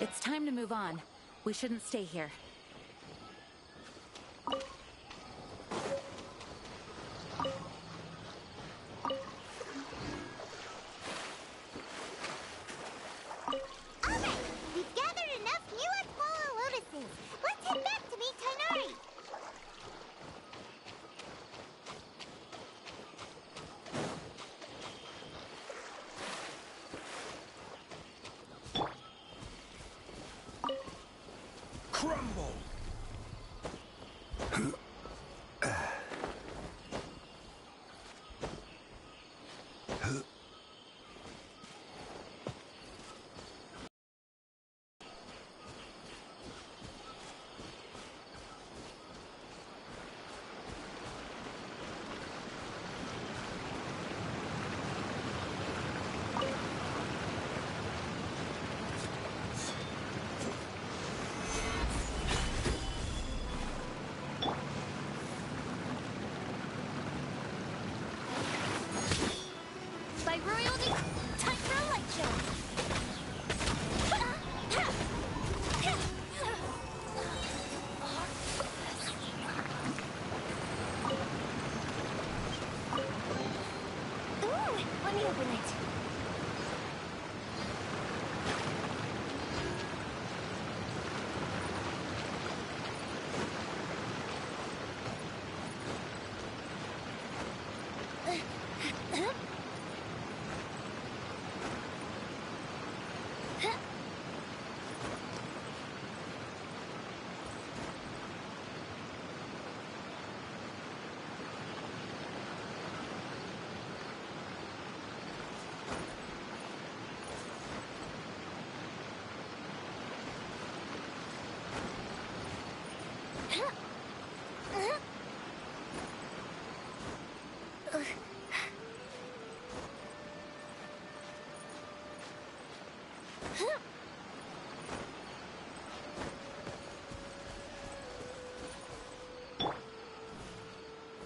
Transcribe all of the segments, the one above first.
It's time to move on. We shouldn't stay here. Alright, we've gathered enough new Aquala lotuses. Let's head back to meet Tainari. Crumble! By royalty, time for a light show. Ooh, let me open it.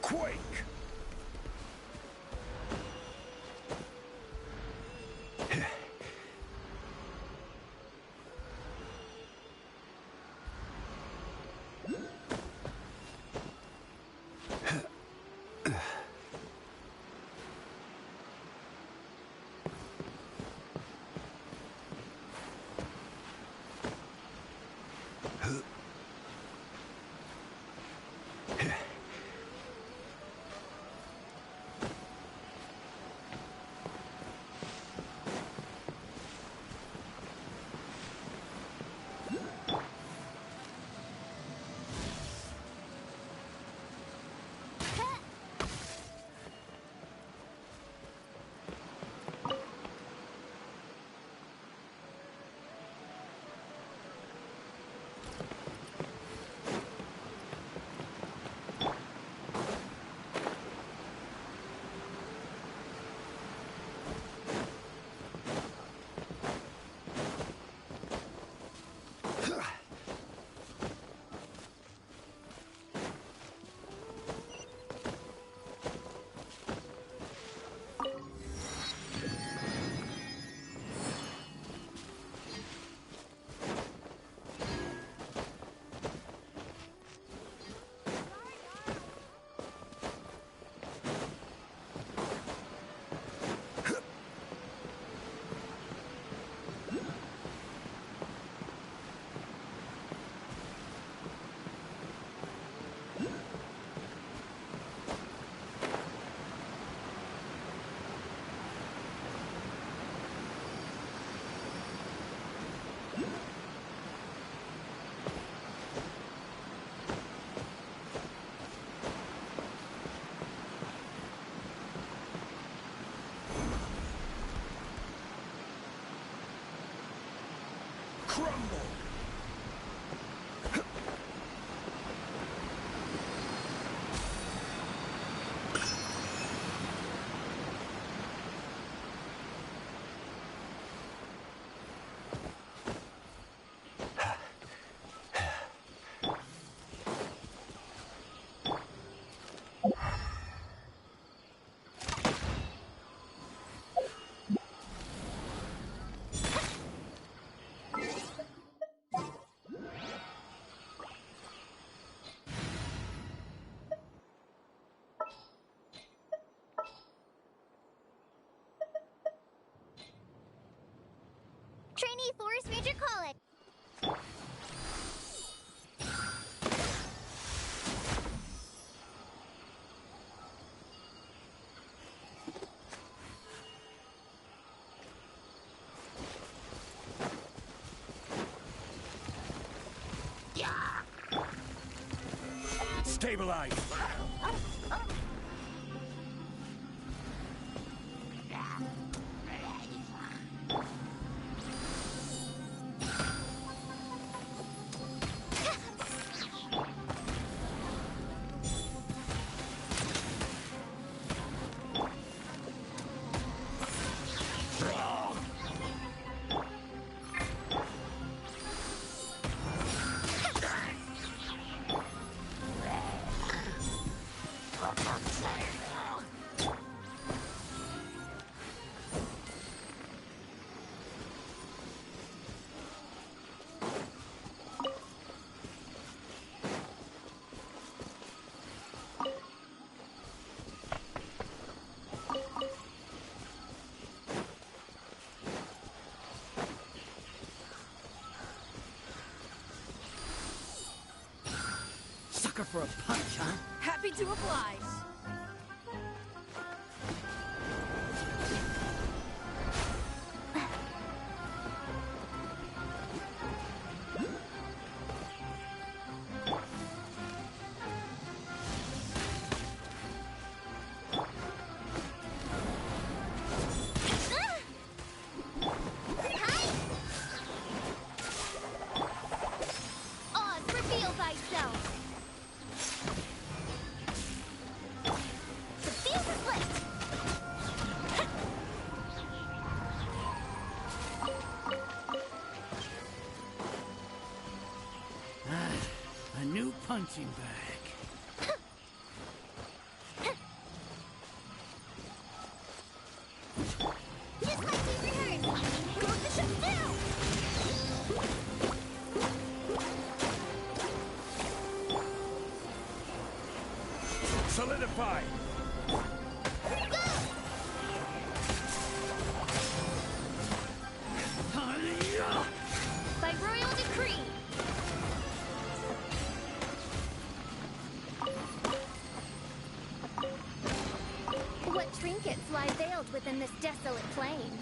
Quake! Crumble! me, Forest Ranger Colic. Stabilize. Sucker for a punch, huh? Happy to oblige. Oz, reveal thyself. The field is lit. A new punching bag. Just like we rehearsed. Close the ship down. Solidify. By royal decree. What trinkets lie veiled within this desolate plain?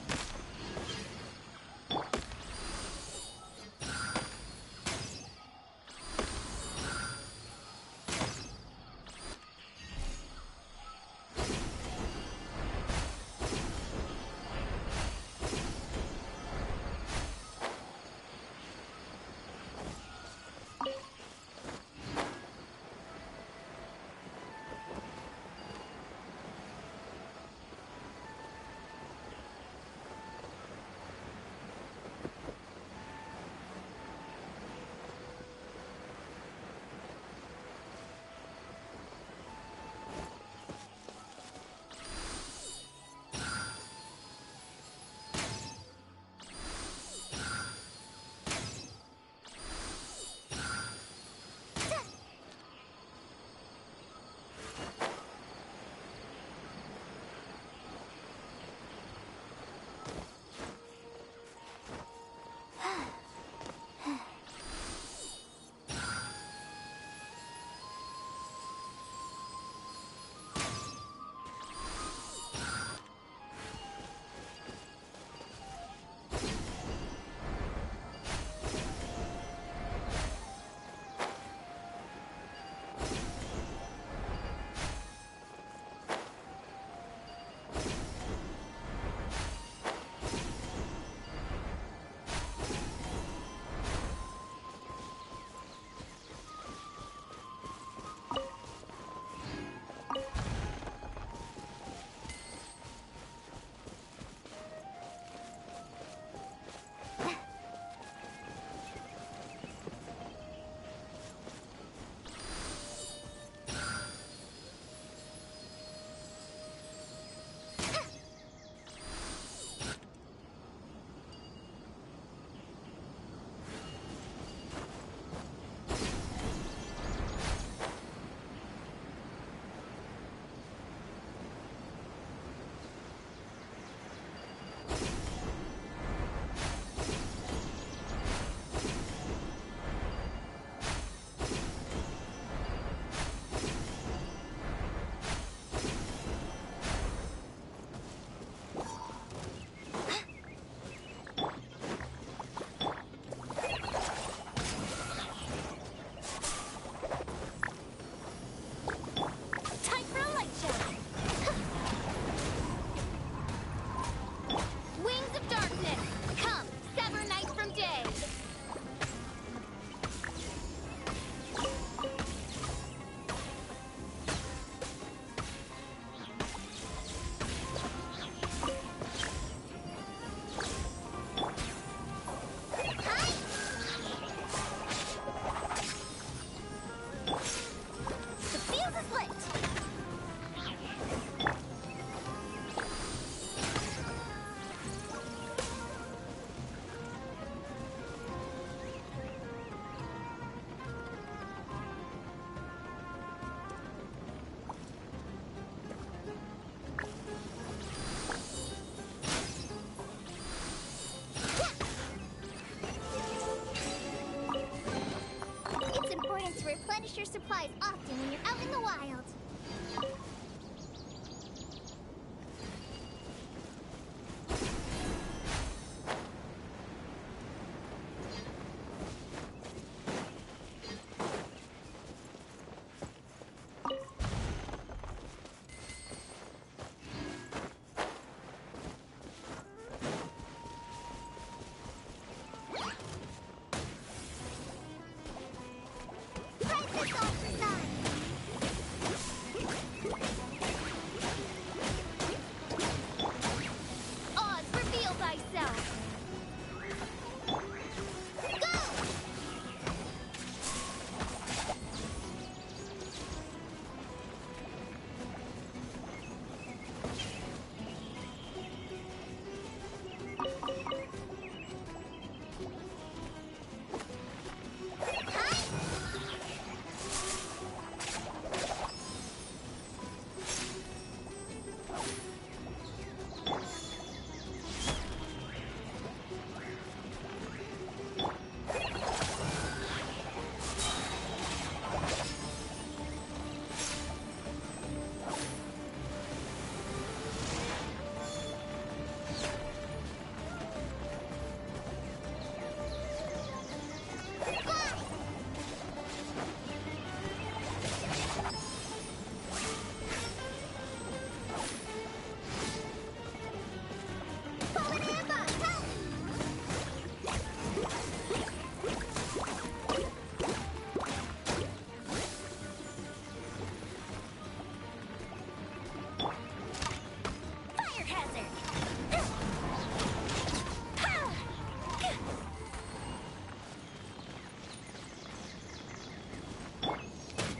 to replenish your supplies often when you're out in the wild.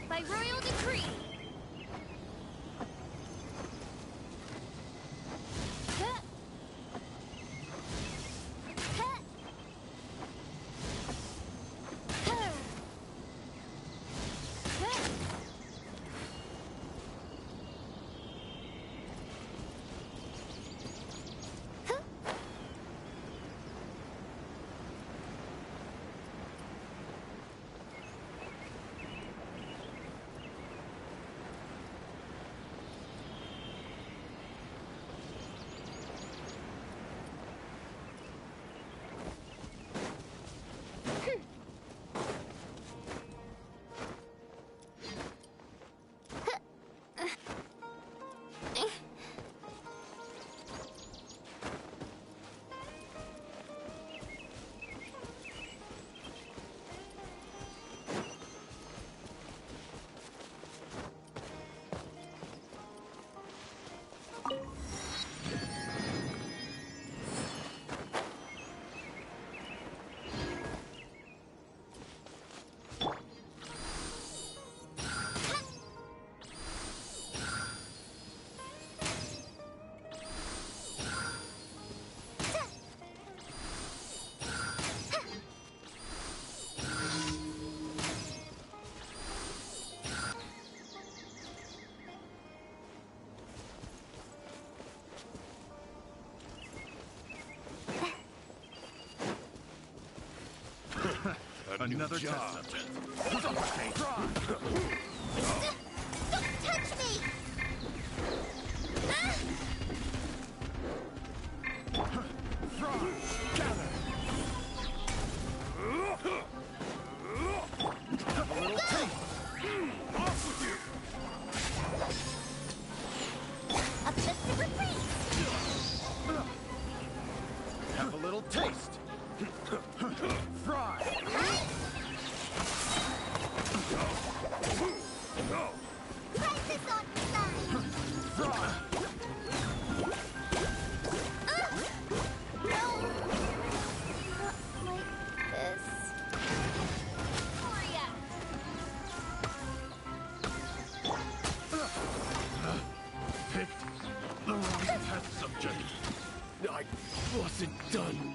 By royal decree. Another job. Test subject. Don't touch me! Frog, gather. Have a little taste. Off with you. Up the super freeze! Have a little taste. Fry. Crisis on your side! Fry. No! Not like this. Picked the wrong test subject. I wasn't done.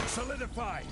Solidify!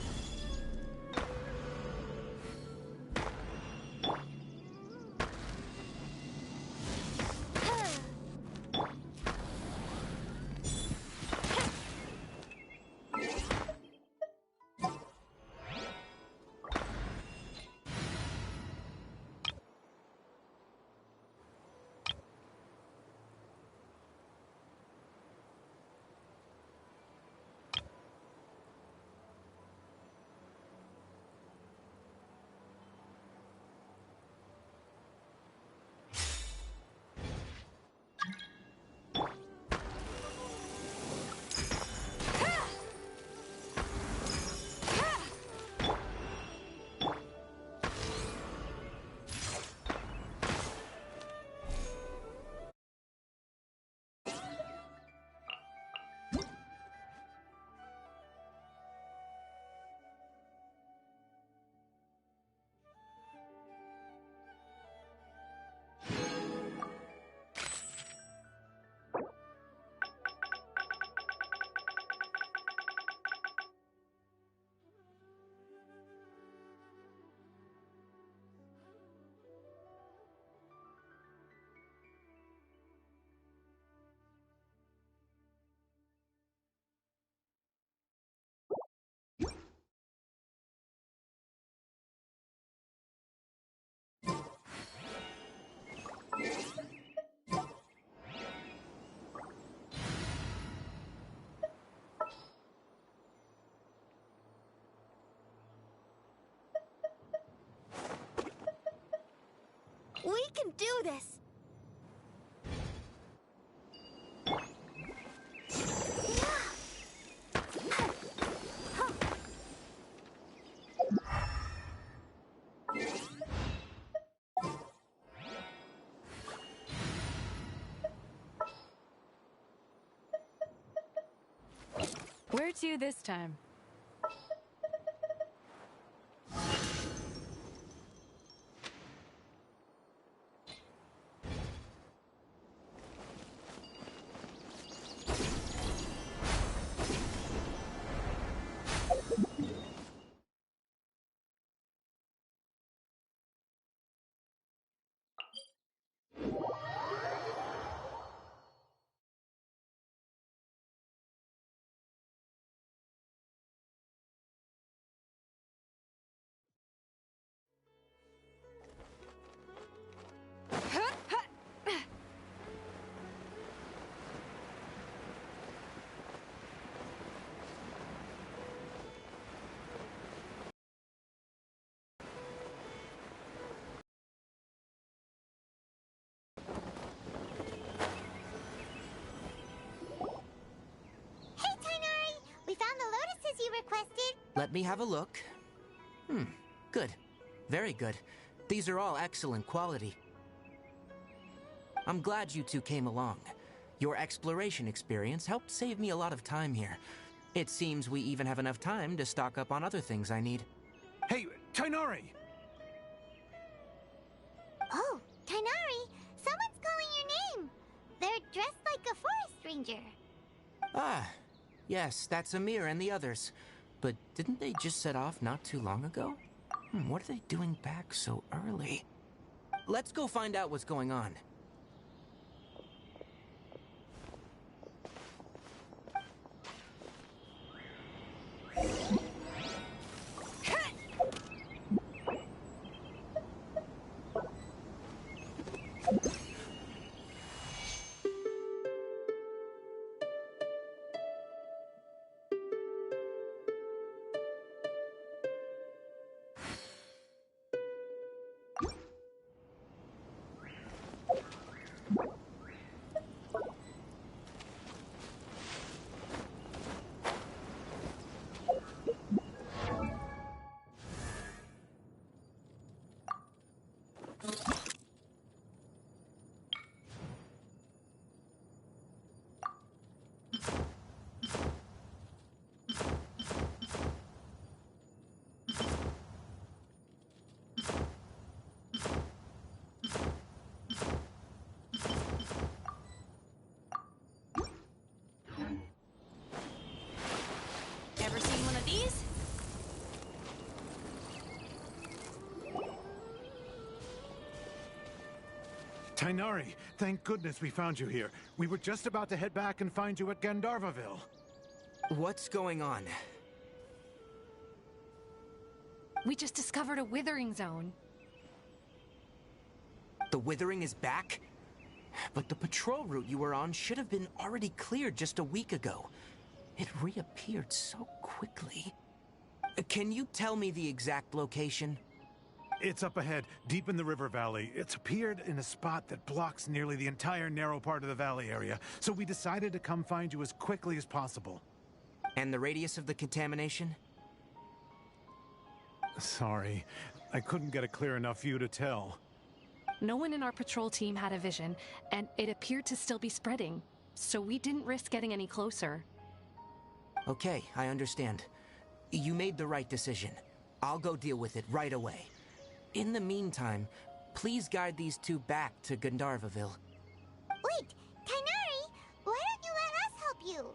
We can do this! Where to this time? Hey, Tainari! We found the lotuses you requested. Let me have a look. Good. Very good. These are all excellent quality. I'm glad you two came along. Your exploration experience helped save me a lot of time here. It seems we even have enough time to stock up on other things I need. Hey, Tainari! Oh, Tainari! Someone's calling your name! They're dressed like a forest ranger. Ah, yes, that's Amir and the others. But didn't they just set off not too long ago? What are they doing back so early? Let's go find out what's going on. Tainari, thank goodness we found you here. We were just about to head back and find you at Gandharvaville. What's going on? We just discovered a withering zone. The withering is back? But the patrol route you were on should have been already cleared just a week ago. It reappeared so quickly. Can you tell me the exact location? It's up ahead, deep in the river valley. It's appeared in a spot that blocks nearly the entire narrow part of the valley area, so we decided to come find you as quickly as possible. And the radius of the contamination? Sorry, I couldn't get a clear enough view to tell. No one in our patrol team had a vision, and it appeared to still be spreading, so we didn't risk getting any closer. Okay, I understand. You made the right decision. I'll go deal with it right away. In the meantime, please guide these two back to Gandharvaville. Wait, Tainari, why don't you let us help you?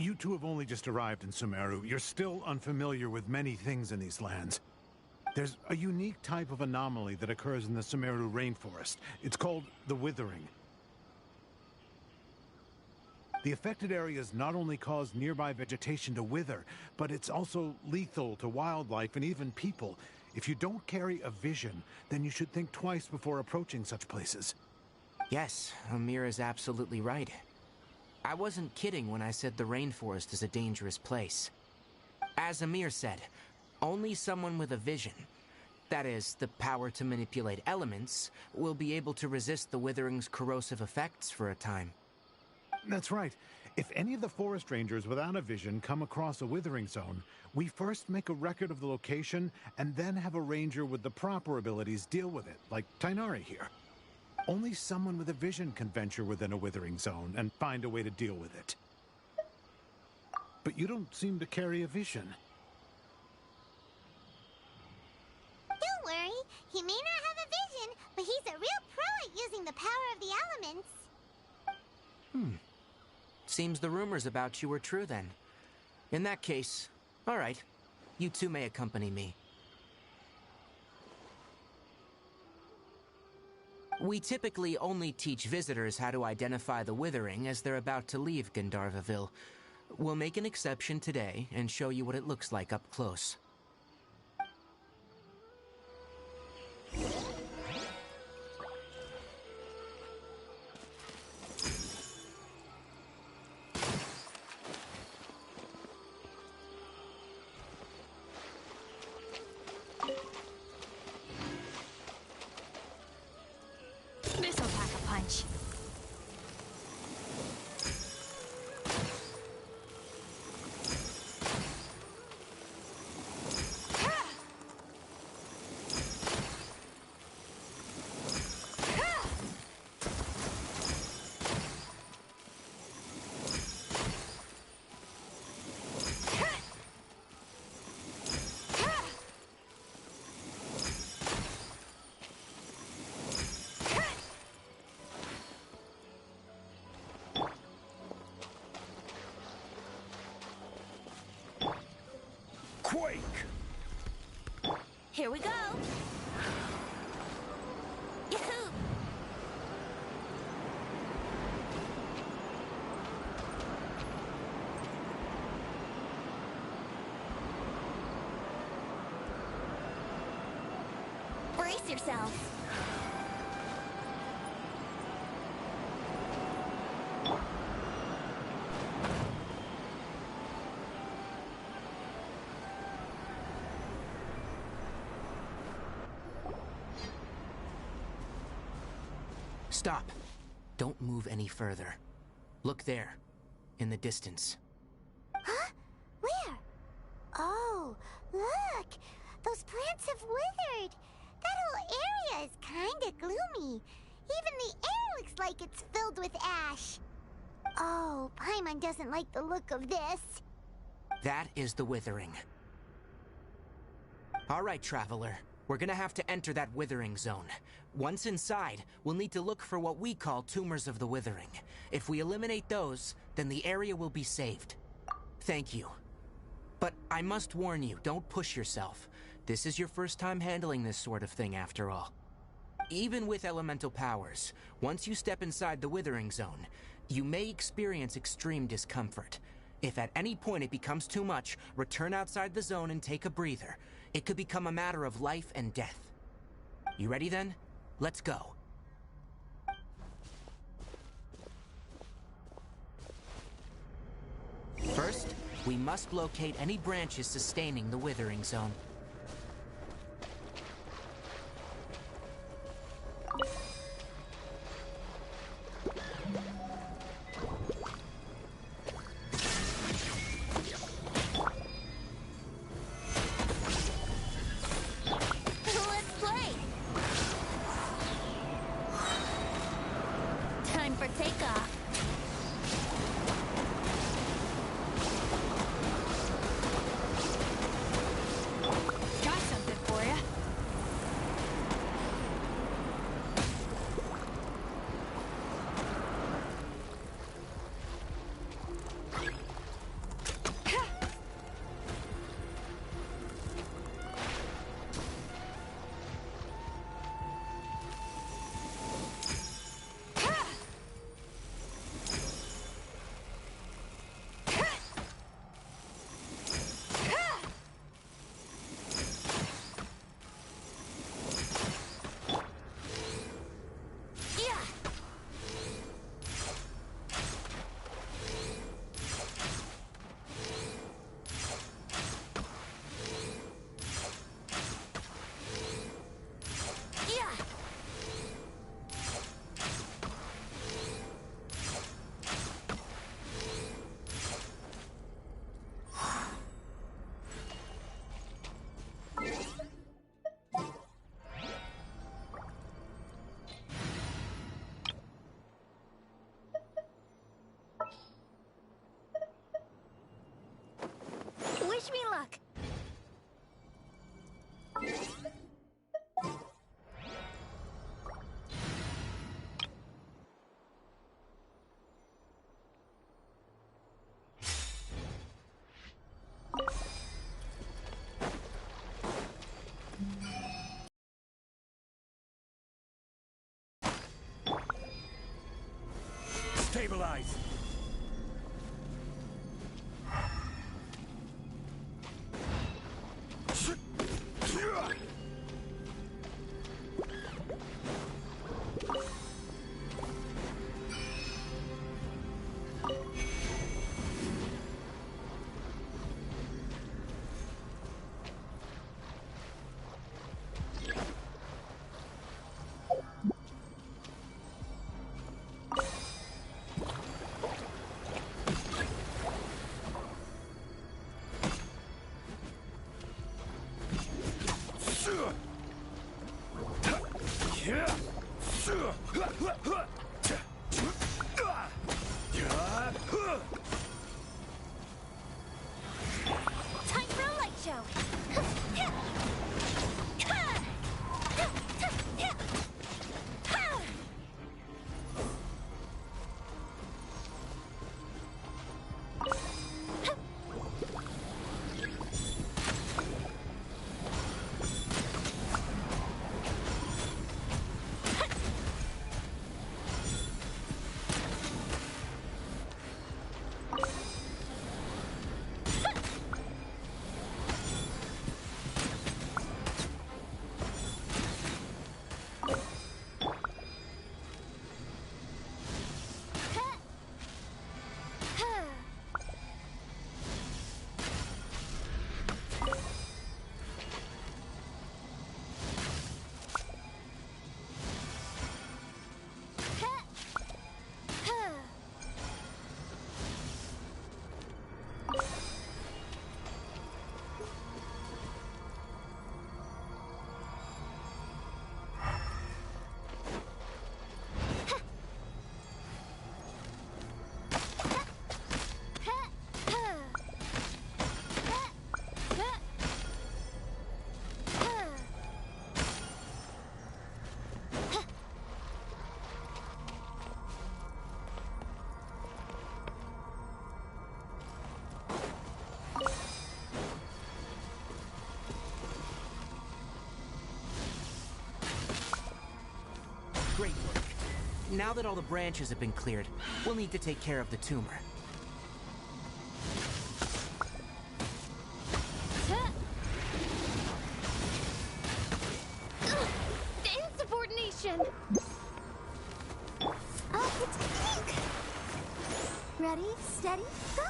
You two have only just arrived in Sumeru. You're still unfamiliar with many things in these lands. There's a unique type of anomaly that occurs in the Sumeru rainforest. It's called the withering. The affected areas not only cause nearby vegetation to wither, but it's also lethal to wildlife and even people. If you don't carry a vision, then you should think twice before approaching such places. Yes, Amir is absolutely right. I wasn't kidding when I said the rainforest is a dangerous place. As Amir said, only someone with a vision, that is, the power to manipulate elements, will be able to resist the withering's corrosive effects for a time. That's right. If any of the forest rangers without a vision come across a withering zone, we first make a record of the location and then have a ranger with the proper abilities deal with it, like Tainari here. Only someone with a vision can venture within a withering zone and find a way to deal with it. But you don't seem to carry a vision. Don't worry, he may not have a vision, but he's a real pro at using the power of the elements. Seems the rumors about you were true then. In that case, all right, you two may accompany me. We typically only teach visitors how to identify the withering as they're about to leave Gandharvaville. We'll make an exception today and show you what it looks like up close. This'll pack a punch. Quake! Here we go. Yahoo! Brace yourself. Stop. Don't move any further. Look there, in the distance. Huh? Where? Oh, look! Those plants have withered! That whole area is kinda gloomy. Even the air looks like it's filled with ash. Oh, Paimon doesn't like the look of this. That is the withering. All right, traveler. We're gonna have to enter that withering zone. Once inside, we'll need to look for what we call tumors of the withering. If we eliminate those, then the area will be saved. Thank you. But I must warn you, don't push yourself. This is your first time handling this sort of thing, after all. Even with elemental powers, once you step inside the withering zone, you may experience extreme discomfort. If at any point it becomes too much, return outside the zone and take a breather. It could become a matter of life and death. You ready then? Let's go. First, we must locate any branches sustaining the withering zone. Let's play! Time for takeoff. Got something for ya. Yeah! Yeah! Wish me luck. Stabilize! now that all the branches have been cleared, we'll need to take care of the tumor. Insubordination! Oh, it's pink! Ready, steady, go!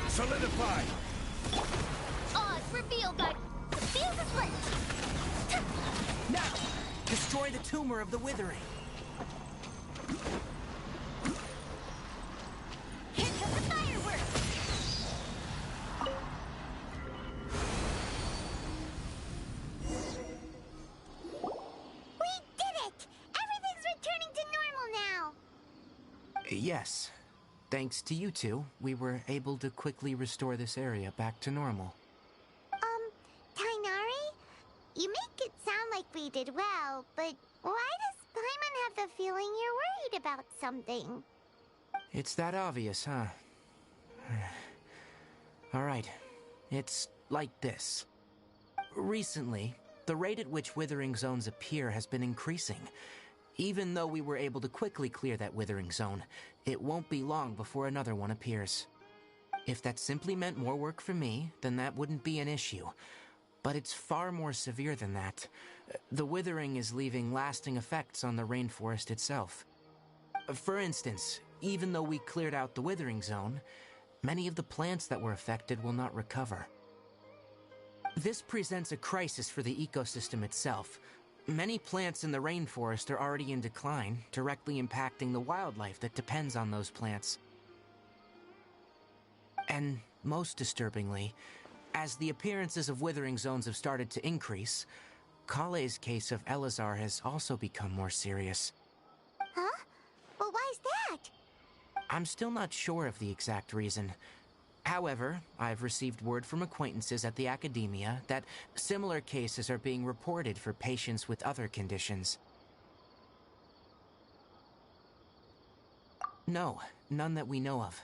Solidify! Odds revealed by feel the flint! Now, destroy the tumor of the withering. Here comes the fireworks! We did it! Everything's returning to normal now! Yes. Thanks to you two, we were able to quickly restore this area back to normal. Tainari? You make it sound like we did well, but why does Paimon have the feeling you're worried about something? It's that obvious, huh? Alright, it's like this. Recently, the rate at which withering zones appear has been increasing. Even though we were able to quickly clear that withering zone, it won't be long before another one appears. If that simply meant more work for me, then that wouldn't be an issue. But it's far more severe than that. The withering is leaving lasting effects on the rainforest itself. For instance, even though we cleared out the withering zone, many of the plants that were affected will not recover. This presents a crisis for the ecosystem itself. Many plants in the rainforest are already in decline, directly impacting the wildlife that depends on those plants. And most disturbingly, as the appearances of withering zones have started to increase, Kale's case of Elazar has also become more serious. Huh? Well, why's that? I'm still not sure of the exact reason. However, I've received word from acquaintances at the academia that similar cases are being reported for patients with other conditions. No, none that we know of.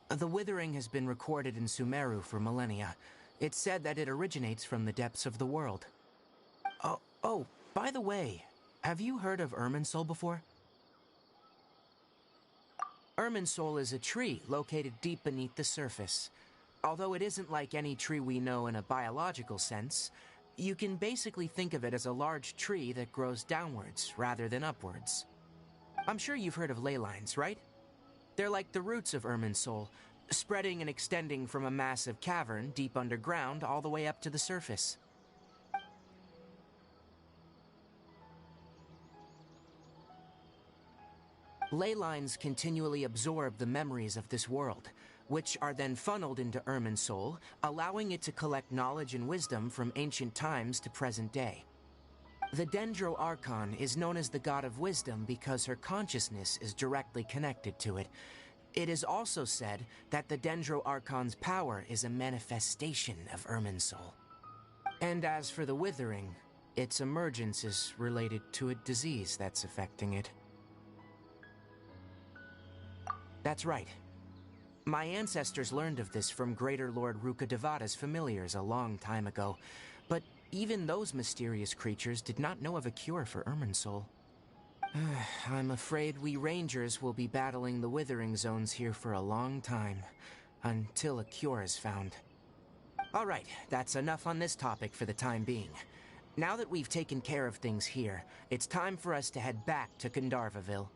The withering has been recorded in Sumeru for millennia. It's said that it originates from the depths of the world. Oh, by the way, have you heard of Irminsul before? Irminsul is a tree located deep beneath the surface. Although it isn't like any tree we know in a biological sense, you can basically think of it as a large tree that grows downwards rather than upwards. I'm sure you've heard of ley lines, right? They're like the roots of Irminsul, spreading and extending from a massive cavern deep underground all the way up to the surface. Ley lines continually absorb the memories of this world, which are then funneled into Irminsul, allowing it to collect knowledge and wisdom from ancient times to present day. The Dendro Archon is known as the god of wisdom because her consciousness is directly connected to it. It is also said that the Dendro Archon's power is a manifestation of Irminsul. And as for the withering, its emergence is related to a disease that's affecting it. That's right. My ancestors learned of this from Greater Lord Rukkhadevada's familiars a long time ago, but even those mysterious creatures did not know of a cure for Irminsul. I'm afraid we Rangers will be battling the withering zones here for a long time, until a cure is found. Alright, that's enough on this topic for the time being. Now that we've taken care of things here, it's time for us to head back to Gandharvaville.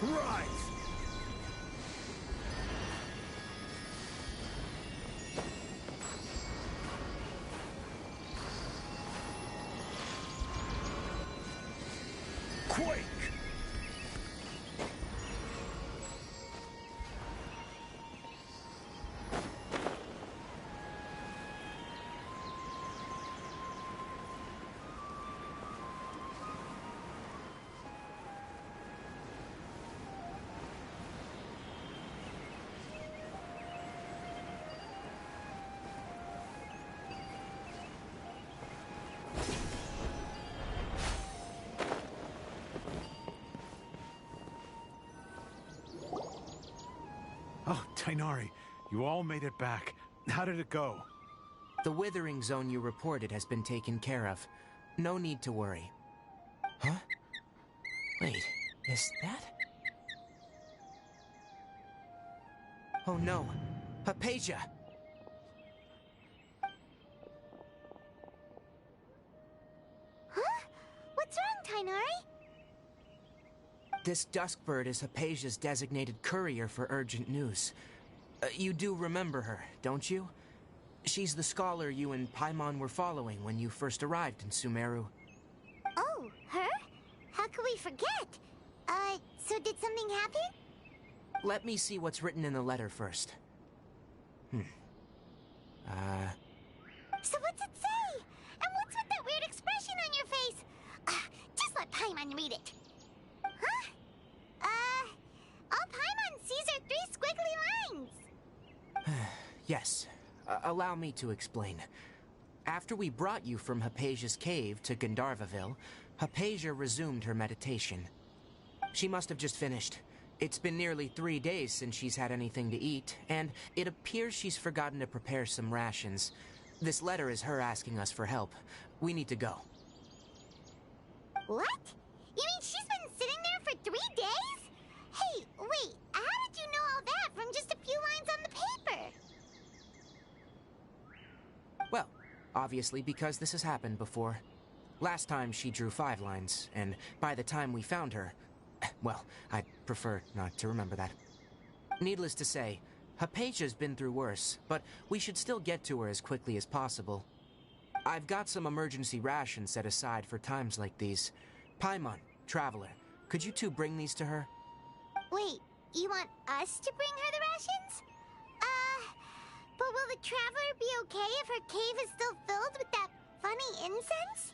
Rise! Quake! Oh, Tainari, you all made it back. How did it go? The withering zone you reported has been taken care of. No need to worry. Huh? Wait, is that? Oh no, Hypatia! Huh? What's wrong, Tainari? This Duskbird is Hypatia's designated courier for urgent news. You do remember her, don't you? She's the scholar you and Paimon were following when you first arrived in Sumeru. Oh, her? How could we forget? So did something happen? Let me see what's written in the letter first. So what's it say? And what's with that weird expression on your face? Just let Paimon read it. Huh? All Paimon sees are 3 squiggly lines. Yes. Allow me to explain. After we brought you from Hypatia's cave to Gandharvaville, Hypatia resumed her meditation. She must have just finished. It's been nearly 3 days since she's had anything to eat, and it appears she's forgotten to prepare some rations. This letter is her asking us for help. We need to go. What? You mean she's been sitting there for 3 days? Hey, wait, how did you know all that from just a few lines on the paper? Well, obviously because this has happened before. Last time she drew 5 lines, and by the time we found her... Well, I'd prefer not to remember that. Needless to say, Hypatia's been through worse, but we should still get to her as quickly as possible. I've got some emergency rations set aside for times like these. Paimon, Traveler, could you two bring these to her? Wait, you want us to bring her the rations? But will the Traveler be okay if her cave is still filled with that funny incense?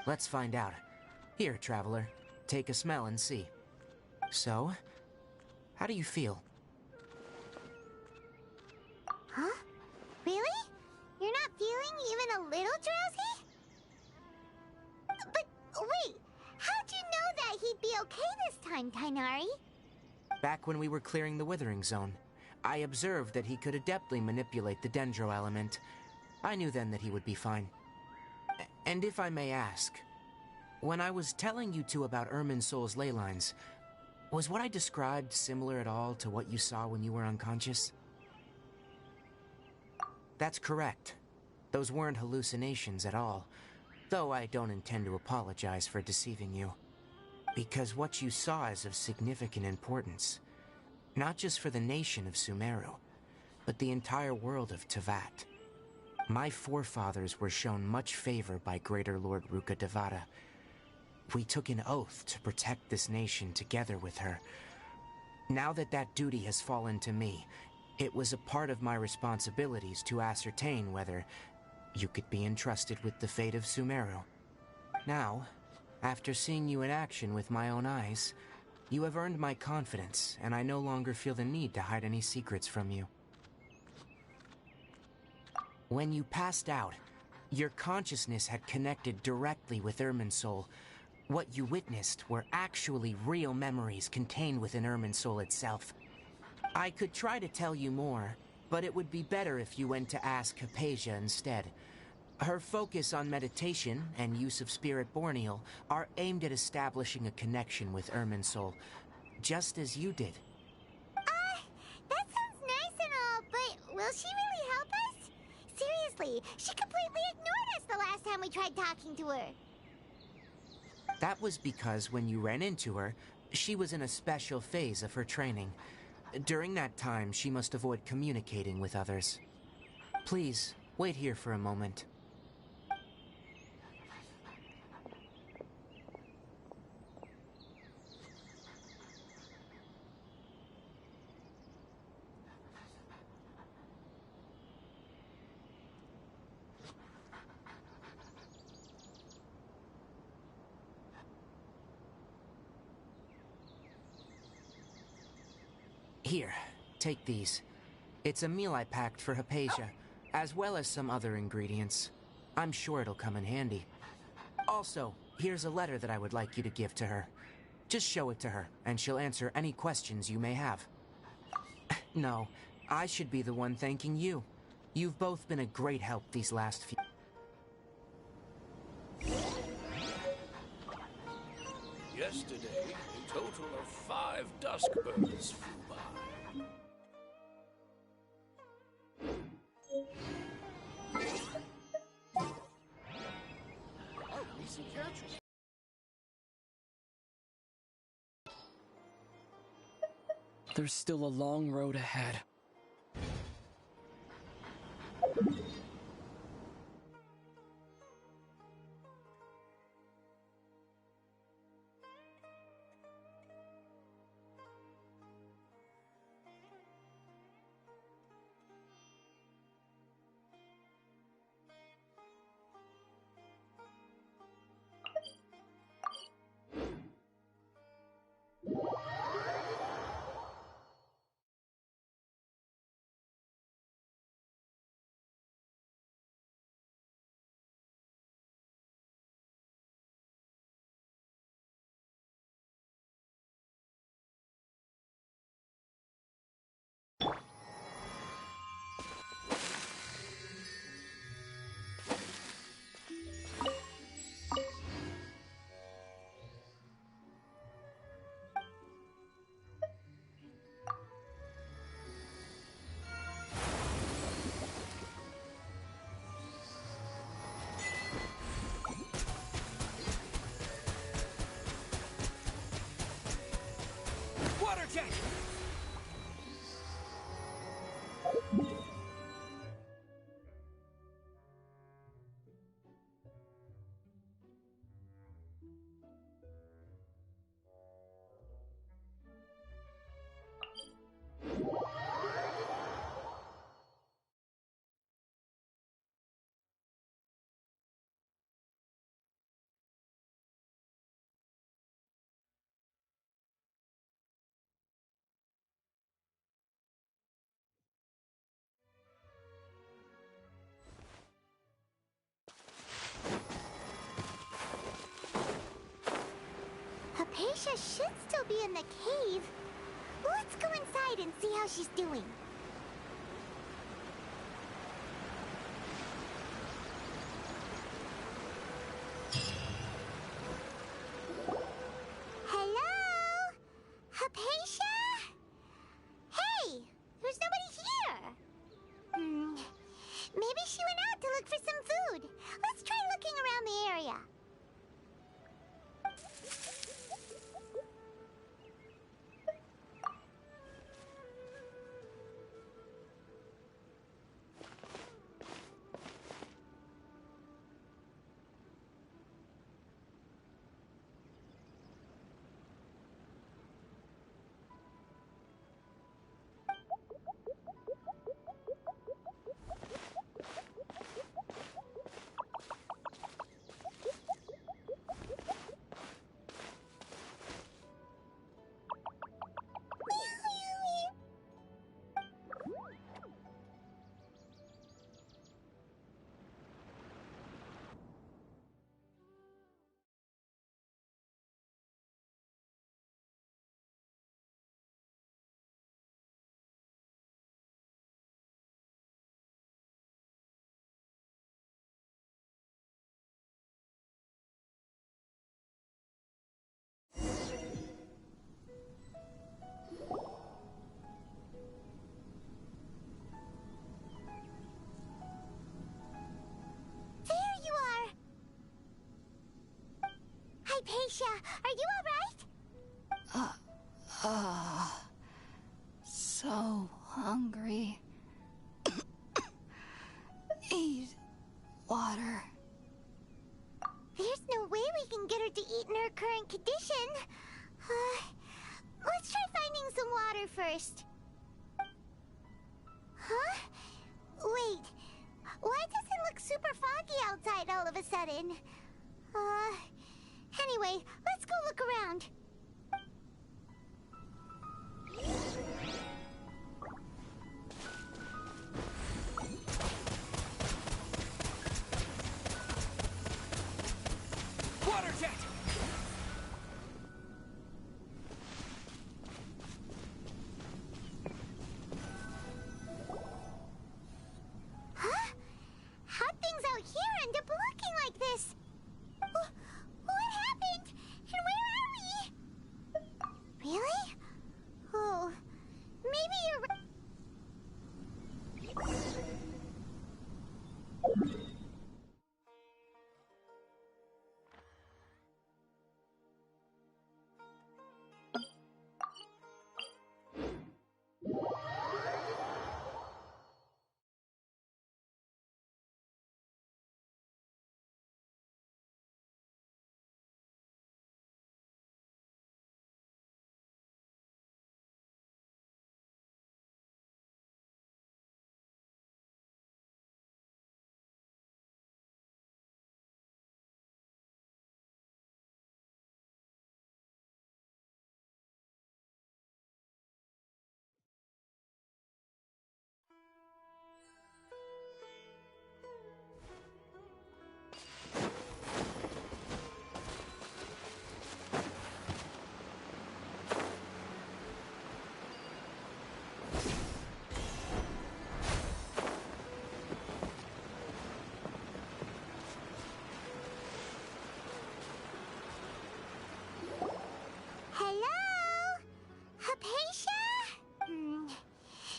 Let's find out. Here, Traveler, take a smell and see. So, how do you feel? Huh? Really? You're not feeling even a little drowsy? But wait, how'd you know that he'd be okay this time, Tainari? Back when we were clearing the Withering Zone, I observed that he could adeptly manipulate the Dendro element. I knew then that he would be fine. And if I may ask, when I was telling you two about Irminsul's ley lines, was what I described similar at all to what you saw when you were unconscious? That's correct. Those weren't hallucinations at all, though I don't intend to apologize for deceiving you. Because what you saw is of significant importance, not just for the nation of Sumeru, but the entire world of Teyvat. My forefathers were shown much favor by Greater Lord Rukkhadevata. We took an oath to protect this nation together with her. Now that that duty has fallen to me, it was a part of my responsibilities to ascertain whether you could be entrusted with the fate of Sumeru. Now, after seeing you in action with my own eyes, you have earned my confidence, and I no longer feel the need to hide any secrets from you. When you passed out, your consciousness had connected directly with Irminsul. What you witnessed were actually real memories contained within Irminsul itself. I could try to tell you more, but it would be better if you went to ask Hypatia instead. Her focus on meditation and use of Spirit Borneal are aimed at establishing a connection with Irminsul, just as you did. That sounds nice and all, but will she really help us? Seriously, she completely ignored us the last time we tried talking to her. That was because when you ran into her, She was in a special phase of her training. During that time, she must avoid communicating with others. Please, wait here for a moment. Here, take these. It's a meal I packed for Hypatia, as well as some other ingredients. I'm sure it'll come in handy. Also, here's a letter that I would like you to give to her. Just show it to her, and she'll answer any questions you may have. No, I should be the one thanking you. You've both been a great help these last few... Yesterday, a total of 5 dusk birds flew by. There's still a long road ahead. Water jet! Hypatia should still be in the cave. Let's go inside and see how she's doing. Hello? Hypatia? Hey, there's nobody here. Maybe she went out to look for some food. Let's try looking around the area. Hypatia, are you all right? So hungry. Need water. There's no way we can get her to eat in her current condition. Let's try finding some water first. Huh? Wait. Why does it look super foggy outside all of a sudden? Anyway, let's go look around. Water jet! Huh? How'd things out here end up looking like this? What happened? And where are we? Really? Oh, maybe you're right.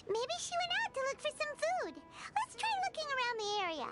Maybe she went out to look for some food. Let's try looking around the area.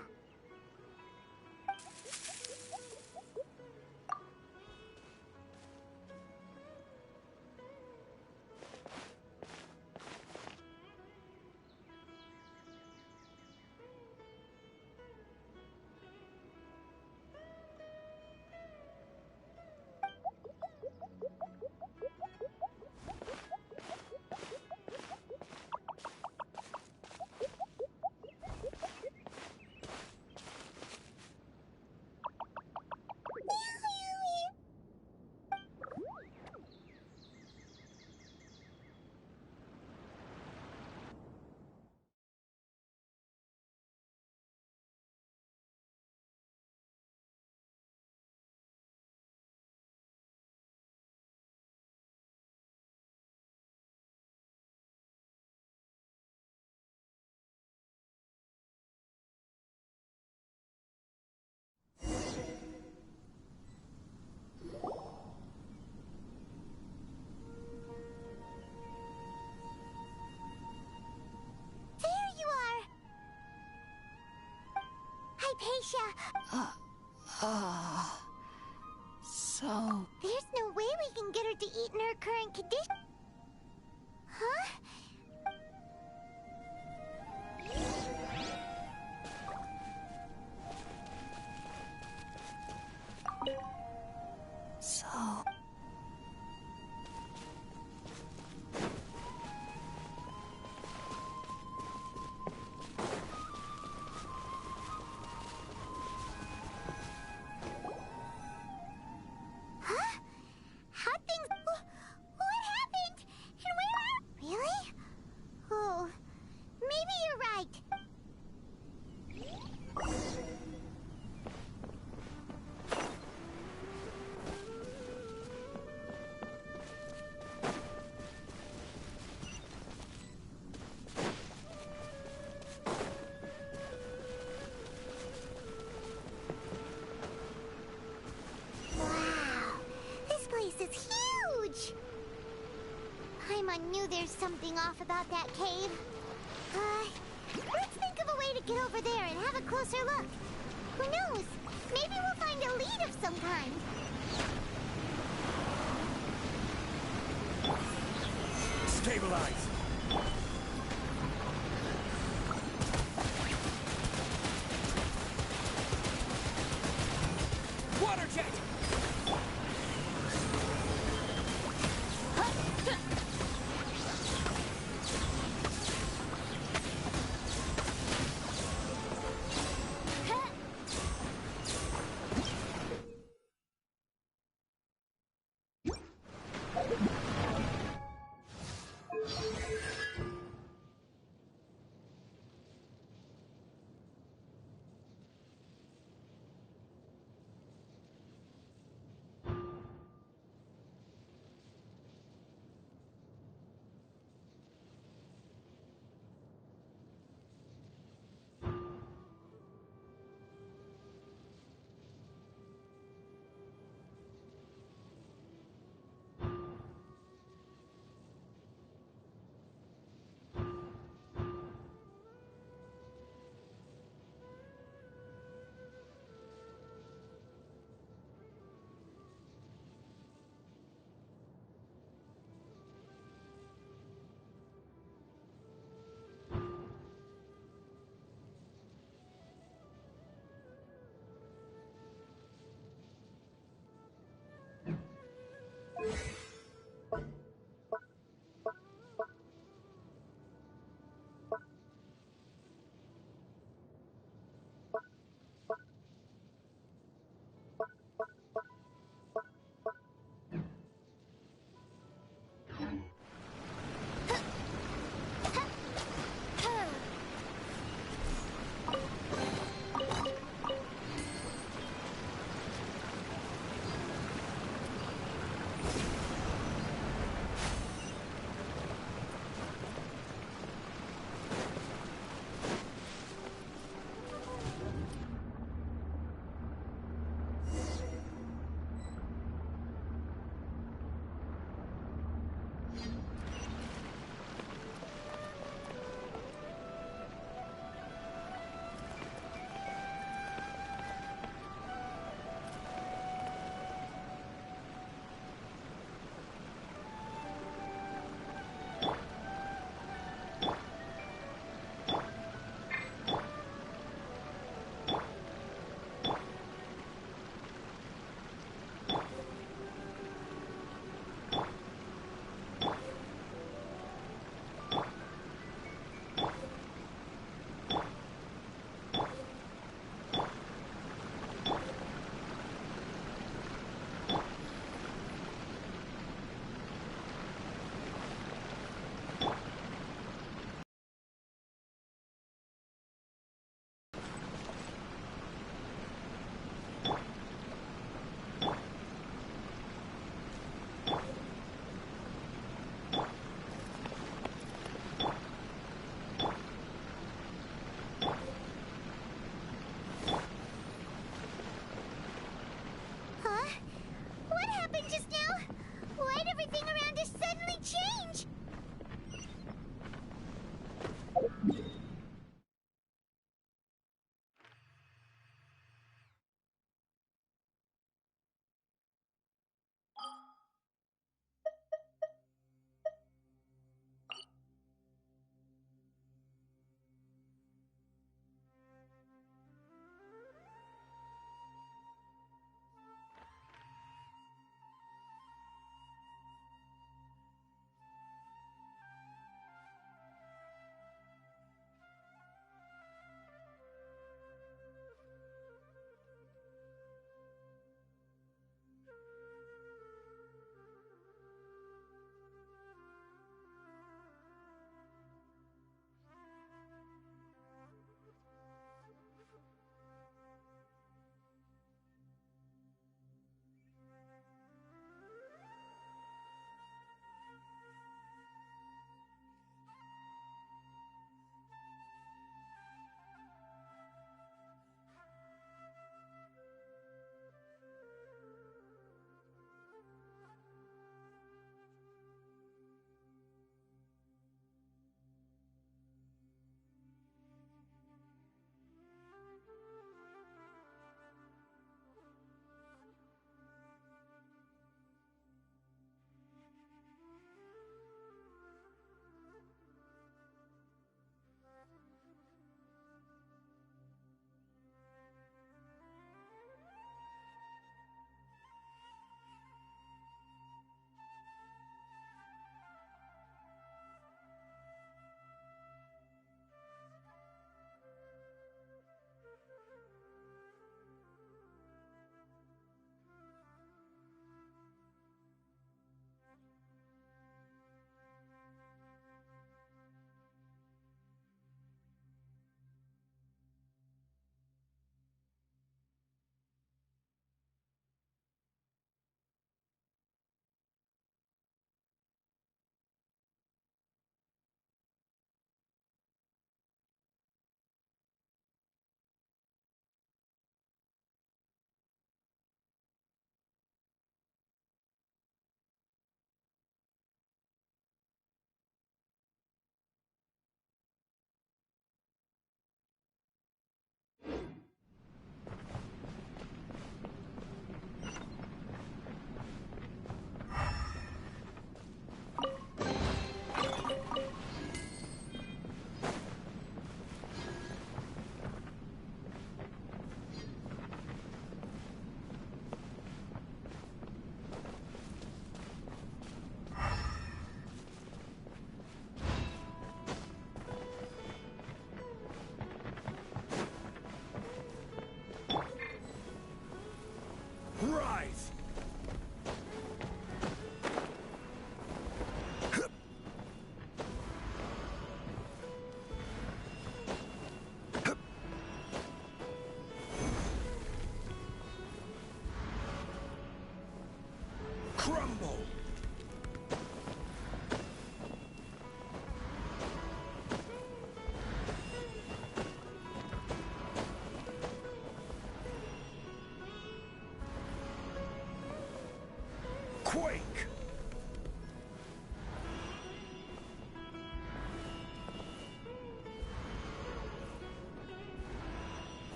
Hypatia! So... There's no way we can get her to eat in her current condition. Huh? So... It's huge! Paimon knew there's something off about that cave. Let's think of a way to get over there and have a closer look. Who knows? Maybe we'll find a lead of some kind. Stabilize! Water jet! Rise! Crumble! Quake!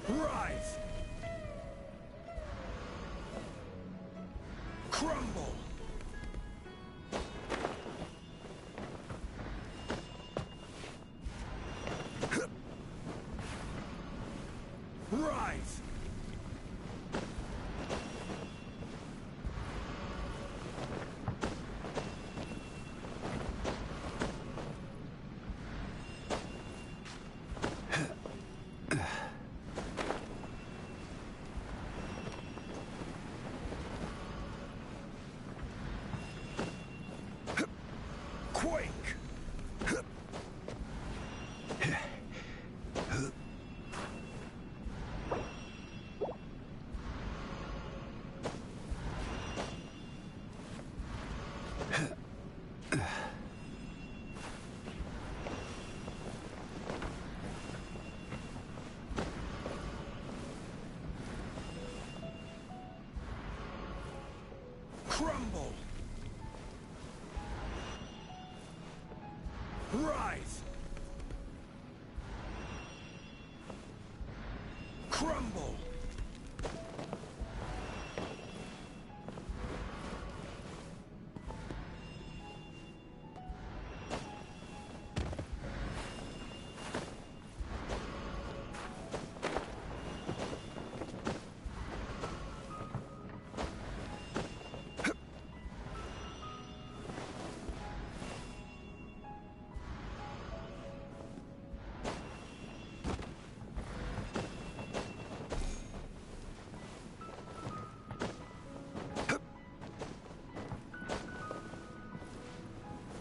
Rise! Crumble! Rise! Quake! Crumble! Rise! Crumble!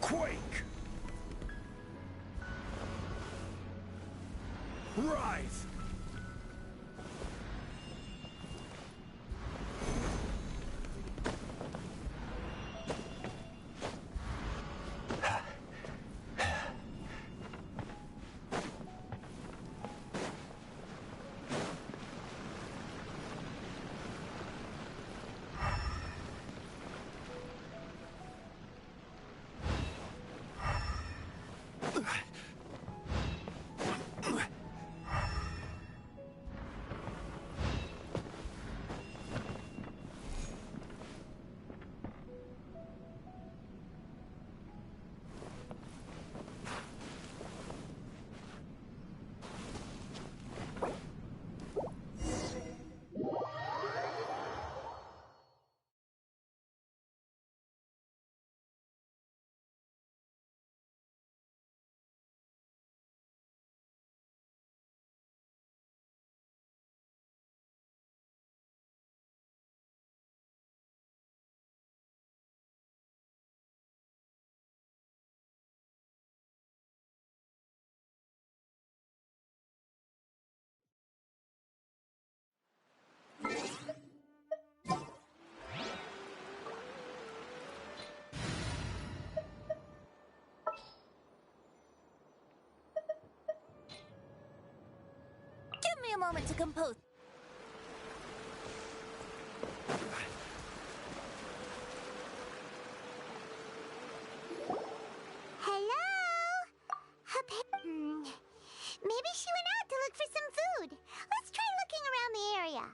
Quake! Rise! Give me a moment to compose. Hello? Maybe she went out to look for some food. Let's try looking around the area.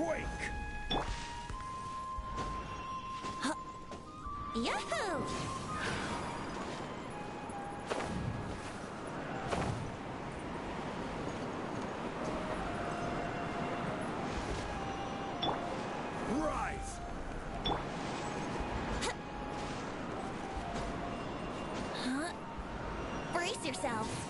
Quake! Yahoo! Rise! Brace yourself.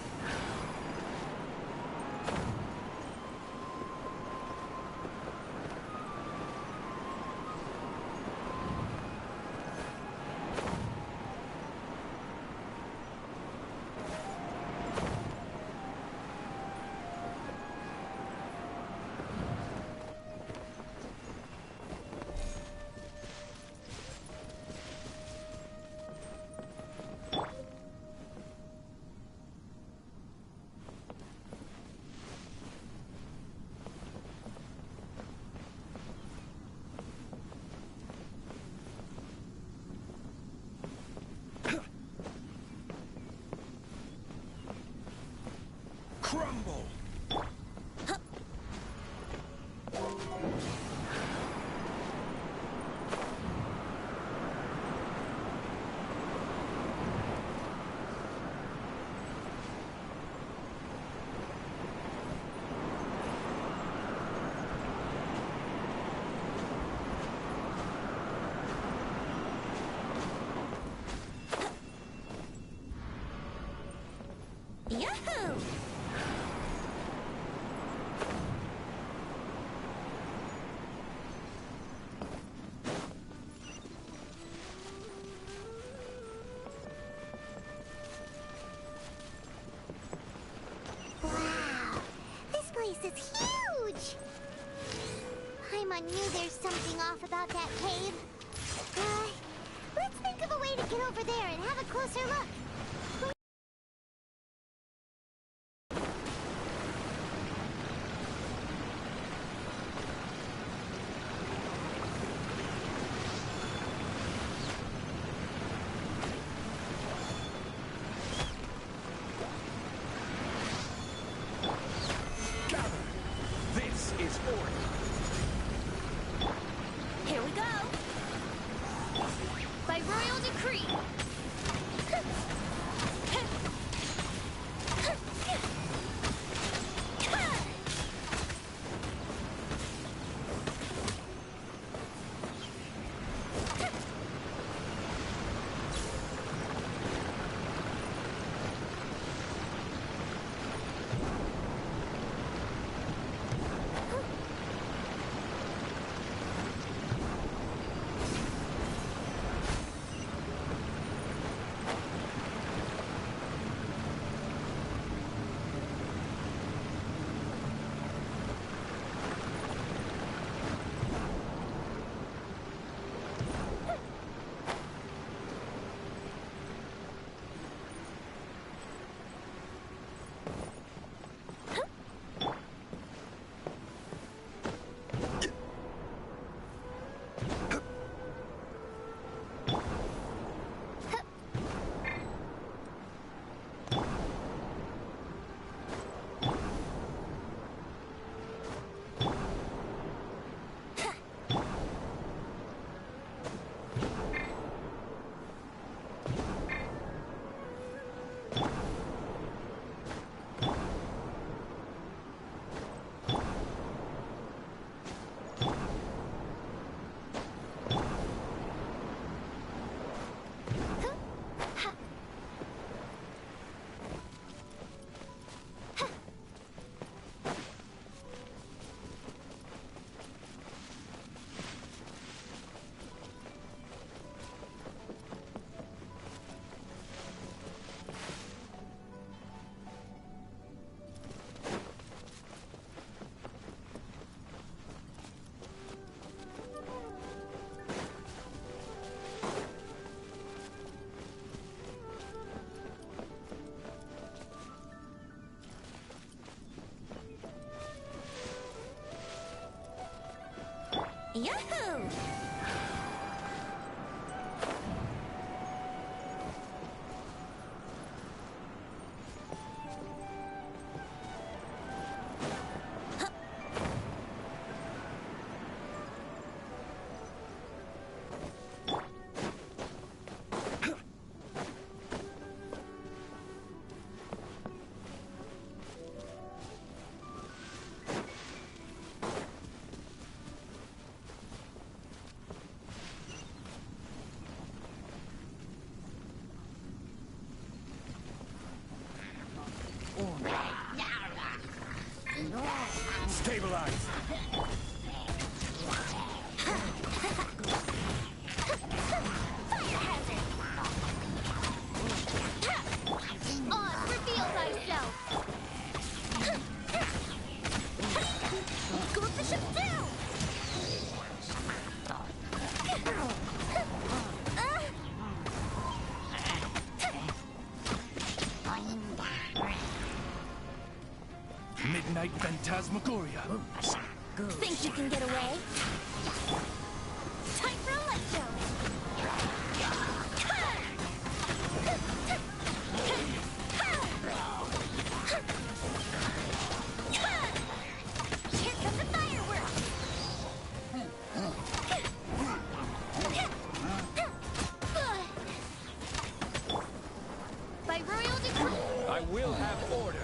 Crumble! Yahoo! Wow, this place is huge! Paimon knew there's something off about that cave. Let's think of a way to get over there and have a closer look. Gather! This is order! Here we go! By royal decree! Yahoo! midnight phantasmagoria. Think you can get away? Time for a light show! Here come the fireworks! By royal decree! I will have order.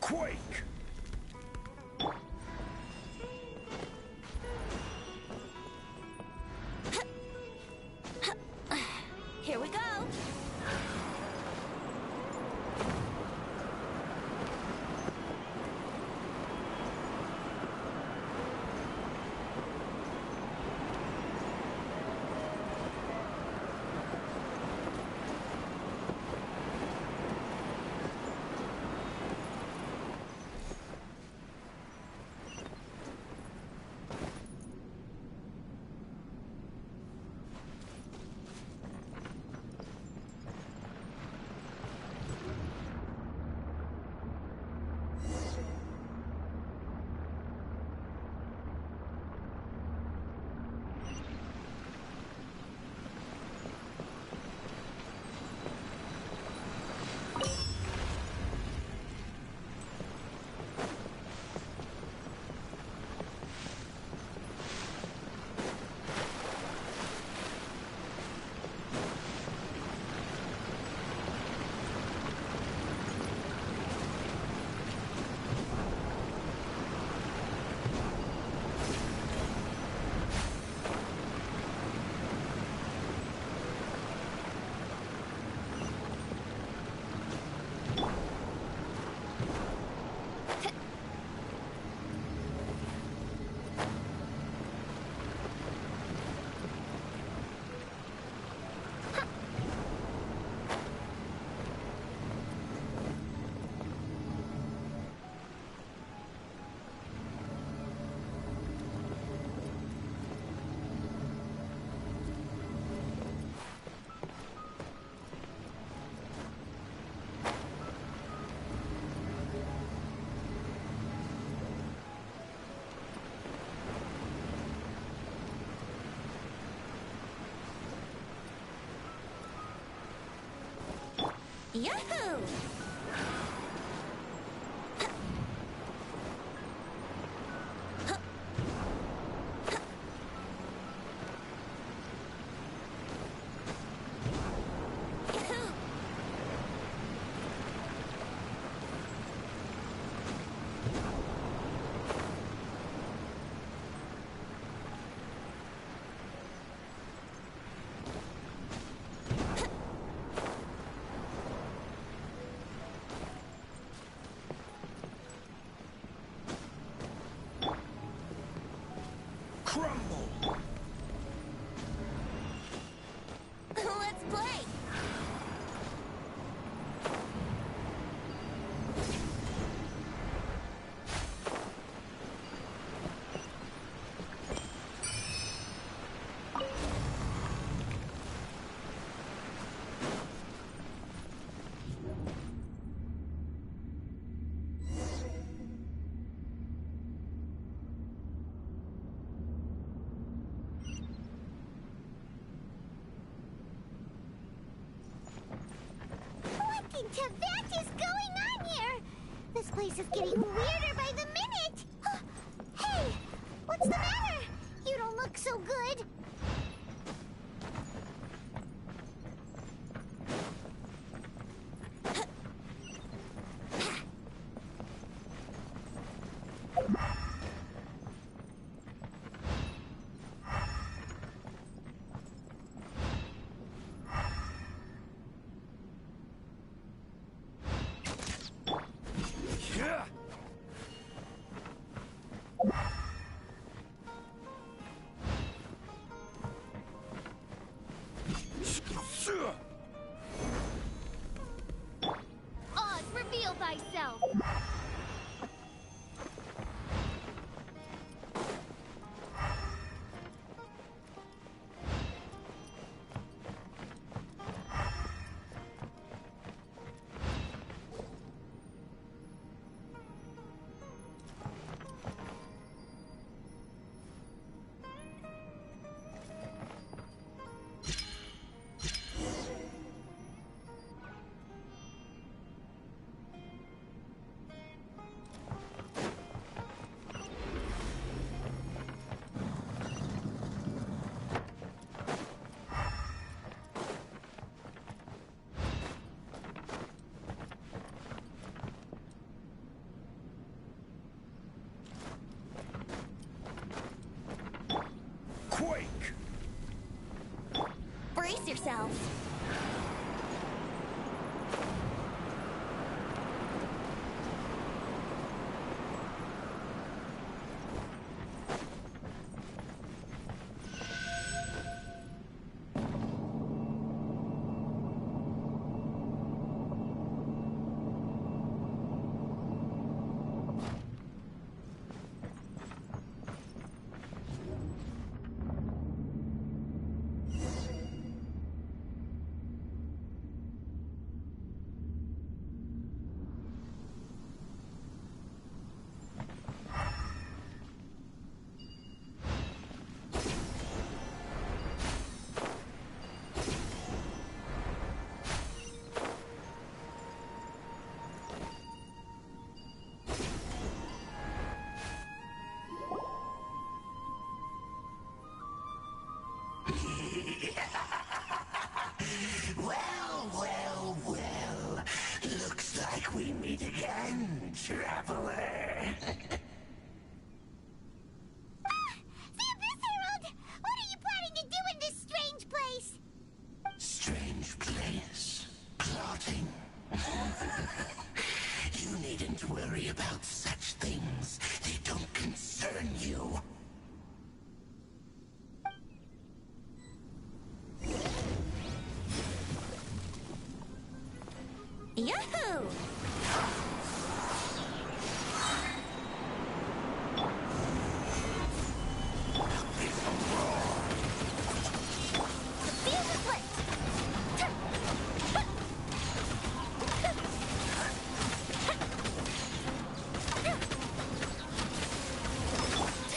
Quake! Here we go. Yahoo! Crumble! Let's play! What in Tibet is going on here? This place is getting weirder by the minute! Hey! What's the matter? You don't look so good. Yeah! Oz, reveal thyself! Quake! Brace yourself. Well. Looks like we meet again, traveler. The Abyss Herald! What are you planning to do in this strange place? Strange place. Plotting. You needn't worry about such things. They don't concern you. Yahoo! Feel the blitz!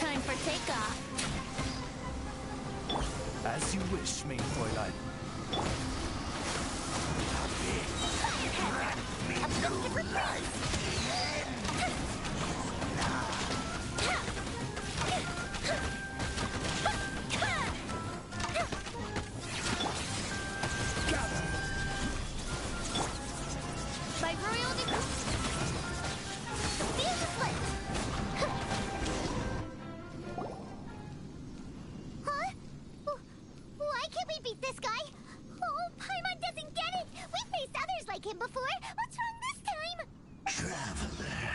Time for takeoff. As you wish, main Fräulein. Fire! By royal decree. Feel the flip. Huh? Why can't we beat this guy? Oh, Paimon doesn't get it. We've faced others like him before. What's wrong this time? Traveler,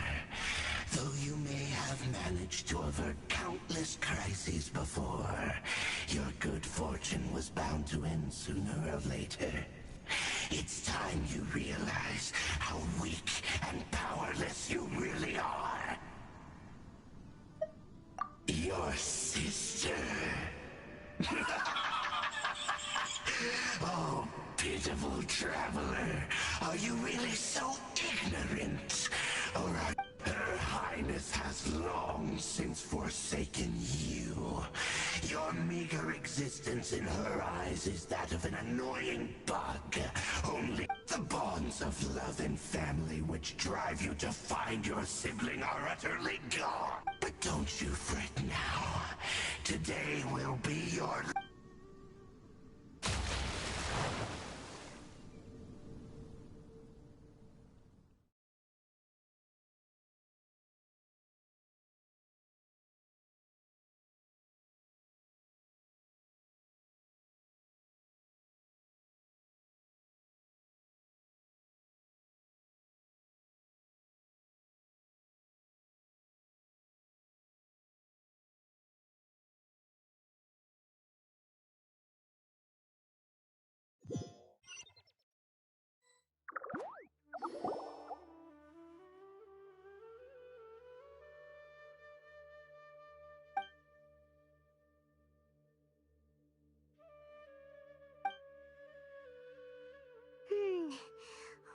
though you may have managed to avert countless crises before, your good fortune was bound to end sooner or later. It's time you realize how weak and powerless you really are. Your sister. Oh, pitiful traveler. Are you really so ignorant? Or Her Highness has long since forsaken you. Your meager existence in her eyes is that of an annoying bug. Only the bonds of love and family which drive you to find your sibling are utterly gone. But don't you fret now. Today will be your...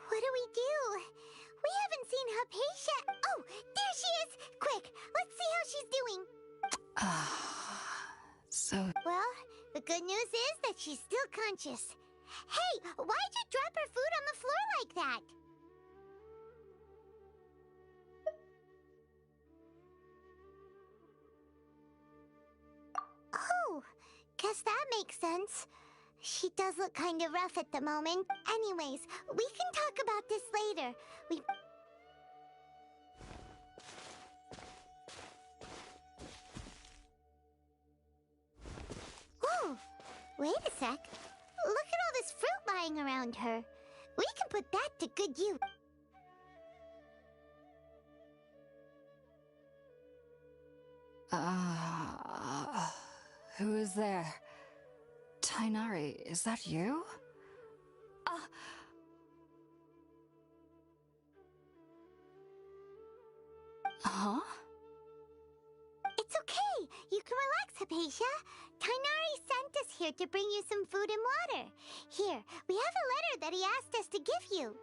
What do we do? We haven't seen Hypatia. Oh, there she is! Quick, let's see how she's doing. So, Well, the good news is that she's still conscious. Hey, why'd you drop her food on the floor like that? Oh, guess that makes sense. She does look kind of rough at the moment. Anyways, we can talk about this later. Whoa, wait a sec. Look at all this fruit lying around her. We can put that to good use. who is there? Tainari, is that you? Huh? It's okay. You can relax, Hypatia. Tainari sent us here to bring you some food and water. Here, we have a letter that he asked us to give you.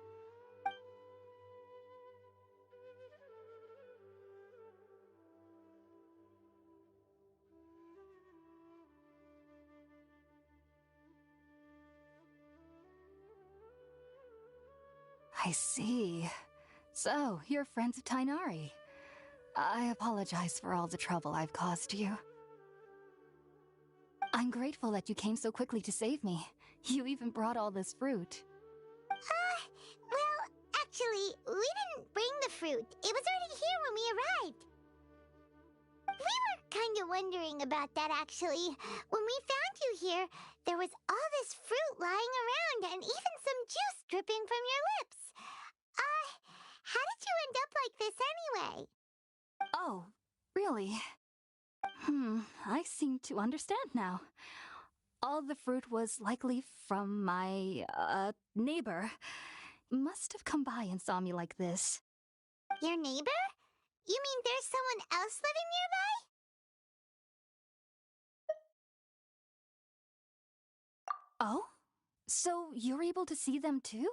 I see. So, you're friends of Tainari. I apologize for all the trouble I've caused you. I'm grateful that you came so quickly to save me. You even brought all this fruit. Well, actually, we didn't bring the fruit. It was already here when we arrived. We were kind of wondering about that, actually. When we found you here, there was all this fruit lying around and even some juice dripping from your lips. How did you end up like this anyway? Oh, really? I seem to understand now. All the fruit was likely from my, neighbor. Must have come by and saw me like this. Your neighbor? You mean there's someone else living nearby? Oh? So you're able to see them too?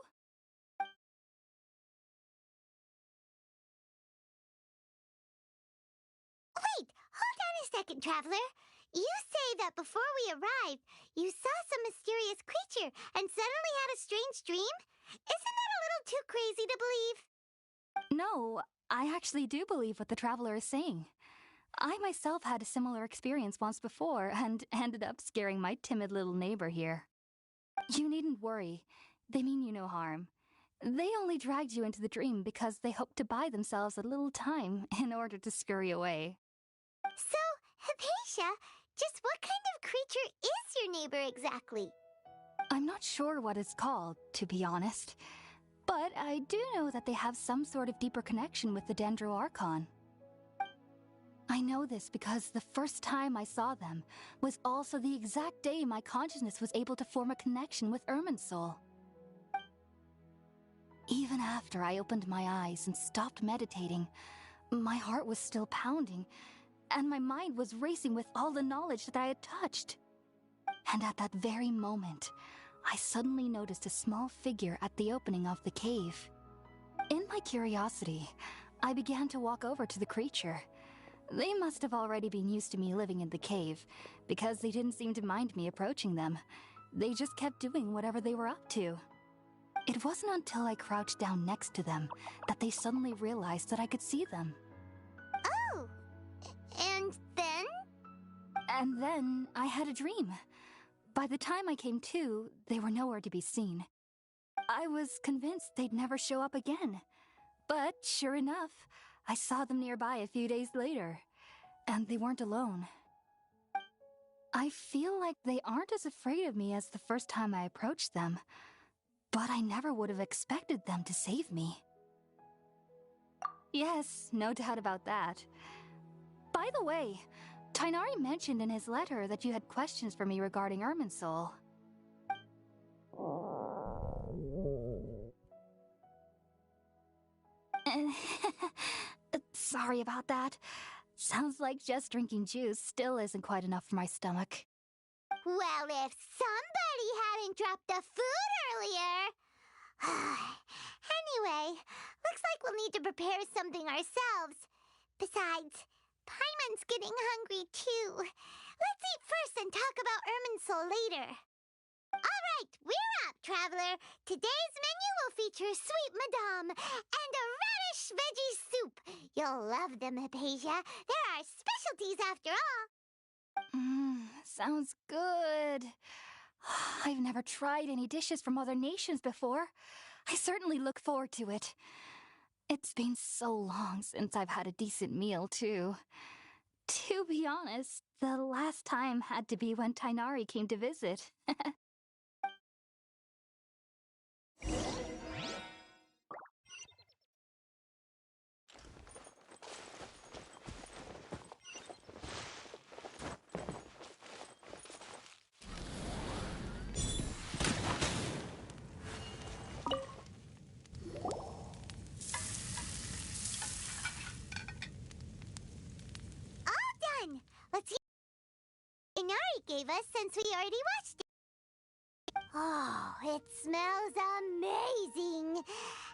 Wait, hold on a second, Traveler. You say that before we arrived, you saw some mysterious creature and suddenly had a strange dream? Isn't that a little too crazy to believe? No, I actually do believe what the traveler is saying. I myself had a similar experience once before and ended up scaring my timid little neighbor here. You needn't worry. They mean you no harm. They only dragged you into the dream because they hoped to buy themselves a little time in order to scurry away. So, Hypatia, just what kind of creature is your neighbor exactly? I'm not sure what it's called, to be honest. But I do know that they have some sort of deeper connection with the Dendroarchon. I know this because the first time I saw them was also the exact day my consciousness was able to form a connection with Irminsul. Even after I opened my eyes and stopped meditating, my heart was still pounding, and my mind was racing with all the knowledge that I had touched. And at that very moment, I suddenly noticed a small figure at the opening of the cave. In my curiosity, I began to walk over to the creature. They must have already been used to me living in the cave, because they didn't seem to mind me approaching them. They just kept doing whatever they were up to. It wasn't until I crouched down next to them that they suddenly realized that I could see them. Oh, and then? And then I had a dream. By the time I came to, they were nowhere to be seen. I was convinced they'd never show up again. But sure enough, I saw them nearby a few days later, and they weren't alone. I feel like they aren't as afraid of me as the first time I approached them, but I never would have expected them to save me. Yes, no doubt about that. By the way, Tainari mentioned in his letter that you had questions for me regarding Irminsul. Sorry about that. Sounds like just drinking juice still isn't quite enough for my stomach. Well, if somebody hadn't dropped the food earlier... Anyway, looks like we'll need to prepare something ourselves. Besides, Paimon's getting hungry too. Let's eat first and talk about Irminsul later. All right, we're up, traveler. Today's menu will feature sweet madame and a radish veggie soup. You'll love them, Hypatia. They're our specialties after all. Sounds good. I've never tried any dishes from other nations before. I certainly look forward to it. It's been so long since I've had a decent meal, too. To be honest, the last time had to be when Tainari came to visit. All done. Let's see what Inari gave us since we already watched it. Oh, it smells amazing.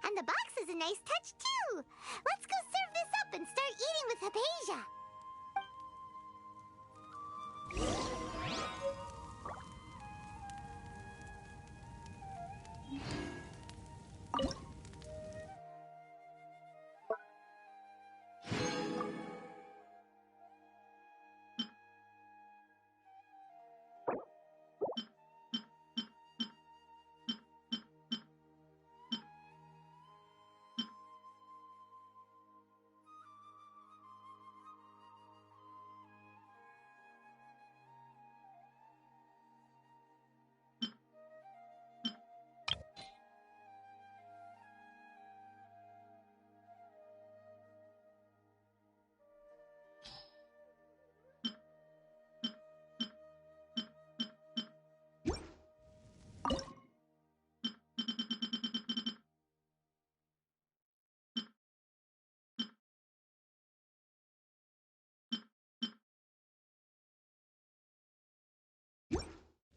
And the box is a nice touch, too. Let's go serve this up and start eating with Hypatia.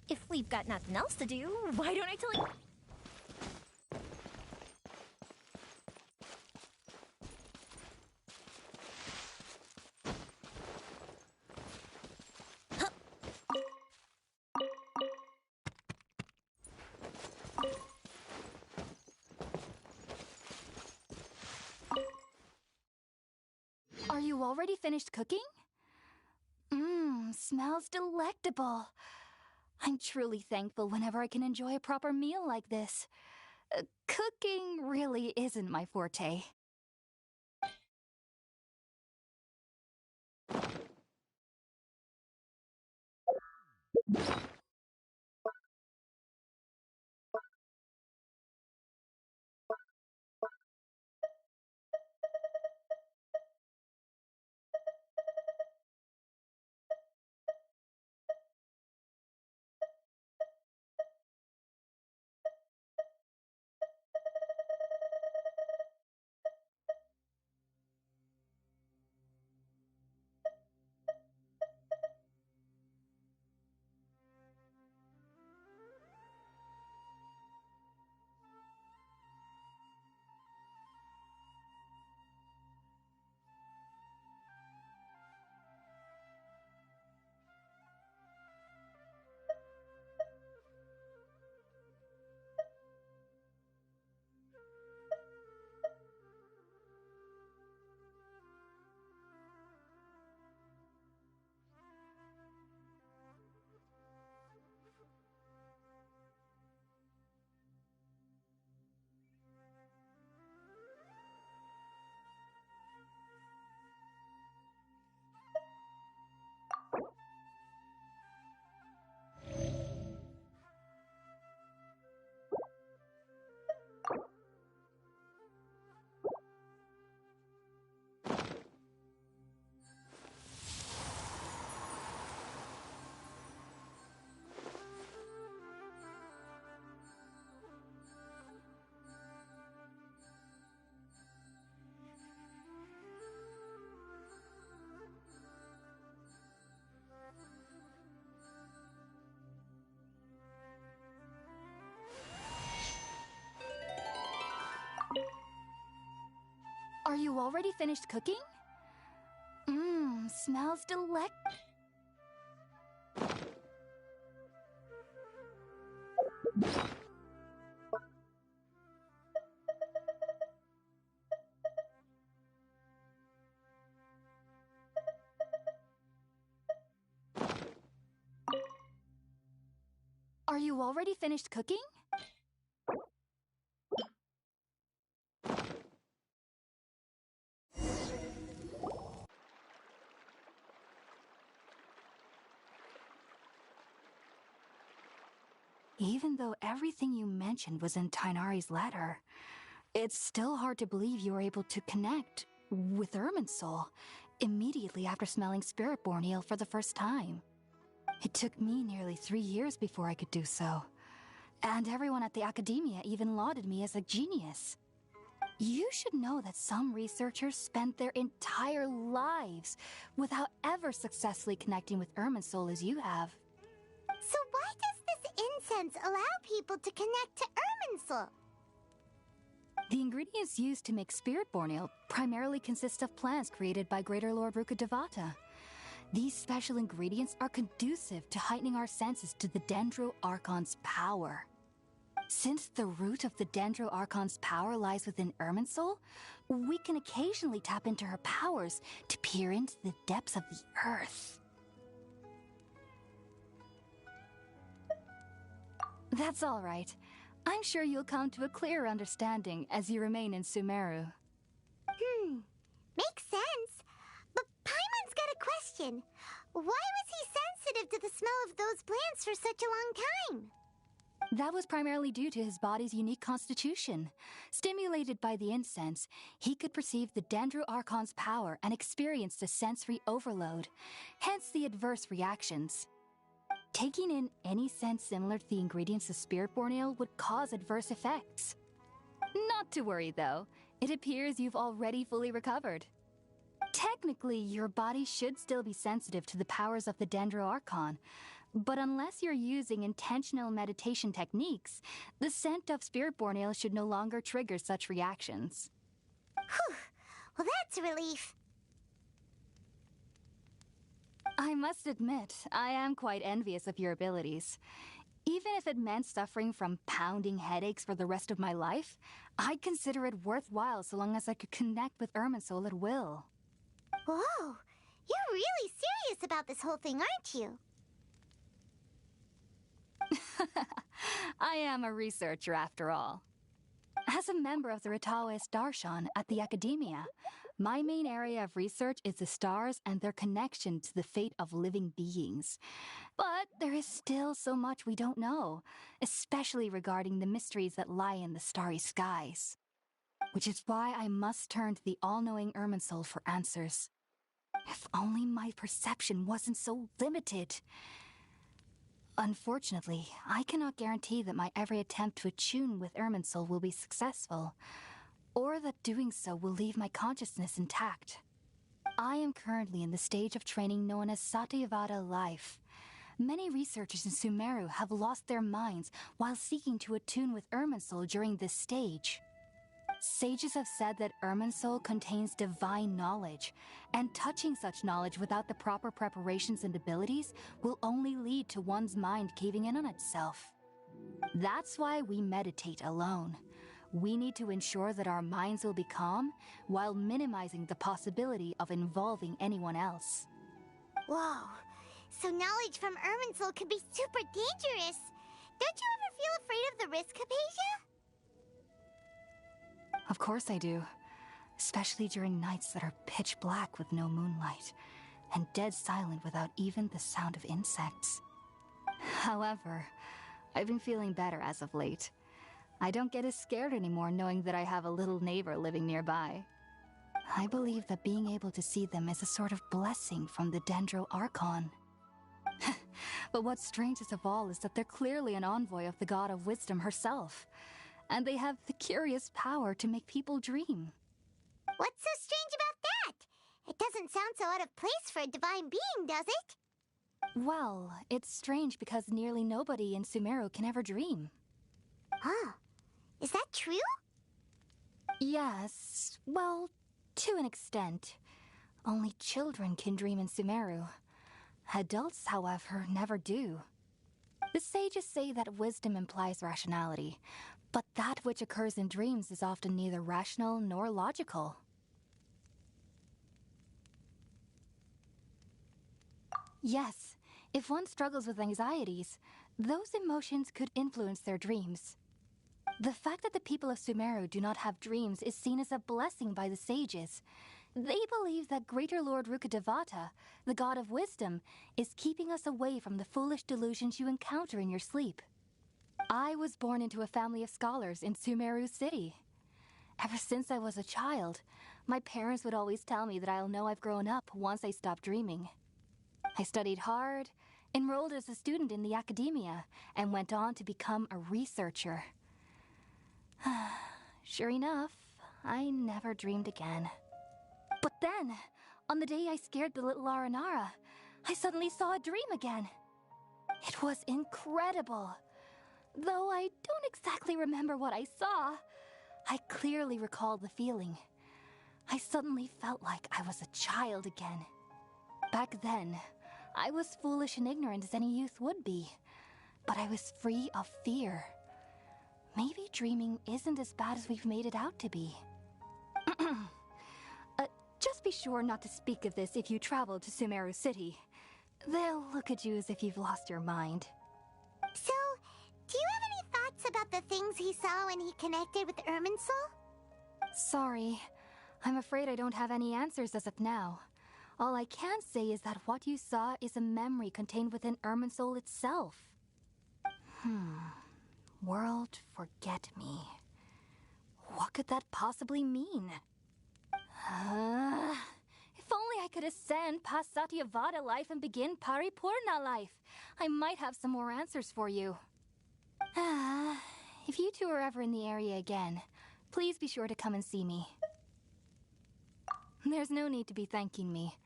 If we've got nothing else to do, why don't I tell you? already finished cooking? Smells delectable. I'm truly thankful whenever I can enjoy a proper meal like this. Cooking really isn't my forte. Are you already finished cooking? Smells delect. Are you already finished cooking? Even though everything you mentioned was in Tainari's letter, it's still hard to believe you were able to connect with Irminsul immediately after smelling Spirit-born eel for the first time. It took me nearly 3 years before I could do so, and everyone at the academia even lauded me as a genius. You should know that some researchers spent their entire lives without ever successfully connecting with Irminsul as you have. So why does this incense allow people to connect to Irminsul? The ingredients used to make Spirit-born ale primarily consist of plants created by Greater Lord Rukkhadevata. These special ingredients are conducive to heightening our senses to the Dendro Archon's power. Since the root of the Dendro Archon's power lies within Irminsul, we can occasionally tap into her powers to peer into the depths of the earth. That's all right. I'm sure you'll come to a clearer understanding as you remain in Sumeru. Makes sense. But Paimon's got a question. Why was he sensitive to the smell of those plants for such a long time? That was primarily due to his body's unique constitution. Stimulated by the incense, he could perceive the Dendro Archon's power and experienced a sensory overload, hence the adverse reactions. Taking in any scent similar to the ingredients of Spirit-born ale would cause adverse effects. Not to worry, though. It appears you've already fully recovered. Technically, your body should still be sensitive to the powers of the Dendro Archon, but unless you're using intentional meditation techniques, the scent of Spirit-born ale should no longer trigger such reactions. Whew. Well, that's a relief. I must admit, I am quite envious of your abilities. Even if it meant suffering from pounding headaches for the rest of my life, I'd consider it worthwhile so long as I could connect with Irminsul at will. Whoa, you're really serious about this whole thing, aren't you? I am a researcher after all. As a member of the Ritaoist Darshan at the Academia, my main area of research is the stars and their connection to the fate of living beings. But there is still so much we don't know, especially regarding the mysteries that lie in the starry skies. Which is why I must turn to the all-knowing Irminsul for answers. If only my perception wasn't so limited. Unfortunately, I cannot guarantee that my every attempt to attune with Irminsul will be successful, or that doing so will leave my consciousness intact. I am currently in the stage of training known as Satyavada life. Many researchers in Sumeru have lost their minds while seeking to attune with Irminsul during this stage. Sages have said that Irminsul contains divine knowledge, and touching such knowledge without the proper preparations and abilities will only lead to one's mind caving in on itself. That's why we meditate alone. We need to ensure that our minds will be calm while minimizing the possibility of involving anyone else. Whoa, so knowledge from Irminsul could be super dangerous. Don't you ever feel afraid of the risk, Hypatia? Of course I do. Especially during nights that are pitch black with no moonlight, and dead silent without even the sound of insects. However, I've been feeling better as of late. I don't get as scared anymore knowing that I have a little neighbor living nearby. I believe that being able to see them is a sort of blessing from the Dendro Archon. But what's strangest of all is that they're clearly an envoy of the god of wisdom herself. And they have the curious power to make people dream. What's so strange about that? It doesn't sound so out of place for a divine being, does it? Well, it's strange because nearly nobody in Sumeru can ever dream. Huh. Is that true? Yes, well, to an extent. Only children can dream in Sumeru. Adults, however, never do. The sages say that wisdom implies rationality, but that which occurs in dreams is often neither rational nor logical. Yes, if one struggles with anxieties, those emotions could influence their dreams. The fact that the people of Sumeru do not have dreams is seen as a blessing by the sages. They believe that Greater Lord Rukkhadevata, the god of wisdom, is keeping us away from the foolish delusions you encounter in your sleep. I was born into a family of scholars in Sumeru City. Ever since I was a child, my parents would always tell me that I'll know I've grown up once I stop dreaming. I studied hard, enrolled as a student in the academia, and went on to become a researcher. Sure enough, I never dreamed again. But then, on the day I scared the little Aranara, I suddenly saw a dream again. It was incredible. Though I don't exactly remember what I saw, I clearly recall the feeling. I suddenly felt like I was a child again. Back then, I was foolish and ignorant as any youth would be, but I was free of fear. Maybe dreaming isn't as bad as we've made it out to be. Just be sure not to speak of this if you travel to Sumeru City. They'll look at you as if you've lost your mind. So, do you have any thoughts about the things he saw when he connected with Irminsul? Sorry. I'm afraid I don't have any answers as of now. All I can say is that what you saw is a memory contained within Irminsul itself. World forget me. What could that possibly mean? If only I could ascend past Satyavada life and begin Paripurna life, I might have some more answers for you. If you two are ever in the area again, please be sure to come and see me. There's no need to be thanking me.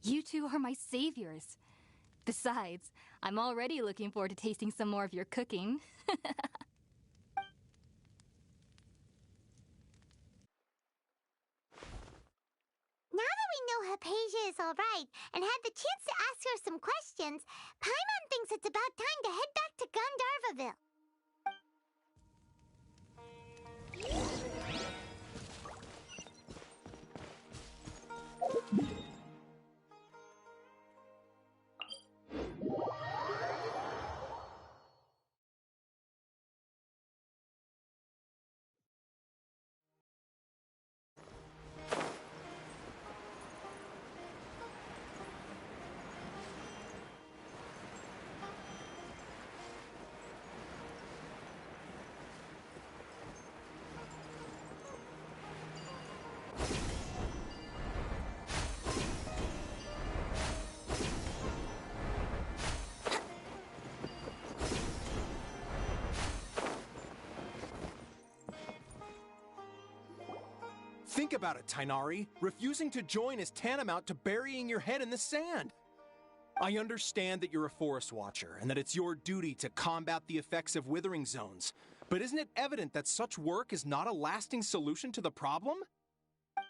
You two are my saviors. Besides, I'm already looking forward to tasting some more of your cooking. Now that we know Hypatia is alright and had the chance to ask her some questions, Paimon thinks it's about time to head back to Gandharvaville. Think about it, Tainari. Refusing to join is tantamount to burying your head in the sand. I understand that you're a forest watcher and that it's your duty to combat the effects of withering zones, but isn't it evident that such work is not a lasting solution to the problem?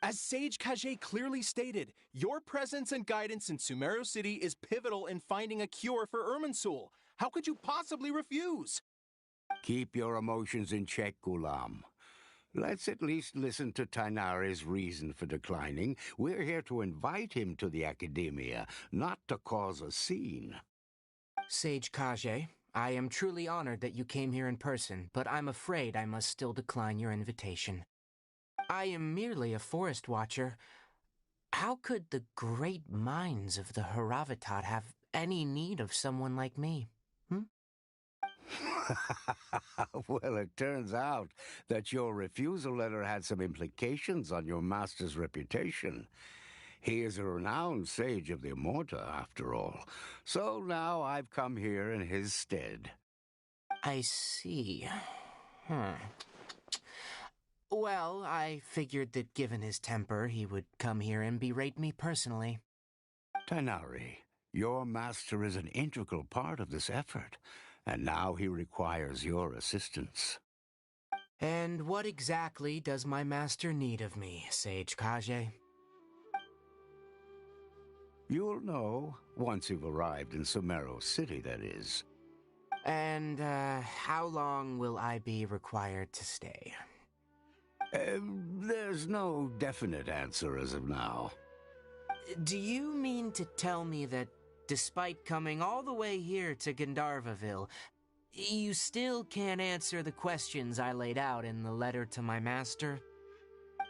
As Sage Kage clearly stated, your presence and guidance in Sumero City is pivotal in finding a cure for Irminsul. How could you possibly refuse? Keep your emotions in check, Gulam. Let's at least listen to Tainari's reason for declining. We're here to invite him to the Academia, not to cause a scene. Sage Kage, I am truly honored that you came here in person, but I'm afraid I must still decline your invitation. I am merely a forest watcher. How could the great minds of the Haravatat have any need of someone like me? Well, it turns out that your refusal letter had some implications on your master's reputation. He is a renowned sage of the Immorta, after all. So now I've come here in his stead. I see. Well, I figured that given his temper, he would come here and berate me personally. Tainari, your master is an integral part of this effort, and now he requires your assistance. And what exactly does my master need of me, Sage Kage? You'll know once you've arrived in Sumero City, that is. And, how long will I be required to stay? There's no definite answer as of now. Do you mean to tell me that, despite coming all the way here to Gandharvaville, you still can't answer the questions I laid out in the letter to my master?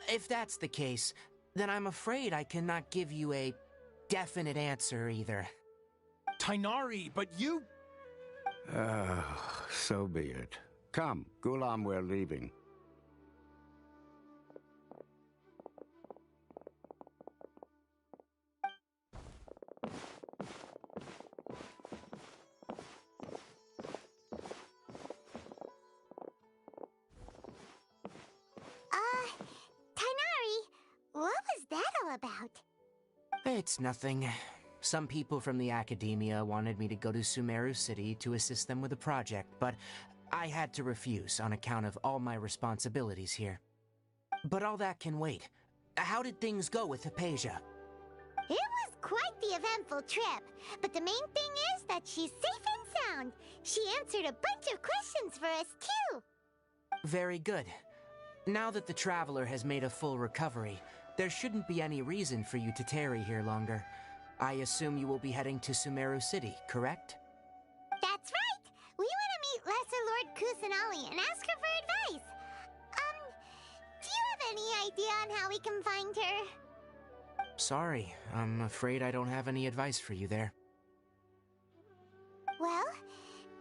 If that's the case, then I'm afraid I cannot give you a definite answer either. Tainari, but you... So be it. Come, Gulam, we're leaving. Tainari, what was that all about? It's nothing. Some people from the Academia wanted me to go to Sumeru City to assist them with a project, but I had to refuse on account of all my responsibilities here. But all that can wait. How did things go with Hypatia? It was quite the eventful trip, but the main thing is that she's safe and sound. She answered a bunch of questions for us, too. Very good. Now that the Traveler has made a full recovery, there shouldn't be any reason for you to tarry here longer. I assume you will be heading to Sumeru City, correct? That's right! We want to meet Lesser Lord Kusanali and ask her for advice. Do you have any idea on how we can find her? Sorry, I'm afraid I don't have any advice for you there. Well,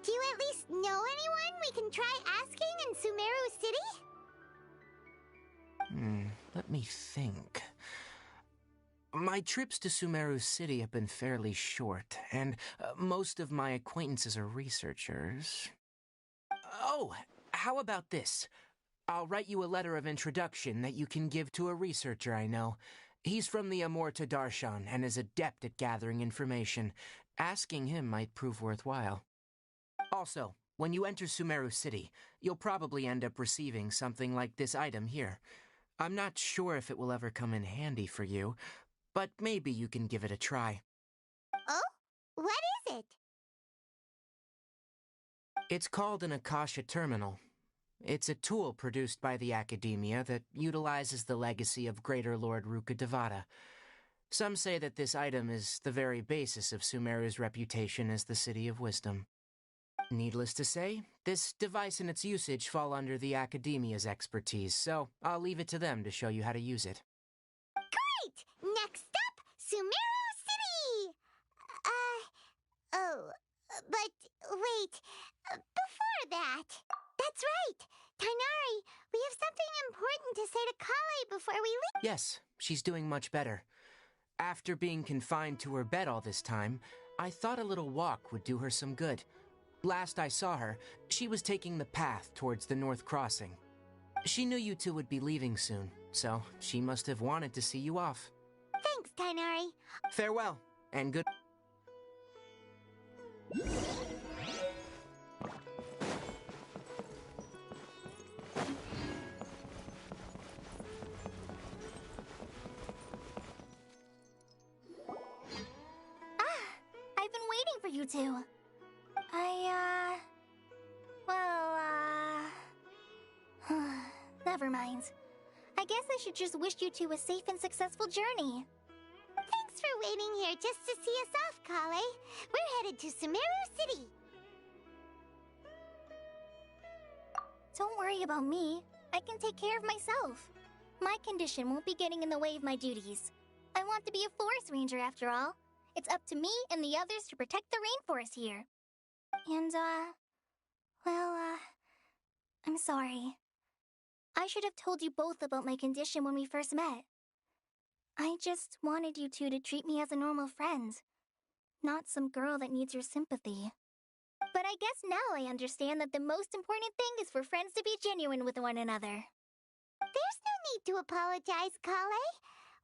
do you at least know anyone we can try asking in Sumeru City? Let me think. My trips to Sumeru City have been fairly short, and most of my acquaintances are researchers. Oh, how about this? I'll write you a letter of introduction that you can give to a researcher I know. He's from the Amorta Darshan and is adept at gathering information. Asking him might prove worthwhile. Also, when you enter Sumeru City, you'll probably end up receiving something like this item here. I'm not sure if it will ever come in handy for you, but maybe you can give it a try. Oh? What is it? It's called an Akasha Terminal. It's a tool produced by the Academia that utilizes the legacy of Greater Lord Rukkhadevata. Some say that this item is the very basis of Sumeru's reputation as the City of Wisdom. Needless to say, this device and its usage fall under the Academia's expertise, so I'll leave it to them to show you how to use it. Great! Next up, Sumeru City! But wait, before that... That's right! Tainari, we have something important to say to Kale before we leave. Yes, she's doing much better. After being confined to her bed all this time, I thought a little walk would do her some good. Last I saw her, she was taking the path towards the North Crossing. She knew you two would be leaving soon, so she must have wanted to see you off. Thanks, Tighnari. Farewell, and good... I've been waiting for you two. Never mind. I guess I should just wish you two a safe and successful journey. Thanks for waiting here just to see us off, Kale. We're headed to Sumerize City. Don't worry about me. I can take care of myself. My condition won't be getting in the way of my duties. I want to be a forest ranger after all. It's up to me and the others to protect the rainforest here. And, I'm sorry. I should have told you both about my condition when we first met. I just wanted you two to treat me as a normal friend, not some girl that needs your sympathy. But I guess now I understand that the most important thing is for friends to be genuine with one another. There's no need to apologize, Kale.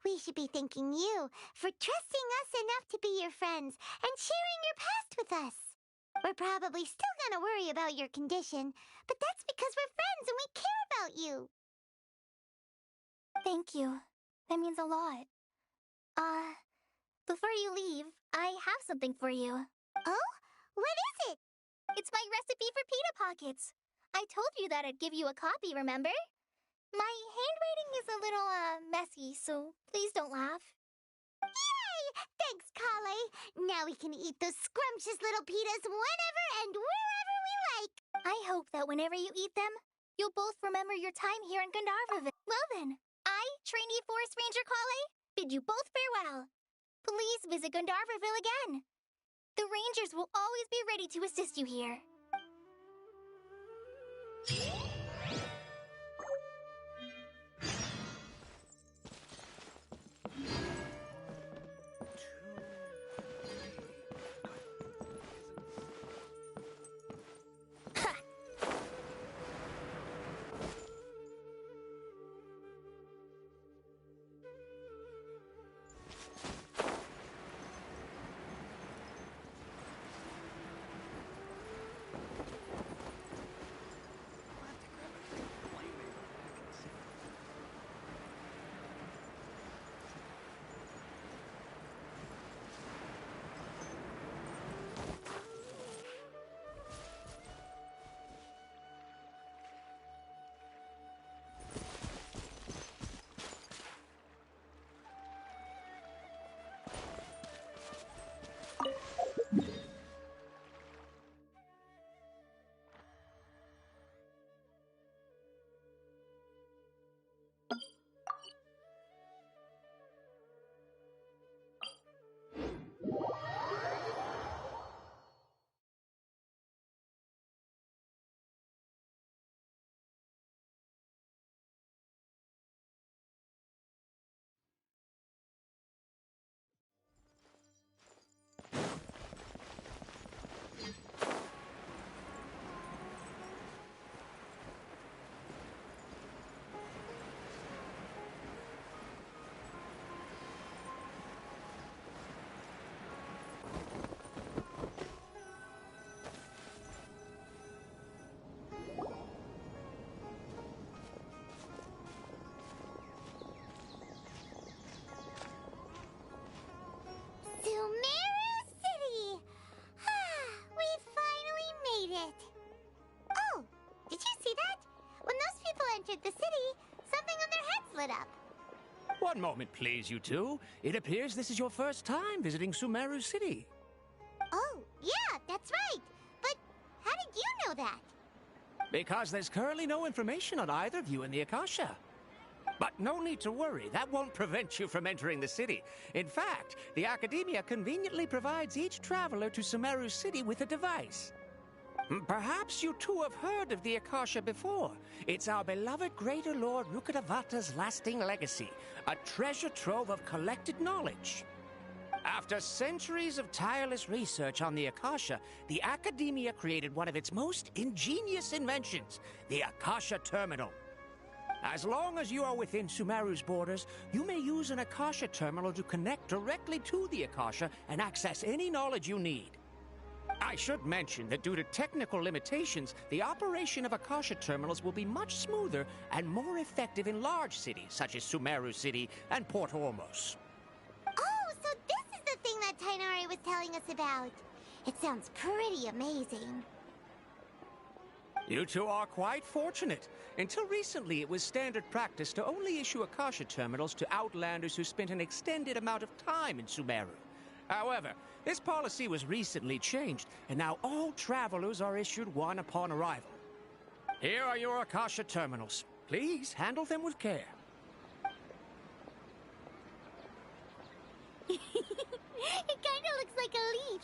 We should be thanking you for trusting us enough to be your friends and sharing your past with us. We're probably still gonna worry about your condition, but that's because we're friends and we care about you. Thank you. That means a lot. Before you leave, I have something for you. Oh? What is it? It's my recipe for pita pockets. I told you that I'd give you a copy, remember? My handwriting is a little, messy, so please don't laugh. Yay! Thanks, Kale. Now we can eat those scrumptious little pitas whenever and wherever we like. I hope that whenever you eat them, you'll both remember your time here in Gandharvaville. Well then, I, Trainee Forest Ranger Kale, bid you both farewell. Please visit Gandharvaville again. The Rangers will always be ready to assist you here. Sumerize City! We finally made it! Oh, did you see that? When those people entered the city, something on their heads lit up. One moment, please, you two. It appears this is your first time visiting Sumerize City. Oh, yeah, that's right. But how did you know that? Because there's currently no information on either of you in the Akasha. But no need to worry, that won't prevent you from entering the city. In fact, the Academia conveniently provides each traveler to Sumerize City with a device. Perhaps you two have heard of the Akasha before. It's our beloved Greater Lord Rukkhadevata's lasting legacy, a treasure trove of collected knowledge. After centuries of tireless research on the Akasha, the Academia created one of its most ingenious inventions, the Akasha Terminal. As long as you are within Sumeru's borders, you may use an Akasha terminal to connect directly to the Akasha and access any knowledge you need. I should mention that due to technical limitations, the operation of Akasha terminals will be much smoother and more effective in large cities such as Sumeru City and Port Ormos. Oh, so this is the thing that Tainari was telling us about. It sounds pretty amazing. You two are quite fortunate. Until recently, it was standard practice to only issue Akasha terminals to outlanders who spent an extended amount of time in Sumeru. However, this policy was recently changed, and now all travelers are issued one upon arrival. Here are your Akasha terminals. Please handle them with care. It kinda looks like a leaf.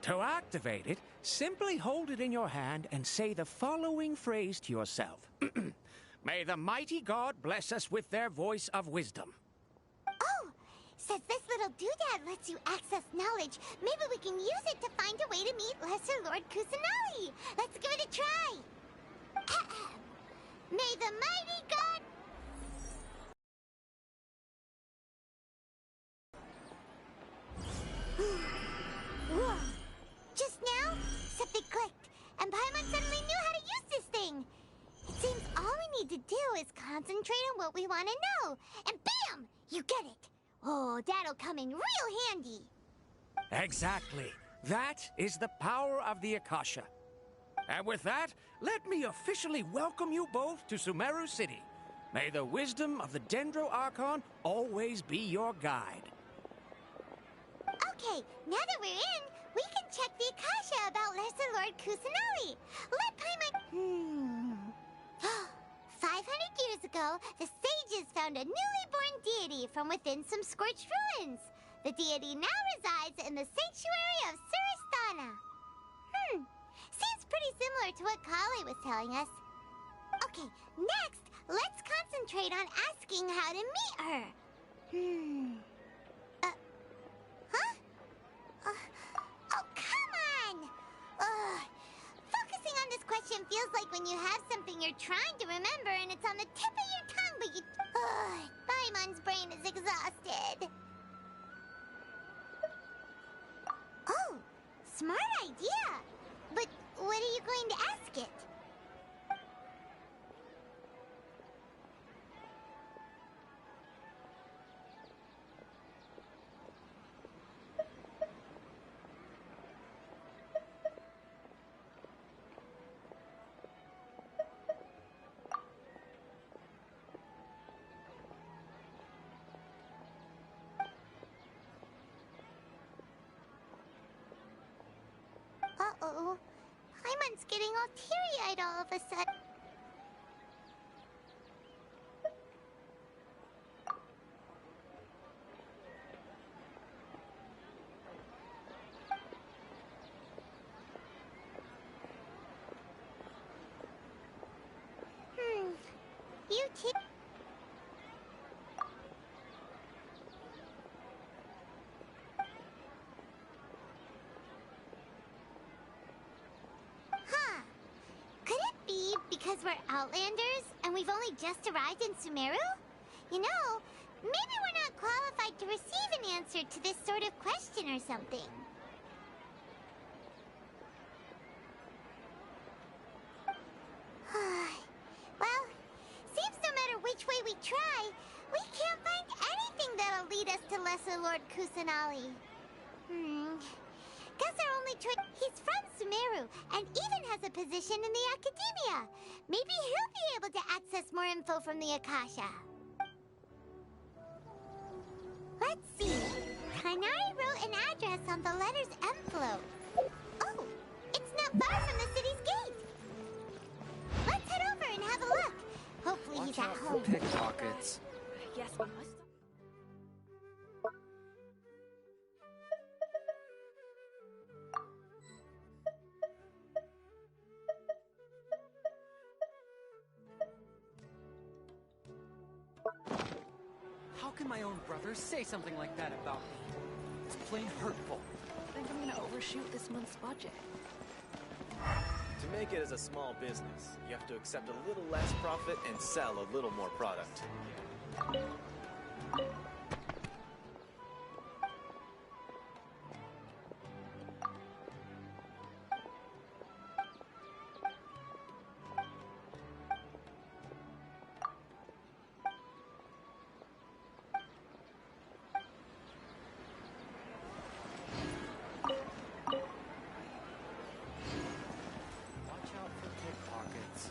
To activate it, simply hold it in your hand and say the following phrase to yourself. May the mighty God bless us with their voice of wisdom. Oh, since this little doodad lets you access knowledge, maybe we can use it to find a way to meet Lesser Lord Kusanali. Let's give it a try. May the mighty God... Whoa. Just now, something clicked, and Paimon suddenly knew how to use this thing. It seems all we need to do is concentrate on what we want to know, and bam! You get it. Oh, that'll come in real handy. Exactly. That is the power of the Akasha. And with that, let me officially welcome you both to Sumeru City. May the wisdom of the Dendro Archon always be your guide. Okay, now that we're in, we can check the Akasha about Lesser Lord Kusanali. Let Paimon... 500 years ago, the sages found a newly born deity from within some scorched ruins. The deity now resides in the sanctuary of Suristana. Seems pretty similar to what Kali was telling us. Okay, next, let's concentrate on asking how to meet her. Oh, come on! Focusing on this question feels like when you have something you're trying to remember and it's on the tip of your tongue, but you... Paimon's brain is exhausted. Oh, smart idea! But what are you going to ask it? Uh-oh. Paimon's getting all teary-eyed all of a sudden. You two... Could it be because we're Outlanders and we've only just arrived in Sumeru? You know, maybe we're not qualified to receive an answer to this sort of question or something. Well, seems no matter which way we try, we can't find anything that'll lead us to Lesser Lord Kusanali. Guess our only choice... He's from Sumeru, and even has a position in the Academia. Maybe he'll be able to access more info from the Akasha. Let's see. Kainari wrote an address on the letter's envelope. Oh, it's not far from the city's gate. Let's head over and have a look. Hopefully he's at home. Pickpockets. Yes, we must. How can my own brother say something like that about me? It's plain hurtful. I think I'm gonna overshoot this month's budget. To make it as a small business, you have to accept a little less profit and sell a little more product. Watch out for pickpockets.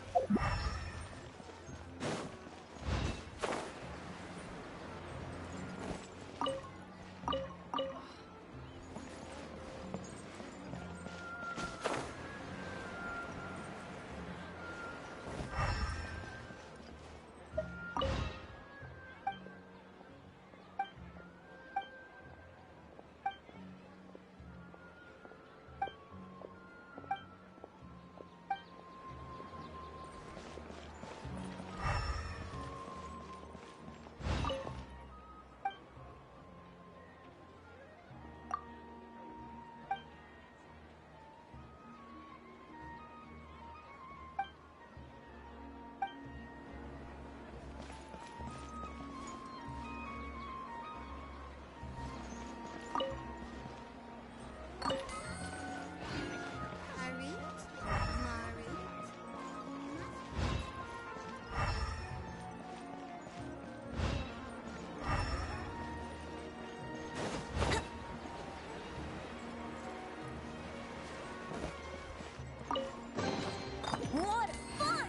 What a find!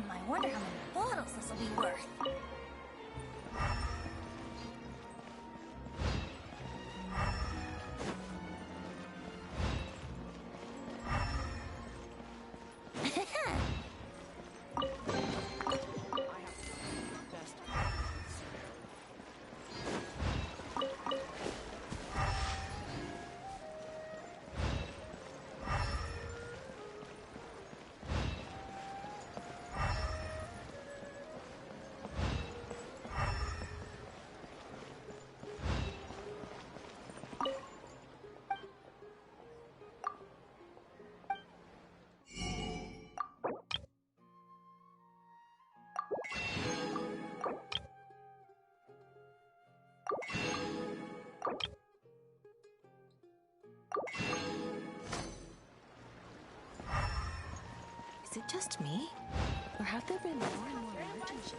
I wonder how many bottles this will be worth. Is it just me? Or have there been more and more merchant ships?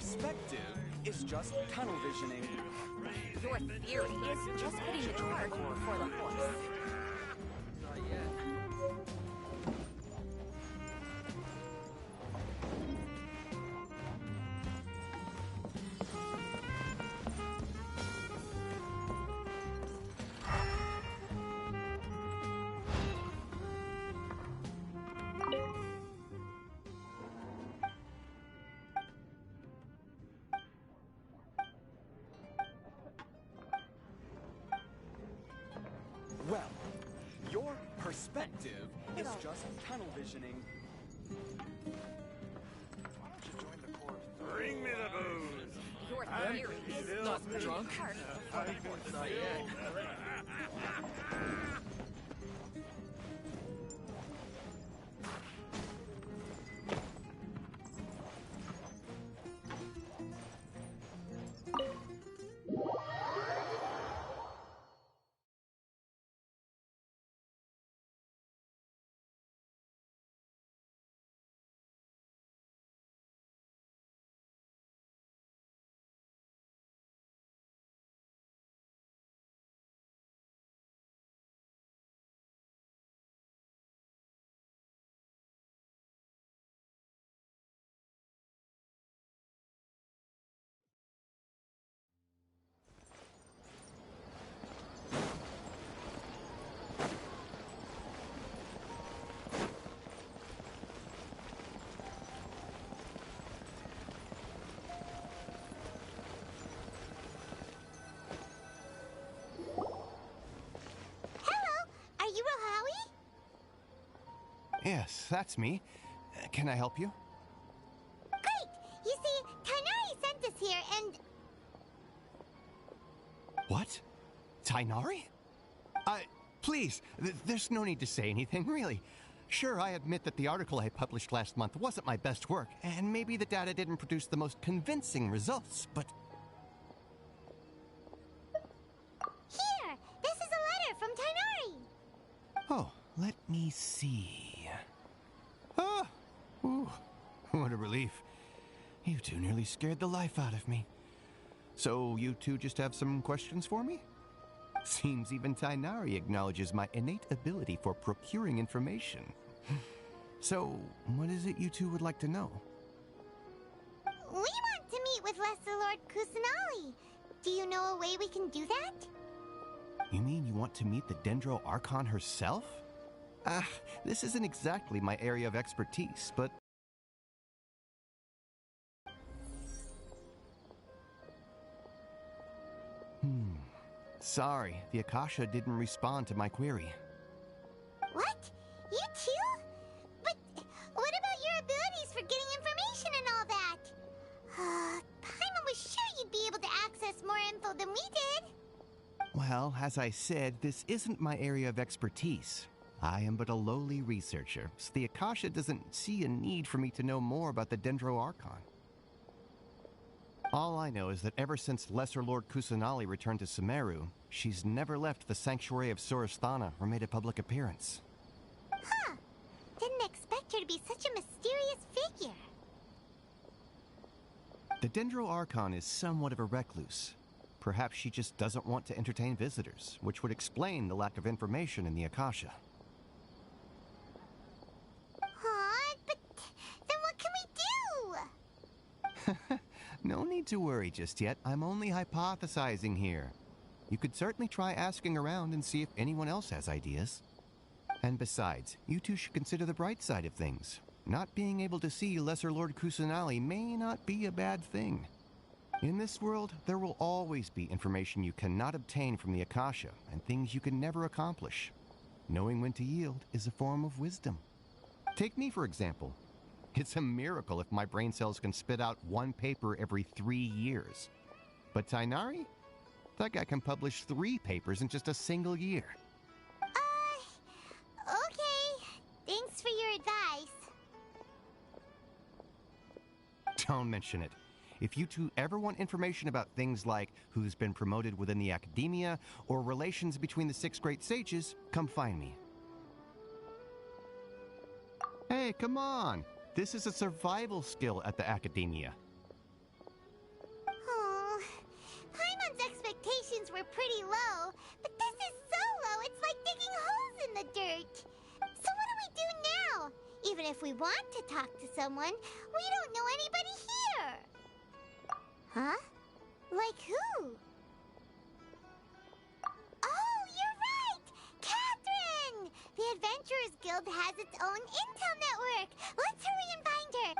perspective is just tunnel visioning. Your theory is just putting the cart before the horse. Not yet. Well, your perspective is just tunnel visioning. Why don't you join the Corps? Bring me the booze! Your theory is still just putting drunk. the cart before the horse. Not yet. Are you Rohawi? Yes, that's me. Can I help you? Great! You see, Tainari sent us here and... What? Tainari? Please, there's no need to say anything, really. Sure, I admit that the article I published last month wasn't my best work, and maybe the data didn't produce the most convincing results, but... Here! This is a letter from Tainari! Oh, let me see. Ah! Ooh, what a relief. You two nearly scared the life out of me. So, you two just have some questions for me? Seems even Tainari acknowledges my innate ability for procuring information. So, what is it you two would like to know? We want to meet with Lesser Lord Kusanali. Do you know a way we can do that? You mean you want to meet the Dendro Archon herself? This isn't exactly my area of expertise, but... Sorry, the Akasha didn't respond to my query. What? You too? But what about your abilities for getting information and all that? Paimon was sure you'd be able to access more info than we did. Well, as I said, this isn't my area of expertise. I am but a lowly researcher, so the Akasha doesn't see a need for me to know more about the Dendro Archon. All I know is that ever since Lesser Lord Kusanali returned to Sumeru, she's never left the Sanctuary of Sorasthana or made a public appearance. Huh. Didn't expect her to be such a mysterious figure. The Dendro Archon is somewhat of a recluse. Perhaps she just doesn't want to entertain visitors, which would explain the lack of information in the Akasha. But then what can we do? No need to worry just yet. I'm only hypothesizing here. You could certainly try asking around and see if anyone else has ideas. And besides, you two should consider the bright side of things. Not being able to see Lesser Lord Kusanali may not be a bad thing. In this world, there will always be information you cannot obtain from the Akasha, and things you can never accomplish. Knowing when to yield is a form of wisdom. Take me, for example. It's a miracle if my brain cells can spit out one paper every 3 years. But Tainari? That guy can publish 3 papers in just a single year. Okay. Thanks for your advice. Don't mention it. If you two ever want information about things like who's been promoted within the academia or relations between the 6 great sages, come find me. Hey, come on! This is a survival skill at the academia. we want to talk to someone, we don't know anybody here. Huh? Like who? Oh, you're right! Catherine! The Adventurers Guild has its own intel network. Let's hurry and find her.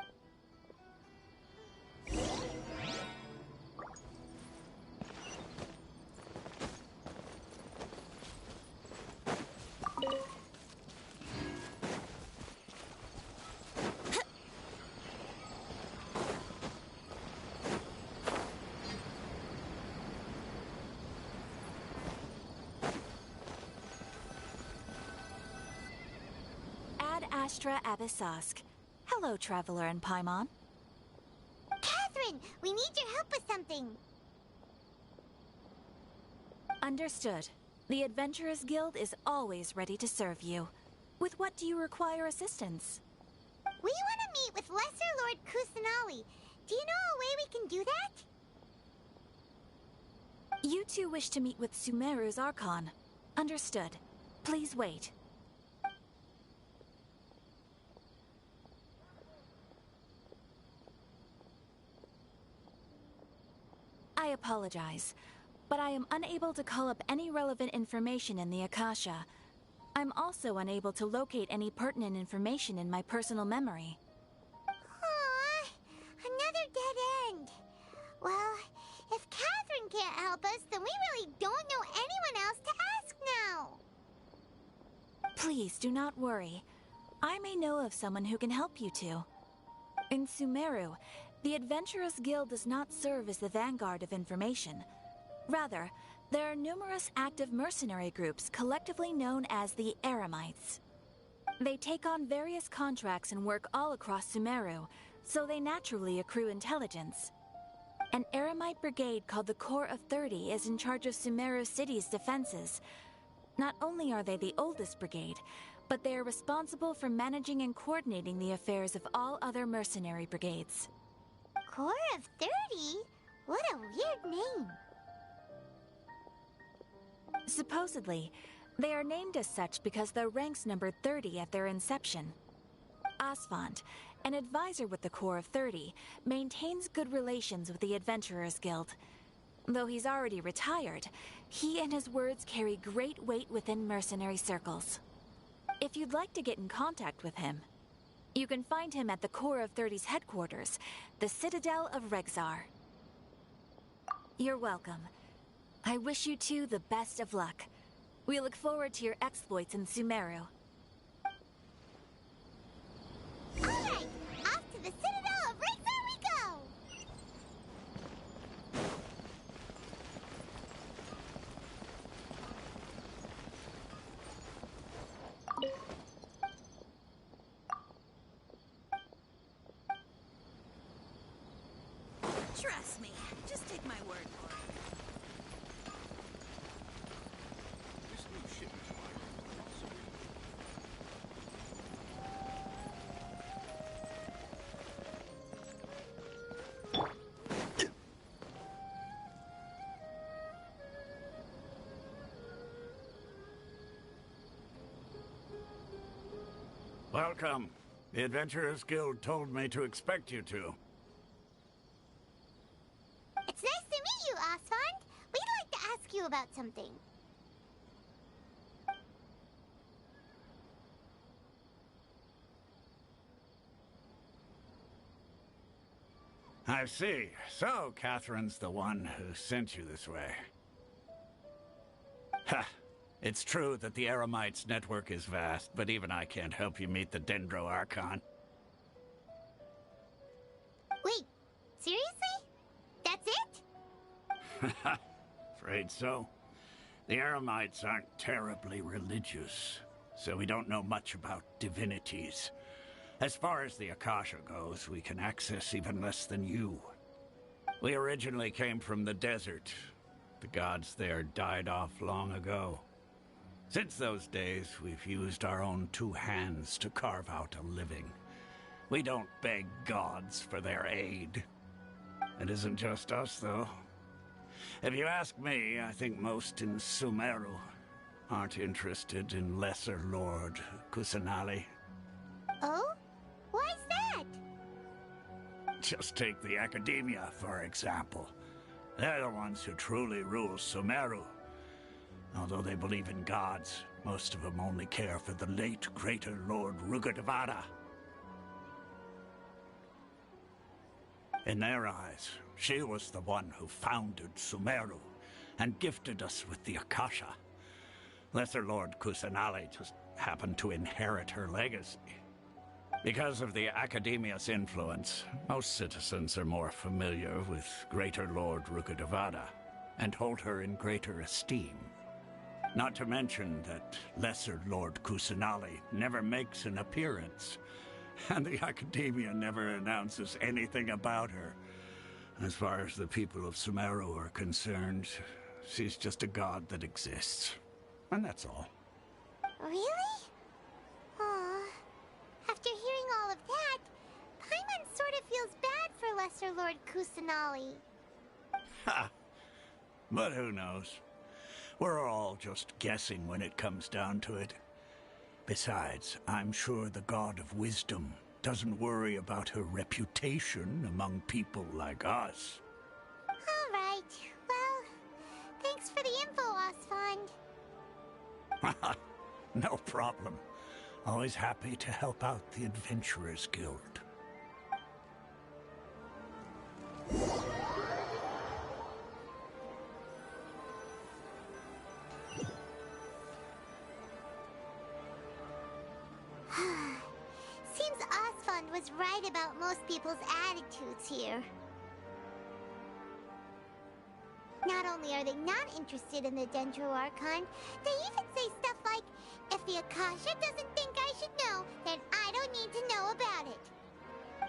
Ad Astra Abyssosk. Hello, Traveler and Paimon. Catherine, we need your help with something. Understood. The Adventurers Guild is always ready to serve you. With what do you require assistance? We want to meet with Lesser Lord Kusanali. Do you know a way we can do that? You two wish to meet with Sumerize Archon. Understood. Please wait. I apologize, but I am unable to call up any relevant information in the Akasha. I'm also unable to locate any pertinent information in my personal memory. Aww, another dead end. Well, if Catherine can't help us, then we really don't know anyone else to ask now. Please do not worry. I may know of someone who can help you two. In Sumeru, the Adventurers Guild does not serve as the vanguard of information. Rather, there are numerous active mercenary groups collectively known as the Eremites. They take on various contracts and work all across Sumeru, so they naturally accrue intelligence. An Eremite brigade called the Corps of 30 is in charge of Sumeru City's defenses. Not only are they the oldest brigade, but they are responsible for managing and coordinating the affairs of all other mercenary brigades. Corps of 30? What a weird name. Supposedly, they are named as such because their ranks numbered 30 at their inception. Asfand, an advisor with the Corps of 30, maintains good relations with the Adventurers Guild. Though he's already retired, he and his words carry great weight within mercenary circles. If you'd like to get in contact with him, you can find him at the Corps of 30's headquarters, the Citadel of Rexar. You're welcome. I wish you two the best of luck. We look forward to your exploits in Sumeru. Alright, off to the Citadel of Rexar we go! Trust me, just take my word for it. This new ship is Welcome. The Adventurers Guild told me to expect you two. It's nice to meet you, Asfand. We'd like to ask you about something. I see. So, Catherine's the one who sent you this way. Ha! It's true that the Eremites' network is vast, but even I can't help you meet the Dendro Archon. Wait, seriously? That's it? Afraid so. The Eremites aren't terribly religious, so we don't know much about divinities. As far as the Akasha goes, we can access even less than you. We originally came from the desert. The gods there died off long ago. Since those days, we've used our own two hands to carve out a living. We don't beg gods for their aid. It isn't just us, though. If you ask me, I think most in Sumeru aren't interested in Lesser Lord Kusanali. Oh? Just take the Academia, for example. They're the ones who truly rule Sumeru. Although they believe in gods, most of them only care for the late Greater Lord Rugudevada. In their eyes, she was the one who founded Sumeru and gifted us with the Akasha. Lesser Lord Kusanali just happened to inherit her legacy. Because of the Academia's influence, most citizens are more familiar with Greater Lord Rugudevada and hold her in greater esteem. Not to mention that Lesser Lord Kusanali never makes an appearance, and the Academia never announces anything about her. As far as the people of Sumeru are concerned, she's just a god that exists. And that's all. Really? Aw. After hearing all of that, Paimon sort of feels bad for Lesser Lord Kusanali. Ha! But who knows? We're all just guessing when it comes down to it. Besides, I'm sure the God of Wisdom doesn't worry about her reputation among people like us. All right. Well, thanks for the info, Osfond. No problem. Always happy to help out the Adventurers Guild. Seems Osfond was right about most people's attitudes here. Not only are they not interested in the Dendro Archon, they even say stuff like, if the Akasha doesn't think I should know, then I don't need to know about it.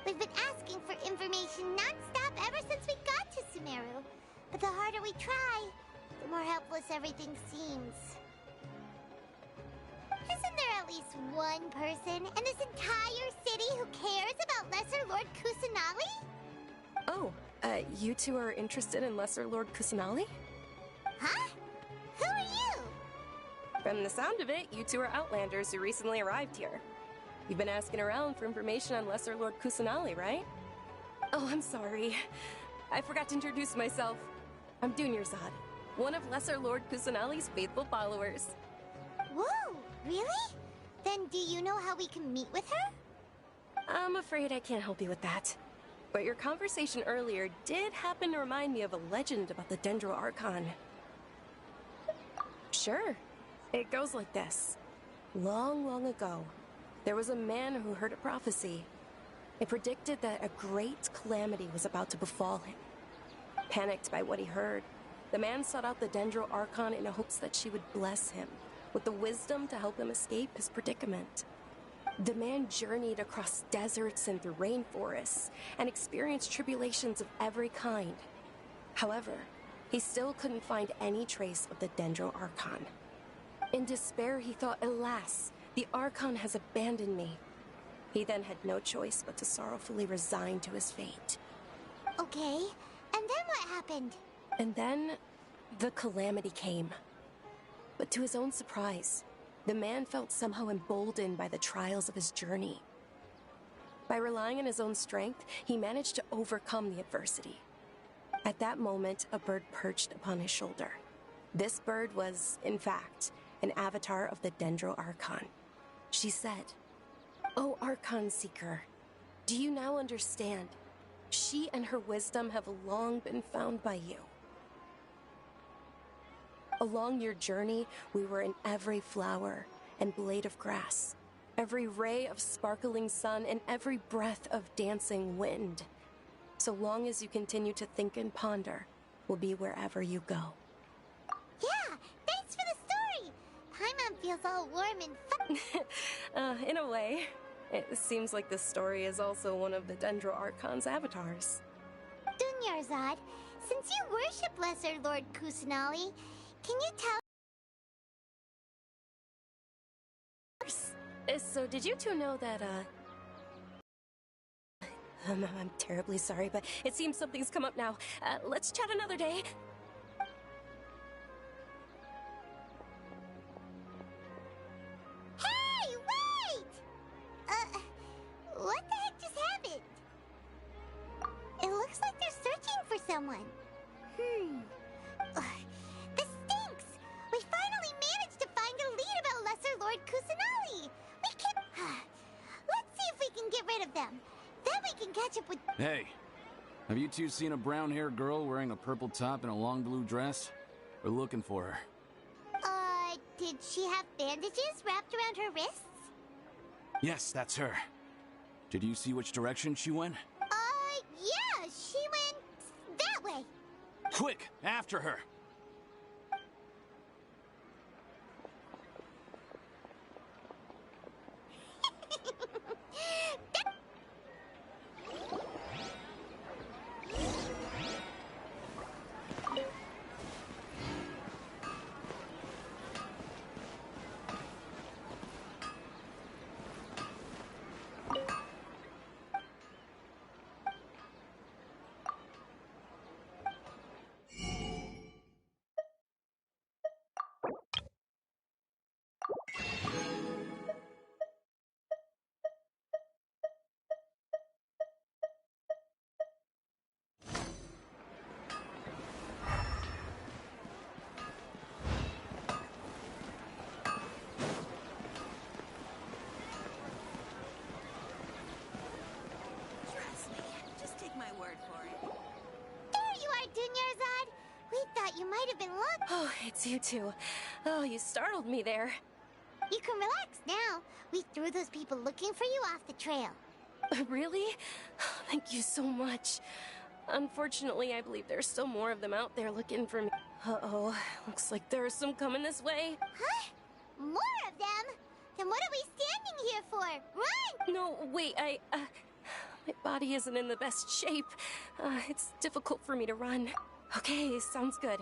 We've been asking for information non-stop ever since we got to Sumeru. But the harder we try, the more helpless everything seems. Isn't there at least one person in this entire city who cares about Lesser Lord Kusanali? Oh, you two are interested in Lesser Lord Kusanali? Huh? Who are you? From the sound of it, you two are Outlanders who recently arrived here. You've been asking around for information on Lesser Lord Kusanali, right? Oh, I'm sorry. I forgot to introduce myself. I'm Dunyarzad, one of Lesser Lord Kusanali's faithful followers. Whoa, really? Then do you know how we can meet with her? I'm afraid I can't help you with that. But your conversation earlier did happen to remind me of a legend about the Dendro Archon. Sure. It goes like this. Long, long ago, there was a man who heard a prophecy. It predicted that a great calamity was about to befall him. Panicked by what he heard, the man sought out the Dendro Archon in hopes that she would bless him with the wisdom to help him escape his predicament. The man journeyed across deserts and through rainforests and experienced tribulations of every kind. However, he still couldn't find any trace of the Dendro Archon. In despair, he thought, alas, the Archon has abandoned me. He then had no choice but to sorrowfully resign to his fate. Okay, and then what happened? And then, the calamity came. But to his own surprise, the man felt somehow emboldened by the trials of his journey. By relying on his own strength, he managed to overcome the adversity. At that moment, a bird perched upon his shoulder. This bird was, in fact, an avatar of the Dendro Archon. She said, "O Archon Seeker, do you now understand? She and her wisdom have long been found by you. Along your journey, we were in every flower and blade of grass, every ray of sparkling sun, and every breath of dancing wind. So long as you continue to think and ponder, we'll be wherever you go." Yeah, thanks for the story! Paimon feels all warm and In a way, it seems like this story is also one of the Dendro Archon's avatars. Dunyarzad, since you worship Lesser Lord Kusanali, can you tell? So did you two know that, I'm terribly sorry, but it seems something's come up now. Let's chat another day. Hey, wait! What the heck just happened? someone. Ugh, this stinks! We finally managed to find a lead about Lesser Lord Kusanali! We can... Let's see if we can get rid of them. Then we can catch up with... Hey, have you two seen a brown-haired girl wearing a purple top and a long blue dress? We're looking for her. Did she have bandages wrapped around her wrists? Yes, that's her. Did you see which direction she went? Yeah, she went... that way. Quick, after her! Might have been luck. Oh, it's you two. Oh, you startled me there. You can relax now. We threw those people looking for you off the trail. Really? Thank you so much. Unfortunately, I believe there's still more of them out there looking for me. Uh-oh. Looks like there's some coming this way. Huh? More of them? Then what are we standing here for? Run! No, wait, my body isn't in the best shape. It's difficult for me to run. Okay, sounds good.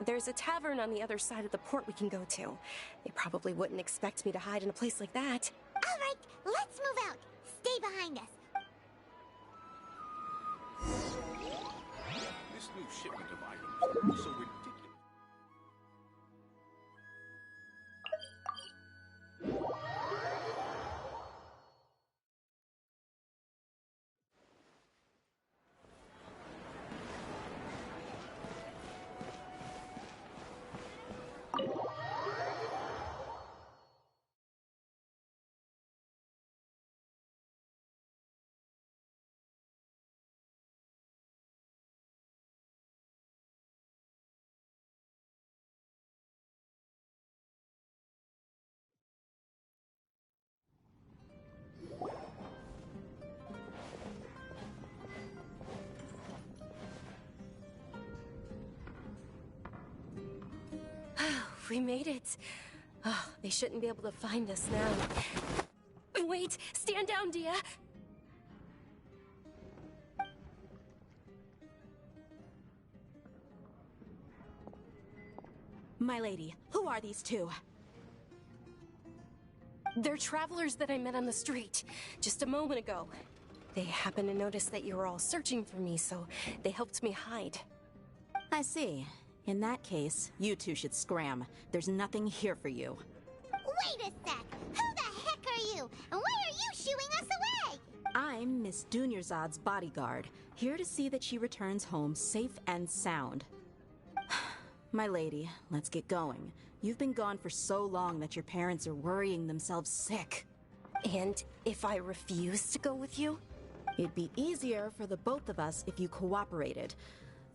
There's a tavern on the other side of the port we can go to. They probably wouldn't expect me to hide in a place like that. All right, let's move out. Stay behind us. This new shipment of items is so ridiculous. We made it. Oh, they shouldn't be able to find us now. Wait, stand down, Dia. My lady, who are these two? They're travelers that I met on the street just a moment ago. They happened to notice that you were all searching for me, so they helped me hide. I see. In that case, you two should scram. There's nothing here for you. Wait a sec! Who the heck are you? And why are you shooing us away? I'm Miss Dunyarzad's bodyguard, here to see that she returns home safe and sound. My lady, let's get going. You've been gone for so long that your parents are worrying themselves sick. And if I refuse to go with you? It'd be easier for the both of us if you cooperated.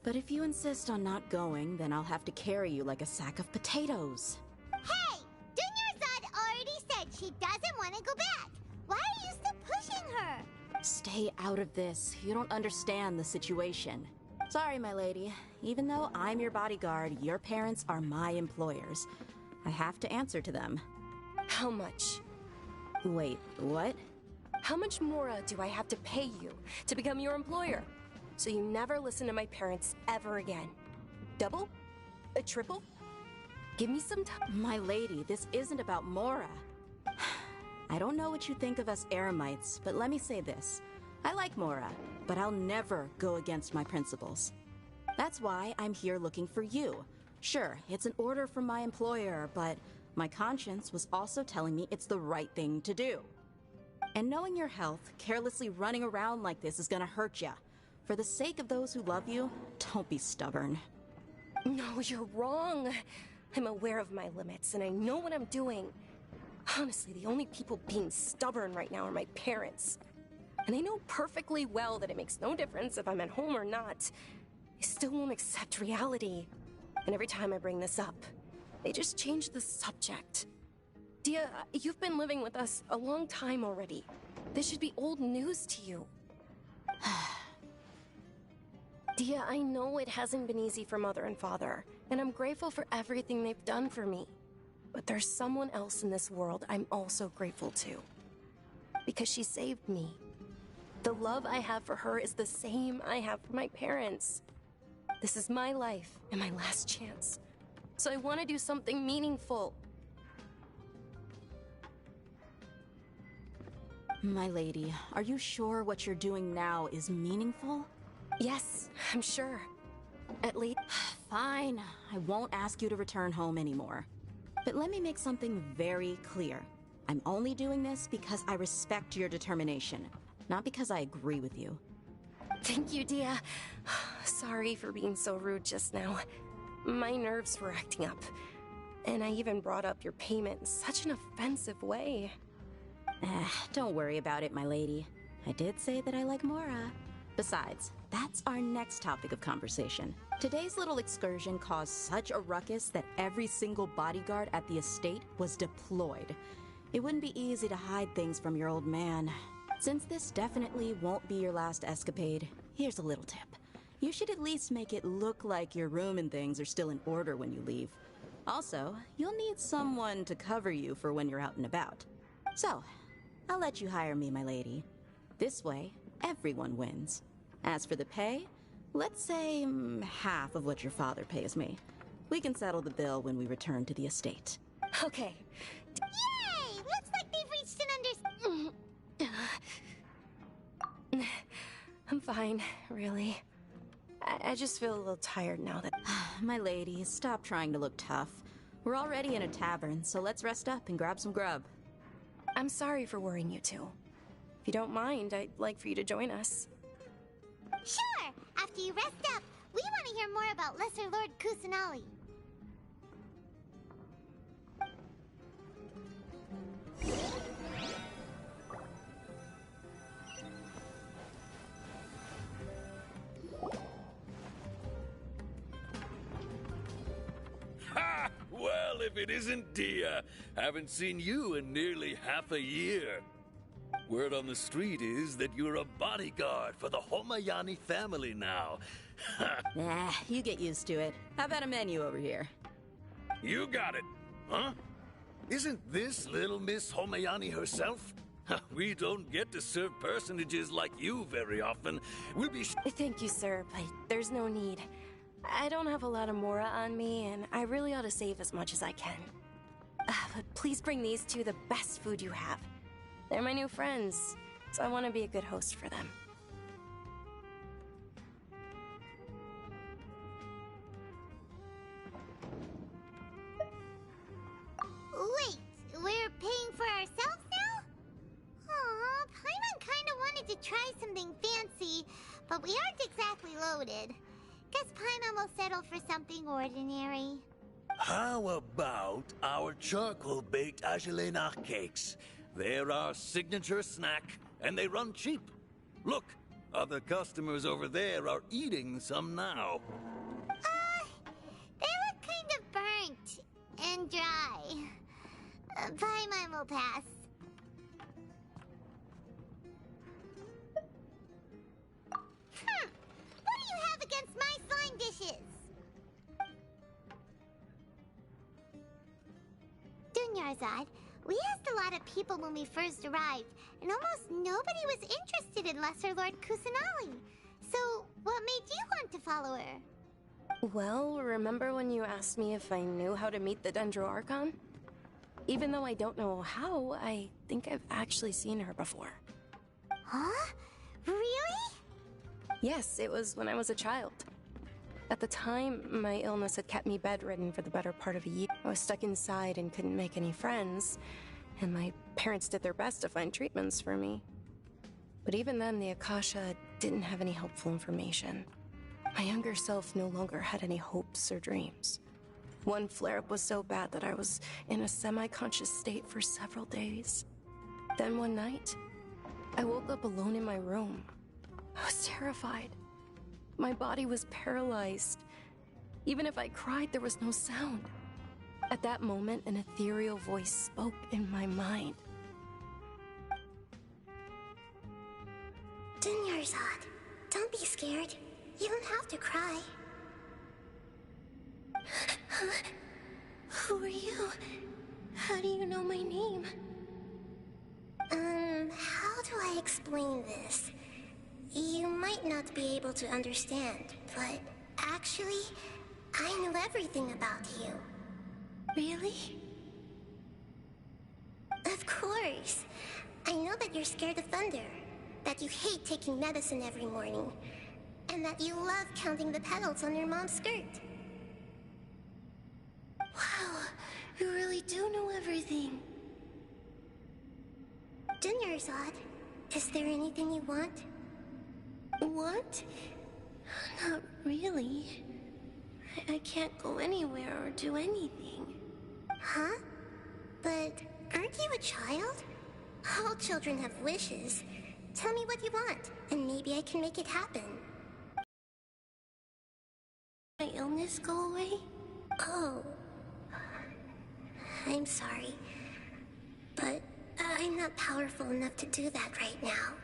But if you insist on not going, then I'll have to carry you like a sack of potatoes. Hey! Dunyarzad already said she doesn't want to go back. Why are you still pushing her? Stay out of this. You don't understand the situation. Sorry, my lady. Even though I'm your bodyguard, your parents are my employers. I have to answer to them. How much? Wait, what? How much more do I have to pay you to become your employer? So you never listen to my parents ever again. Double? A triple? Give me some time. My lady, this isn't about Mora. I don't know what you think of us Eremites, but let me say this. I like Mora, but I'll never go against my principles. That's why I'm here looking for you. Sure, it's an order from my employer, but my conscience was also telling me it's the right thing to do. And knowing your health, carelessly running around like this is gonna hurt ya. For the sake of those who love you, don't be stubborn. No, you're wrong. I'm aware of my limits, and I know what I'm doing. Honestly, the only people being stubborn right now are my parents. And they know perfectly well that it makes no difference if I'm at home or not. They still won't accept reality. And every time I bring this up, they just change the subject. Dia, you've been living with us a long time already. This should be old news to you. Dia, I know it hasn't been easy for Mother and Father, and I'm grateful for everything they've done for me. But there's someone else in this world I'm also grateful to. Because she saved me. The love I have for her is the same I have for my parents. This is my life and my last chance. So I want to do something meaningful. My lady, are you sure what you're doing now is meaningful? Yes, I'm sure. At least... Fine. I won't ask you to return home anymore. But let me make something very clear. I'm only doing this because I respect your determination, not because I agree with you. Thank you, Dia. Sorry for being so rude just now. My nerves were acting up. And I even brought up your payment in such an offensive way. Don't worry about it, my lady. I did say that I like Mora. Besides, that's our next topic of conversation. Today's little excursion caused such a ruckus that every single bodyguard at the estate was deployed. It wouldn't be easy to hide things from your old man. Since this definitely won't be your last escapade, here's a little tip. You should at least make it look like your room and things are still in order when you leave. Also, you'll need someone to cover you for when you're out and about. So, I'll let you hire me, my lady. This way, everyone wins. As for the pay, let's say half of what your father pays me. We can settle the bill when we return to the estate. Okay. Yay! Looks like they've reached an I'm fine, really. I just feel a little tired now that... My lady, stop trying to look tough. We're already in a tavern, so let's rest up and grab some grub. I'm sorry for worrying you two. If you don't mind, I'd like for you to join us. Sure! After you rest up, we want to hear more about Lesser Lord Kusanali. Ha! Well, if it isn't Dia. Haven't seen you in nearly half a year. Word on the street is that you're a bodyguard for the Homayani family now. You get used to it. How about a menu over here? You got it, huh? Isn't this little Miss Homayani herself? We don't get to serve personages like you very often. We'll be... Thank you, sir, but there's no need. I don't have a lot of Mora on me, and I really ought to save as much as I can. But please bring these two the best food you have. They're my new friends, so I want to be a good host for them. Wait, we're paying for ourselves now? Aw, Paimon kinda wanted to try something fancy, but we aren't exactly loaded. Guess Paimon will settle for something ordinary. How about our charcoal-baked Agelena cakes? They're our signature snack, and they run cheap. Look, other customers over there are eating some now. They look kind of burnt and dry. Paimon will pass. What do you have against my slime dishes? Dunyarzad, we asked a lot of people when we first arrived, and almost nobody was interested in Lesser Lord Kusanali. So, what made you want to follow her? Well, remember when you asked me if I knew how to meet the Dendro Archon? Even though I don't know how, I think I've actually seen her before. Huh? Really? Yes, it was when I was a child. At the time, my illness had kept me bedridden for the better part of a year. I was stuck inside and couldn't make any friends, and my parents did their best to find treatments for me. But even then, the Akasha didn't have any helpful information. My younger self no longer had any hopes or dreams. One flare-up was so bad that I was in a semi-conscious state for several days. Then one night, I woke up alone in my room. I was terrified. My body was paralyzed. Even if I cried, there was no sound. At that moment, an ethereal voice spoke in my mind. Dunyarzad, don't be scared. You don't have to cry. Who are you? How do you know my name? How do I explain this? You might not be able to understand, but actually, I know everything about you. Really? Of course. I know that you're scared of thunder, that you hate taking medicine every morning, and that you love counting the petals on your mom's skirt. Wow, you really do know everything. Dunyarzad, is there anything you want? Want? Not really. I can't go anywhere or do anything. Huh? But aren't you a child? All children have wishes. Tell me what you want, and maybe I can make it happen. My illness go away? Oh. I'm sorry. But I'm not powerful enough to do that right now.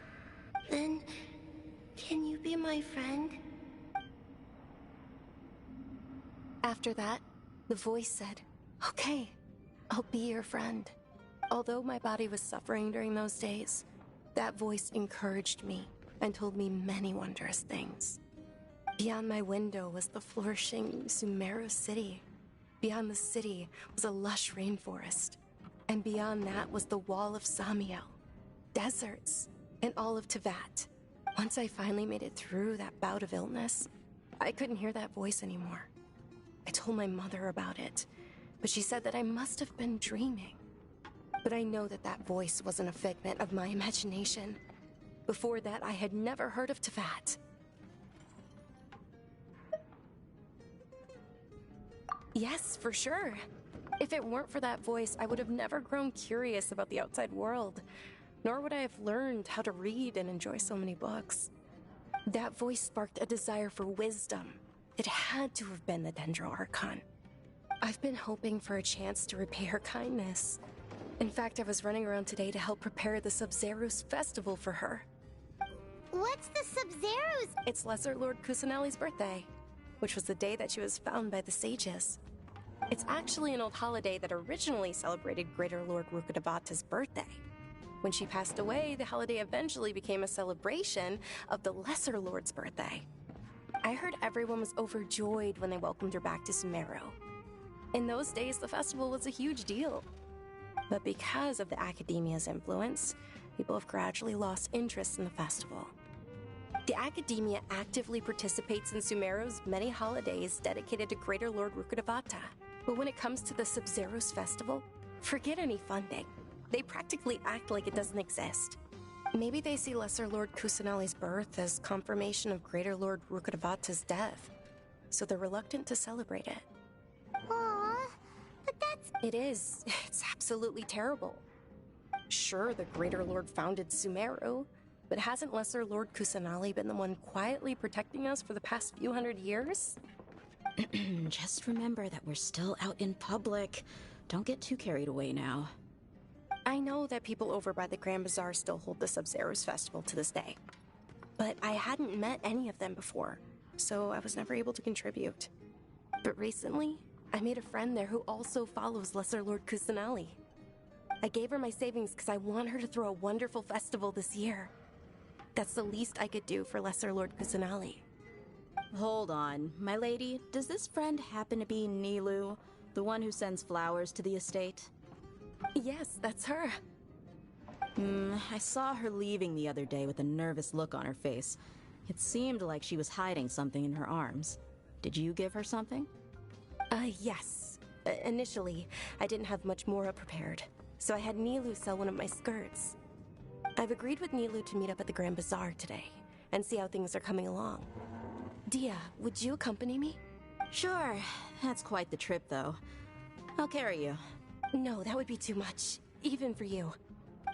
Then, can you be my friend? After that, the voice said, "Okay, I'll be your friend." Although my body was suffering during those days, that voice encouraged me and told me many wondrous things. Beyond my window was the flourishing Sumerize city. Beyond the city was a lush rainforest. And beyond that was the wall of Samiel, deserts, and all of Tevat. Once I finally made it through that bout of illness, I couldn't hear that voice anymore. I told my mother about it, but she said that I must have been dreaming. But I know that that voice wasn't a figment of my imagination. Before that, I had never heard of Tevat. Yes, for sure. If it weren't for that voice, I would have never grown curious about the outside world, nor would I have learned how to read and enjoy so many books. That voice sparked a desire for wisdom. It had to have been the Dendro Archon. I've been hoping for a chance to repay her kindness. In fact, I was running around today to help prepare the Sub-Zerus festival for her. What's the Sub-Zerus? It's Lesser Lord Kusanali's birthday, which was the day that she was found by the sages. It's actually an old holiday that originally celebrated Greater Lord Rukkhadevata's birthday. When she passed away, the holiday eventually became a celebration of the Lesser Lord's birthday. I heard everyone was overjoyed when they welcomed her back to Sumerize. In those days, the festival was a huge deal. But because of the Academia's influence, people have gradually lost interest in the festival. The Academia actively participates in Sumerize's many holidays dedicated to Greater Lord Rukkhadevata. But when it comes to the Sub-Zerus festival, forget any funding. They practically act like it doesn't exist. Maybe they see Lesser Lord Kusanali's birth as confirmation of Greater Lord Rukkhadevata's death, so they're reluctant to celebrate it. Aww, but that's... It is. It's absolutely terrible. Sure, the Greater Lord founded Sumerize, but hasn't Lesser Lord Kusanali been the one quietly protecting us for the past few hundred years? Just remember that we're still out in public. Don't get too carried away now. I know that people over by the Grand Bazaar still hold the Sub-Zerus festival to this day. But I hadn't met any of them before, so I was never able to contribute. But recently, I made a friend there who also follows Lesser Lord Kusanali. I gave her my savings because I want her to throw a wonderful festival this year. That's the least I could do for Lesser Lord Kusanali. Hold on, my lady. Does this friend happen to be Nilu, the one who sends flowers to the estate? Yes, that's her. I saw her leaving the other day with a nervous look on her face. It seemed like she was hiding something in her arms. Did you give her something? Yes. Initially, I didn't have much Mora prepared, so I had Nilu sell one of my skirts. I've agreed with Nilu to meet up at the Grand Bazaar today and see how things are coming along. Dia, would you accompany me? Sure. That's quite the trip, though. I'll carry you. No, that would be too much, even for you.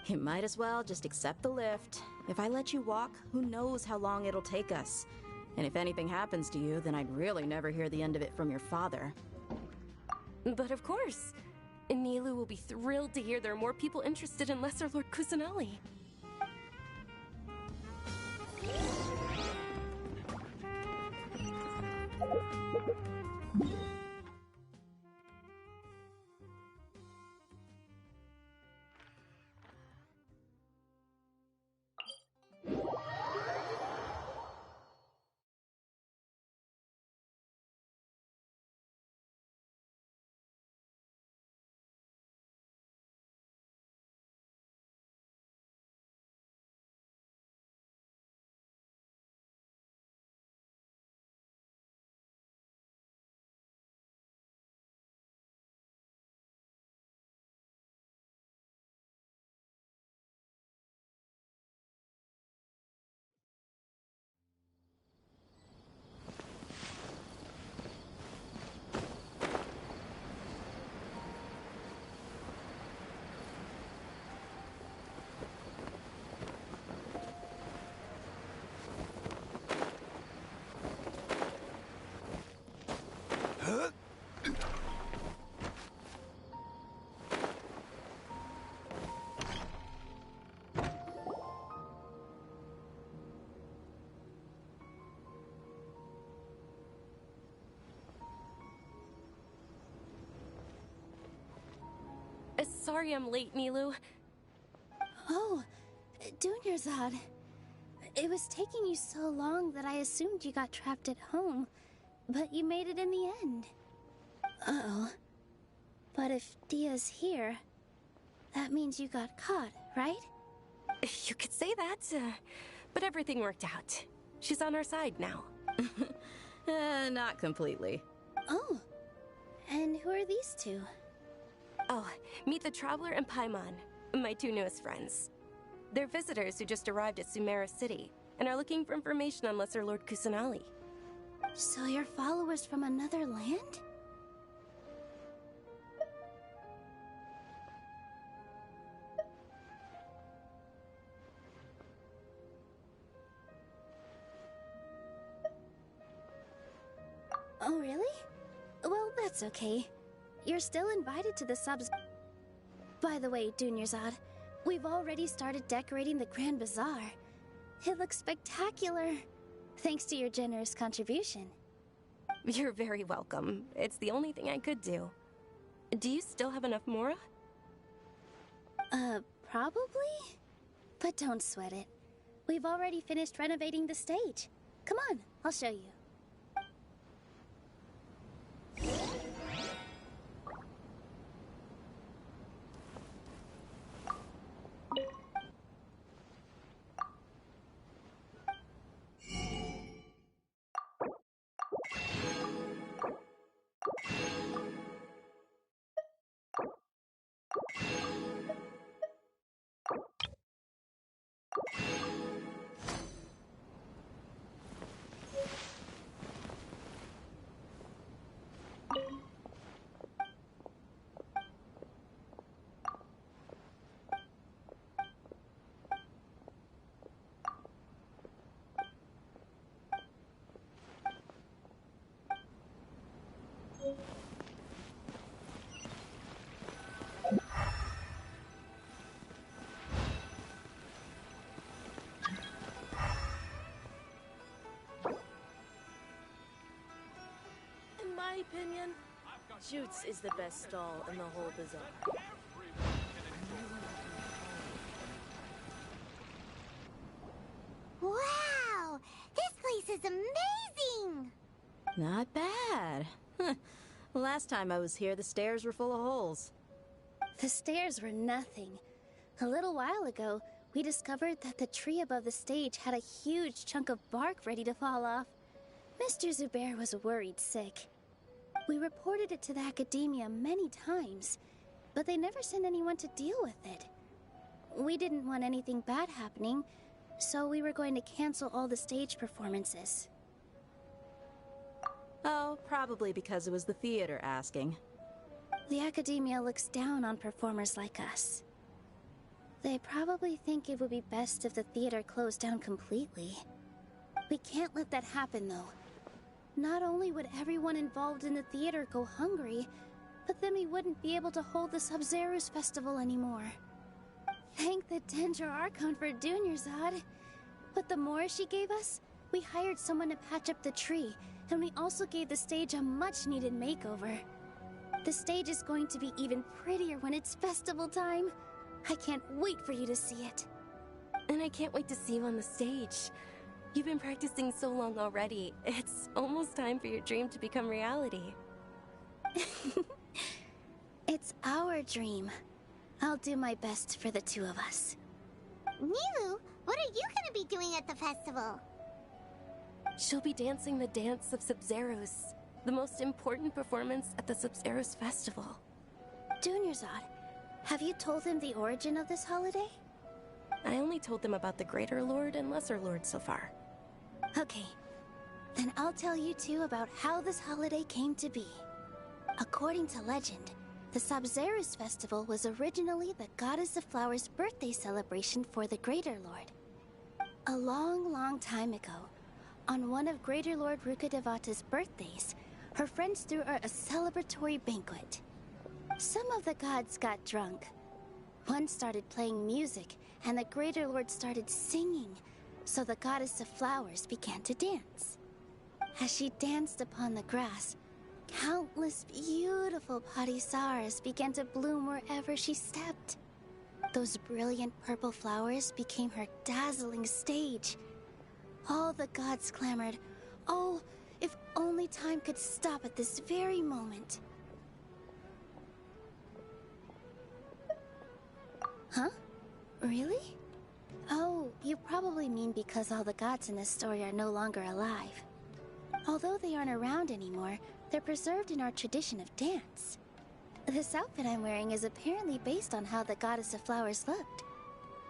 You might as well just accept the lift. If I let you walk, who knows how long it'll take us. And if anything happens to you, then I'd really never hear the end of it from your father. But of course. Nilu will be thrilled to hear there are more people interested in Lesser Lord Kusanali. Sorry I'm late, Nilu. Oh, Dunyarzad. It was taking you so long that I assumed you got trapped at home, but you made it in the end. Uh-oh. But if Dia's here, that means you got caught, right? You could say that, but everything worked out. She's on our side now. Not completely. Oh, and who are these two? Oh, meet the Traveler and Paimon, my two newest friends. They're visitors who just arrived at Sumerize City and are looking for information on Lesser Lord Kusanali. So you're followers from another land? Oh, really? Well, that's okay. You're still invited to the subs. By the way, Dunyarzad, we've already started decorating the Grand Bazaar. It looks spectacular, thanks to your generous contribution. You're very welcome. It's the only thing I could do. Do you still have enough Mora? Probably? But don't sweat it. We've already finished renovating the stage. Come on, I'll show you. In my opinion, Jutes is the best stall in the whole bazaar. Wow! This place is amazing! Not bad. Last time I was here, the stairs were full of holes. The stairs were nothing. A little while ago, we discovered that the tree above the stage had a huge chunk of bark ready to fall off. Mr. Zubair was worried sick. We reported it to the academia many times, but they never sent anyone to deal with it. we didn't want anything bad happening, so we were going to cancel all the stage performances. Oh, probably because it was the theater asking. The Academia looks down on performers like us. They probably think it would be best if the theater closed down completely. We can't let that happen, though. Not only would everyone involved in the theater go hungry, but then we wouldn't be able to hold the Sumerize festival anymore. Thank the Dendro Archon for Dunyarzad. With the Mora she gave us, we hired someone to patch up the tree, and we also gave the stage a much-needed makeover. The stage is going to be even prettier when it's festival time. I can't wait for you to see it. And I can't wait to see you on the stage. You've been practicing so long already. It's almost time for your dream to become reality. It's our dream. I'll do my best for the two of us. Nilu, what are you gonna be doing at the festival? She'll be dancing the dance of Sumerize, the most important performance at the Sumerize festival. Dunyarzad, have you told him the origin of this holiday? I only told them about the Greater Lord and Lesser Lord so far. Okay, then I'll tell you two about how this holiday came to be. According to legend, the Sumerize festival was originally the Goddess of Flowers' birthday celebration for the Greater Lord. A long, long time ago, on one of Greater Lord Rukkhadevata's birthdays, her friends threw her a celebratory banquet. Some of the gods got drunk. One started playing music, and the Greater Lord started singing, so the Goddess of Flowers began to dance. As she danced upon the grass, countless beautiful padisaras began to bloom wherever she stepped. Those brilliant purple flowers became her dazzling stage. All the gods clamored, "Oh, if only time could stop at this very moment." Huh? Really? Oh, you probably mean because all the gods in this story are no longer alive. Although they aren't around anymore, they're preserved in our tradition of dance. This outfit I'm wearing is apparently based on how the Goddess of Flowers looked.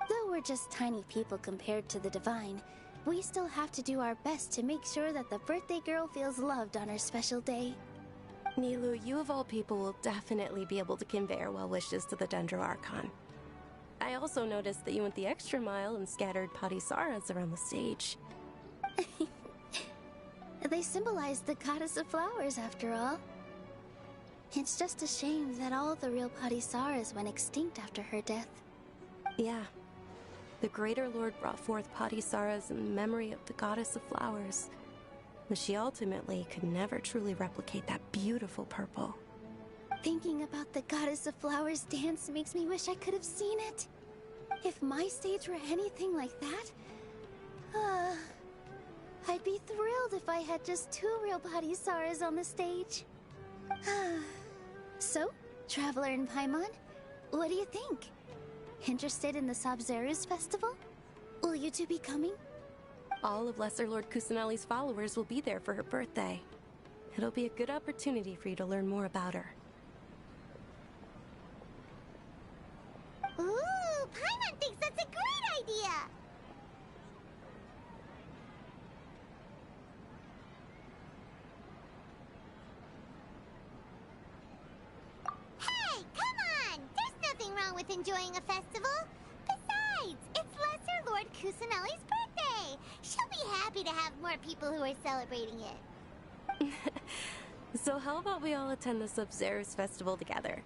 Though we're just tiny people compared to the divine, we still have to do our best to make sure that the birthday girl feels loved on her special day. Nilu, you of all people will definitely be able to convey our well wishes to the Dendro Archon. I also noticed that you went the extra mile and scattered padisaras around the stage. They symbolize the Goddess of Flowers, after all. It's just a shame that all the real padisaras went extinct after her death. Yeah. The Greater Lord brought forth padisaras in memory of the Goddess of Flowers, but she ultimately could never truly replicate that beautiful purple. Thinking about the Goddess of Flowers dance makes me wish I could have seen it. If my stage were anything like that, I'd be thrilled if I had just 2 real padisaras on the stage. So, Traveler and Paimon, what do you think? Interested in the Sumerize festival? Will you two be coming? All of Lesser Lord Kusanali's followers will be there for her birthday. It'll be a good opportunity for you to learn more about her. Ooh, Paimon thinks that's a great idea! Hey, come on! There's nothing wrong with enjoying a festival. Besides, it's Lesser Lord Kusanali's birthday. She'll be happy to have more people who are celebrating it. So how about we all attend the Sumerize festival together?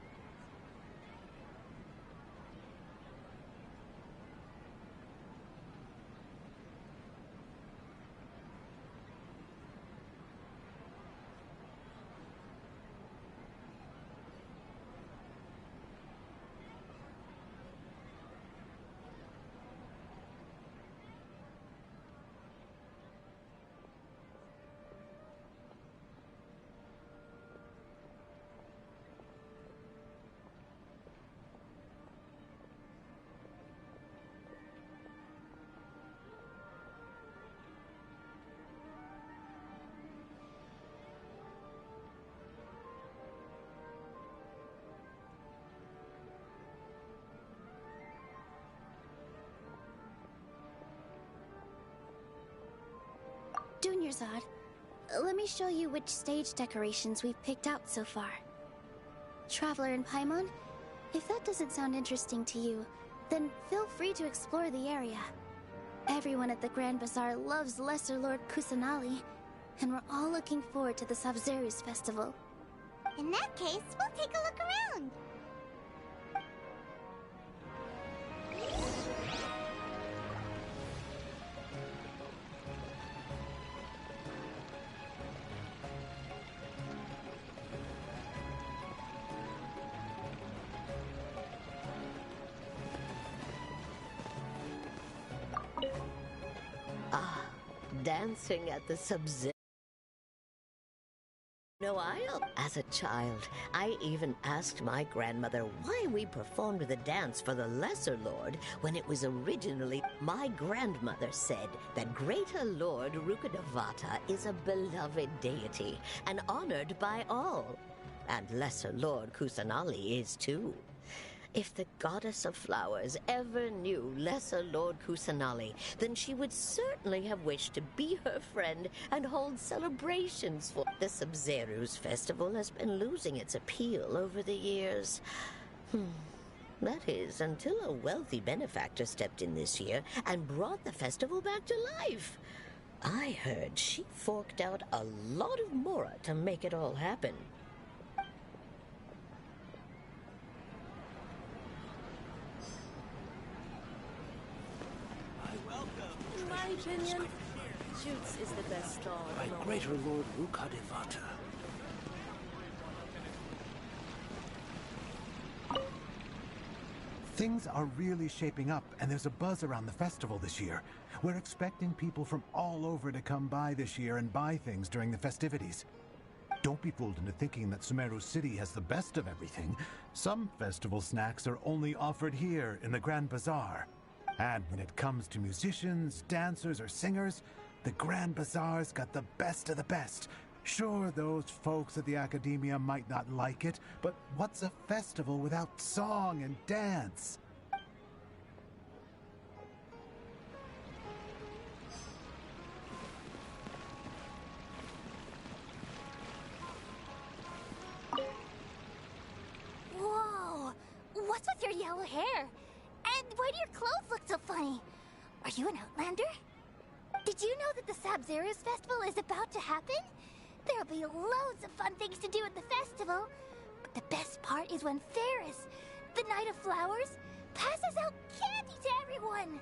Dunyarzad, let me show you which stage decorations we've picked out so far. Traveler and Paimon, if that doesn't sound interesting to you, then feel free to explore the area. Everyone at the Grand Bazaar loves Lesser Lord Kusanali, and we're all looking forward to the Sumerize festival. In that case, we'll take a look around. Dancing at the Sub-Zero. As a child, I even asked my grandmother why we performed the dance for the Lesser Lord when it was originally. My grandmother said that Greater Lord Rukkhadevata is a beloved deity and honored by all. And Lesser Lord Kusanali is too. If the goddess of flowers ever knew Lesser Lord Kusanali, then she would certainly have wished to be her friend and hold celebrations for. The Sub-Zero's festival has been losing its appeal over the years. That is, until a wealthy benefactor stepped in this year and brought the festival back to life. I heard she forked out a lot of mora to make it all happen. In my opinion, Shoots is the best stall. By Greater Lord Rukkhadevata. Things are really shaping up, and there's a buzz around the festival this year. We're expecting people from all over to come by this year and buy things during the festivities. Don't be fooled into thinking that Sumeru City has the best of everything. Some festival snacks are only offered here in the Grand Bazaar. And when it comes to musicians, dancers, or singers, the Grand Bazaar's got the best of the best. Sure, those folks at the Academia might not like it, but what's a festival without song and dance? Whoa! What's with your yellow hair? And why do your clothes look so funny? Are you an Outlander? Did you know that the Sub-Zero's festival is about to happen? There'll be loads of fun things to do at the festival. But the best part is when Ferris, the Knight of Flowers, passes out candy to everyone.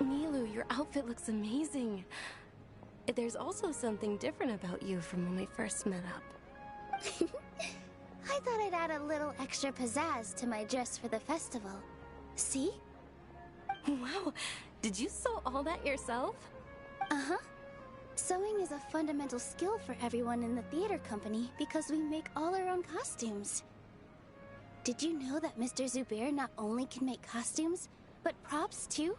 Nilu, your outfit looks amazing. There's also something different about you from when we first met up. I thought I'd add a little extra pizzazz to my dress for the festival. See? Wow, did you sew all that yourself? Uh-huh. Sewing is a fundamental skill for everyone in the theater company because we make all our own costumes. Did you know that Mr. Zubair not only can make costumes, but props too?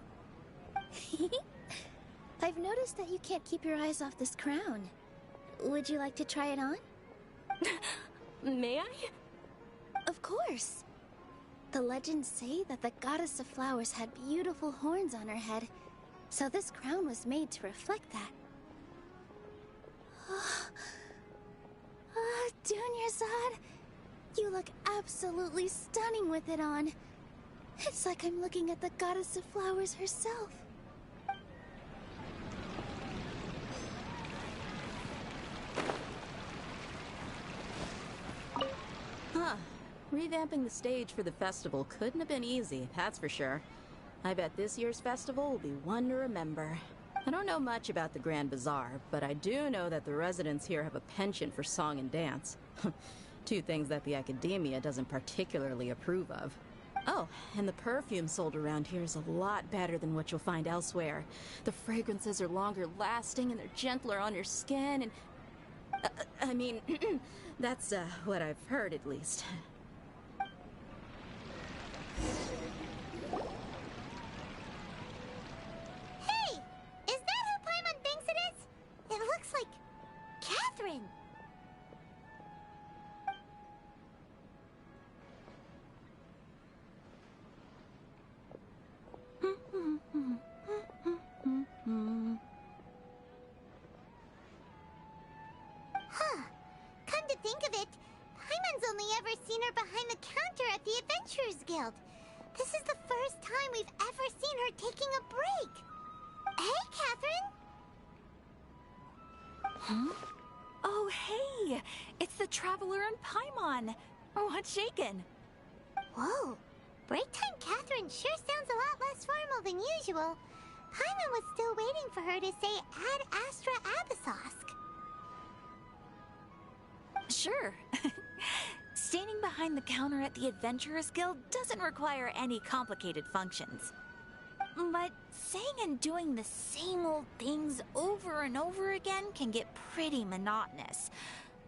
I've noticed that you can't keep your eyes off this crown. Would you like to try it on? May I? Of course. The legends say that the goddess of flowers had beautiful horns on her head, so this crown was made to reflect that. Dunyarzad, you look absolutely stunning with it on. It's like I'm looking at the goddess of flowers herself. Huh. Revamping the stage for the festival couldn't have been easy, that's for sure. I bet this year's festival will be one to remember. I don't know much about the Grand Bazaar, but I do know that the residents here have a penchant for song and dance. Two things that the Academia doesn't particularly approve of. Oh, and the perfume sold around here is a lot better than what you'll find elsewhere. The fragrances are longer lasting and they're gentler on your skin and... I mean, that's what I've heard at least. Hey! Is that who Paimon thinks it is? It looks like Catherine. Adventurers Guild. This is the first time we've ever seen her taking a break. Hey, Catherine! Huh? Oh, hey! It's the Traveler and Paimon! What's shaken? Whoa! Break time Catherine sure sounds a lot less formal than usual. Paimon was still waiting for her to say Ad Astra Abyssosk. Sure. Standing behind the counter at the Adventurers Guild doesn't require any complicated functions. But saying and doing the same old things over and over again can get pretty monotonous.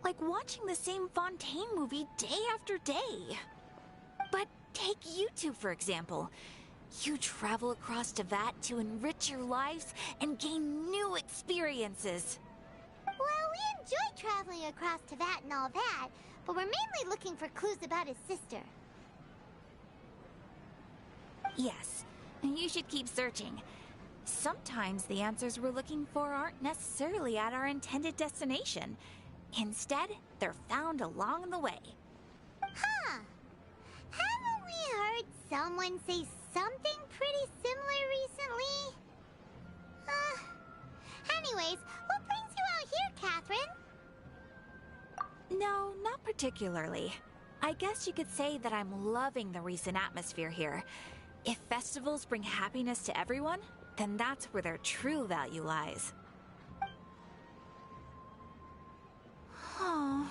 Like watching the same Fontaine movie day after day. But take you two, for example. You travel across Teyvat to enrich your lives and gain new experiences. Well, we enjoy traveling across Teyvat and all that, but we're mainly looking for clues about his sister. Yes, you should keep searching. Sometimes the answers we're looking for aren't necessarily at our intended destination. Instead, they're found along the way. Huh. Haven't we heard someone say something pretty similar recently? Anyways, what brings you out here, Catherine? No, not particularly. I guess you could say that I'm loving the recent atmosphere here. If festivals bring happiness to everyone, then that's where their true value lies. Oh,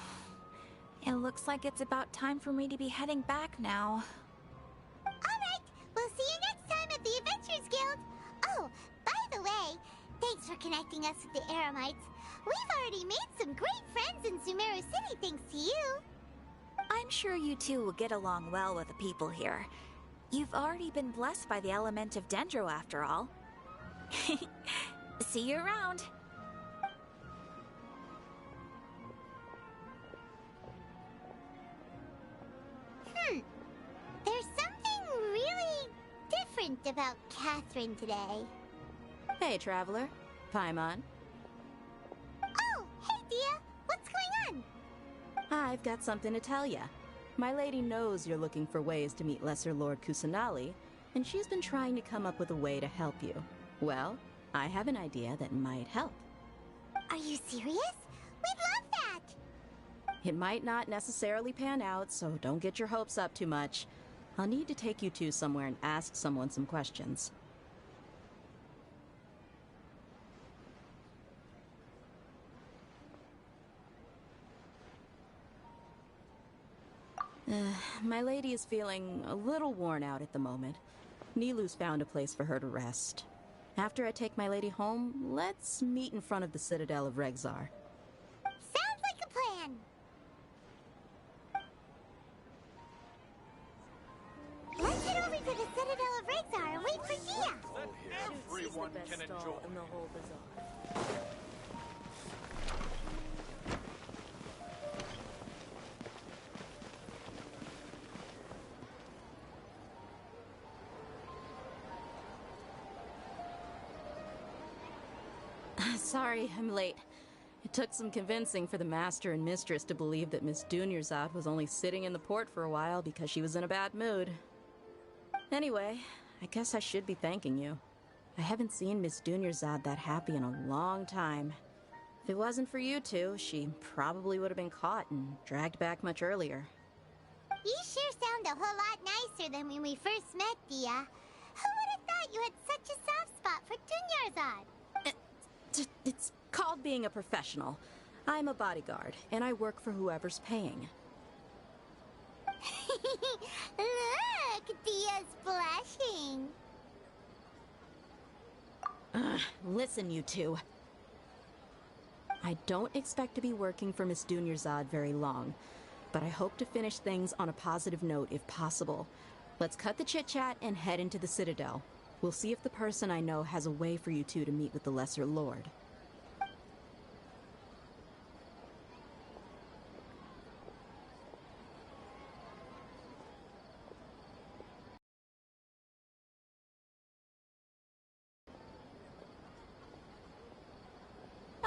it looks like it's about time for me to be heading back now. Alright, we'll see you next time at the Adventurers Guild. Oh, by the way, thanks for connecting us with the Eremites. We've already made some great friends in Sumeru City thanks to you. I'm sure you two will get along well with the people here. You've already been blessed by the element of Dendro after all. See you around. There's something really different about Catherine today. Hey, Traveler. Paimon. Oh, hey, Dia. What's going on? I've got something to tell ya. My lady knows you're looking for ways to meet Lesser Lord Kusanali, and she's been trying to come up with a way to help you. Well, I have an idea that might help. Are you serious? We'd love that! It might not necessarily pan out, so don't get your hopes up too much. I'll need to take you two somewhere and ask someone some questions. My lady is feeling a little worn out at the moment. Nilu's found a place for her to rest. After I take my lady home, let's meet in front of the Citadel of Regzar. Sounds like a plan! Let's head over to the Citadel of Regzar and wait for Dia! Everyone can enjoy in the whole bazaar. Sorry, I'm late. It took some convincing for the master and mistress to believe that Miss Dunyarzad was only sitting in the port for a while because she was in a bad mood. Anyway, I guess I should be thanking you. I haven't seen Miss Dunyarzad that happy in a long time. If it wasn't for you two, she probably would have been caught and dragged back much earlier. You sure sound a whole lot nicer than when we first met, Dia. Who would have thought you had such a soft spot for Dunyarzad? It's called being a professional. I'm a bodyguard, and I work for whoever's paying. Look, Dia's blushing. Listen, you two. I don't expect to be working for Miss Dunyarzad very long, but I hope to finish things on a positive note if possible. Let's cut the chit-chat and head into the Citadel. We'll see if the person I know has a way for you two to meet with the Lesser Lord.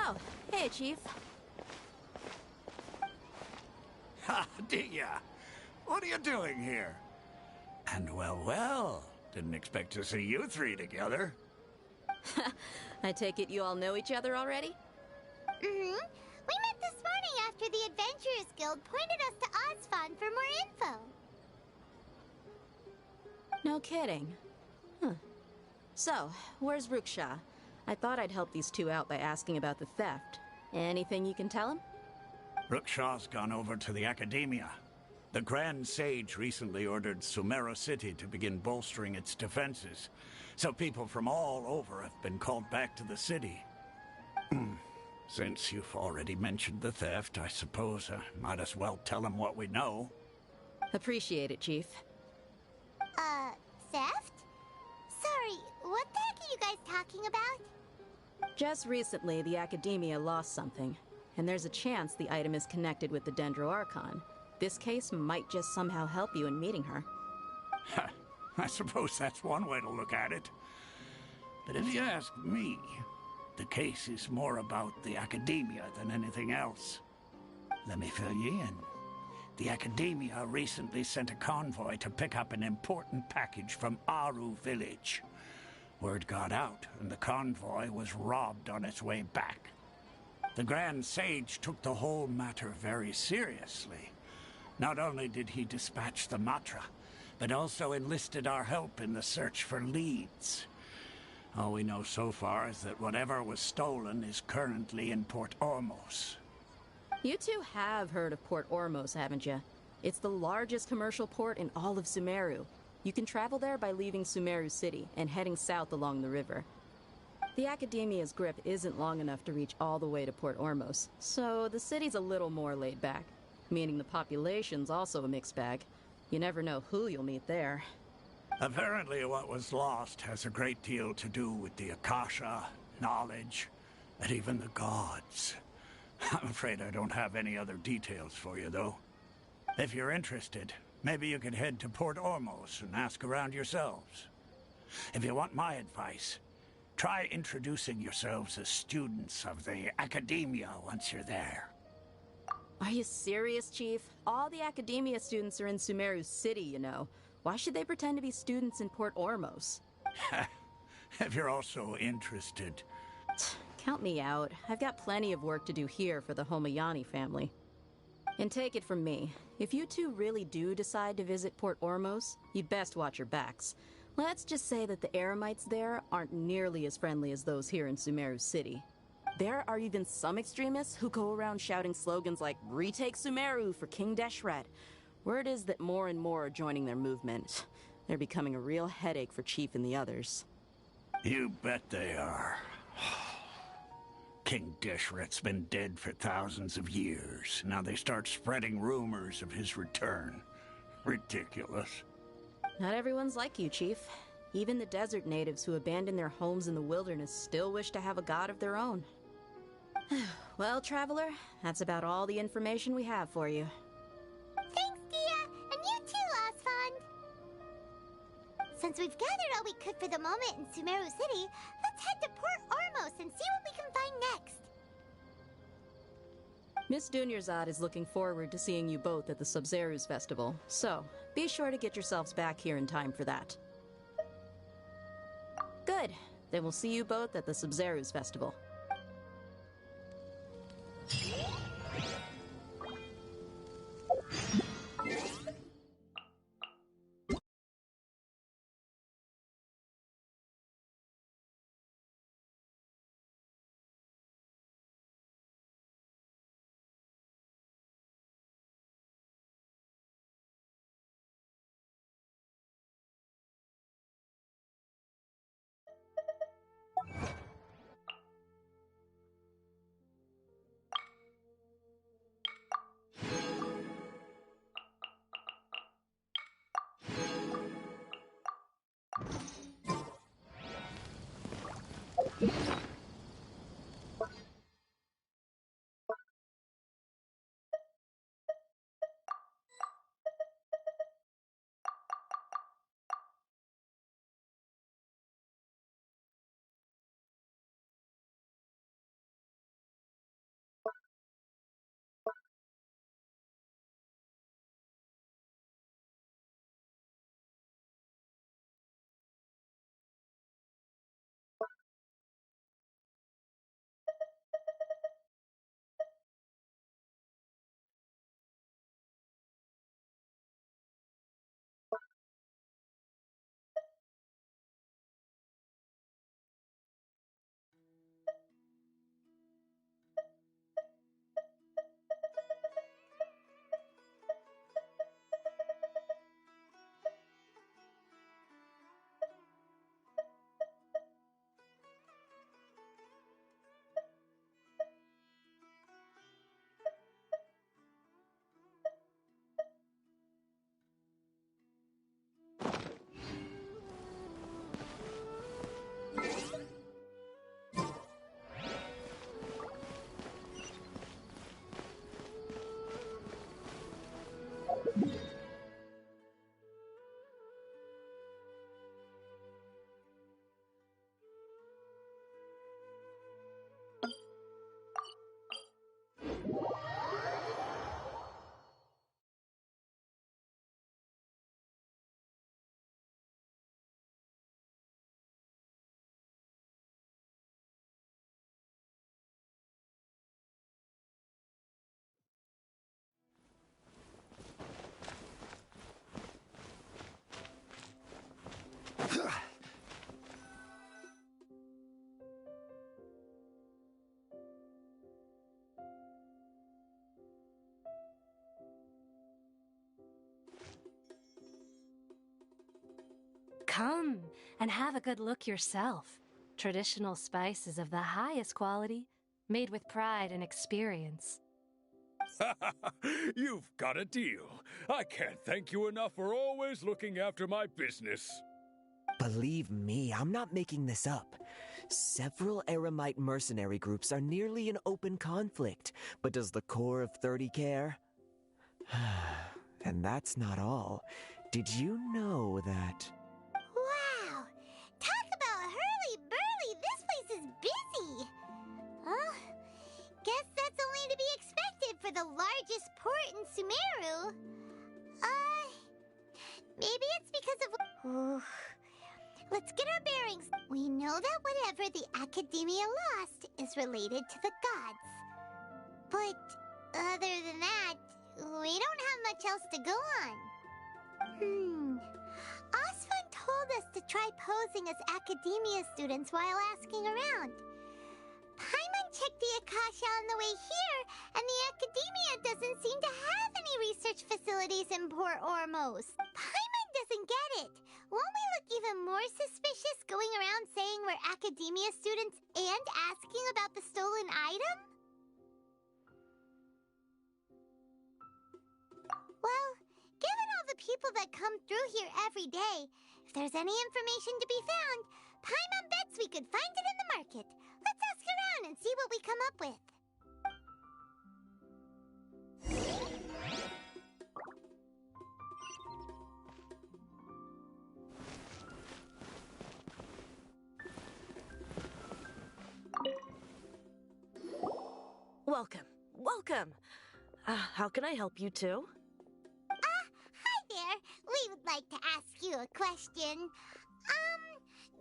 Oh, hey, Chief. Ha, Dia! What are you doing here? And well, didn't expect to see you three together. I take it you all know each other already? Mm-hmm. We met this morning after the Adventurers Guild pointed us to Ozfon for more info. No kidding. Huh. So, where's Ruksha? I thought I'd help these two out by asking about the theft. Anything you can tell him? Ruksha's gone over to the Academia. The Grand Sage recently ordered Sumero City to begin bolstering its defenses, so people from all over have been called back to the city. Since you've already mentioned the theft, I suppose I might as well tell him what we know. Appreciate it, Chief. Theft? Sorry, what the heck are you guys talking about? Just recently, the Academia lost something, and there's a chance the item is connected with the Dendro Archon. This case might just somehow help you in meeting her. I suppose that's one way to look at it. But if you ask me, the case is more about the Academia than anything else. Let me fill you in. The Academia recently sent a convoy to pick up an important package from Aru village. Word got out, and the convoy was robbed on its way back. The Grand Sage took the whole matter very seriously. Not only did he dispatch the Matra, but also enlisted our help in the search for leads. All we know so far is that whatever was stolen is currently in Port Ormos. You two have heard of Port Ormos, haven't you? It's the largest commercial port in all of Sumeru. You can travel there by leaving Sumeru City and heading south along the river. The Academia's grip isn't long enough to reach all the way to Port Ormos, so the city's a little more laid back, meaning the population's also a mixed bag. You never know who you'll meet there. Apparently what was lost has a great deal to do with the Akasha, knowledge, and even the gods. I'm afraid I don't have any other details for you, though. If you're interested, maybe you could head to Port Ormos and ask around yourselves. If you want my advice, try introducing yourselves as students of the Academia once you're there. Are you serious, Chief? All the Academia students are in Sumeru City, you know. Why should they pretend to be students in Port Ormos? If you're also interested. Count me out. I've got plenty of work to do here for the Homayani family. And take it from me, if you two really do decide to visit Port Ormos, you'd best watch your backs. Let's just say that the Eremites there aren't nearly as friendly as those here in Sumeru City. There are even some extremists who go around shouting slogans like, "Retake Sumeru for King Deshret." Word is that more and more are joining their movement. They're becoming a real headache for Chief and the others. You bet they are. King Deshret's been dead for thousands of years. Now they start spreading rumors of his return. Ridiculous. Not everyone's like you, Chief. Even the desert natives who abandoned their homes in the wilderness still wish to have a god of their own. Well, Traveler, that's about all the information we have for you. Thanks, Dia, and you too, Osfond. Since we've gathered all we could for the moment in Sumeru City, let's head to Port Ormos and see what we can find next. Miss Dunyarzad is looking forward to seeing you both at the Sub-Zerus Festival, so be sure to get yourselves back here in time for that. Good. Then we'll see you both at the Sub-Zerus Festival. and have a good look yourself. Traditional spices of the highest quality, made with pride and experience. You've got a deal. I can't thank you enough for always looking after my business. Believe me, I'm not making this up. Several Eremite mercenary groups are nearly in open conflict, but does the core of 30 care? And that's not all. Did you know that... Wow! Talk about hurly-burly! This place is busy! Well, guess that's only to be expected for the largest port in Sumeru. Maybe it's because of... Ooh. Let's get our bearings. We know that whatever the Academia lost is related to the gods. But other than that, we don't have much else to go on. Osfun told us to try posing as Academia students while asking around. Paimon checked the Akasha on the way here, and the Academia doesn't seem to have any research facilities in Port Ormos. Paimon doesn't get it. Won't we look even more suspicious going around saying we're Academia students and asking about the stolen item? Well, given all the people that come through here every day, if there's any information to be found, Paimon bets we could find it in the market. Let's ask around and see what we come up with. Welcome. Welcome. How can I help you two? Hi there. We would like to ask you a question.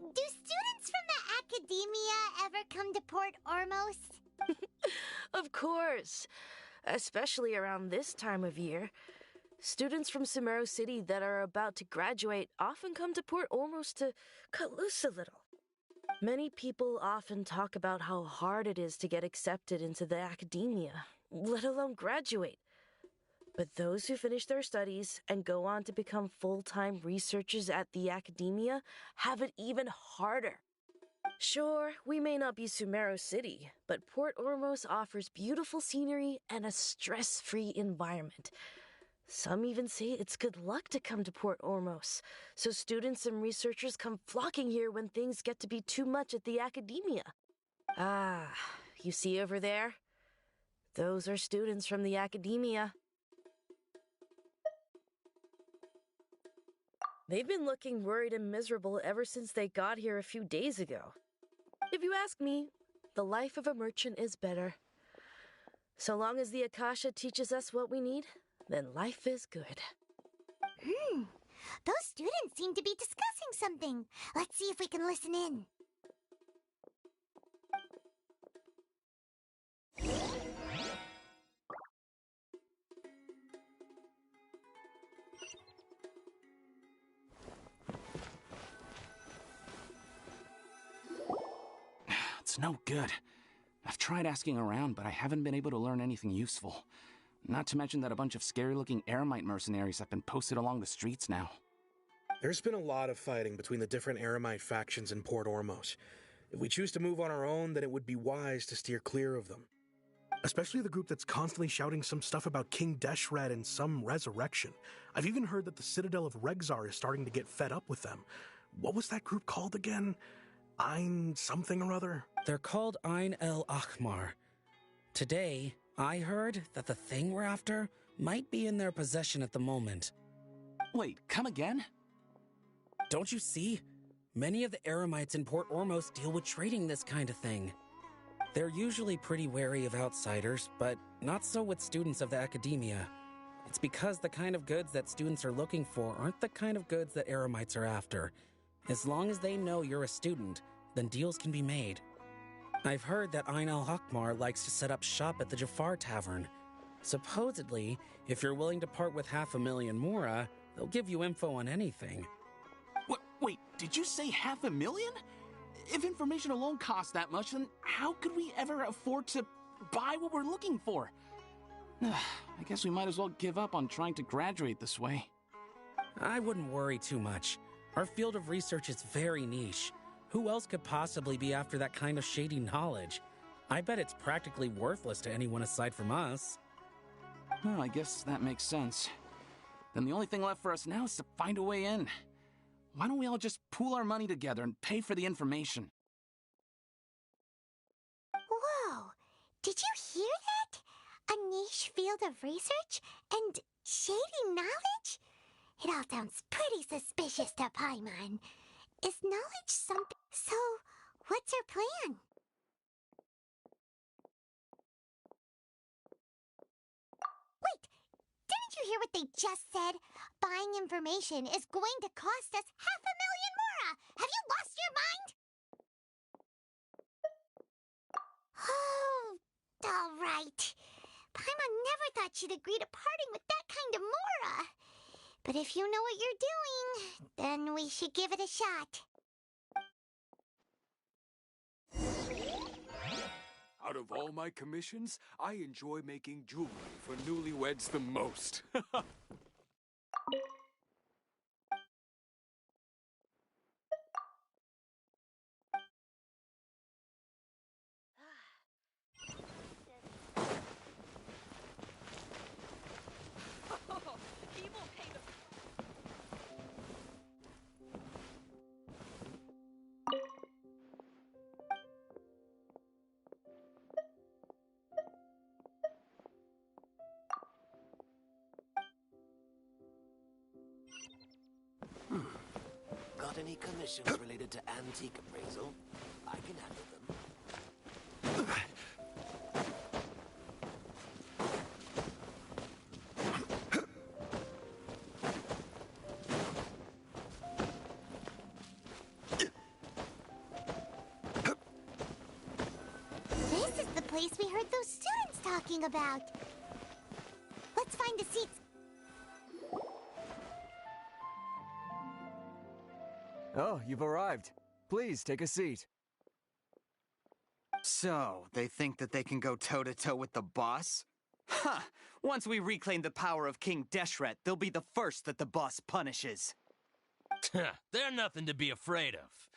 Do students from the Academia ever come to Port Ormos? Of course. Especially around this time of year. Students from Sumerize City that are about to graduate often come to Port Ormos to cut loose a little. Many people often talk about how hard it is to get accepted into the Academia, let alone graduate. But those who finish their studies and go on to become full-time researchers at the Academia have it even harder. Sure, we may not be Sumerize City, but Port Ormos offers beautiful scenery and a stress-free environment. Some even say it's good luck to come to Port Ormos, so students and researchers come flocking here when things get to be too much at the Academia. Ah, you see over there? Those are students from the Academia. They've been looking worried and miserable ever since they got here a few days ago. If you ask me, the life of a merchant is better. So long as the Akasha teaches us what we need, then life is good. Those students seem to be discussing something. Let's see if we can listen in. It's no good. I've tried asking around, but I haven't been able to learn anything useful. Not to mention that a bunch of scary-looking Eremite mercenaries have been posted along the streets now. There's been a lot of fighting between the different Eremite factions in Port Ormos. If we choose to move on our own, then it would be wise to steer clear of them. Especially the group that's constantly shouting some stuff about King Deshret and some resurrection. I've even heard that the Citadel of Regzar is starting to get fed up with them. What was that group called again? Ein something or other? They're called Ein El Akhmar. Today, I heard that the thing we're after might be in their possession at the moment. Wait, come again? Don't you see? Many of the Eremites in Port Ormos deal with trading this kind of thing. They're usually pretty wary of outsiders, but not so with students of the Academia. It's because the kind of goods that students are looking for aren't the kind of goods that Eremites are after. As long as they know you're a student, then deals can be made. I've heard that Ein al-Hakmar likes to set up shop at the Jafar Tavern. Supposedly, if you're willing to part with 500,000 Mora, they'll give you info on anything. Wait, did you say 500,000? If information alone costs that much, then how could we ever afford to buy what we're looking for? I guess we might as well give up on trying to graduate this way. I wouldn't worry too much. Our field of research is very niche. Who else could possibly be after that kind of shady knowledge? I bet it's practically worthless to anyone aside from us. Well, I guess that makes sense. Then the only thing left for us now is to find a way in. Why don't we all just pool our money together and pay for the information? Whoa! Did you hear that? A niche field of research and shady knowledge? It all sounds pretty suspicious to Paimon. Is knowledge something? So, what's her plan? Wait, didn't you hear what they just said? Buying information is going to cost us 500,000 mora! Have you lost your mind? Oh, all right. Paimon never thought she'd agree to parting with that kind of mora. But if you know what you're doing, then we should give it a shot. Out of all my commissions, I enjoy making jewelry for newlyweds the most. Got any commissions related to antique appraisal? I can handle them. This is the place we heard those students talking about. Let's find the seats. Oh, you've arrived. Please, take a seat. So, they think that they can go toe-to-toe with the boss? Huh! Once we reclaim the power of King Deshret, they'll be the first that the boss punishes. They're nothing to be afraid of.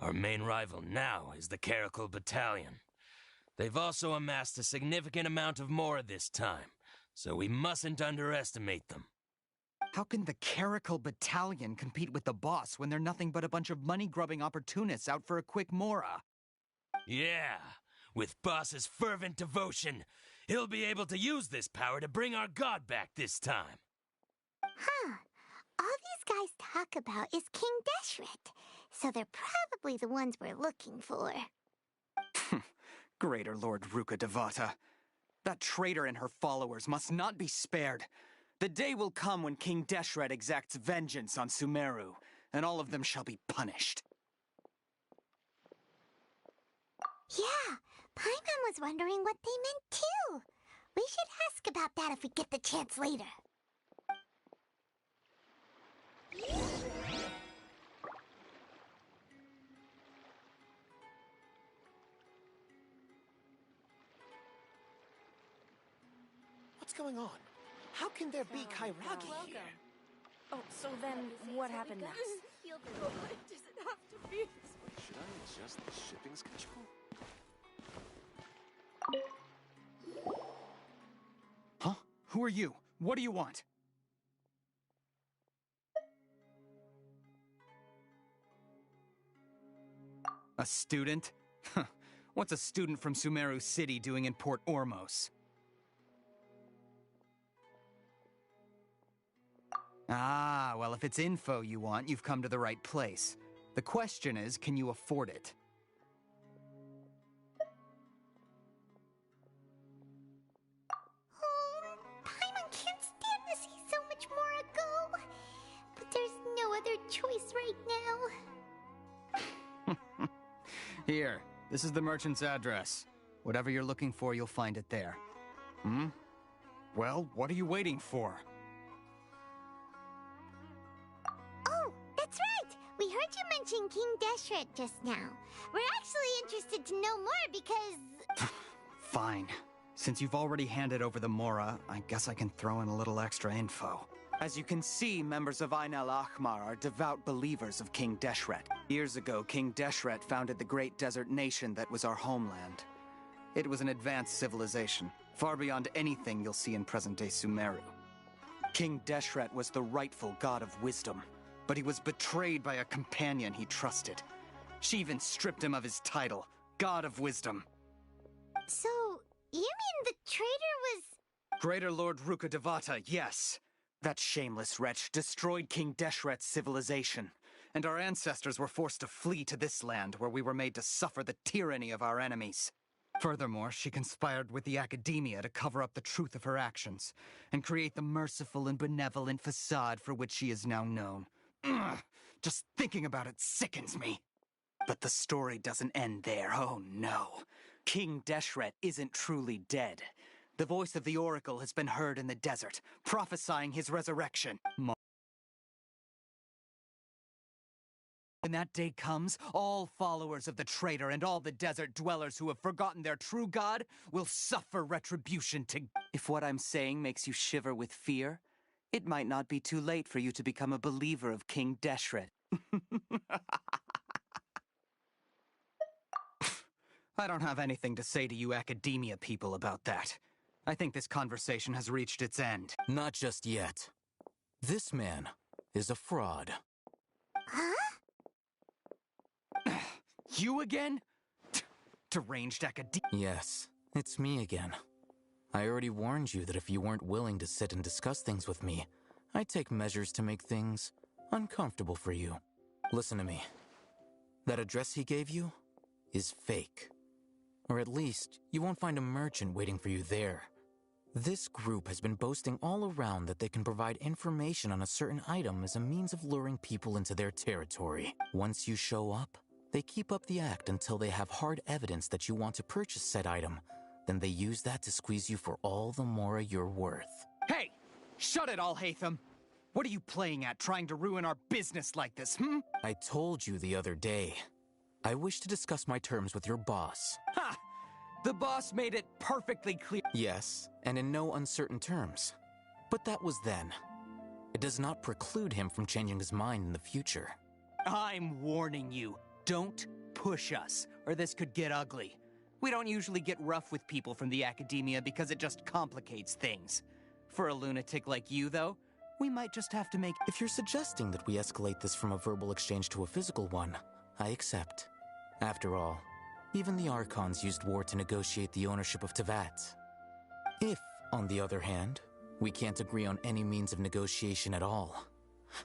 Our main rival now is the Caracal Battalion. They've also amassed a significant amount of more this time, so we mustn't underestimate them. How can the Caracal Battalion compete with the boss when they're nothing but a bunch of money-grubbing opportunists out for a quick mora? Yeah, with boss's fervent devotion, he'll be able to use this power to bring our god back this time. Huh. All these guys talk about is King Deshret, so they're probably the ones we're looking for. Greater Lord Ruka Devata. That traitor and her followers must not be spared. The day will come when King Deshret exacts vengeance on Sumeru, and all of them shall be punished. Yeah, Paimon was wondering what they meant too. We should ask about that if we get the chance later. What's going on? How can there be Kairagi here? Oh, so then what happened next? Does it have to be? Should I adjust the shipping schedule? Huh? Who are you? What do you want? A student? What's a student from Sumeru City doing in Port Ormos? Ah, well, if it's info you want, you've come to the right place. The question is, can you afford it? Paimon can't stand to see so much more go. But there's no other choice right now. Here, this is the merchant's address. Whatever you're looking for, you'll find it there. Hmm? Well, what are you waiting for? Oh, that's right! We heard you mention King Deshret just now. We're actually interested to know more because... Fine. Since you've already handed over the Mora, I guess I can throw in a little extra info. As you can see, members of Ain al-Ahmar are devout believers of King Deshret. Years ago, King Deshret founded the great desert nation that was our homeland. It was an advanced civilization, far beyond anything you'll see in present-day Sumeru. King Deshret was the rightful god of wisdom, but he was betrayed by a companion he trusted. She even stripped him of his title, God of Wisdom. So, you mean the traitor was... Greater Lord Rukkhadevata, yes. That shameless wretch destroyed King Deshret's civilization, and our ancestors were forced to flee to this land where we were made to suffer the tyranny of our enemies. Furthermore, she conspired with the Academia to cover up the truth of her actions, and create the merciful and benevolent facade for which she is now known. Ugh, just thinking about it sickens me. But the story doesn't end there, oh no. King Deshret isn't truly dead. The voice of the Oracle has been heard in the desert, prophesying his resurrection. When that day comes, all followers of the traitor and all the desert dwellers who have forgotten their true god will suffer retribution to... If what I'm saying makes you shiver with fear, it might not be too late for you to become a believer of King Deshret. I don't have anything to say to you Academia people about that. I think this conversation has reached its end. Not just yet. This man is a fraud. Huh? You again? Deranged Academia. Yes, it's me again. I already warned you that if you weren't willing to sit and discuss things with me, I'd take measures to make things uncomfortable for you. Listen to me. That address he gave you is fake. Or at least, you won't find a merchant waiting for you there. This group has been boasting all around that they can provide information on a certain item as a means of luring people into their territory. Once you show up, they keep up the act until they have hard evidence that you want to purchase said item. Then they use that to squeeze you for all the more you're worth. Hey! Shut it, Al-Haytham! What are you playing at, trying to ruin our business like this, hmm? I told you the other day. I wish to discuss my terms with your boss. Ha! The boss made it perfectly clear. Yes, and in no uncertain terms. But that was then. It does not preclude him from changing his mind in the future. I'm warning you. Don't push us, or this could get ugly. We don't usually get rough with people from the Academia because it just complicates things. For a lunatic like you, though, we might just have to make... If you're suggesting that we escalate this from a verbal exchange to a physical one, I accept. After all, even the Archons used war to negotiate the ownership of Teyvat. If, on the other hand, we can't agree on any means of negotiation at all,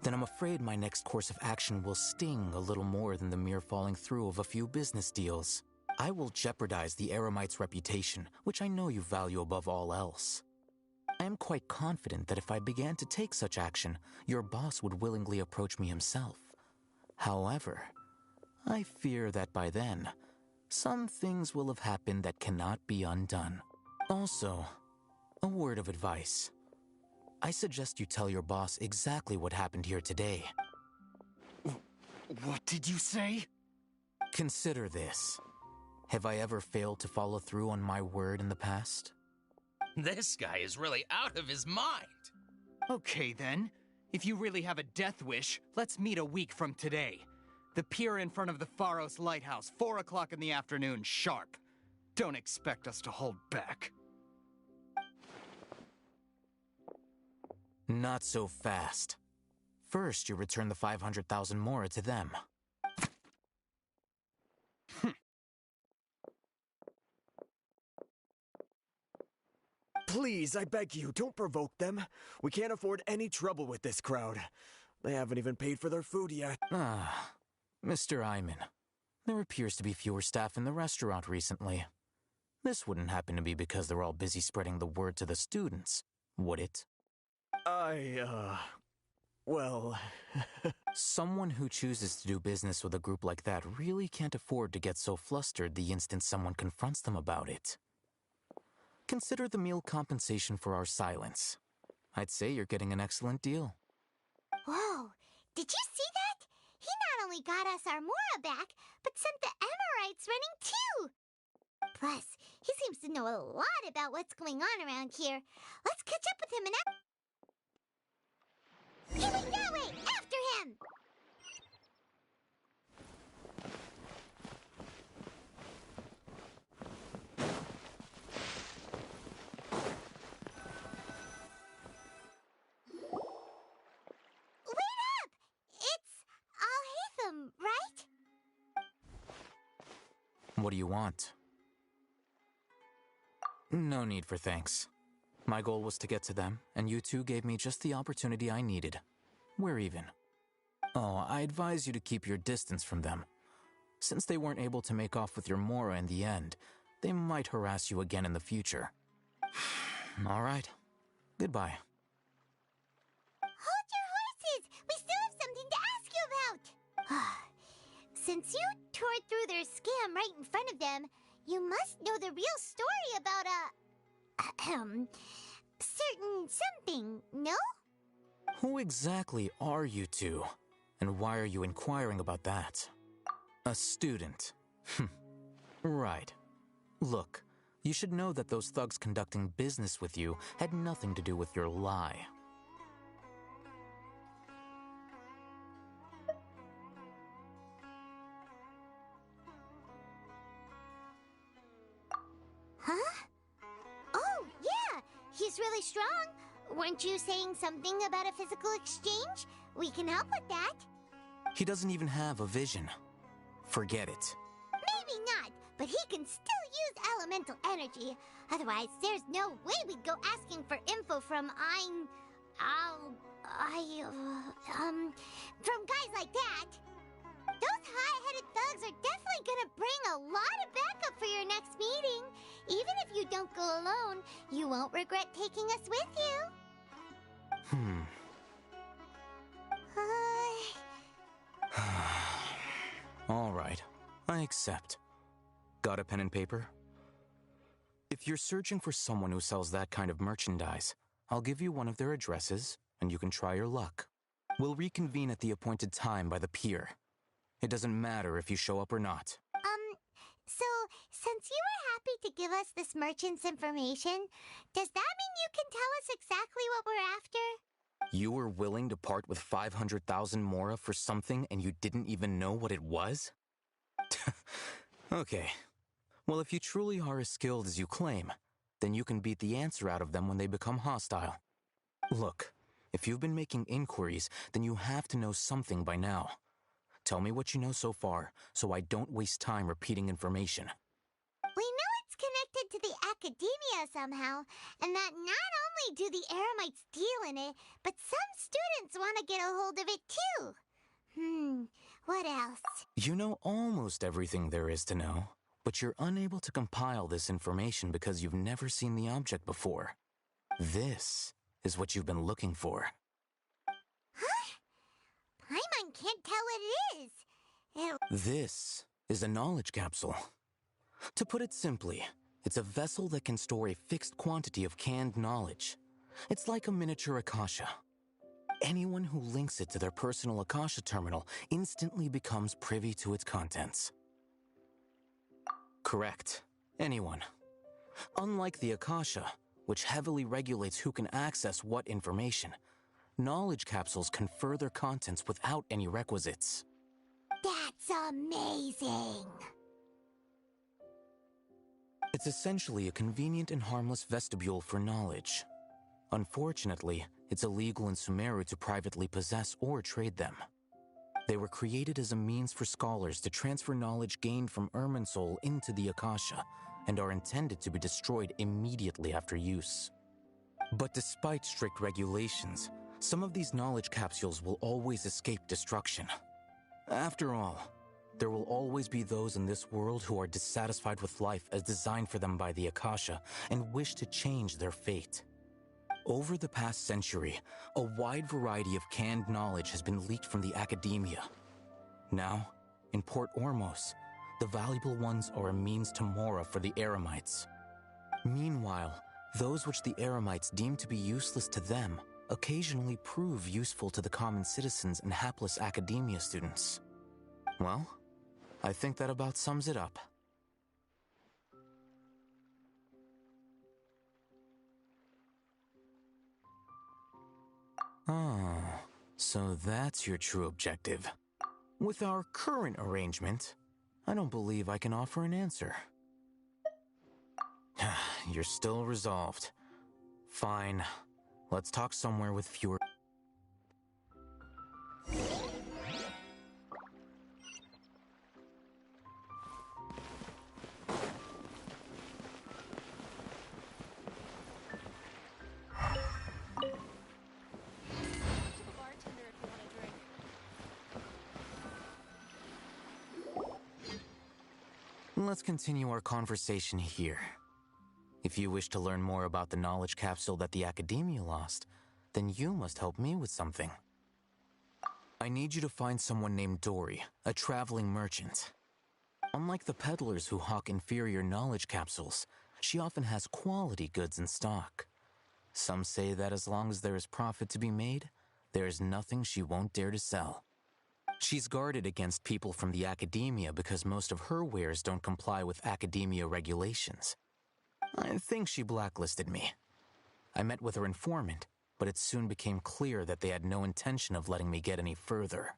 then I'm afraid my next course of action will sting a little more than the mere falling through of a few business deals. I will jeopardize the Eremite's reputation, which I know you value above all else. I am quite confident that if I began to take such action, your boss would willingly approach me himself. However, I fear that by then, some things will have happened that cannot be undone. Also, a word of advice. I suggest you tell your boss exactly what happened here today. What did you say? Consider this. Have I ever failed to follow through on my word in the past? This guy is really out of his mind. Okay then. If you really have a death wish, let's meet a week from today. The pier in front of the Pharos Lighthouse, 4 o'clock in the afternoon, sharp. Don't expect us to hold back. Not so fast. First, you return the 500,000 mora to them. Please, I beg you, don't provoke them. We can't afford any trouble with this crowd. They haven't even paid for their food yet. Ah, Mr. Iman. There appears to be fewer staff in the restaurant recently. This wouldn't happen to be because they're all busy spreading the word to the students, would it? Well... Someone who chooses to do business with a group like that really can't afford to get so flustered the instant someone confronts them about it. Consider the meal compensation for our silence. I'd say you're getting an excellent deal. Whoa, did you see that? He not only got us our Mora back, but sent the Amorites running too! Plus, he seems to know a lot about what's going on around here. Let's catch up with him and... He went that way! After him! Wait up! It's Al-Haytham, right? What do you want? No need for thanks. My goal was to get to them, and you two gave me just the opportunity I needed. We're even. Oh, I advise you to keep your distance from them. Since they weren't able to make off with your Mora in the end, they might harass you again in the future. All right. Goodbye. Hold your horses! We still have something to ask you about! Since you tore through their scam right in front of them, you must know the real story about certain something, no? Who exactly are you two? And why are you inquiring about that? A student. Right. Look, you should know that those thugs conducting business with you had nothing to do with your lie. Huh? Oh, yeah! He's really strong! Weren't you saying something about a physical exchange? We can help with that. He doesn't even have a vision. Forget it. Maybe not, but he can still use elemental energy. Otherwise, there's no way we'd go asking for info from from guys like that. Those high-headed thugs are definitely gonna bring a lot of backup for your next meeting. Even if you don't go alone, you won't regret taking us with you. All right, I accept. Got a pen and paper? If you're searching for someone who sells that kind of merchandise, I'll give you one of their addresses, and you can try your luck. We'll reconvene at the appointed time by the pier. It doesn't matter if you show up or not. So, since you were happy to give us this merchant's information, does that mean you can tell us exactly what we're after? You were willing to part with 500,000 Mora for something and you didn't even know what it was? Okay. Well, if you truly are as skilled as you claim, then you can beat the answer out of them when they become hostile. Look, if you've been making inquiries, then you have to know something by now. Tell me what you know so far, so I don't waste time repeating information. We know it's connected to the academia somehow, and that not only do the Eremites deal in it, but some students want to get a hold of it too. What else? You know almost everything there is to know, but you're unable to compile this information because you've never seen the object before. This is what you've been looking for. Huh? Paimon can't tell what it is. This is a knowledge capsule. To put it simply, it's a vessel that can store a fixed quantity of canned knowledge. It's like a miniature Akasha. Anyone who links it to their personal Akasha terminal instantly becomes privy to its contents. Correct. Anyone. Unlike the Akasha, which heavily regulates who can access what information, knowledge capsules confer their contents without any requisites. That's amazing! It's essentially a convenient and harmless vestibule for knowledge. Unfortunately, it's illegal in Sumeru to privately possess or trade them. They were created as a means for scholars to transfer knowledge gained from Irminsul into the Akasha, and are intended to be destroyed immediately after use. But despite strict regulations, some of these knowledge capsules will always escape destruction. After all, there will always be those in this world who are dissatisfied with life as designed for them by the Akasha and wish to change their fate. Over the past century, a wide variety of canned knowledge has been leaked from the academia. Now, in Port Ormos, the valuable ones are a means to Mora for the Eremites. Meanwhile, those which the Eremites deem to be useless to them occasionally prove useful to the common citizens and hapless academia students. Well, I think that about sums it up. Ah, So that's your true objective. With our current arrangement, I don't believe I can offer an answer. You're still resolved. Fine. Let's talk somewhere with fewer... Let's continue our conversation here. If you wish to learn more about the knowledge capsule that the Academia lost, then you must help me with something. I need you to find someone named Dory, a traveling merchant. Unlike the peddlers who hawk inferior knowledge capsules, she often has quality goods in stock. Some say that as long as there is profit to be made, there is nothing she won't dare to sell. She's guarded against people from the Academia because most of her wares don't comply with Academia regulations. I think she blacklisted me. I met with her informant, but it soon became clear that they had no intention of letting me get any further.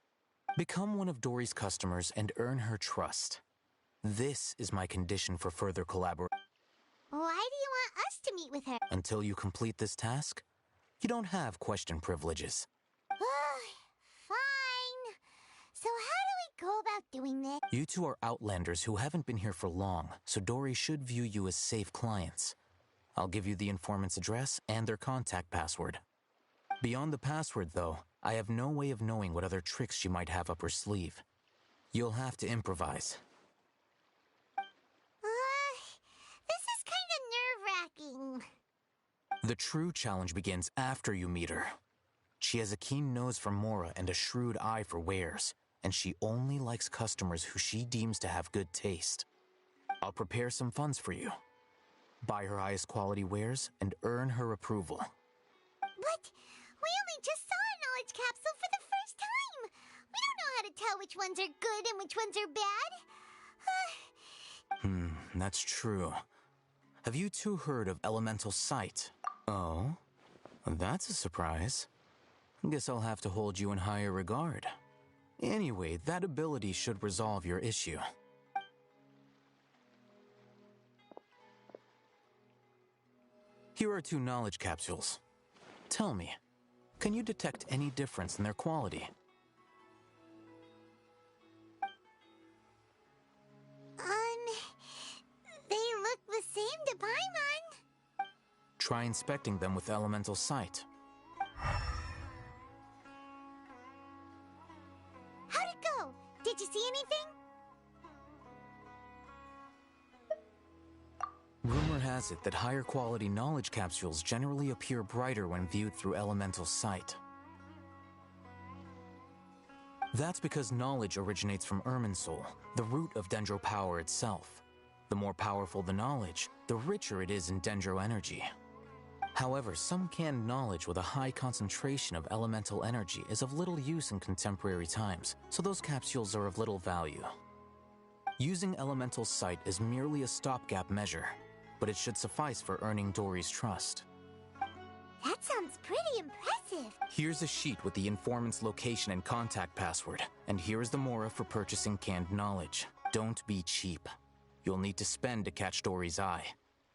Become one of Dory's customers and earn her trust. This is my condition for further collaboration. Why do you want us to meet with her? Until you complete this task, you don't have question privileges. Fine. So how do we go about doing this? You two are outlanders who haven't been here for long, so Dory should view you as safe clients. I'll give you the informant's address and their contact password. Beyond the password, though, I have no way of knowing what other tricks she might have up her sleeve. You'll have to improvise. This is kind of nerve-wracking. The true challenge begins after you meet her. She has a keen nose for Mora and a shrewd eye for wares, and she only likes customers who she deems to have good taste. I'll prepare some funds for you. Buy her highest quality wares and earn her approval. But we only just saw a knowledge capsule for the first time. We don't know how to tell which ones are good and which ones are bad. That's true. Have you two heard of elemental sight? Oh, that's a surprise. Guess I'll have to hold you in higher regard. Anyway, that ability should resolve your issue. Here are 2 knowledge capsules. Tell me, can you detect any difference in their quality? They look the same to Paimon. Try inspecting them with elemental sight. How'd it go? Did you see anything? Rumor has it that higher quality knowledge capsules generally appear brighter when viewed through elemental sight. That's because knowledge originates from Irminsul, the root of Dendro power itself. The more powerful the knowledge, the richer it is in Dendro energy. However, some canned knowledge with a high concentration of elemental energy is of little use in contemporary times, so those capsules are of little value. Using elemental sight is merely a stopgap measure, but it should suffice for earning Dory's trust. That sounds pretty impressive. Here's a sheet with the informant's location and contact password, and here is the Mora for purchasing canned knowledge. Don't be cheap. You'll need to spend to catch Dory's eye.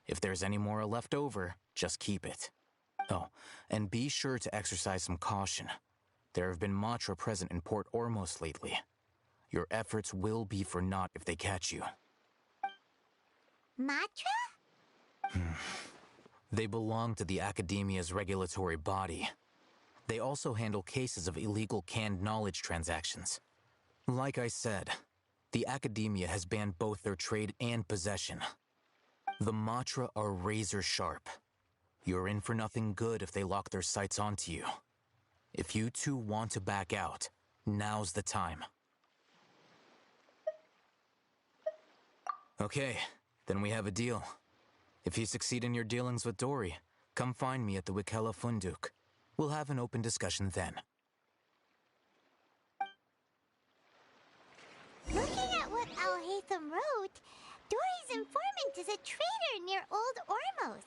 If there's any Mora left over, just keep it. Oh, and be sure to exercise some caution. There have been Matra present in Port Ormos lately. Your efforts will be for naught if they catch you. Matra? They belong to the Academia's regulatory body. They also handle cases of illegal canned knowledge transactions. Like I said, the Academia has banned both their trade and possession. The Matra are razor sharp. You're in for nothing good if they lock their sights onto you. If you two want to back out, now's the time. Okay, then we have a deal. If you succeed in your dealings with Dory, come find me at the Wikela Funduk. We'll have an open discussion then. Looking at what Al-Haytham wrote, Dory's informant is a trader near Old Ormos.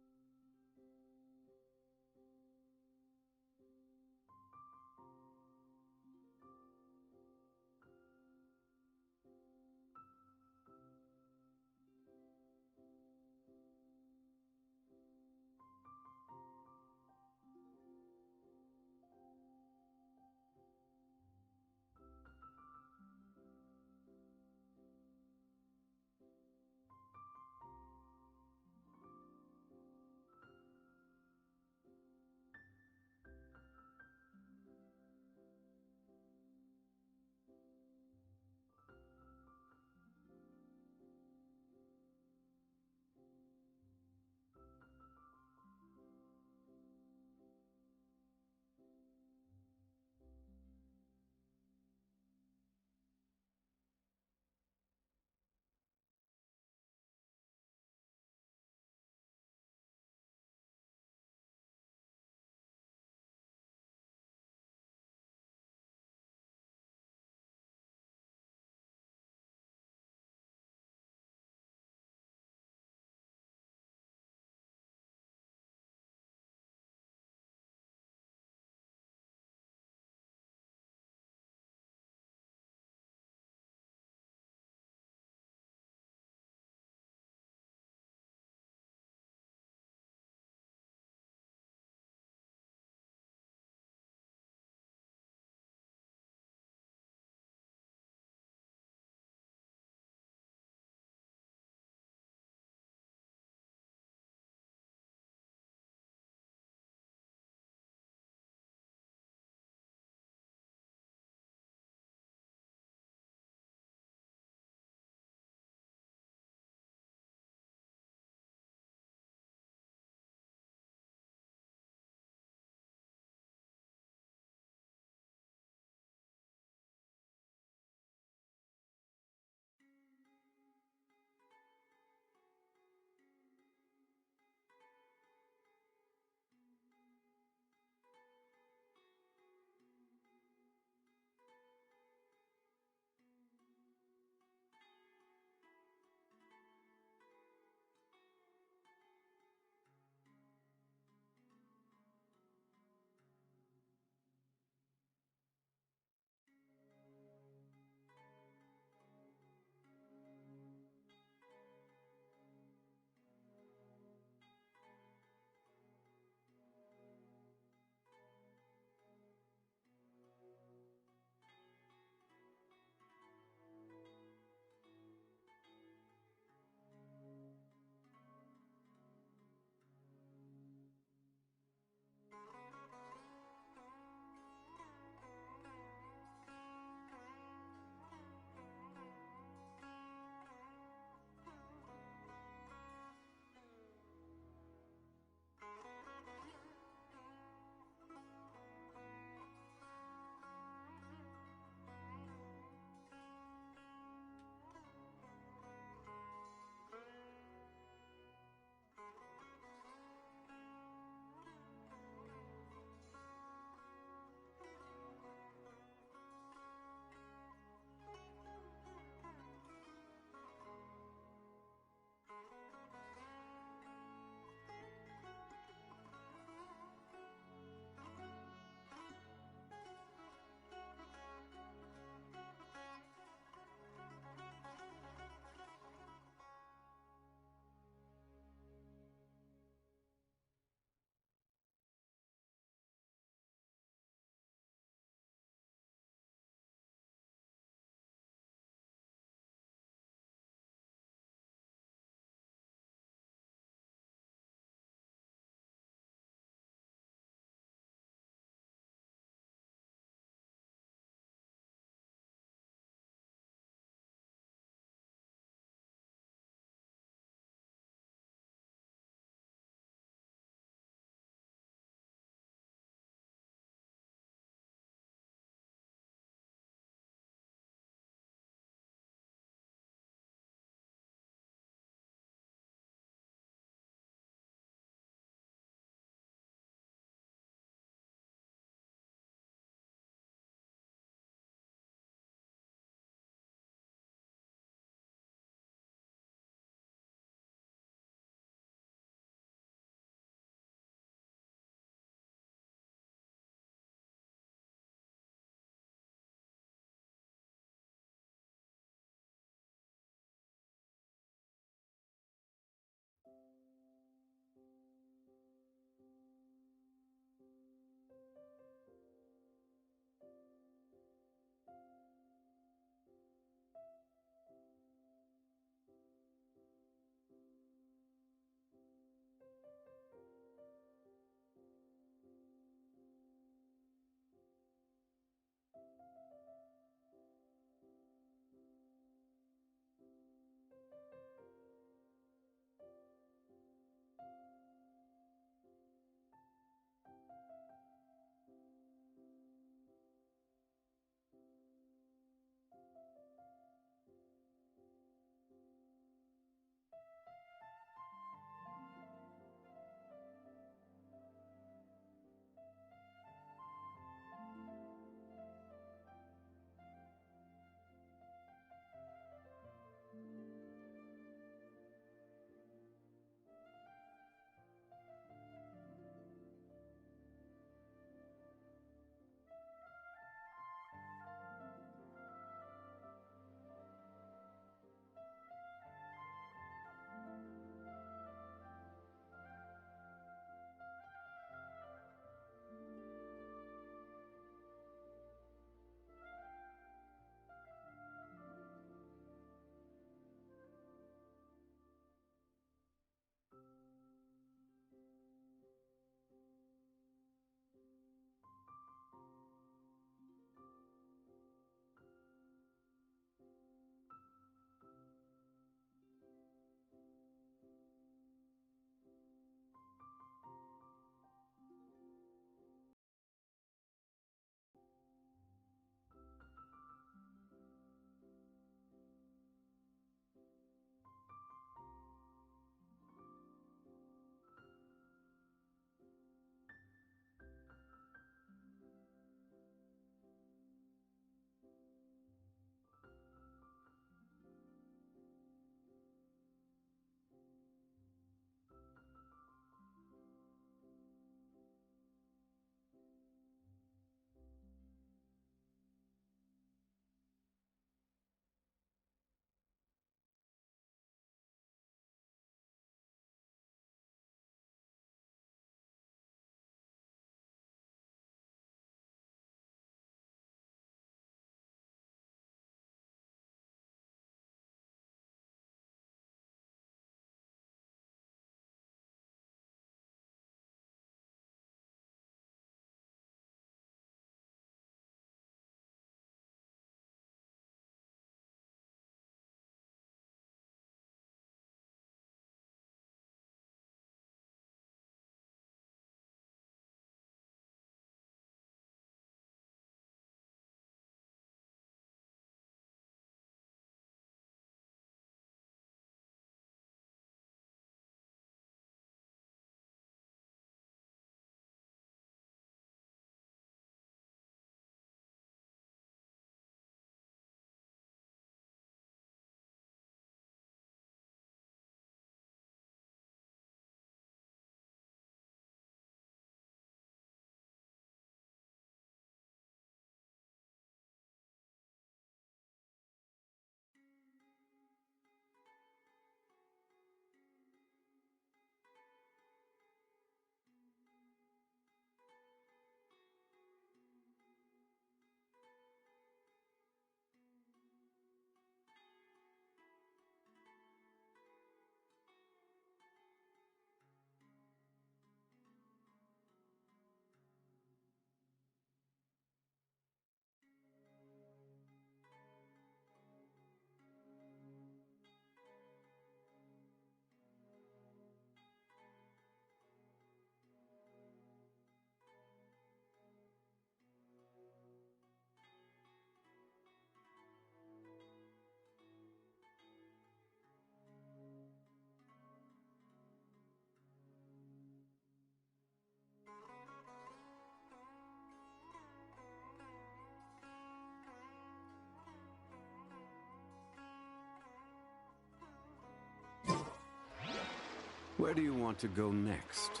Where do you want to go next?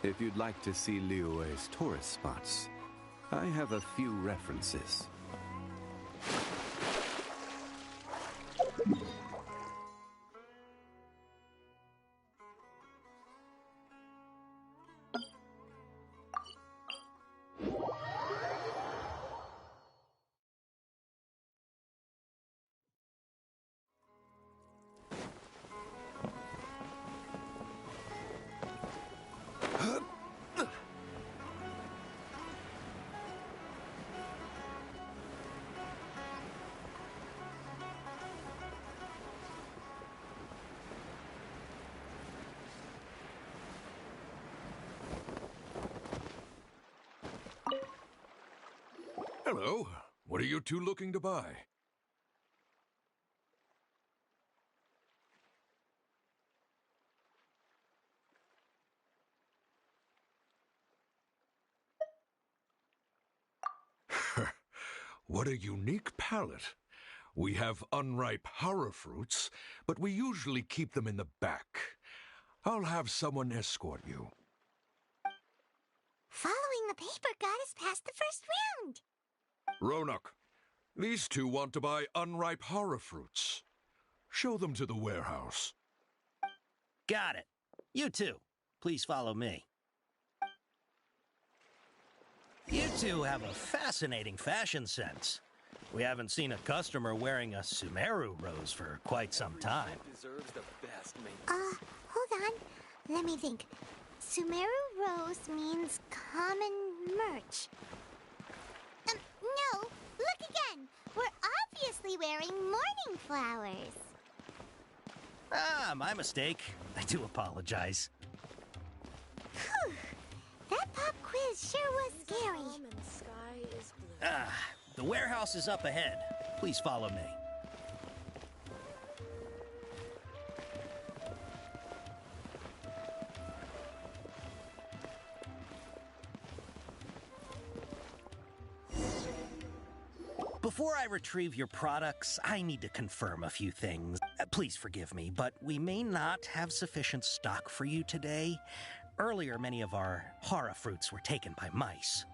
If you'd like to see Liyue's tourist spots, I have a few references. Hello. What are you two looking to buy? What a unique palate. We have unripe horror fruits, but we usually keep them in the back. I'll have someone escort you. Following the paper got us past the first round. Ronak, these two want to buy unripe horror fruits. Show them to the warehouse. Got it. You two, please follow me. You two have a fascinating fashion sense. We haven't seen a customer wearing a Sumeru rose for quite some time. Hold on. Let me think. Sumeru rose means common merch. No, look again. We're obviously wearing morning flowers. Ah, my mistake. I do apologize. Whew. That pop quiz sure was scary. Ah, the warehouse is up ahead. Please follow me. Before I retrieve your products, I need to confirm a few things. Please forgive me, but we may not have sufficient stock for you today. Earlier, many of our horror fruits were taken by mice.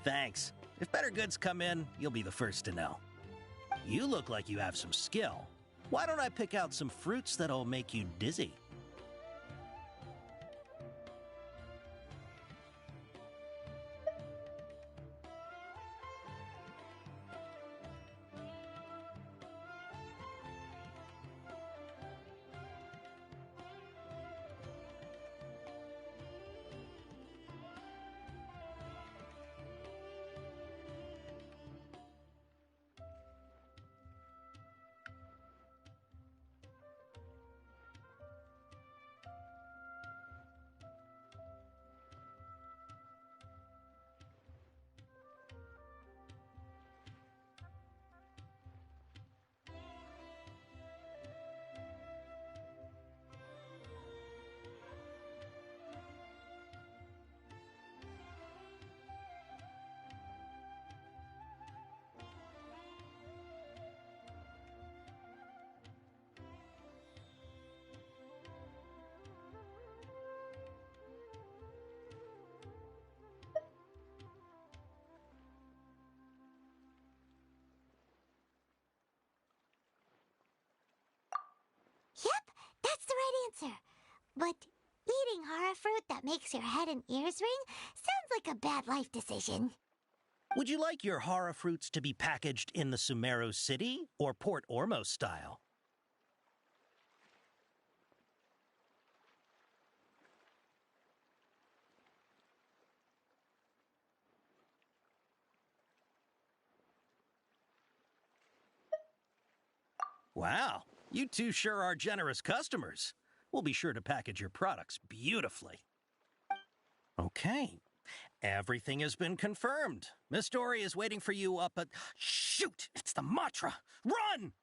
Thanks. If better goods come in, you'll be the first to know. You look like you have some skill. Why don't I pick out some fruits that'll make you dizzy? Yep, that's the right answer. But eating horror fruit that makes your head and ears ring sounds like a bad life decision. Would you like your horror fruits to be packaged in the Sumeru City or Port Ormos style? Wow, you two sure are generous customers. We'll be sure to package your products beautifully. Okay, everything has been confirmed. Miss Dory is waiting for you up at... Shoot! It's the Matra! Run!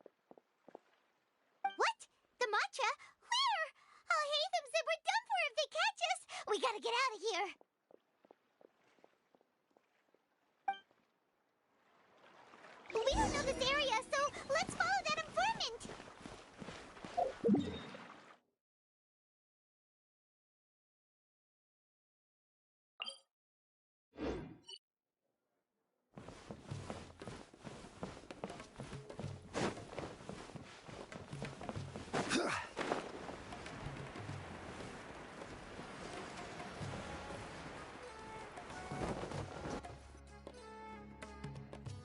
What? The matcha? Where? I'll hate them said we're done for if they catch us. We gotta get out of here. We We don't know this area, so let's follow that informant.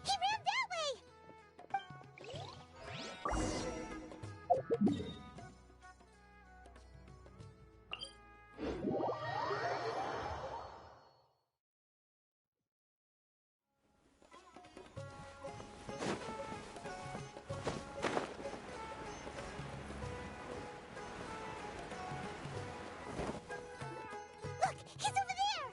He ran that way! Look, he's over there!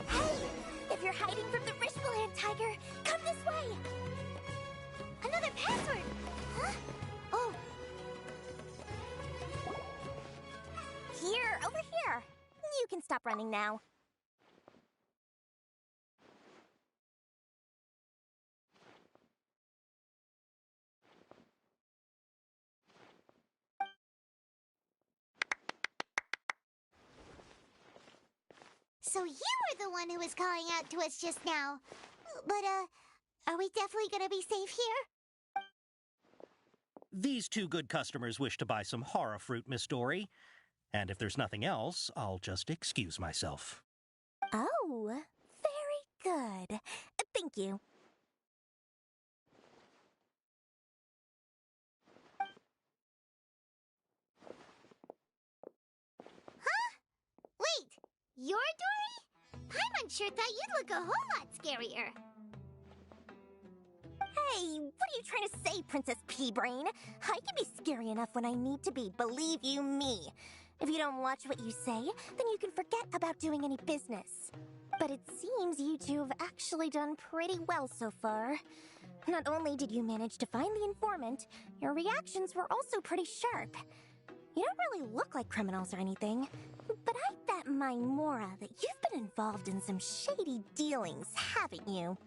Hey! If you're hiding from the Rishbaland tiger, come this way! Another password! Huh? Oh. Here, over here. You can stop running now. So you were the one who was calling out to us just now. But, are we definitely gonna be safe here? These two good customers wish to buy some horror fruit, Miss Dory. And if there's nothing else, I'll just excuse myself. Oh, very good. Thank you. Huh? Wait, you're Dory? Paimon sure thought you'd look a whole lot scarier. Hey, what are you trying to say, Princess Pea-Brain? I can be scary enough when I need to be, believe you me. If you don't watch what you say, then you can forget about doing any business. But it seems you two have actually done pretty well so far. Not only did you manage to find the informant, your reactions were also pretty sharp. You don't really look like criminals or anything, but I bet my Mora that you've been involved in some shady dealings, haven't you?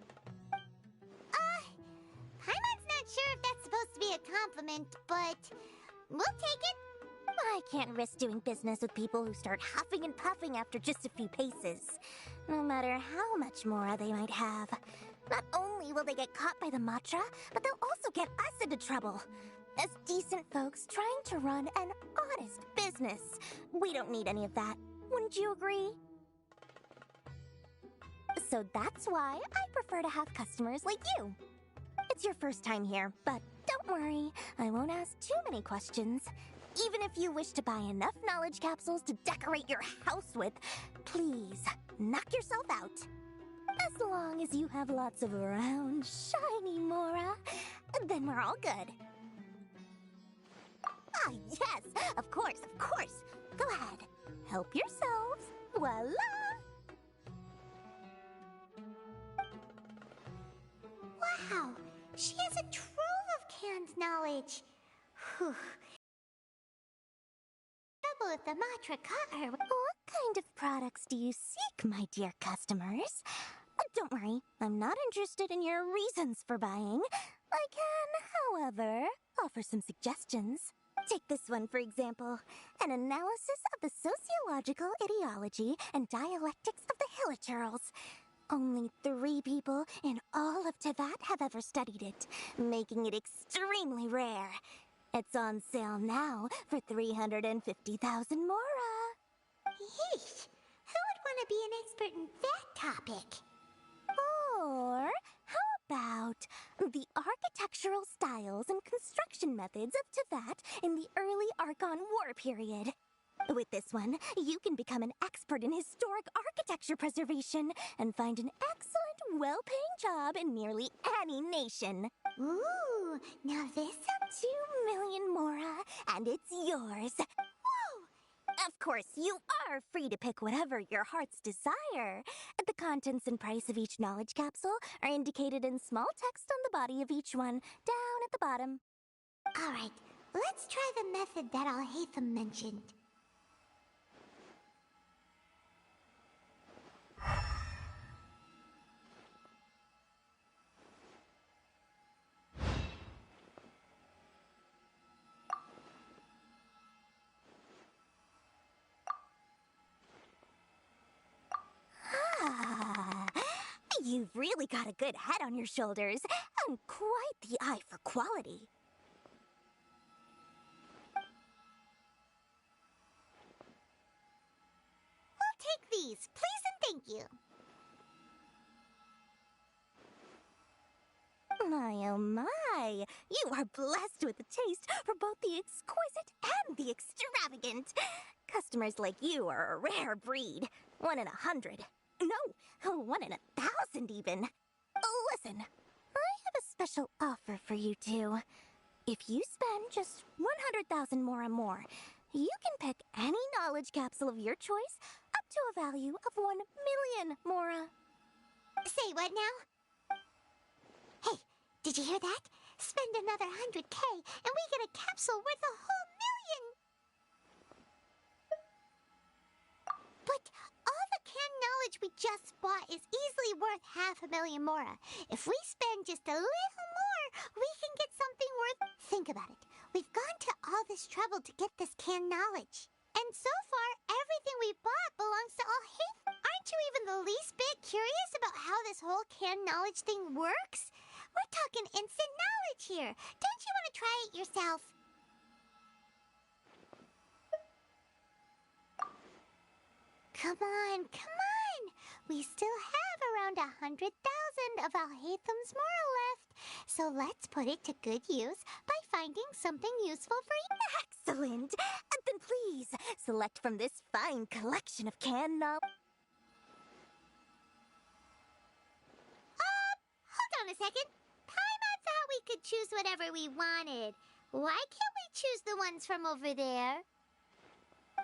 Paimon's not sure if that's supposed to be a compliment, but we'll take it. I can't risk doing business with people who start huffing and puffing after just a few paces, no matter how much Mora they might have. Not only will they get caught by the Matra, but they'll also get us into trouble. As decent folks trying to run an honest business, we don't need any of that. Wouldn't you agree? So that's why I prefer to have customers like you. It's your first time here, but don't worry, I won't ask too many questions. Even if you wish to buy enough knowledge capsules to decorate your house with, please, knock yourself out. As long as you have lots of round, shiny Mora, then we're all good. Ah, yes, of course, of course. Go ahead, help yourselves. Voila! Wow, she has a trove of canned knowledge. Whew. Trouble if the Matra caught her. What kind of products do you seek, my dear customers? Don't worry, I'm not interested in your reasons for buying. I can, however, offer some suggestions. Take this one, for example. An analysis of the sociological ideology and dialectics of the Hilichurls. Only 3 people in all of Teyvat have ever studied it, making it extremely rare. It's on sale now for 350,000 Mora. Yeesh! Who would want to be an expert in that topic? Or how about the architectural styles and construction methods of Teyvat in the early Archon War period? With this one, you can become an expert in historic architecture preservation and find an excellent, well-paying job in nearly any nation. Ooh, now this sounds 2 million Mora, and it's yours. Whoa! Of course, you are free to pick whatever your heart's desire. The contents and price of each knowledge capsule are indicated in small text on the body of each one, down at the bottom. Alright, let's try the method that Alhaitham mentioned. You've really got a good head on your shoulders, and quite the eye for quality. I'll take these, please and thank you. My, oh my, you are blessed with a taste for both the exquisite and the extravagant. Customers like you are a rare breed, 1 in 100. No, 1 in 1,000 even. Listen, I have a special offer for you two. If you spend just 100,000 more, you can pick any knowledge capsule of your choice up to a value of 1 million mora. Say what now? Hey, did you hear that? Spend another 100K and we get a capsule worth a whole million! But all the canned knowledge we just bought is easily worth 500,000 mora. If we spend just a little more, we can get something worth... Think about it. We've gone to all this trouble to get this canned knowledge. And so far, everything we bought belongs to Alhaitham. Aren't you even the least bit curious about how this whole canned knowledge thing works? We're talking instant knowledge here. Don't you want to try it yourself? Come on. We still have around 100,000 of Alhaitham's moral left. So let's put it to good use by finding something useful for you. Excellent! Then please, select from this fine collection of canned knowledge. Hold on a second. Paimon thought we could choose whatever we wanted. Why can't we choose the ones from over there?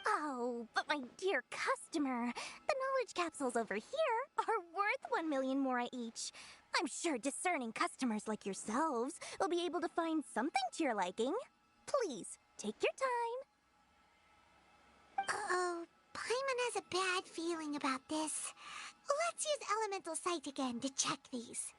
Oh, but my dear customer, the knowledge capsules over here are worth 1 million mora each. I'm sure discerning customers like yourselves will be able to find something to your liking. Please, take your time. Uh-oh, Paimon has a bad feeling about this. Let's use Elemental Sight again to check these.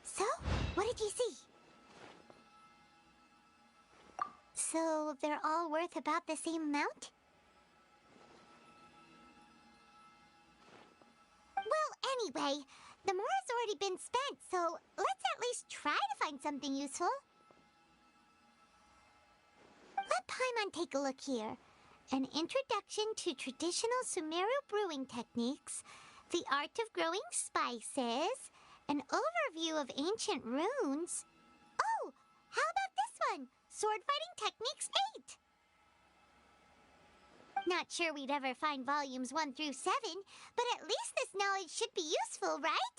So, what did you see? So, they're all worth about the same amount? Well, anyway, the mora's already been spent, so let's at least try to find something useful. Let Paimon take a look here. An introduction to traditional Sumerian brewing techniques, the art of growing spices, an overview of ancient runes. Oh, how about this one? Sword Fighting Techniques 8. Not sure we'd ever find volumes 1 through 7, but at least this knowledge should be useful, right?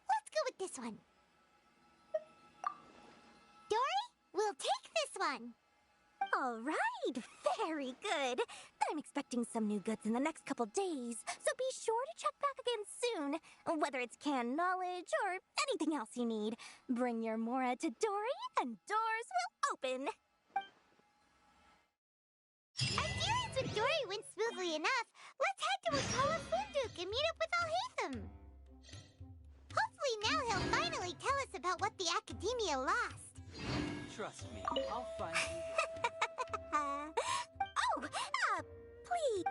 Let's go with this one. Dory, we'll take this one. All right, very good. I'm expecting some new goods in the next couple days, so be sure to check back again soon. Whether it's canned knowledge or anything else you need, bring your mora to Dory and doors will open. Our dealings with Dory went smoothly enough. Let's head to Wakala Funduk and meet up with Alhaitham. Hopefully now he'll finally tell us about what the Academia lost. Trust me, I'll find you. Please.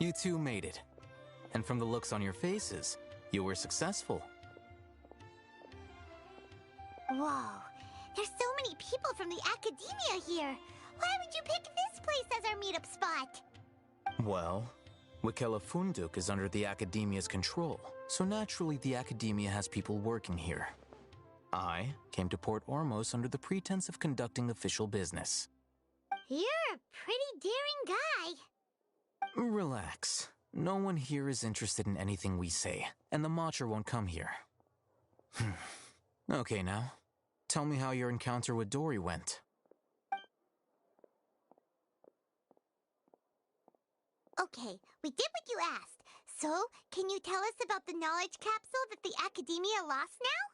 You two made it. And from the looks on your faces, you were successful. Whoa, there's so many people from the academia here. Why would you pick this place as our meetup spot? Well, Wikela Funduk is under the academia's control, so naturally the academia has people working here. I came to Port Ormos under the pretense of conducting official business. You're a pretty daring guy. Relax. No one here is interested in anything we say, and the Matcher won't come here. Okay now, tell me how your encounter with Dory went. Okay, we did what you asked. So, can you tell us about the knowledge capsule that the academia lost now?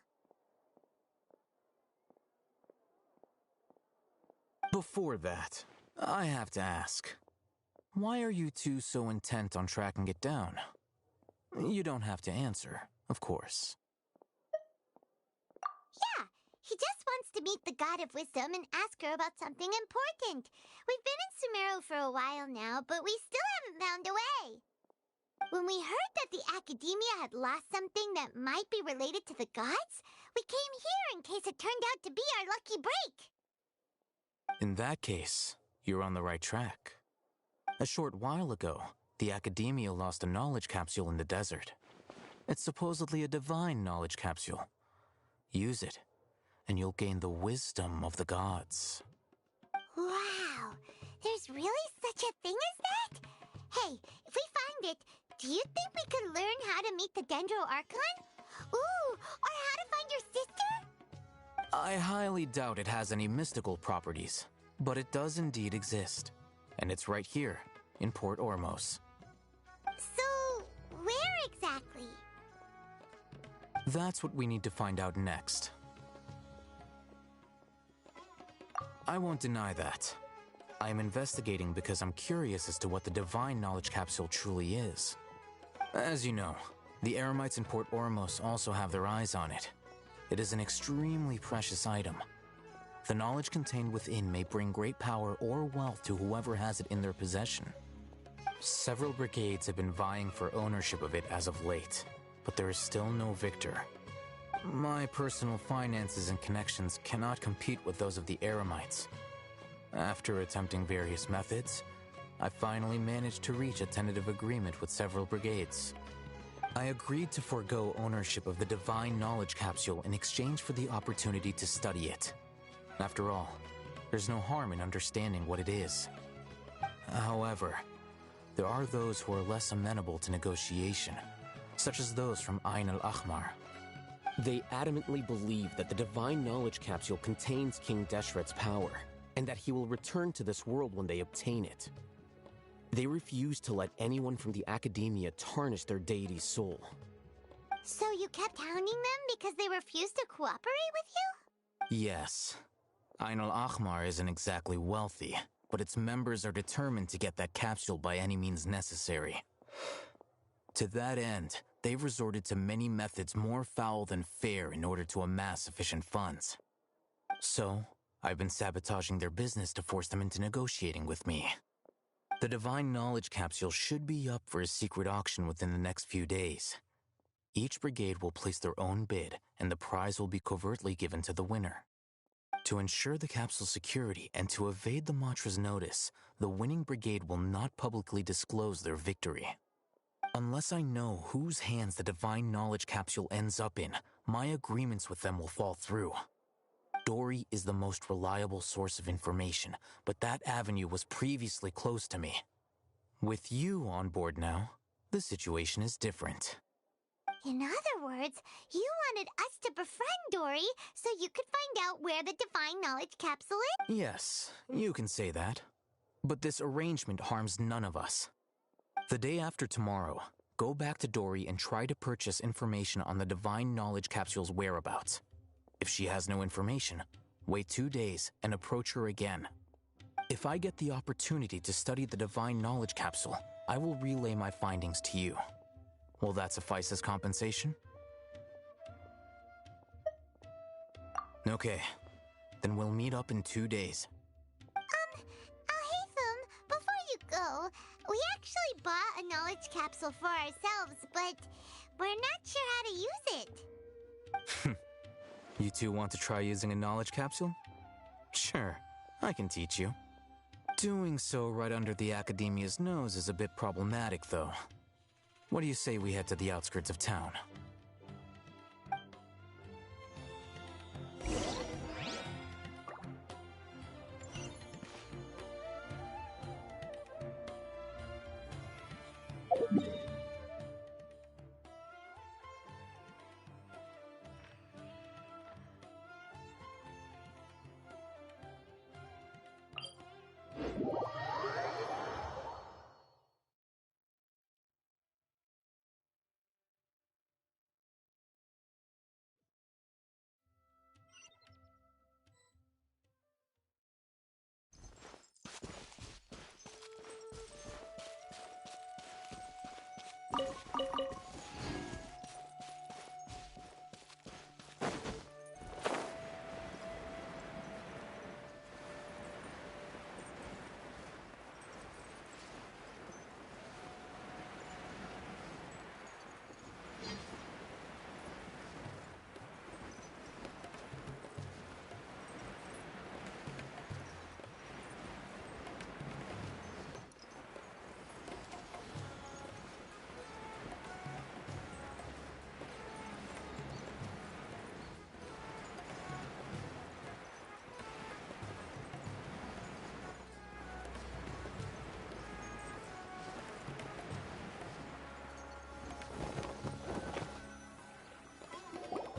Before that, I have to ask, why are you two so intent on tracking it down? You don't have to answer, of course. Yeah, he just wants to meet the God of Wisdom and ask her about something important. We've been in Sumero for a while now, but we still haven't found a way. When we heard that the academia had lost something that might be related to the gods, we came here in case it turned out to be our lucky break. In that case, you're on the right track. A short while ago, the academia lost a knowledge capsule in the desert. It's supposedly a divine knowledge capsule. Use it, and you'll gain the wisdom of the gods. Wow, there's really such a thing as that? Hey, if we find it, do you think we could learn how to meet the Dendro Archon? Ooh, or how to find your sister? I highly doubt it has any mystical properties, but it does indeed exist. And it's right here, in Port Ormos. So, where exactly? That's what we need to find out next. I won't deny that. I am investigating because I'm curious as to what the divine knowledge capsule truly is. As you know, the Eremites in Port Ormos also have their eyes on it. It is an extremely precious item. The knowledge contained within may bring great power or wealth to whoever has it in their possession. Several brigades have been vying for ownership of it as of late. but there is still no victor. My personal finances and connections cannot compete with those of the Eremites. After attempting various methods, I finally managed to reach a tentative agreement with several brigades. I agreed to forego ownership of the Divine Knowledge Capsule in exchange for the opportunity to study it. After all, there's no harm in understanding what it is. However, there are those who are less amenable to negotiation, such as those from Ain al-Ahmar. They adamantly believe that the Divine Knowledge Capsule contains King Deshret's power, and that he will return to this world when they obtain it. They refuse to let anyone from the Academia tarnish their deity's soul. So you kept hounding them because they refused to cooperate with you? Yes. Ain al-Ahmar isn't exactly wealthy, but its members are determined to get that capsule by any means necessary. To that end, they've resorted to many methods more foul than fair in order to amass sufficient funds. So, I've been sabotaging their business to force them into negotiating with me. The Divine Knowledge Capsule should be up for a secret auction within the next few days. Each brigade will place their own bid, and the prize will be covertly given to the winner. To ensure the capsule's security and to evade the Matra's notice, the winning brigade will not publicly disclose their victory. Unless I know whose hands the Divine Knowledge Capsule ends up in, my agreements with them will fall through. Dory is the most reliable source of information, but that avenue was previously closed to me. With you on board now, the situation is different. In other words, you wanted us to befriend Dory so you could find out where the Divine Knowledge Capsule is? Yes, you can say that. But this arrangement harms none of us. The day after tomorrow, go back to Dory and try to purchase information on the Divine Knowledge Capsule's whereabouts. If she has no information, wait 2 days and approach her again. If I get the opportunity to study the Divine Knowledge Capsule, I will relay my findings to you. Will that suffice as compensation? Okay, then we'll meet up in 2 days. Hatham, before you go, we actually bought a knowledge capsule for ourselves, but we're not sure how to use it. You two want to try using a knowledge capsule? Sure, I can teach you. Doing so right under the Academia's nose is a bit problematic, though. What do you say we head to the outskirts of town?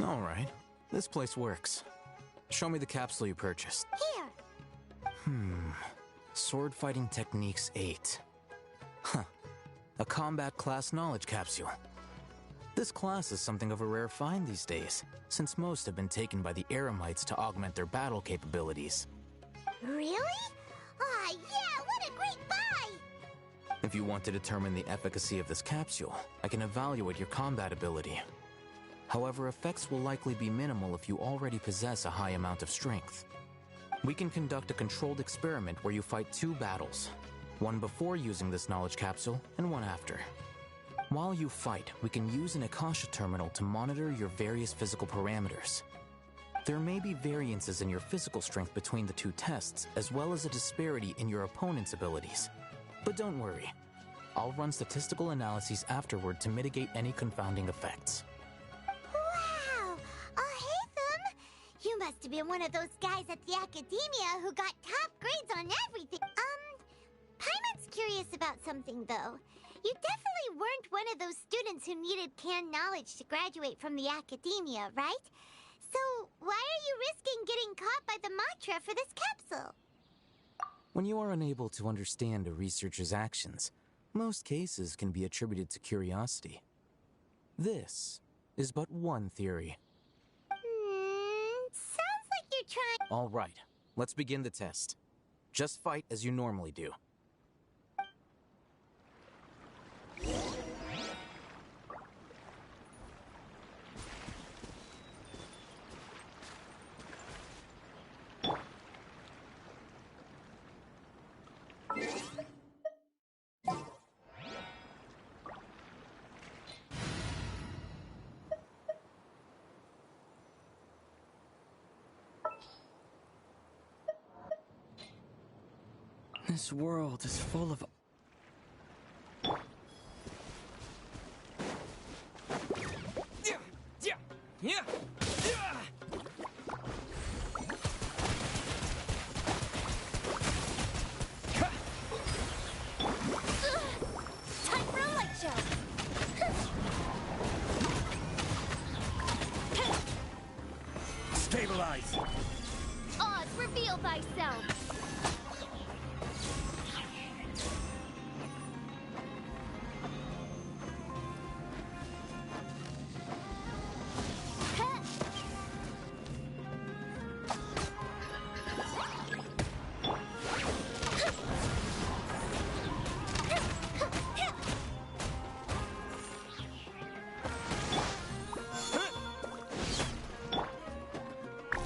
All right, this place works. Show me the capsule you purchased. Here. Sword Fighting Techniques 8. Huh. A combat class knowledge capsule. This class is something of a rare find these days, since most have been taken by the Eremites to augment their battle capabilities. Really? Ah, yeah, what a great buy! If you want to determine the efficacy of this capsule, I can evaluate your combat ability. However, effects will likely be minimal if you already possess a high amount of strength. We can conduct a controlled experiment where you fight 2 battles, one before using this knowledge capsule and one after. While you fight, we can use an Akasha terminal to monitor your various physical parameters. There may be variances in your physical strength between the two tests, as well as a disparity in your opponent's abilities. But don't worry. I'll run statistical analyses afterward to mitigate any confounding effects. Wow! Haytham! You must have been one of those guys at the academia who got top grades on everything. Paimon's curious about something, though. You definitely weren't one of those students who needed canned knowledge to graduate from the academia, right? So, why are you risking getting caught by the Matra for this capsule? When you are unable to understand a researcher's actions, most cases can be attributed to curiosity. This is but one theory. Sounds like you're trying... All right, let's begin the test. Just fight as you normally do. This world is full of... Time for a light show! Stabilize! Oz, reveal thyself!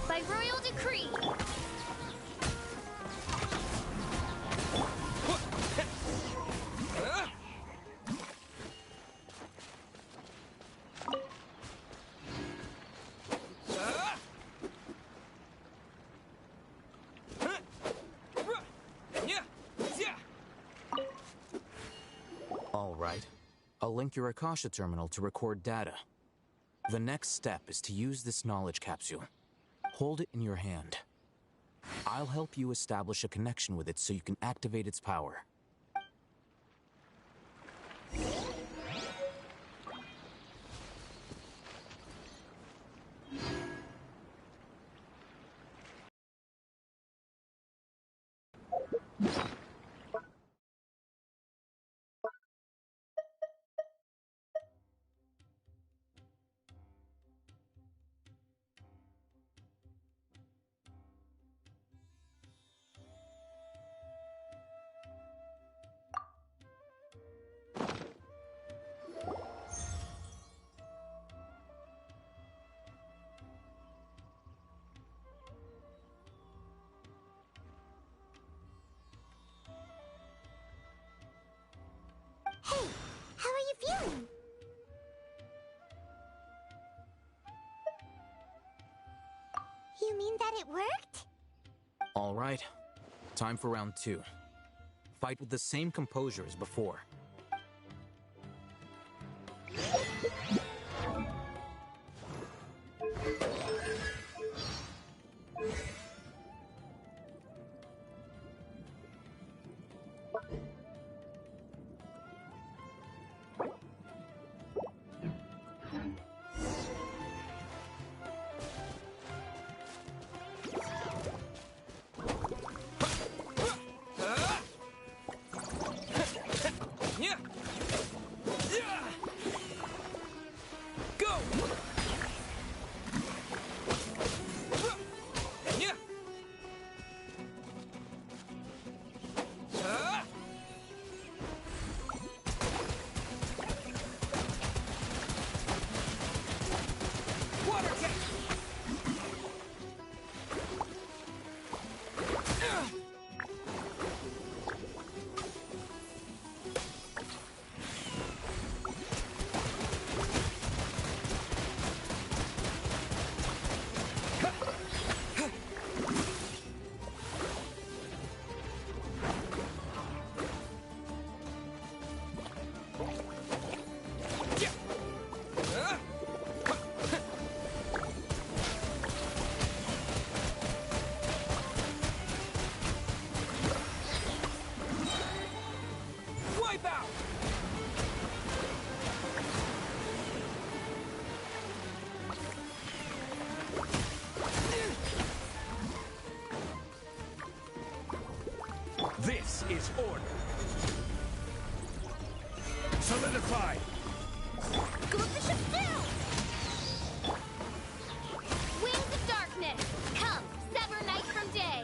By royal decree! All right. I'll link your Akasha terminal to record data. The next step is to use this knowledge capsule. Hold it in your hand. I'll help you establish a connection with it so you can activate its power. Hey, how are you feeling? You mean that it worked? All right. Time for round 2. Fight with the same composure as before. this order. Solidify! Go up the ship too! Wings of darkness, come, sever night from day.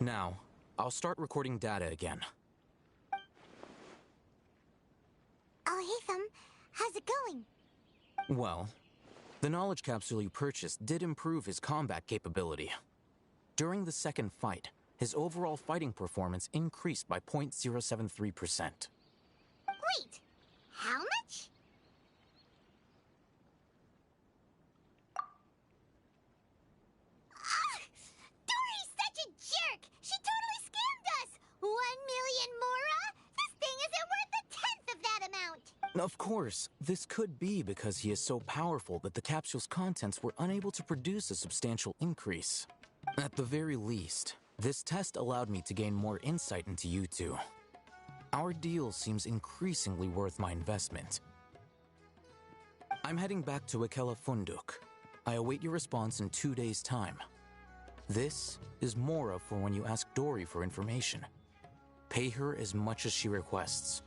Now, I'll start recording data again. Oh, hey, Thumb. How's it going? Well, the knowledge capsule you purchased did improve his combat capability. During the second fight, his overall fighting performance increased by 0.073%. Wait, how much? Dory's such a jerk! She totally scammed us! 1 million mora? This thing isn't worth a tenth of that amount! Of course, this could be because he is so powerful that the capsule's contents were unable to produce a substantial increase. At the very least, this test allowed me to gain more insight into you two. Our deal seems increasingly worth my investment. I'm heading back to Akela Funduk. I await your response in 2 days' time. This is Mora for when you ask Dory for information. Pay her as much as she requests.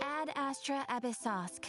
Ad Astra Abyssosk.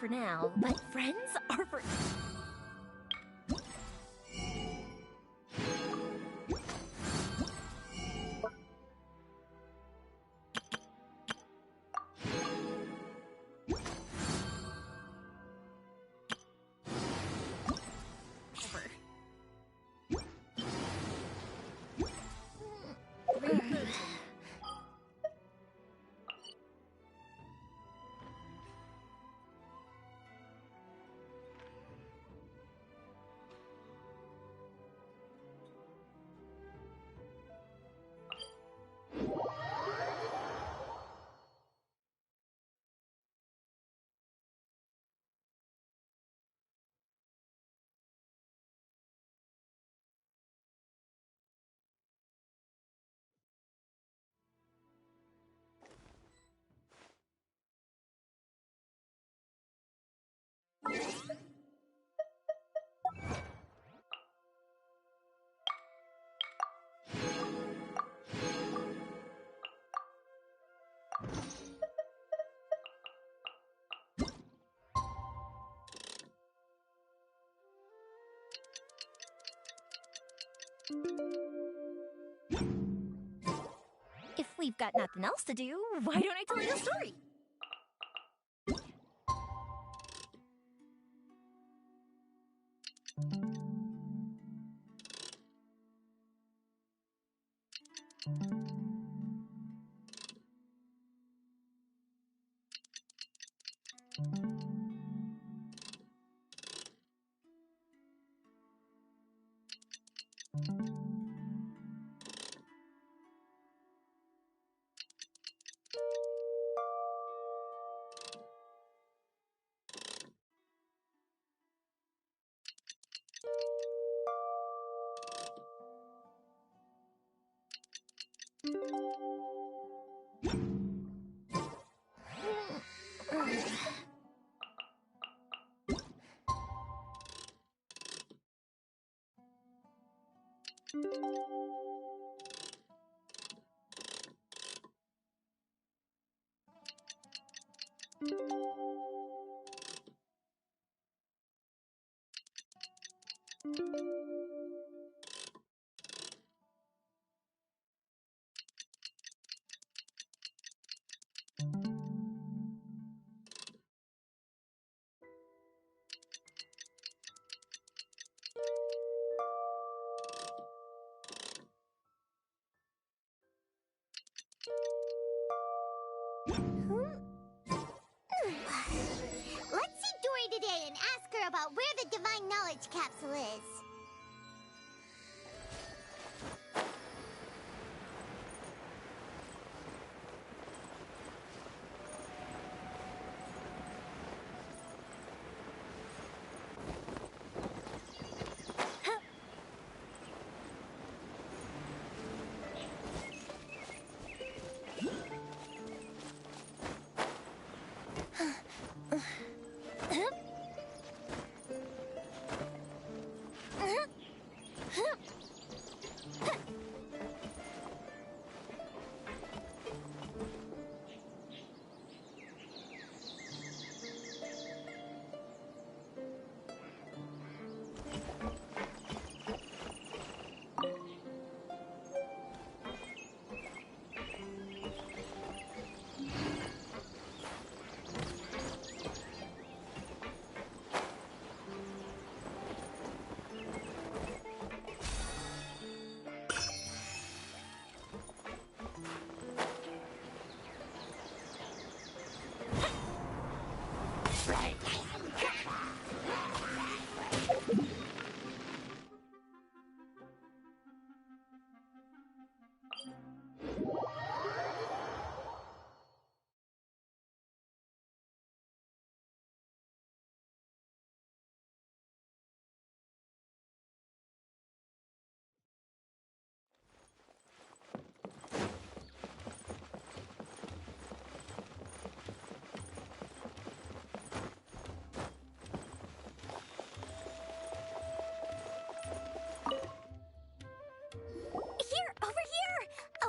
for now, but friends are for... If we've got nothing else to do, why don't I tell you a story? Let's see Dory today and ask her about where the Divine Knowledge Capsule is.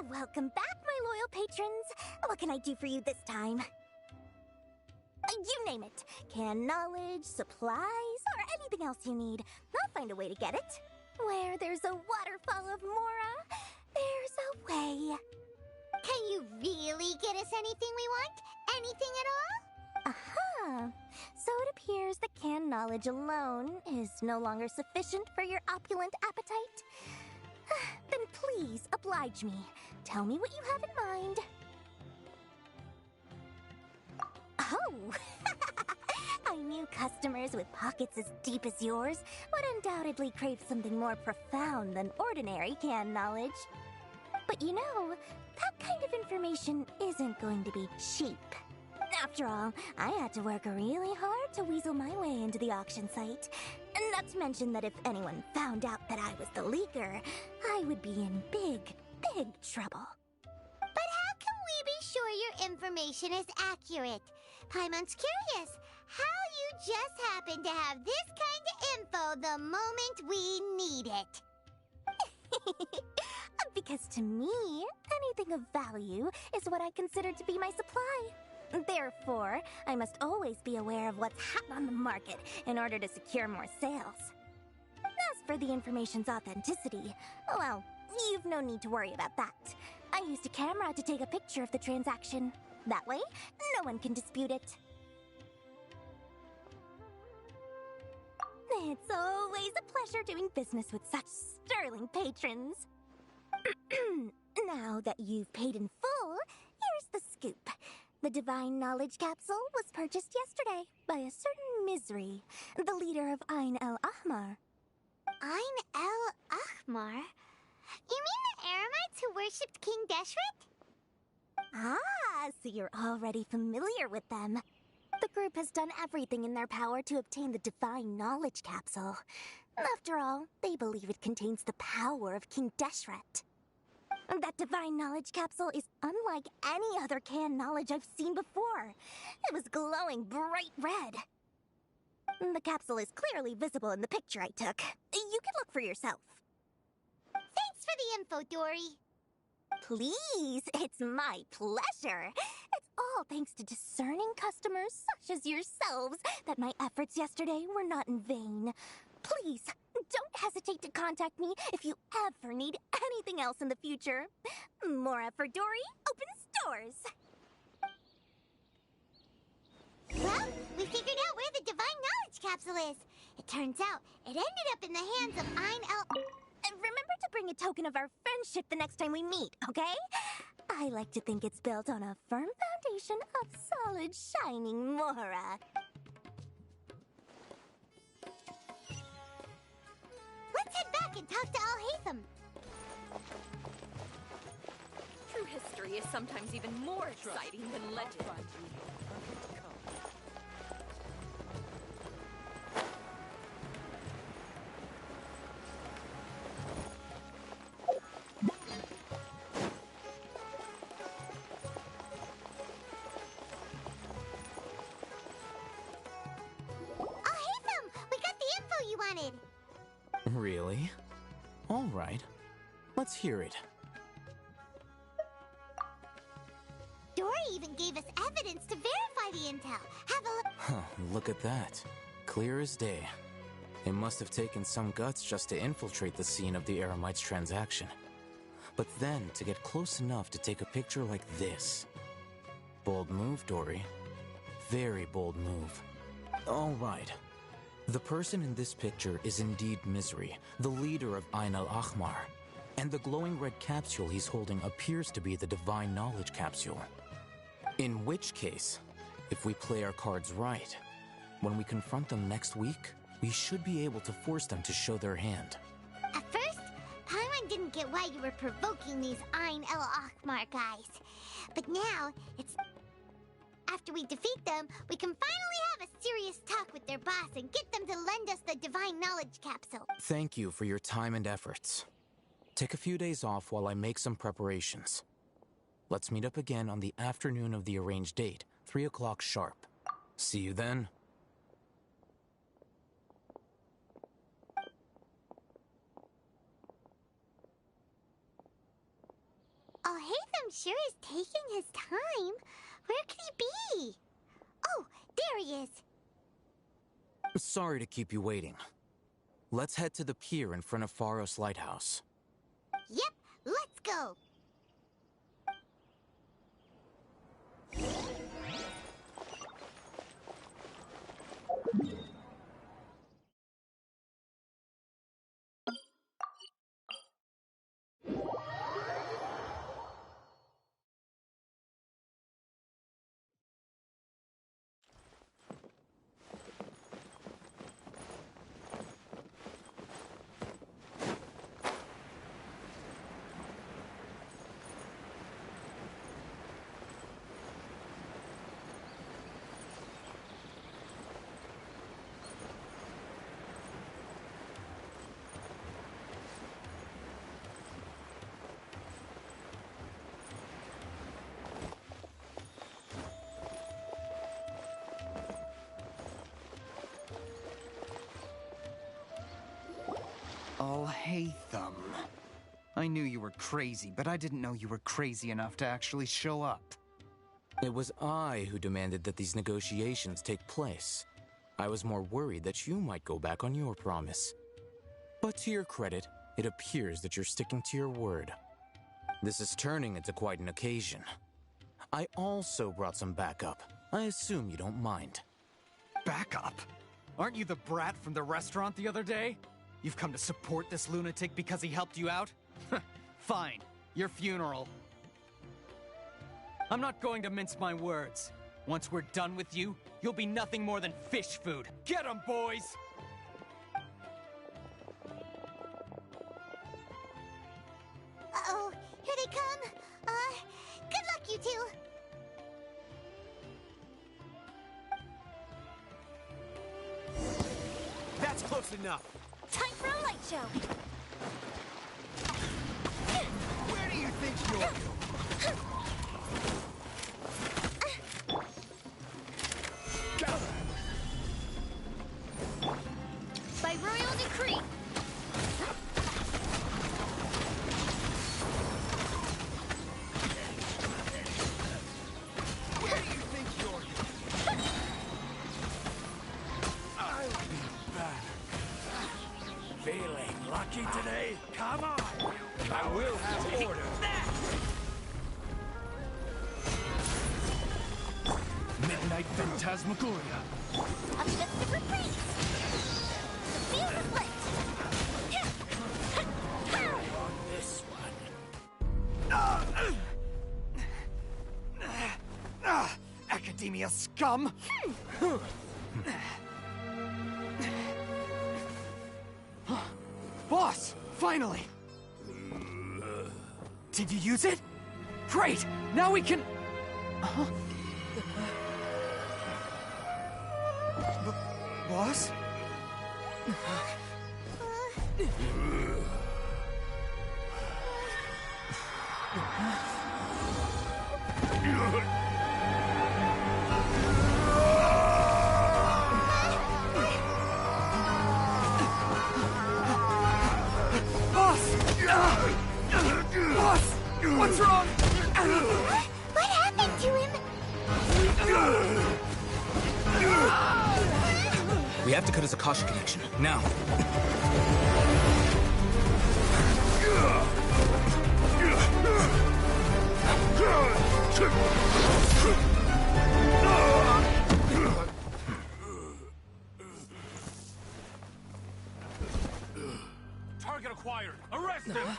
Welcome back, my loyal patrons. What can I do for you this time? You name it. Can knowledge, supplies, or anything else you need. I'll find a way to get it. Where there's a waterfall of Mora, there's a way. Can you really get us anything we want? Anything at all? Aha! So it appears that canned knowledge alone is no longer sufficient for your opulent appetite. Then please, oblige me. Tell me what you have in mind. Oh! I knew customers with pockets as deep as yours would undoubtedly crave something more profound than ordinary canned knowledge. But you know, that kind of information isn't going to be cheap. After all, I had to work really hard to weasel my way into the auction site. Not to mention that if anyone found out that I was the leaker, I would be in big, big trouble. But how can we be sure your information is accurate? Paimon's curious how you just happen to have this kind of info the moment we need it. Because to me, anything of value is what I consider to be my supply. Therefore, I must always be aware of what's hot on the market in order to secure more sales. As for the information's authenticity, well, you've no need to worry about that. I used a camera to take a picture of the transaction. That way, no one can dispute it. It's always a pleasure doing business with such sterling patrons. Now that you've paid in full, here's the scoop. The Divine Knowledge Capsule was purchased yesterday by a certain Misery, the leader of Ain el Ahmar. Ain el Ahmar? You mean the Eremites who worshipped King Deshret? Ah, so you're already familiar with them. The group has done everything in their power to obtain the Divine Knowledge Capsule. After all, they believe it contains the power of King Deshret. That Divine Knowledge Capsule is unlike any other canned knowledge I've seen before. It was glowing bright red. The capsule is clearly visible in the picture I took. You can look for yourself. Thanks for the info, Dory. Please, it's my pleasure. It's all thanks to discerning customers such as yourselves that my efforts yesterday were not in vain. Please, don't hesitate to contact me if you ever need anything else in the future. Mora for Dory opens doors. Well, we figured out where the Divine Knowledge Capsule is. It turns out it ended up in the hands of Ain el... Remember to bring a token of our friendship the next time we meet, okay? I like to think it's built on a firm foundation of solid, shining Mora. Let's head back and talk to Al-Haytham. True history is sometimes even more exciting than legend. Al-Haytham, we got the info you wanted. Really? All right. Let's hear it. Dory even gave us evidence to verify the intel. Have a look. Huh, look at that. Clear as day. It must have taken some guts just to infiltrate the scene of the Eremites transaction. But then to get close enough to take a picture like this. Bold move, Dory. Very bold move. All right. The person in this picture is indeed Misery, the leader of Ain el Ahmar. And the glowing red capsule he's holding appears to be the Divine Knowledge Capsule. In which case, if we play our cards right, when we confront them next week, we should be able to force them to show their hand. At first, Paimon didn't get why you were provoking these Ain el Ahmar guys. But now, it's... After we defeat them, we can finally have a serious talk with their boss and get them to lend us the Divine Knowledge Capsule. Thank you for your time and efforts. Take a few days off while I make some preparations. Let's meet up again on the afternoon of the arranged date, 3 o'clock sharp. See you then. Al-Haytham sure is taking his time. Where could he be? Oh, There he is. Sorry to keep you waiting. Let's head to the pier in front of Pharos Lighthouse. Yep, let's go. Alhaitham. I knew you were crazy, but I didn't know you were crazy enough to actually show up. It was I who demanded that these negotiations take place. I was more worried that you might go back on your promise. But to your credit, it appears that you're sticking to your word. This is turning into quite an occasion. I also brought some backup. I assume you don't mind. Backup? Aren't you the brat from the restaurant the other day? You've come to support this lunatic because he helped you out? Fine. Your funeral. I'm not going to mince my words. Once we're done with you, you'll be nothing more than fish food. Get 'em, boys! Uh-oh, here they come. Good luck, you two. That's close enough. Time for a light show. Where do you think you're going? By royal decree. Where do you think you're going? I'll be back. Feeling lucky today? Come on! I will have order. Midnight Phantasmagoria. I'll give it super praise. The field is lit. On this one. Academia scum! Boss! Finally! Did you use it? Great! Now we can... Boss? Boss! What's wrong? What happened to him? We have to cut his Akasha connection, now. Target acquired. Arrest him!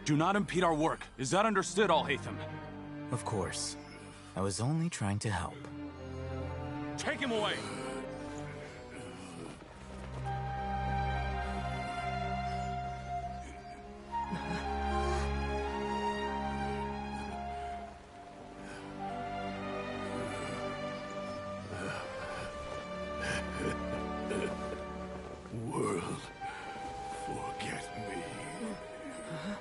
Do not impede our work. Is that understood, Alhaitham? Of course. I was only trying to help. Take him away! World, forget me. Huh?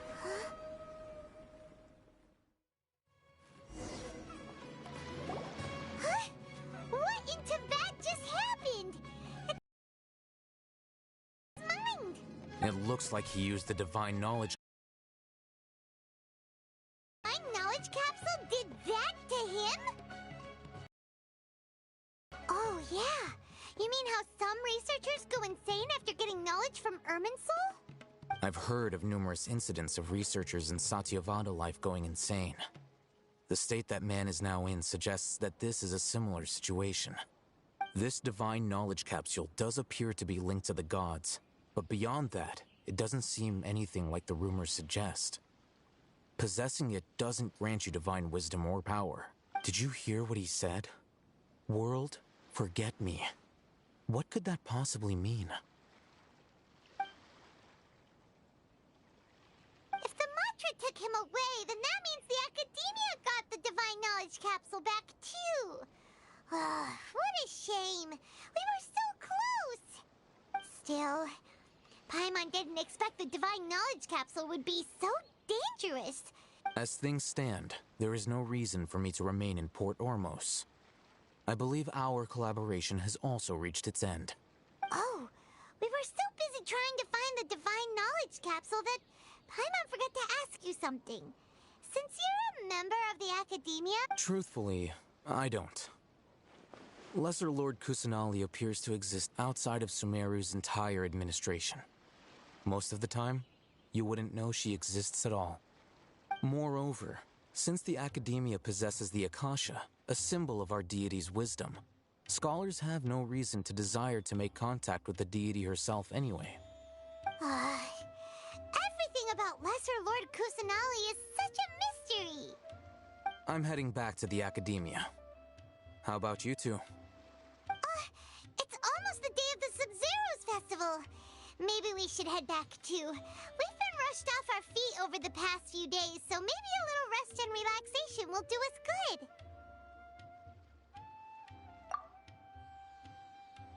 What in Tibet just It looks like he used the divine knowledge. My knowledge capsule did that to him? Oh, yeah. You mean how some researchers go insane after getting knowledge from Irminsul? I've heard of numerous incidents of researchers in Satyavada life going insane. The state that man is now in suggests that this is a similar situation. This divine knowledge capsule does appear to be linked to the gods, but beyond that, it doesn't seem anything like the rumors suggest. Possessing it doesn't grant you divine wisdom or power. Did you hear what he said? World, forget me. What could that possibly mean? If the mantra took him away, then that means the Academia got the divine knowledge capsule back too. What a shame. We were so close. Still, Paimon didn't expect the divine knowledge capsule would be so dangerous. As things stand, there is no reason for me to remain in Port Ormos. I believe our collaboration has also reached its end. Oh, we were so busy trying to find the divine knowledge capsule that Paimon forgot to ask you something. Since you're a member of the Academia... Truthfully, I don't. Lesser Lord Kusanali appears to exist outside of Sumeru's entire administration. Most of the time, you wouldn't know she exists at all. Moreover, since the Academia possesses the Akasha, a symbol of our deity's wisdom, scholars have no reason to desire to make contact with the deity herself anyway. Everything about Lesser Lord Kusanali is such a mystery! I'm heading back to the Academia. How about you two? It's almost the day of the Sub-Zero's festival. Maybe we should head back too. We've been rushed off our feet over the past few days, so maybe a little rest and relaxation will do us good.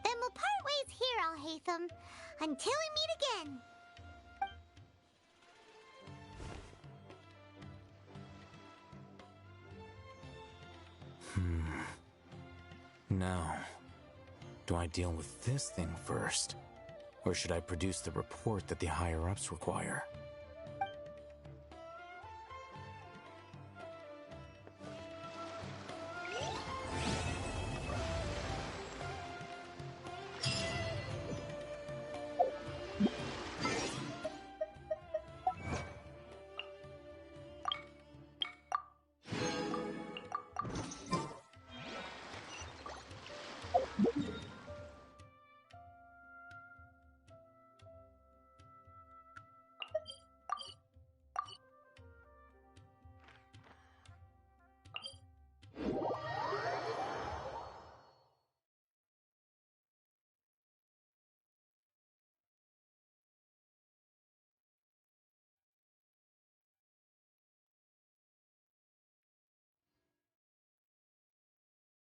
Then we'll part ways here, Alhaitham, until we meet again. Now, do I deal with this thing first? Or should I produce the report that the higher-ups require?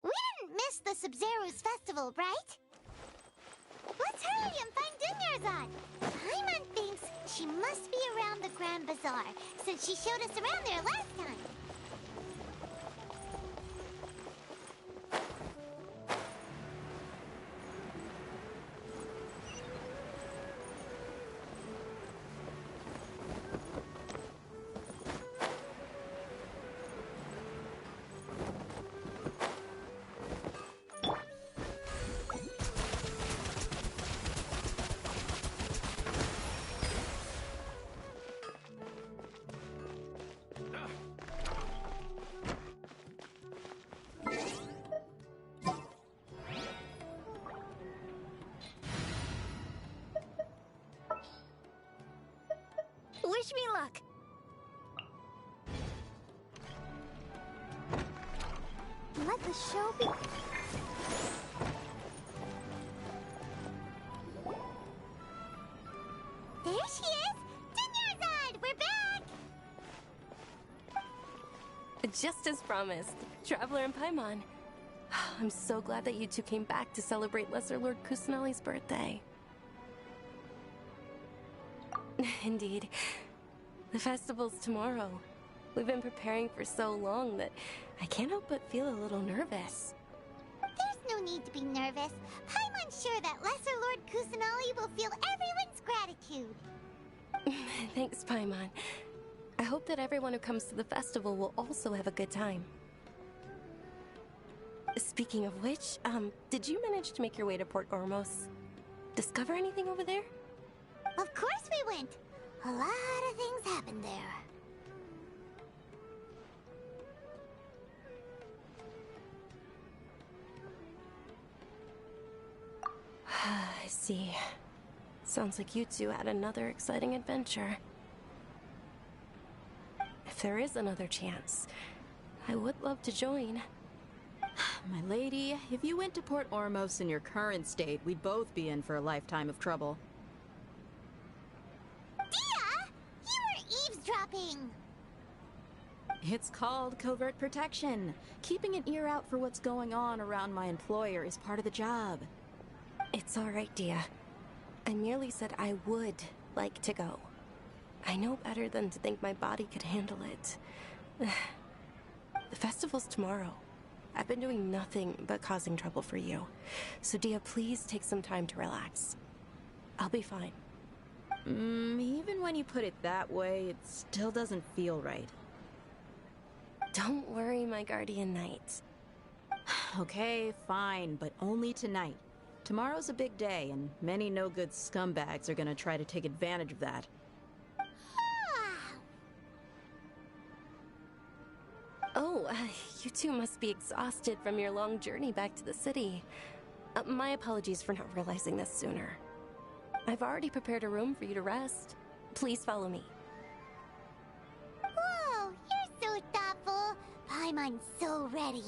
We didn't miss the Sub-Zero's festival, right? Let's hurry and find Dunyarzad. Paimon thinks she must be around the Grand Bazaar, since she showed us around there last time. Wish me luck. Let the show be... There she is! Dunyarzad! We're back! Just as promised, Traveler and Paimon. I'm so glad that you two came back to celebrate Lesser Lord Kusanali's birthday. Indeed. The festival's tomorrow. We've been preparing for so long that I can't help but feel a little nervous. There's no need to be nervous. Paimon's sure that Lesser Lord Kusanali will feel everyone's gratitude. Thanks, Paimon. I hope that everyone who comes to the festival will also have a good time. Speaking of which, did you manage to make your way to Port Ormos? Discover anything over there? Of course we went. A lot of things happened there. I see. Sounds like you two had another exciting adventure. If there is another chance, I would love to join. My lady, if you went to Port Ormos in your current state, we'd both be in for a lifetime of trouble. Dia! You were eavesdropping! It's called covert protection. Keeping an ear out for what's going on around my employer is part of the job. It's all right, Dia. I merely said I would like to go. I know better than to think my body could handle it. The festival's tomorrow. I've been doing nothing but causing trouble for you. So, Dia, please take some time to relax. I'll be fine. Even when you put it that way, it still doesn't feel right. Don't worry, my guardian knight. Okay, fine, but only tonight. Tomorrow's a big day, and many no-good scumbags are gonna try to take advantage of that. Oh, you two must be exhausted from your long journey back to the city. My apologies for not realizing this sooner. I've already prepared a room for you to rest. Please follow me. Whoa, you're so thoughtful. Paimon's so ready.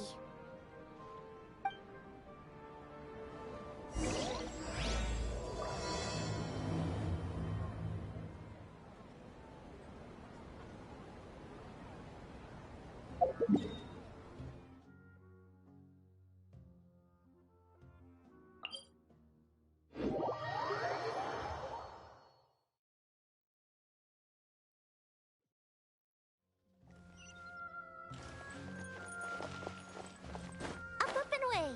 Up and away.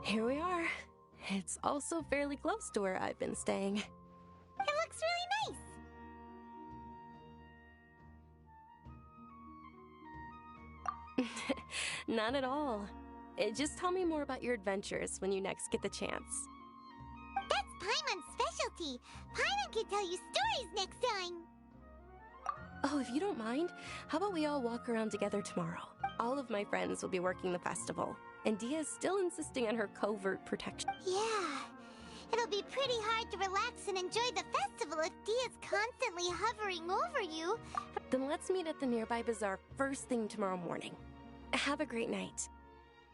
Here we are. It's also fairly close to where I've been staying. It looks really nice. Not at all. Just tell me more about your adventures when you next get the chance. That's Paimon's specialty. Paimon can tell you stories next time. Oh, if you don't mind, how about we all walk around together tomorrow? All of my friends will be working the festival, and Dia's still insisting on her covert protection. Yeah, it'll be pretty hard to relax and enjoy the festival if Dia's constantly hovering over you. Then let's meet at the nearby bazaar first thing tomorrow morning. Have a great night.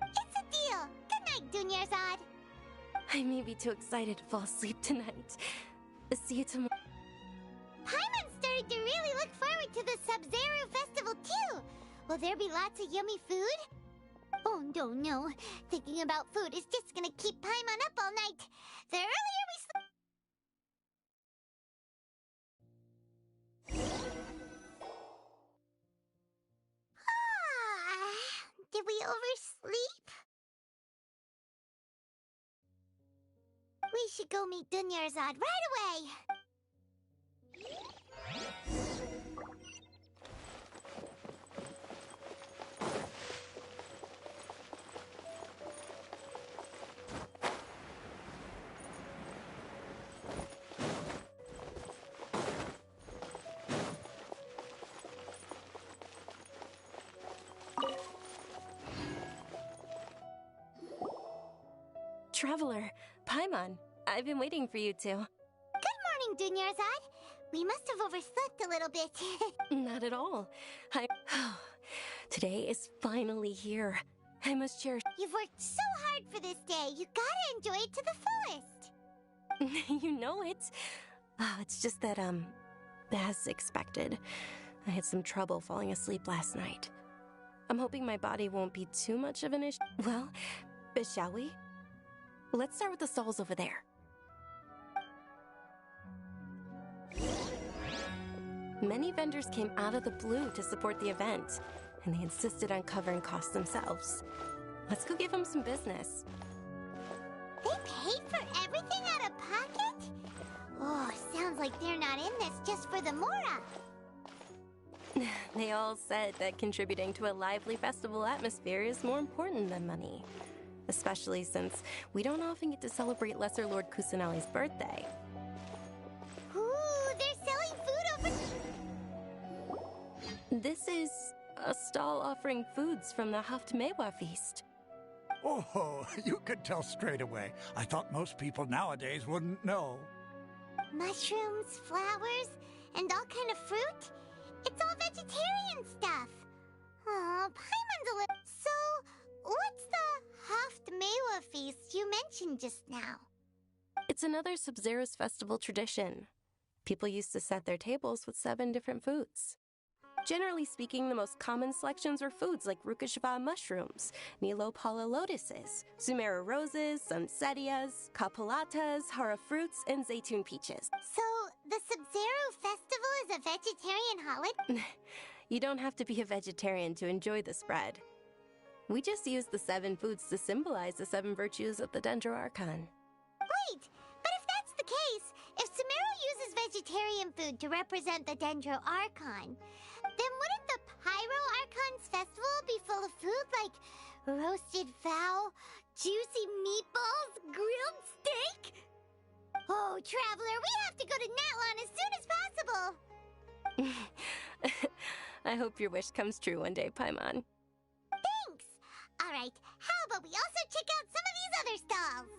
It's a deal. Good night, Dunyarzad. I may be too excited to fall asleep tonight. See you tomorrow. Paimon started to really look forward to the Sub-Zero festival too. Will there be lots of yummy food? Oh, no. Thinking about food is just gonna keep Paimon up all night. The earlier we sleep... Did we oversleep? We should go meet Dunyarzad right away. Traveler, Paimon, I've been waiting for you two. Good morning, Dunyarzad. We must have overslept a little bit. Not at all. Today is finally here. I must cherish... You've worked so hard for this day. You gotta enjoy it to the fullest. You know it. It's just that, as expected, I had some trouble falling asleep last night. I'm hoping my body won't be too much of an issue. Well, shall we? Let's start with the stalls over there. Many vendors came out of the blue to support the event, and they insisted on covering costs themselves. Let's go give them some business. They paid for everything out of pocket? Oh, sounds like they're not in this just for the Mora. They all said that contributing to a lively festival atmosphere is more important than money. Especially since we don't often get to celebrate Lesser Lord Kusanali's birthday. Ooh, they're selling food over... This is a stall offering foods from the Haft Mewa feast. Oh, you could tell straight away. I thought most people nowadays wouldn't know. Mushrooms, flowers, and all kind of fruit? It's all vegetarian stuff. Oh, Paimon's a little... So, what's the Haft Mewa feast you mentioned just now? It's another Sub-Zero's festival tradition. People used to set their tables with 7 different foods. Generally speaking, the most common selections were foods like Rukashva mushrooms, Nilopala lotuses, Sumera roses, Sunsettias, Kapalatas, Hara fruits, and Zaytun peaches. So, the Sub-Zero festival is a vegetarian holiday? You don't have to be a vegetarian to enjoy the spread. We just use the 7 foods to symbolize the 7 virtues of the Dendro Archon. Wait, but if that's the case, if Sumero uses vegetarian food to represent the Dendro Archon, then wouldn't the Pyro Archon's festival be full of food like roasted fowl, juicy meatballs, grilled steak? Oh, Traveler, we have to go to Natlan as soon as possible! I hope your wish comes true one day, Paimon. Thanks! Alright, how about we also check out some of these other stalls?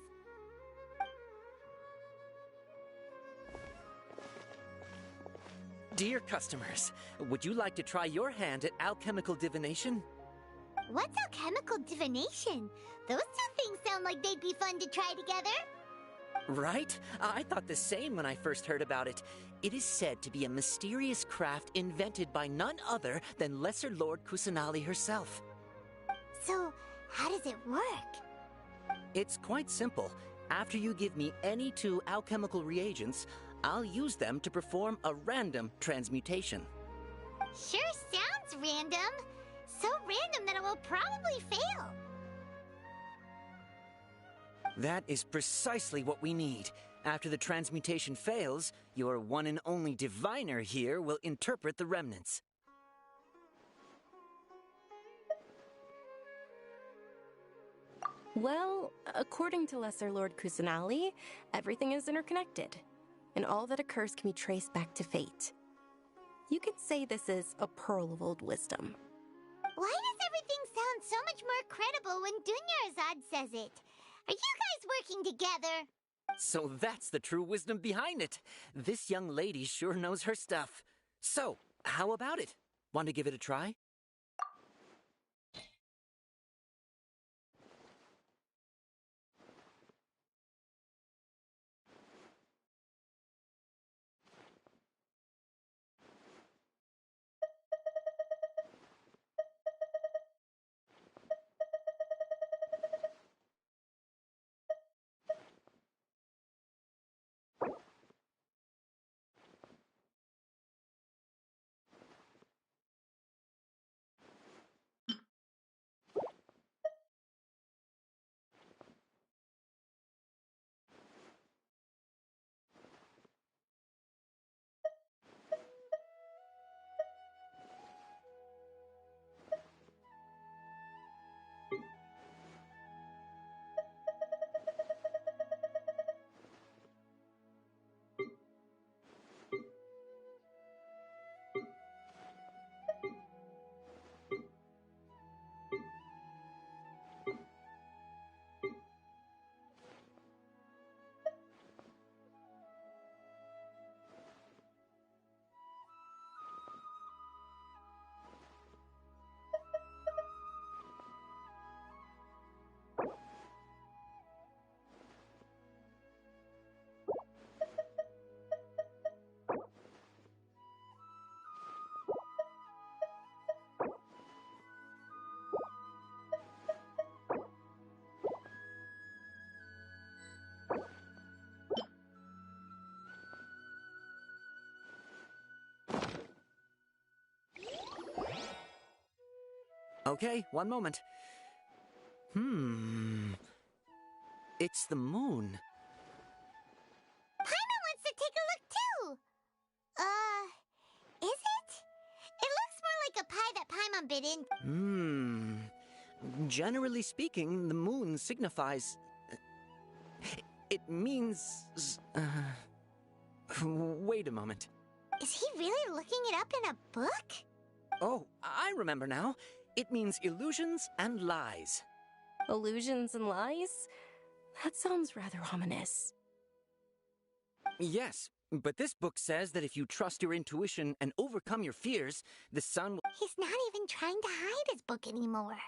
Dear customers, would you like to try your hand at alchemical divination? What's alchemical divination? Those two things sound like they'd be fun to try together. Right? I thought the same when I first heard about it. It is said to be a mysterious craft invented by none other than Lesser Lord Kusanali herself. So, how does it work? It's quite simple. After you give me any 2 alchemical reagents, I'll use them to perform a random transmutation. Sure sounds random. So random that it will probably fail. That is precisely what we need. After the transmutation fails, your one and only diviner here will interpret the remnants. Well, according to Lesser Lord Kusanali, everything is interconnected, and all that occurs can be traced back to fate. You could say this is a pearl of old wisdom. Why does everything sound so much more credible when Dunyarzad says it? Are you guys working together? So that's the true wisdom behind it. This young lady sure knows her stuff. So, how about it? Want to give it a try? Okay, one moment. It's the moon. Paimon wants to take a look too! Is it? It looks more like a pie that Paimon bit in. Generally speaking, the moon signifies... It means... Wait a moment. Is he really looking it up in a book? Oh, I remember now. It means illusions and lies. Illusions and lies? That sounds rather ominous. Yes, but this book says that if you trust your intuition and overcome your fears, the sun will... He's not even trying to hide his book anymore.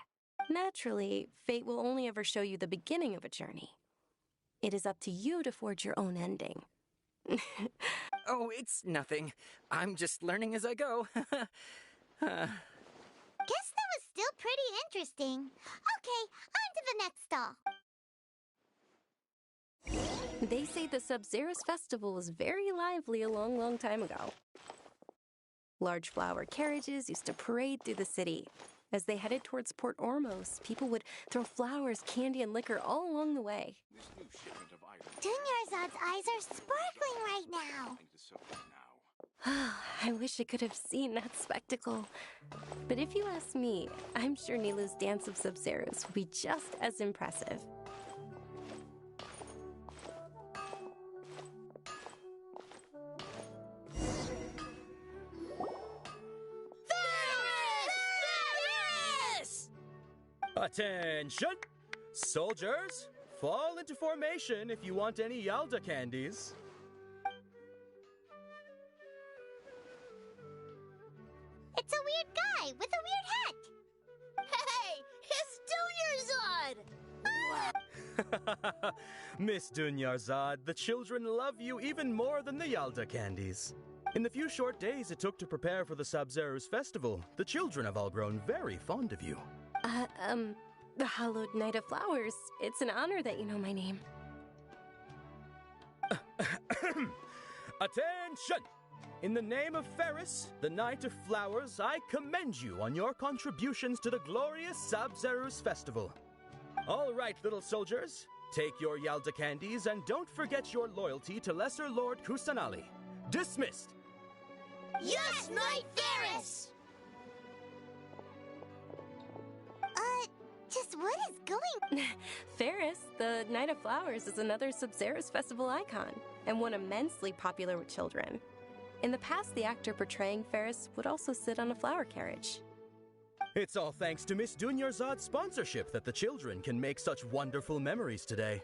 Naturally, fate will only ever show you the beginning of a journey. It is up to you to forge your own ending. Oh, it's nothing. I'm just learning as I go. Guess that was still pretty interesting. Okay, on to the next stall. They say the Sumerize festival was very lively a long time ago. Large flower carriages used to parade through the city. As they headed towards Port Ormos, people would throw flowers, candy, and liquor all along the way. Dunyarzad's eyes are sparkling right now. I wish I could have seen that spectacle. But if you ask me, I'm sure Nilu's dance of Sumerize will be just as impressive. Attention! Soldiers, fall into formation if you want any Yalda candies. It's a weird guy with a weird hat. Hey, it's Dunyarzad! Miss Dunyarzad, the children love you even more than the Yalda candies. In the few short days it took to prepare for the Sumerize festival, the children have all grown very fond of you. The hallowed Night of Flowers. It's an honor that you know my name. Attention! In the name of Ferris, the Night of Flowers, I commend you on your contributions to the glorious Sumerize festival. All right, little soldiers, take your Yalda candies and don't forget your loyalty to Lesser Lord Kusanali. Dismissed! Yes, Knight Ferris! Just what is going... Ferris, the Night of Flowers, is another Sumerize festival icon, and one immensely popular with children. In the past, the actor portraying Ferris would also sit on a flower carriage. It's all thanks to Miss Dunyarzad's sponsorship that the children can make such wonderful memories today.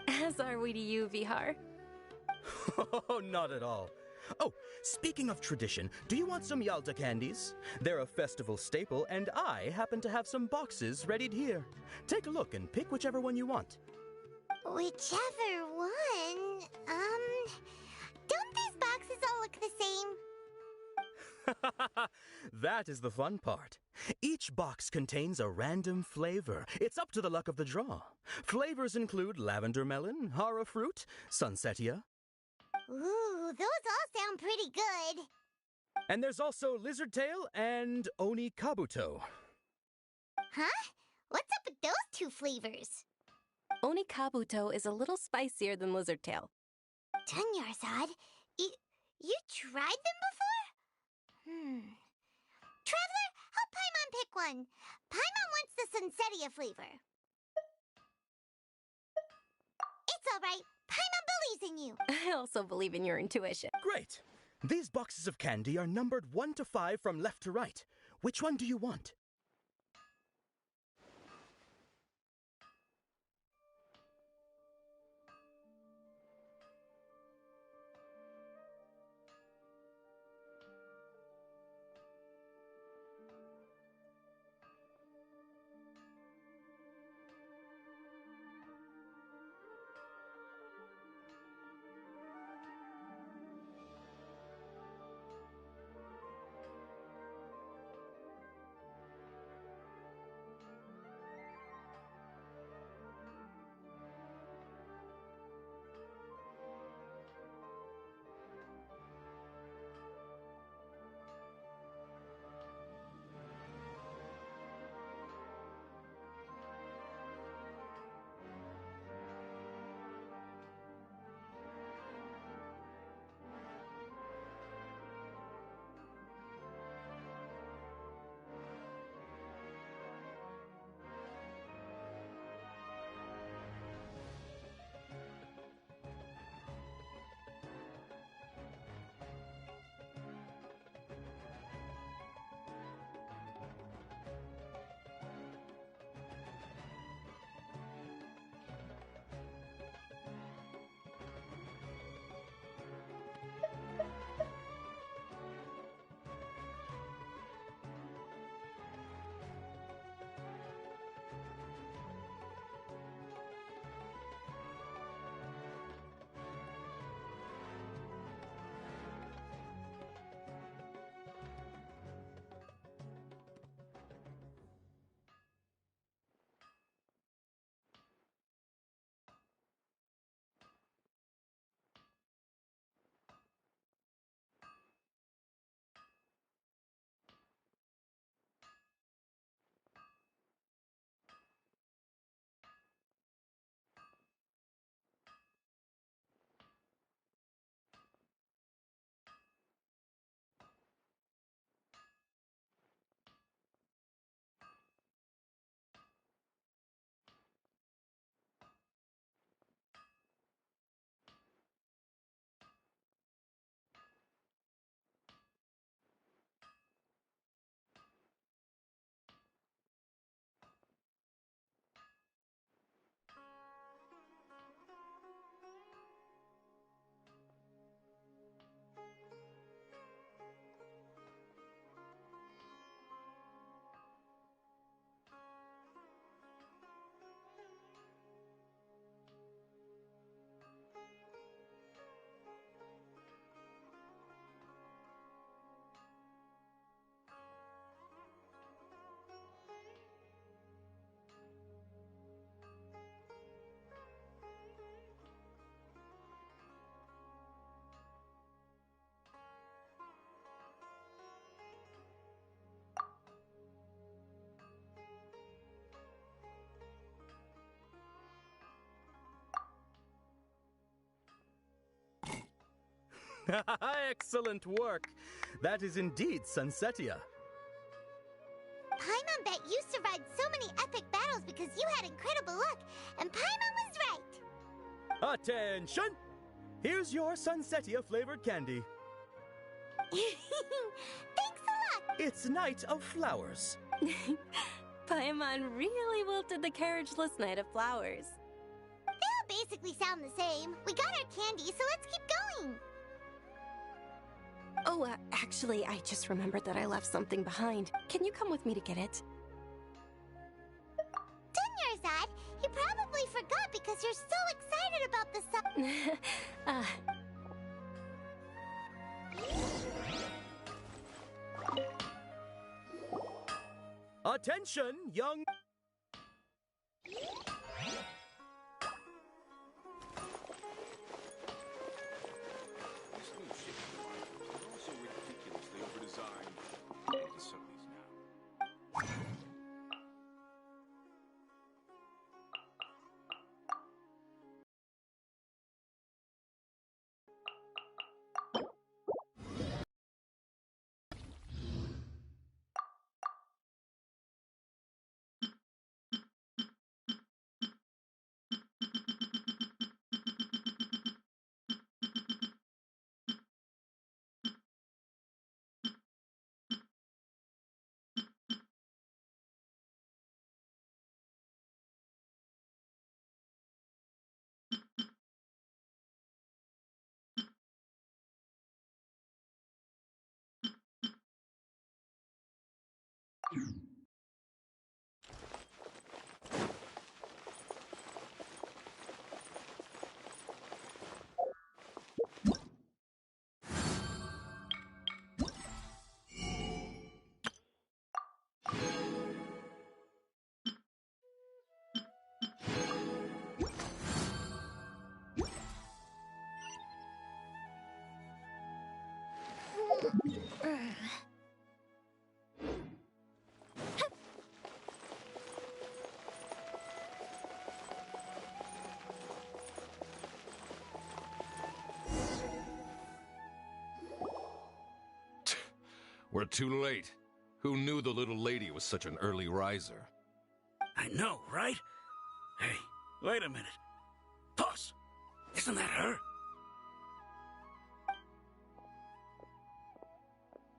As are we to you, Vihar. Oh, not at all. Oh, speaking of tradition, do you want some Yalda candies? They're a festival staple, and I happen to have some boxes readied here. Take a look and pick whichever one you want. Whichever one? Don't these boxes all look the same? That is the fun part. Each box contains a random flavor. It's up to the luck of the draw. Flavors include lavender melon, hara fruit, sunsetia. Ooh, those all sound pretty good. And there's also lizard tail and oni kabuto. Huh? What's up with those two flavors? Oni kabuto is a little spicier than lizard tail. Dunyarzad, you tried them before? Traveler, help Paimon pick one. Paimon wants the sunsetia flavor. It's all right. Paimon believes in you. I also believe in your intuition. Great. These boxes of candy are numbered 1 to 5 from left to right. Which one do you want? Excellent work. That is indeed Sunsetia. Paimon bet you survived so many epic battles because you had incredible luck, and Paimon was right. Attention! Here's your Sunsetia flavored candy. Thanks a lot. It's Night of Flowers. Paimon really wilted the carriageless Night of Flowers. They all basically sound the same. We got our candy, so let's keep going. Oh, actually, I just remembered that I left something behind. Can you come with me to get it? Dunyarzad, you probably forgot because you're so excited about the Attention, young... We're too late. Who knew the little lady was such an early riser? I know, right? Hey, wait a minute. Boss, isn't that her?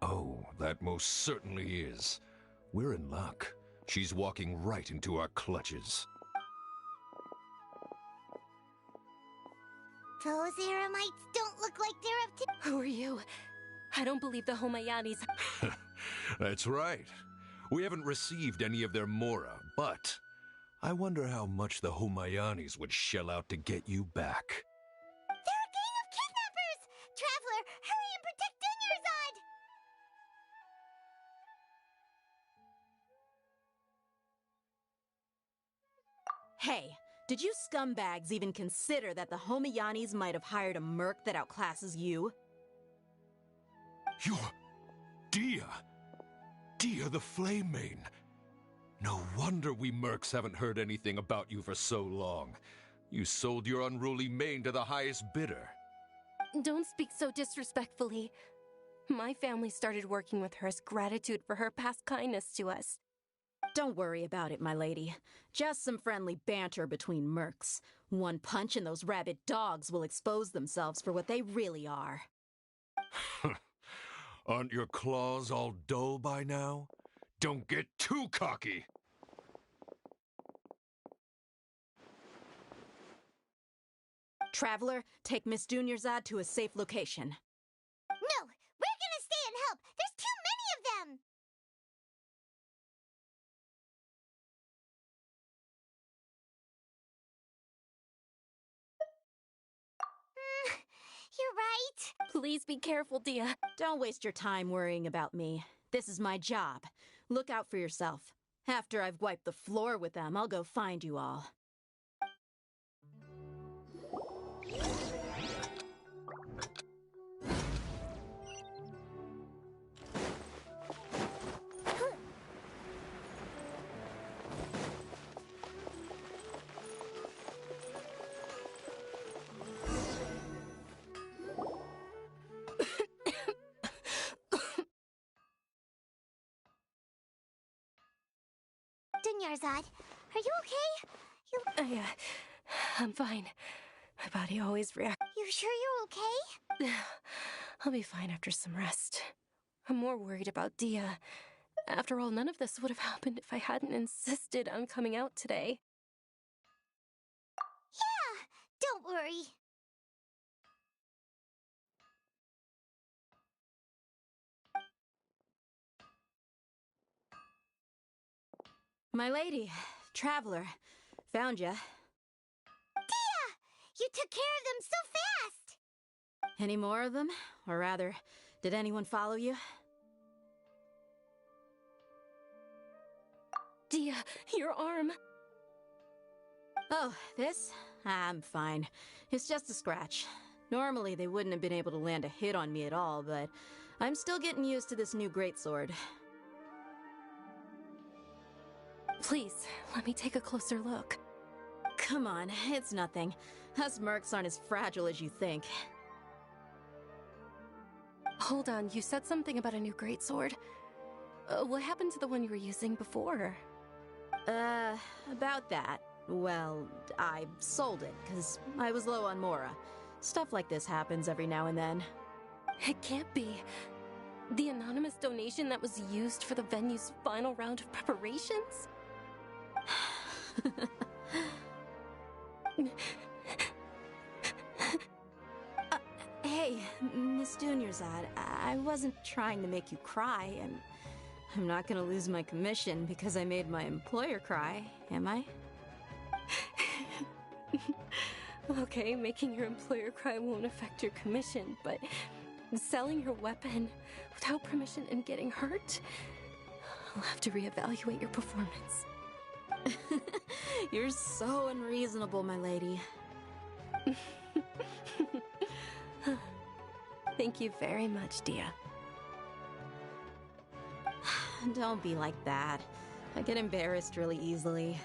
Oh, that most certainly is. We're in luck. She's walking right into our clutches. Those Eremites don't look like they're up to... Who are you? I don't believe the Homayanis... That's right. We haven't received any of their mora, but I wonder how much the Homayanis would shell out to get you back. They're a gang of kidnappers! Traveler, hurry and protect Dunyarzad! Hey, did you scumbags even consider that the Homayanis might have hired a merc that outclasses you? You're... Dia! Dia the Flame Mane! No wonder we mercs haven't heard anything about you for so long. You sold your unruly mane to the highest bidder. Don't speak so disrespectfully. My family started working with her as gratitude for her past kindness to us. Don't worry about it, my lady. Just some friendly banter between mercs. One punch and those rabid dogs will expose themselves for what they really are. Aren't your claws all dull by now? Don't get too cocky! Traveler, take Miss Dunyarzad to a safe location. No! We're gonna stay and help! There's too many of them! You're right. Please be careful, Dia. Don't waste your time worrying about me. This is my job. Look out for yourself. After I've wiped the floor with them, I'll go find you all. Dunyarzad. Are you okay? I'm fine. My body always reacts. You sure you're okay? I'll be fine after some rest. I'm more worried about Dia. After all, none of this would have happened if I hadn't insisted on coming out today. Yeah, don't worry. My lady, traveler, found ya. Dia! You took care of them so fast! Any more of them? Or rather, did anyone follow you? Dia, your arm! Oh, this? I'm fine. It's just a scratch. Normally, they wouldn't have been able to land a hit on me at all, but I'm still getting used to this new greatsword. Please, let me take a closer look. Come on, it's nothing. Us mercs aren't as fragile as you think. Hold on, you said something about a new greatsword. What happened to the one you were using before? About that. Well, I sold it, because I was low on Mora. Stuff like this happens every now and then. It can't be. The anonymous donation that was used for the venue's final round of preparations? Hey, Miss Dunyarzad, I wasn't trying to make you cry, and I'm not gonna lose my commission because I made my employer cry, am I? Okay, making your employer cry won't affect your commission, but selling your weapon without permission and getting hurt? I'll have to reevaluate your performance. You're so unreasonable, my lady. Thank you very much, Dia. Don't be like that. I get embarrassed really easily.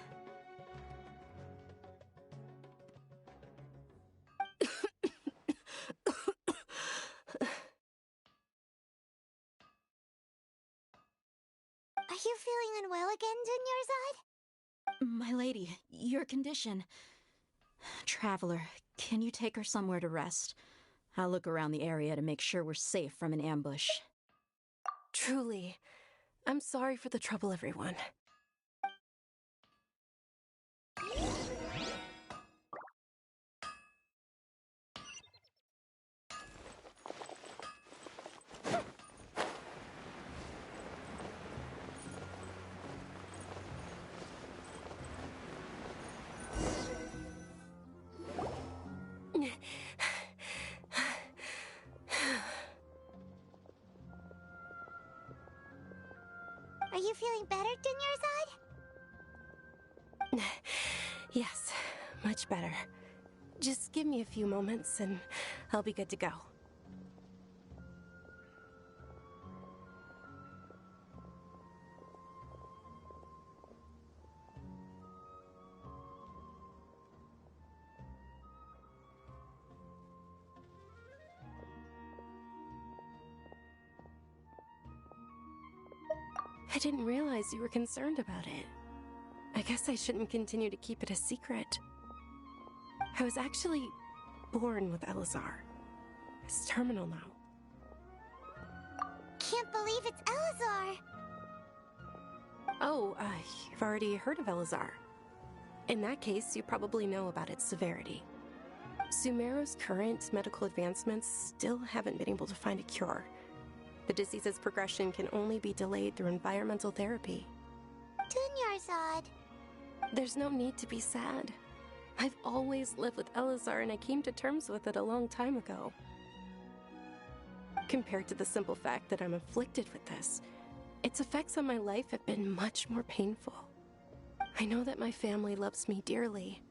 Are you feeling unwell again, Dunyarzad? My lady, your condition. Traveler, can you take her somewhere to rest? I'll look around the area to make sure we're safe from an ambush. Truly. I'm sorry for the trouble, everyone. Are you feeling better, Dunyarzad? Yes, much better. Just give me a few moments and I'll be good to go. I didn't realize you were concerned about it. I guess I shouldn't continue to keep it a secret. I was actually born with Elazar. It's terminal now. Can't believe it's Elazar! Oh, you've already heard of Elazar. In that case, you probably know about its severity. Sumeru's current medical advancements still haven't been able to find a cure. The disease's progression can only be delayed through environmental therapy. Dunyarzad. There's no need to be sad. I've always lived with Elazar and I came to terms with it a long time ago. Compared to the simple fact that I'm afflicted with this, its effects on my life have been much more painful. I know that my family loves me dearly.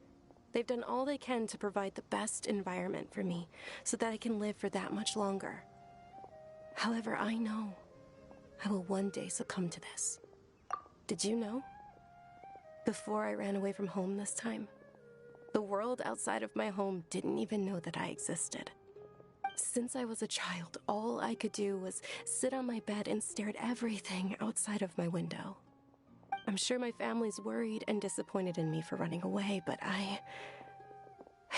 They've done all they can to provide the best environment for me so that I can live for that much longer. However, I know I will one day succumb to this. Did you know? Before I ran away from home this time, the world outside of my home didn't even know that I existed. Since I was a child, all I could do was sit on my bed and stare at everything outside of my window. I'm sure my family's worried and disappointed in me for running away, but I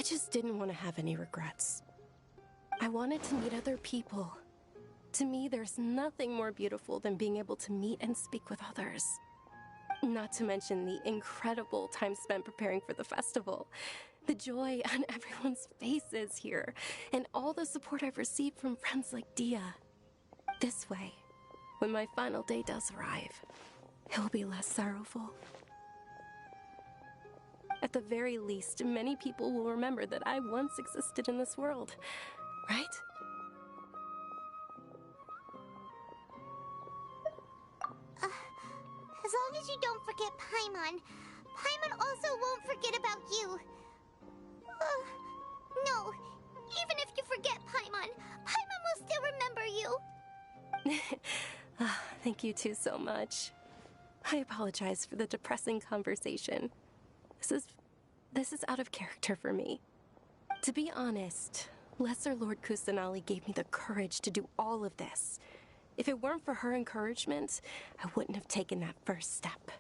just didn't want to have any regrets. I wanted to meet other people. To me, there's nothing more beautiful than being able to meet and speak with others. Not to mention the incredible time spent preparing for the festival. The joy on everyone's faces here, and all the support I've received from friends like Dia. This way, when my final day does arrive, it will be less sorrowful. At the very least, many people will remember that I once existed in this world, right? As long as you don't forget Paimon, Paimon also won't forget about you. No, even if you forget Paimon, Paimon will still remember you. Thank you two so much. I apologize for the depressing conversation. This is out of character for me. To be honest, Lesser Lord Kusanali gave me the courage to do all of this. If it weren't for her encouragement, I wouldn't have taken that first step.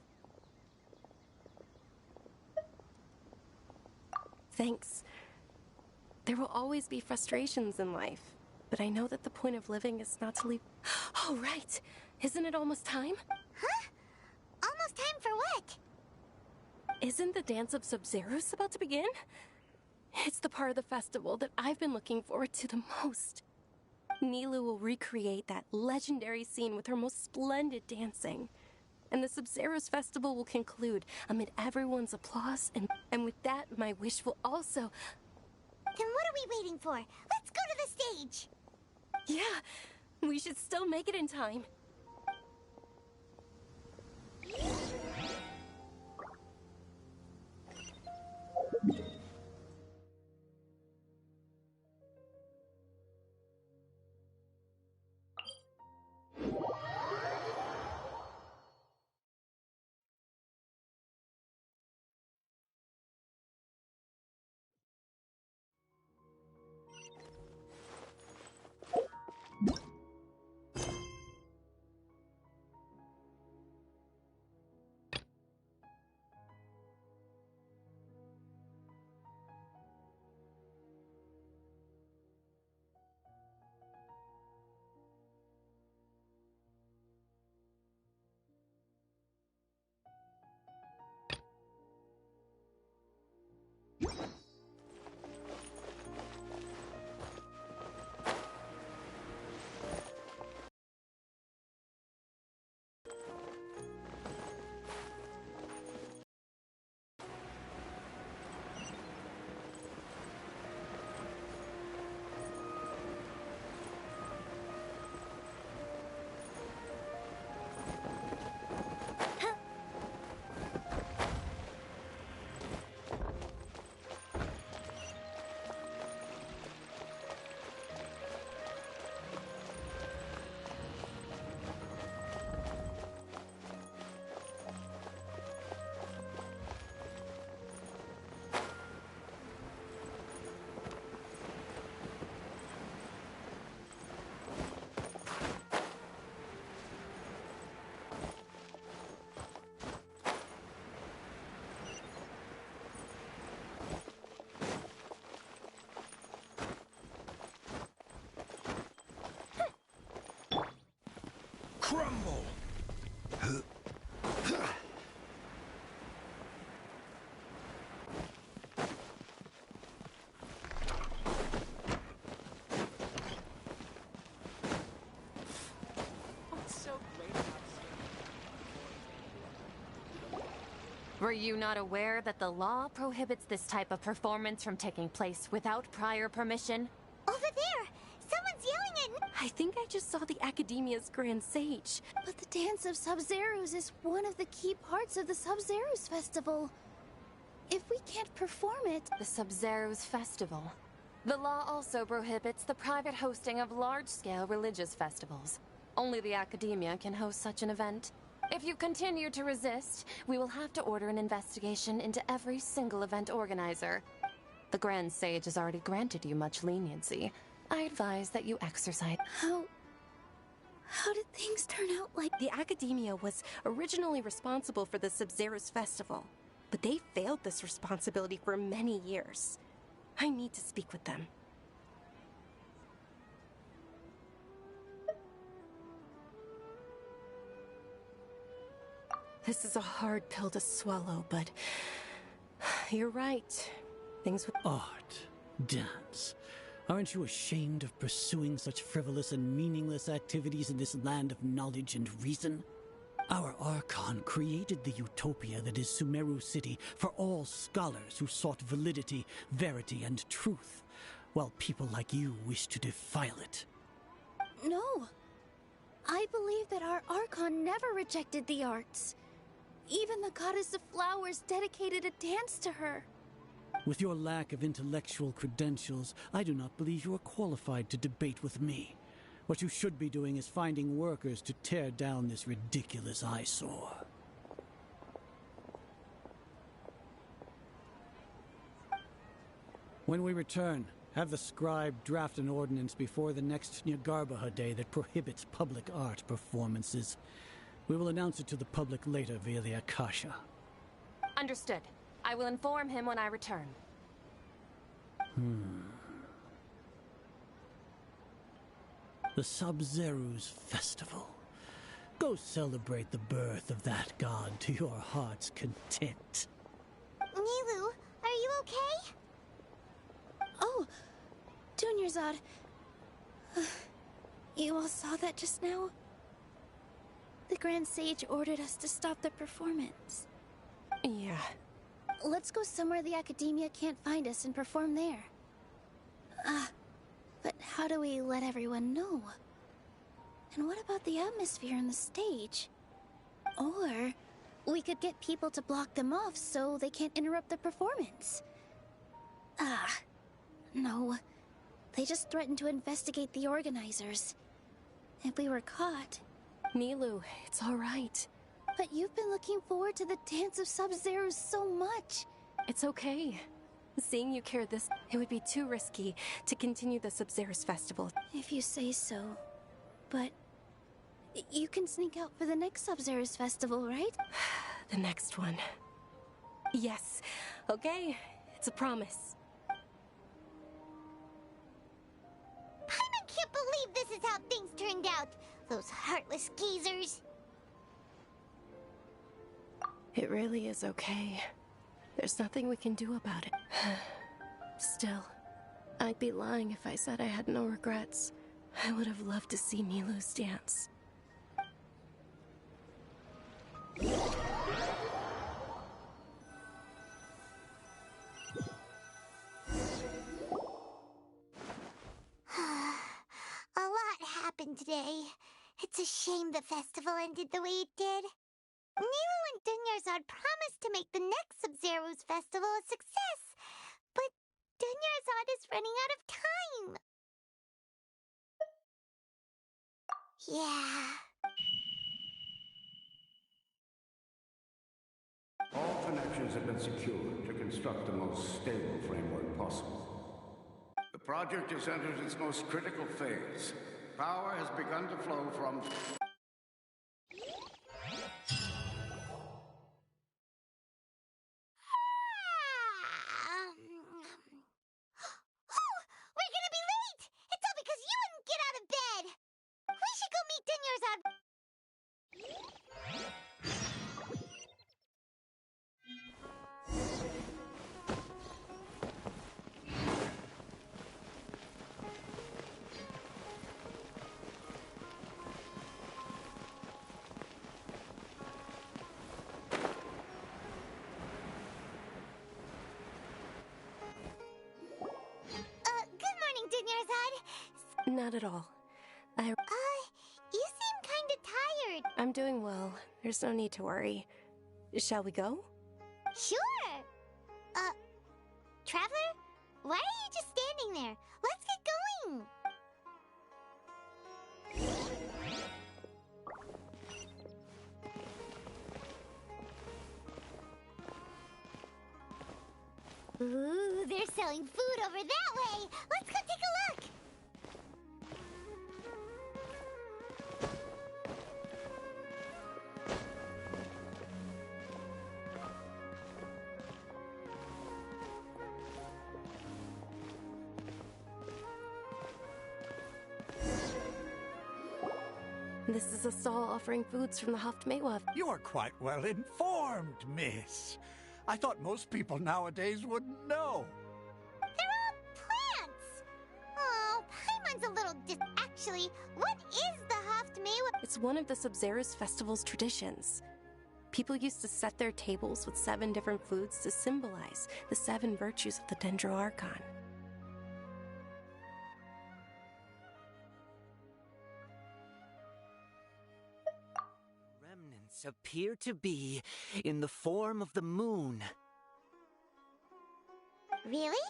Thanks. There will always be frustrations in life, but I know that the point of living is not to leave... Oh, right! Isn't it almost time? Huh? Almost time for what? Isn't the Dance of Sub-Zerus about to begin? It's the part of the festival that I've been looking forward to the most. Nilu will recreate that legendary scene with her most splendid dancing. And the Sub-Zerus festival will conclude amid everyone's applause, and with that, my wish will also... Then what are we waiting for? Let's go to the stage! Yeah, we should still make it in time. Crumble! Were you not aware that the law prohibits this type of performance from taking place without prior permission? Over there! Someone's yelling at... I think I just saw the Academia's Grand Sage. But the Dance of Sub-Zerus is one of the key parts of the Sub-Zerus Festival. If we can't perform it... The Sub-Zerus Festival. The law also prohibits the private hosting of large-scale religious festivals. Only the Academia can host such an event. If you continue to resist, we will have to order an investigation into every single event organizer. The Grand Sage has already granted you much leniency. I advise that you exercise... How did things turn out like... The Academia was originally responsible for the Sumerize festival, but they failed this responsibility for many years. I need to speak with them. This is a hard pill to swallow, but you're right. Things with art, dance. Aren't you ashamed of pursuing such frivolous and meaningless activities in this land of knowledge and reason? Our Archon created the utopia that is Sumeru City for all scholars who sought validity, verity, and truth, while people like you wish to defile it. No. I believe that our Archon never rejected the arts. Even the goddess of flowers dedicated a dance to her. With your lack of intellectual credentials, I do not believe you are qualified to debate with me. What you should be doing is finding workers to tear down this ridiculous eyesore. When we return, have the scribe draft an ordinance before the next Nyargarbaha Day that prohibits public art performances. We will announce it to the public later via the Akasha. Understood. I will inform him when I return. The Sumerize Festival. Go celebrate the birth of that god to your heart's content. Nilu, are you okay? Oh, Dunyarzad. You all saw that just now? The Grand Sage ordered us to stop the performance. Yeah. Let's go somewhere the Academia can't find us and perform there. But how do we let everyone know? And what about the atmosphere and the stage? Or we could get people to block them off so they can't interrupt the performance. No. They just threatened to investigate the organizers. If we were caught... Milu, it's all right. But you've been looking forward to the Dance of Sub-Zero so much. It's okay. Seeing you care this, it would be too risky to continue the Sumerize festival. If you say so. But you can sneak out for the next Sumerize festival, right? The next one. Yes. Okay. It's a promise. I can't believe this is how things turned out. Those heartless geezers. It really is okay. There's nothing we can do about it. Still, I'd be lying if I said I had no regrets. I would have loved to see Milu's dance. A lot happened today. It's a shame the festival ended the way it did. Nilu and Dunyarzad promised to make the next Sub-Zero's festival a success, but Dunyarzad is running out of time. Yeah. All connections have been secured to construct the most stable framework possible. The project has entered its most critical phase. Power has begun to flow from... We're gonna be late! It's all because you wouldn't get out of bed! We should go meet Dunyarzad. Good morning, Dunyarzad. Not at all. You seem kinda tired. I'm doing well. There's no need to worry. Shall we go? Sure. Traveler? Why are you just standing there? Let's get going. Ooh, they're selling food over that way. Let's go take a look. This is a stall offering foods from the Haftmewa. You're quite well informed, miss. I thought most people nowadays wouldn't know. They're all plants! Oh, Paimon's a little Actually, what is the Haftmewa? It's one of the Sumerize festival's traditions. People used to set their tables with 7 different foods to symbolize the 7 virtues of the Dendroarchon. Remnants appear to be in the form of the moon. Really?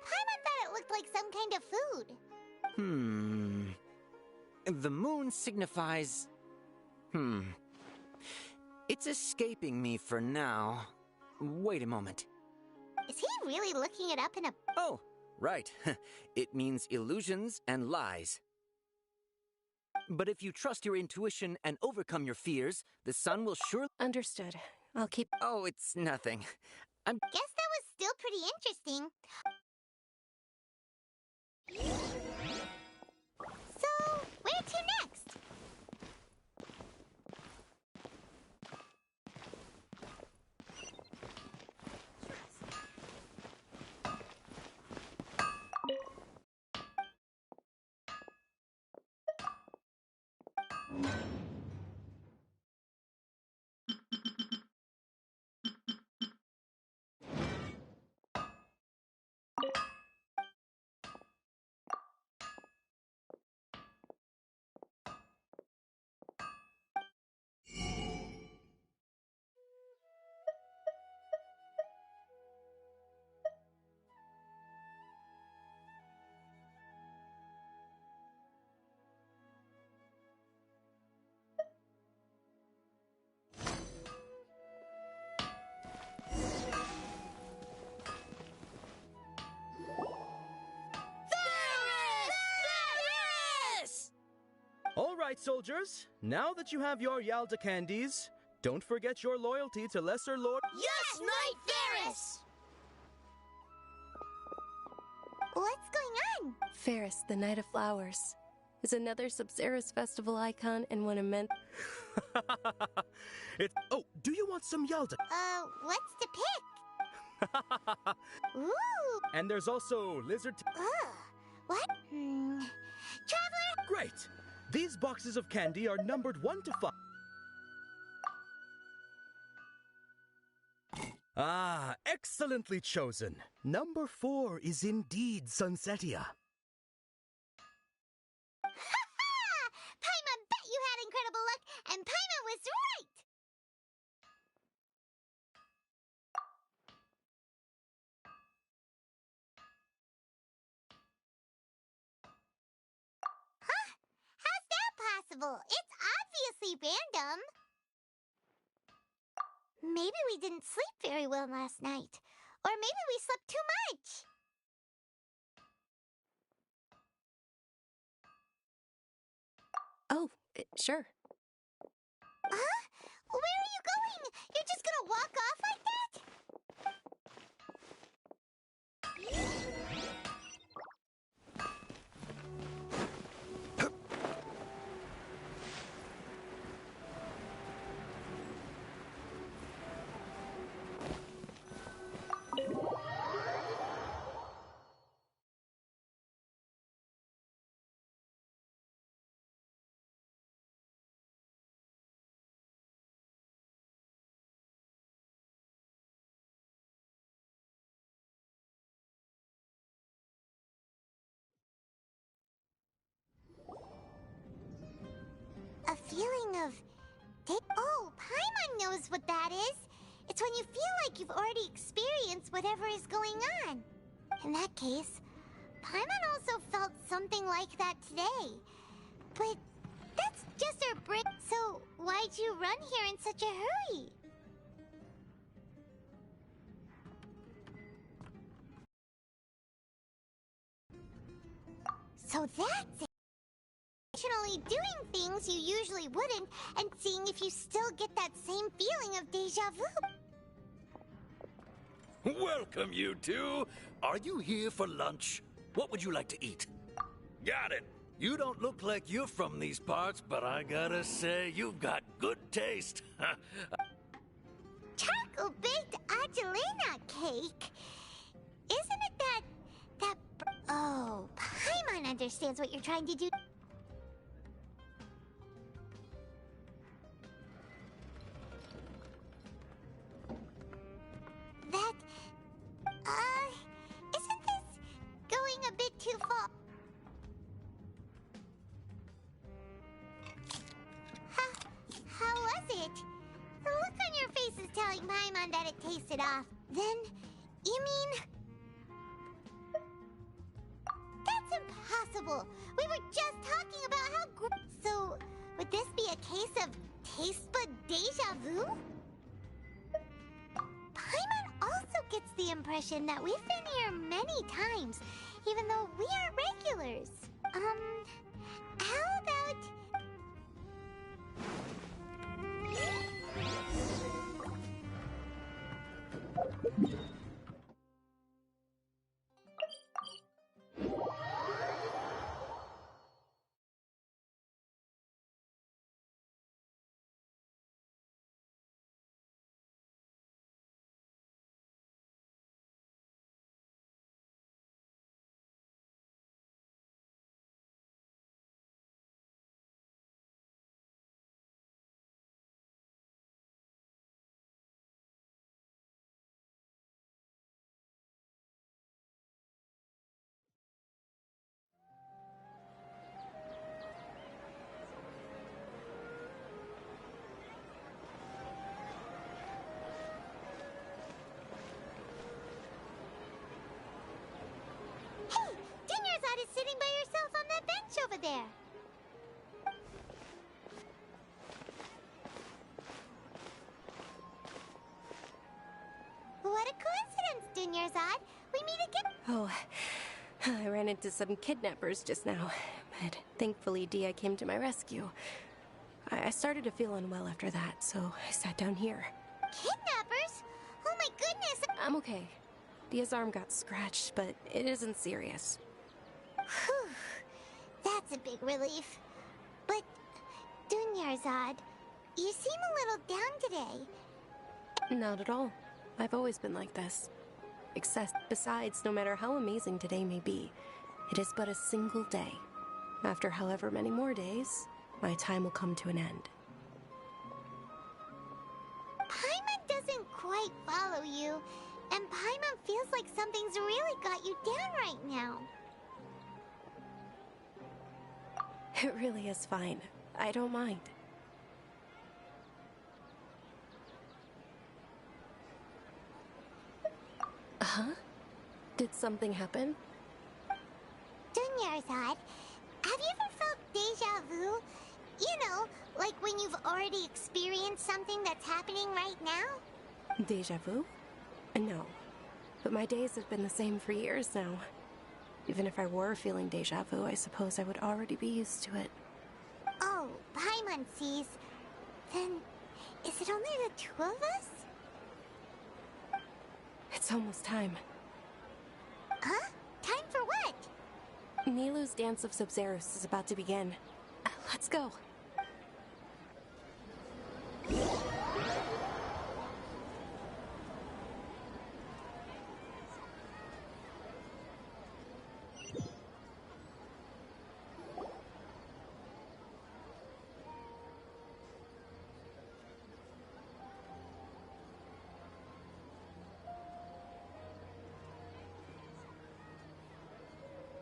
Paimon thought it looked like some kind of food. The moon signifies... It's escaping me for now. Wait a moment. Is he really looking it up in a... Oh, right. It means illusions and lies. But if you trust your intuition and overcome your fears, the sun will surely... Understood. I'll keep... Oh, it's nothing. Guess that was still pretty interesting. So, where to next? All right, soldiers. Now that you have your Yalda candies, don't forget your loyalty to Lesser Lord... Yes, Knight Ferris! What's going on? Ferris, the Knight of Flowers, is another Sumerize festival icon and one immense... Oh, do you want some Yalda? What's to pick? Ooh! And there's also lizard... What? Traveler? Great! These boxes of candy are numbered 1 to 5. Ah, excellently chosen. Number 4 is indeed Sunsetia. Ha-ha! Paimon bet you had incredible luck, and Paimon was right! Huh? How's that possible? It's obviously random. Maybe we didn't sleep very well last night. Or maybe we slept too much. Oh, sure. Huh? Where are you going? You're just gonna walk off like that? A feeling of... Oh, Paimon knows what that is. It's when you feel like you've already experienced whatever is going on. In that case, Paimon also felt something like that today. But that's just her brick. So why'd you run here in such a hurry? So that's it. Intentionally doing things you usually wouldn't and seeing if you still get that same feeling of deja vu. Welcome, you two. Are you here for lunch? What would you like to eat? Got it. You don't look like you're from these parts, but I gotta say, you've got good taste. Charcoal-baked Angelina cake? Isn't it that... Oh, Paimon understands what you're trying to do. That... isn't this going a bit too far? How was it? The look on your face is telling Paimon that it tasted off. Then, you mean... That's impossible! We were just talking about how So, would this be a case of taste bud deja vu? Paimon also gets the impression that we've been here many times, even though we aren't regulars. How about... Is sitting by yourself on that bench over there. What a coincidence, Dunyarzad. We meet again. Oh, I ran into some kidnappers just now, but thankfully Dia came to my rescue. I started to feel unwell after that, so I sat down here. Kidnappers? Oh my goodness! I'm okay. Dia's arm got scratched, but it isn't serious. Whew. That's a big relief. But, Dunyarzad, you seem a little down today. Not at all. I've always been like this. Besides, no matter how amazing today may be, it is but a single day. After however many more days, my time will come to an end. Paimon doesn't quite follow you, and Paimon feels like something's really got you down right now. It really is fine. I don't mind. Huh? Did something happen? Dunyarzad, have you ever felt deja vu? You know, like when you've already experienced something that's happening right now? Deja vu? No. But my days have been the same for years now. Even if I were feeling deja vu, I suppose I would already be used to it. Oh, Paimon sees. Then, is it only the two of us? It's almost time. Huh? Time for what? Nilou's Dance of Sabzerus is about to begin. Let's go.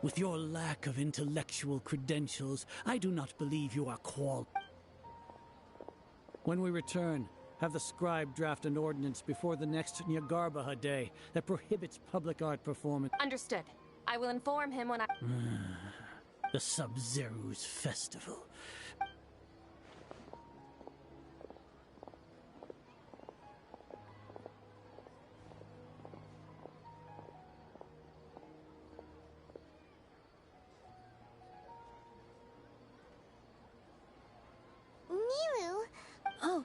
With your lack of intellectual credentials, I do not believe you are When we return, have the scribe draft an ordinance before the next Nyagarbaha day that prohibits public art performance. Understood. I will inform him when I... The Sumerize festival. Nilou? Oh,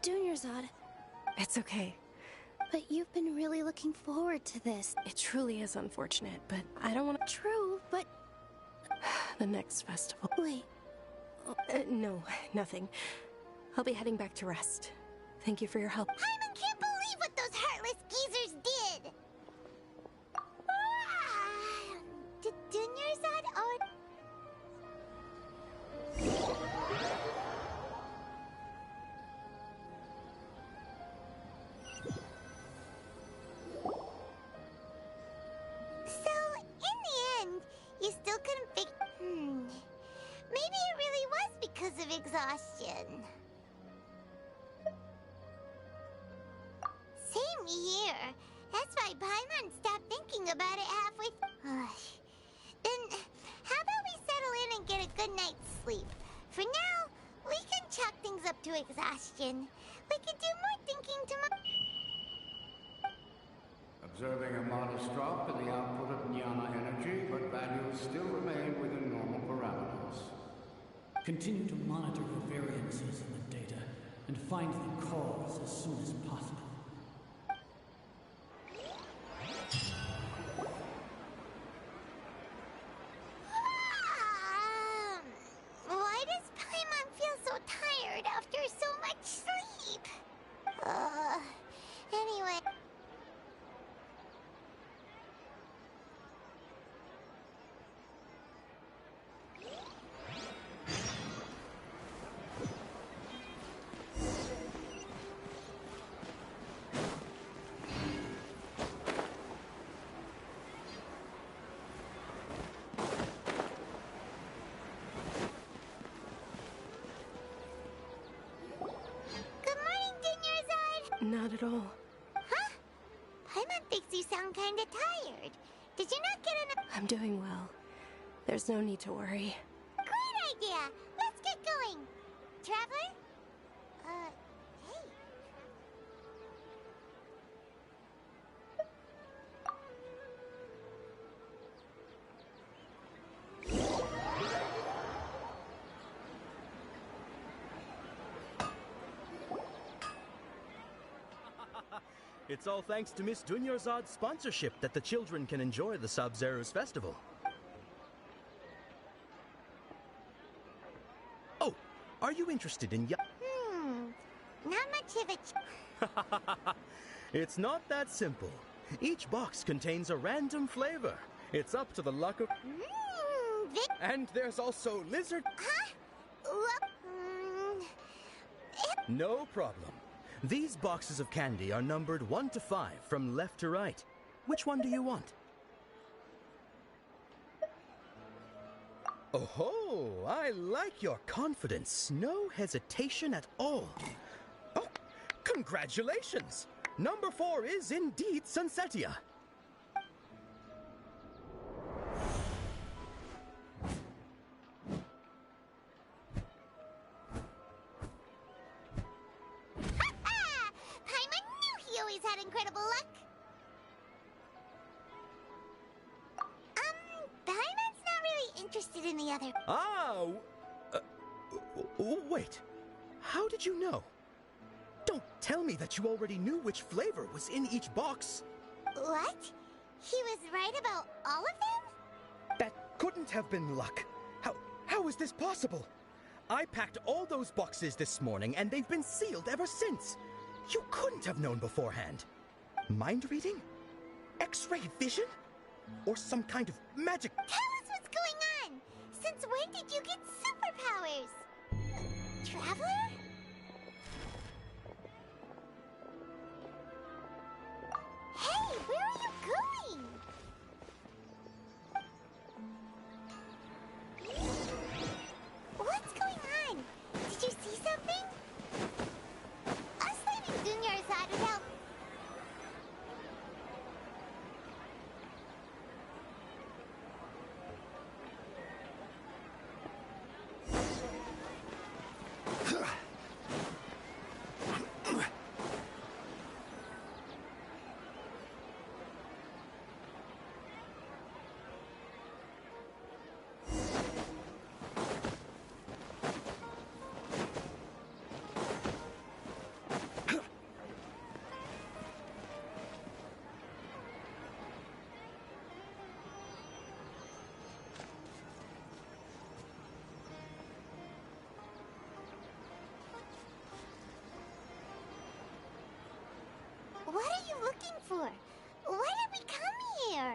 Dunyarzad. It's okay. But you've been really looking forward to this. It truly is unfortunate, but I don't want to... True, but The next festival. Wait. No, nothing. I'll be heading back to rest. Thank you for your help. Paimon can't believe what those heartless geezers did! Did Dunyarzad already... So, in the end, you still couldn't maybe it really was because of exhaustion. Same here. That's why Paimon stopped thinking about it halfway. Then, how about we settle in and get a good night's sleep? For now, we can chalk things up to exhaustion. We can do more thinking tomorrow. Observing a modest drop in the output of jnana energy, but values still remain within normal parameters. Continue to monitor the variances in the data and find the cause as soon as possible. Why does Paimon feel so tired after so much sleep? Anyway. Not at all. Huh? Paimon thinks you sound kinda tired. Did you not get enough? I'm doing well. There's no need to worry. Great idea! Let's get going! Traveler? Hey. It's all thanks to Miss Dunyarzad's sponsorship that the children can enjoy the Sumerize festival. Oh, are you interested in Not much of it. It's not that simple. Each box contains a random flavor. It's up to the luck of... And there's also lizard... No problem. These boxes of candy are numbered 1 to 5 from left to right. Which one do you want? Oh, I like your confidence. No hesitation at all. Oh, congratulations! Number 4 is indeed Sunsetia. Had incredible luck. Paimon's not really interested in the other. Wait. How did you know? Don't tell me that you already knew which flavor was in each box. What? He was right about all of them? That couldn't have been luck. How is this possible? I packed all those boxes this morning and they've been sealed ever since. You couldn't have known beforehand. Mind reading? X-ray vision? Or some kind of magic... Tell us what's going on! Since when did you get superpowers? Traveler? Hey, where are you going? What's going on? Did you see something? Us leaving Dunyarzad without... for? Why did we come here?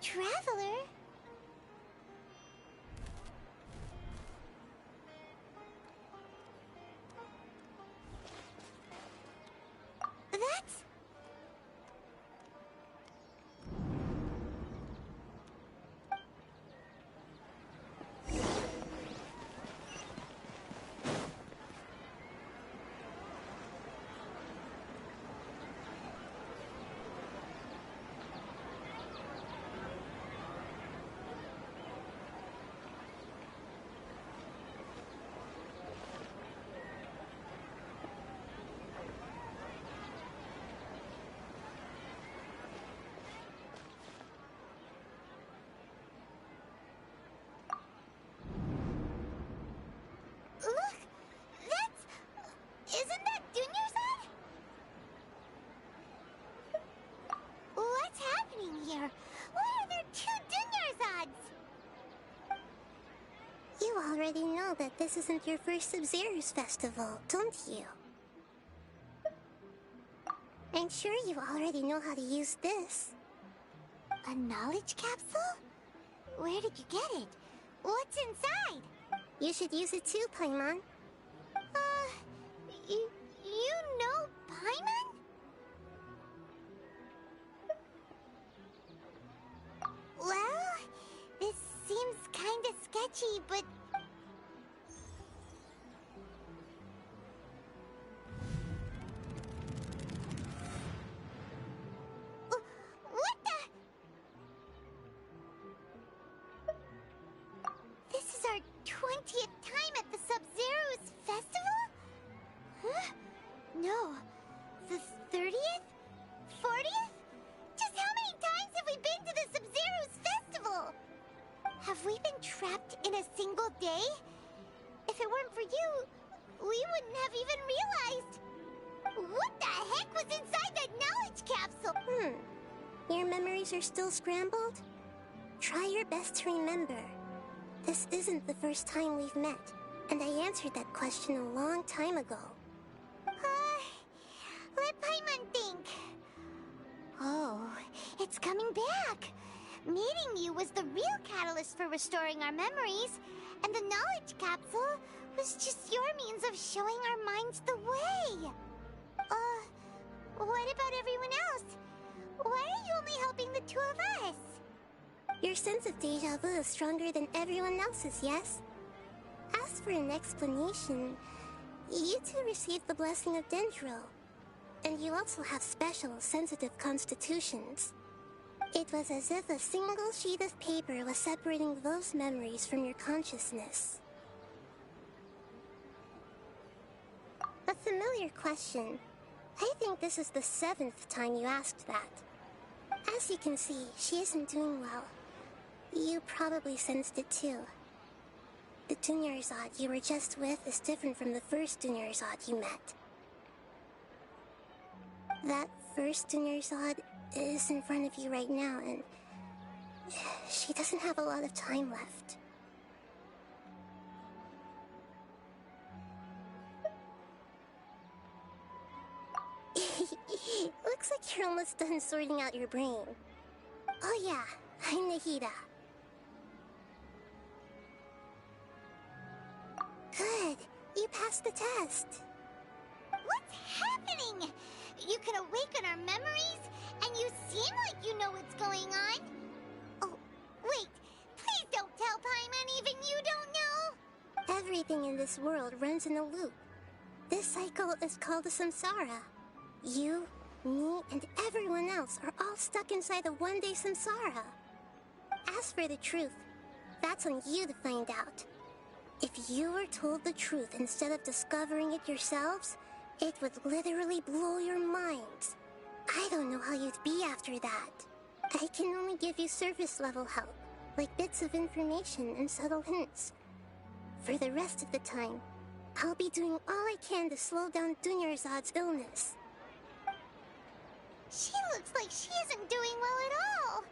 Traveler? That's... Look! That's... Isn't that Dunyarzad? What's happening here? Why are there two Dunyarzads? You already know that this isn't your first Sumerize festival, don't you? I'm sure you already know how to use this. A knowledge capsule? Where did you get it? What's inside? You should use it too, Paimon. You know Paimon? Well, this seems kinda sketchy, but... What the... This is our 20th time at the Sub-Zero's festival? Huh? No. The 30th? 40th? Just how many times have we been to the Sub-Zero's festival? Have we been trapped in a single day? If it weren't for you, we wouldn't have even realized. What the heck was inside that knowledge capsule? Your memories are still scrambled? Try your best to remember. This isn't the first time we've met, and I answered that question a long time ago. Let Paimon think. Oh, it's coming back. Meeting you was the real catalyst for restoring our memories, and the knowledge capsule was just your means of showing our minds the way. What about everyone else? Why are you only helping the two of us? Your sense of deja vu is stronger than everyone else's, yes? As for an explanation, you two received the blessing of Dendro, and you also have special, sensitive constitutions. It was as if a single sheet of paper was separating those memories from your consciousness. A familiar question. I think this is the 7th time you asked that. As you can see, she isn't doing well. You probably sensed it too. The Dunyarzad you were just with is different from the first Dunyarzad you met. That first Dunyarzad is in front of you right now, and she doesn't have a lot of time left. Looks like you're almost done sorting out your brain. Oh yeah, I'm Nahida. Good, you passed the test. What's happening? You can awaken our memories, and you seem like you know what's going on. Oh, wait, please don't tell Paimon even you don't know. Everything in this world runs in a loop. This cycle is called a samsara. You, me, and everyone else are all stuck inside a one-day samsara. As for the truth, that's on you to find out. If you were told the truth instead of discovering it yourselves, it would literally blow your minds. I don't know how you'd be after that. I can only give you surface-level help, like bits of information and subtle hints. For the rest of the time, I'll be doing all I can to slow down Dunyarzad's illness. She looks like she isn't doing well at all.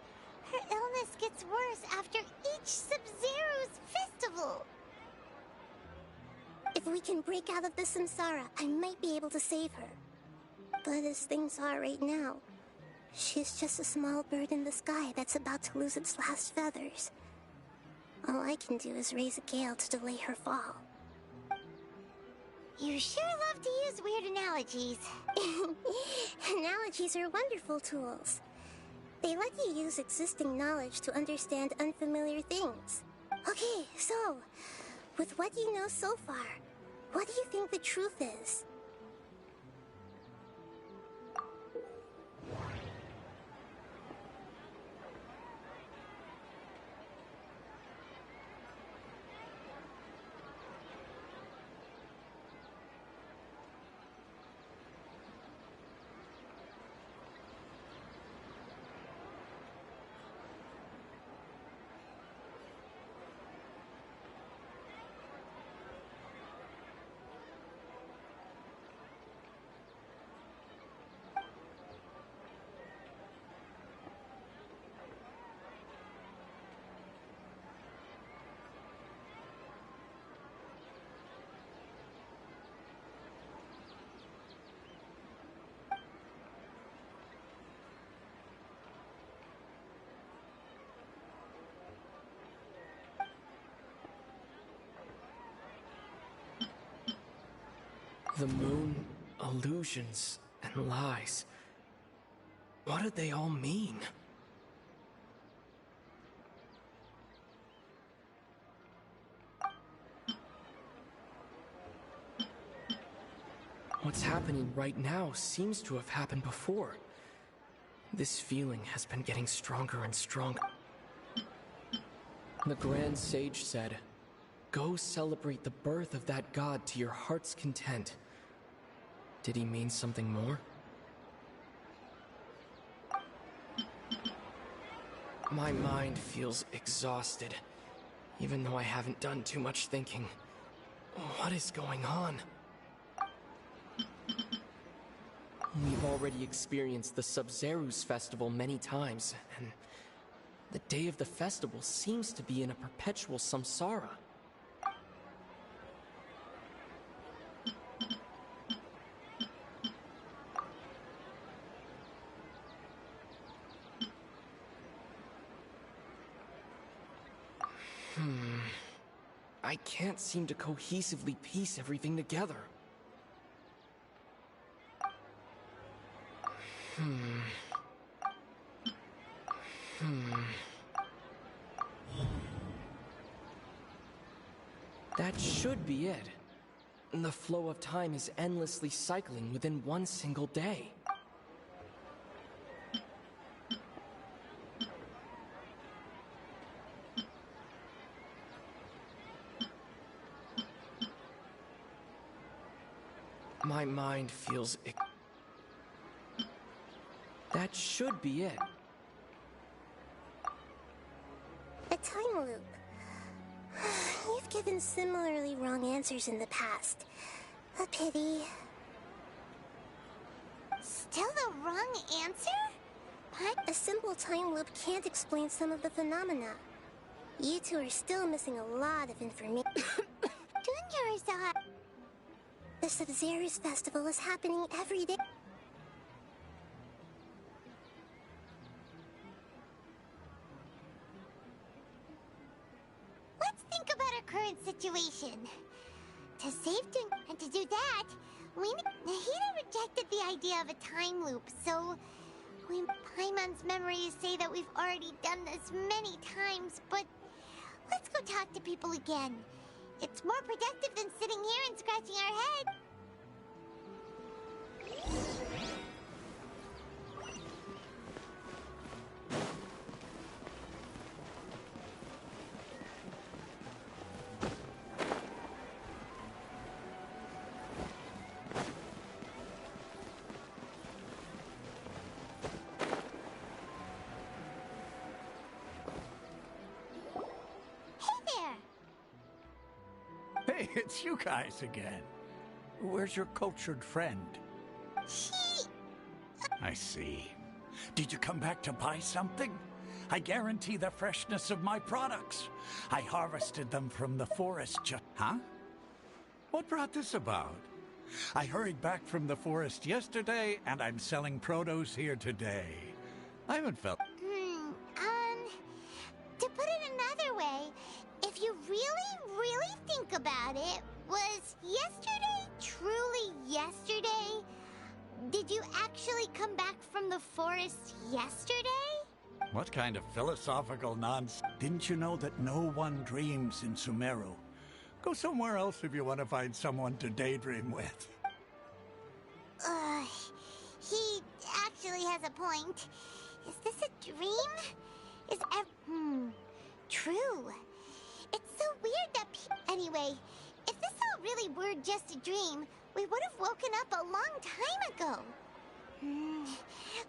Her illness gets worse after each Sub-Zero's festival. If we can break out of the samsara, I might be able to save her. But as things are right now, she's just a small bird in the sky that's about to lose its last feathers. All I can do is raise a gale to delay her fall. You sure love to use weird analogies. Analogies are wonderful tools. They let you use existing knowledge to understand unfamiliar things. Okay, so, with what you know so far, what do you think the truth is? The moon, illusions, and lies. What do they all mean? What's happening right now seems to have happened before. This feeling has been getting stronger and stronger. The Grand Sage said, "Go celebrate the birth of that god to your heart's content." Did he mean something more? My mind feels exhausted, even though I haven't done too much thinking. What is going on? We've already experienced the Sub-Zero's festival many times, and the day of the festival seems to be in a perpetual samsara. I can't seem to cohesively piece everything together. That should be it. The flow of time is endlessly cycling within one single day. My mind feels... That should be it. A time loop. You've given similarly wrong answers in the past. A pity. Still the wrong answer? But a simple time loop can't explain some of the phenomena. You two are still missing a lot of information. The Sub-Zero's festival is happening every day. Let's think about our current situation. To save and to do that, Nahida rejected the idea of a time loop, so Paimon's memories say that we've already done this many times, but let's go talk to people again. It's more productive than sitting here and scratching our head. Hey, it's you guys again. Where's your cultured friend? I see. Did you come back to buy something? I guarantee the freshness of my products. I harvested them from the forest Huh? What brought this about? I hurried back from the forest yesterday, and I'm selling produce here today. I haven't felt... To put it another way, if you really think about it, was yesterday truly yesterday? Did you actually come back from the forest yesterday? What kind of philosophical nonsense? Didn't you know that no one dreams in Sumeru? Go somewhere else if you want to find someone to daydream with. He actually has a point. Is this a dream? True. It's so weird that anyway, if this all really were just a dream, we would have woken up a long time ago.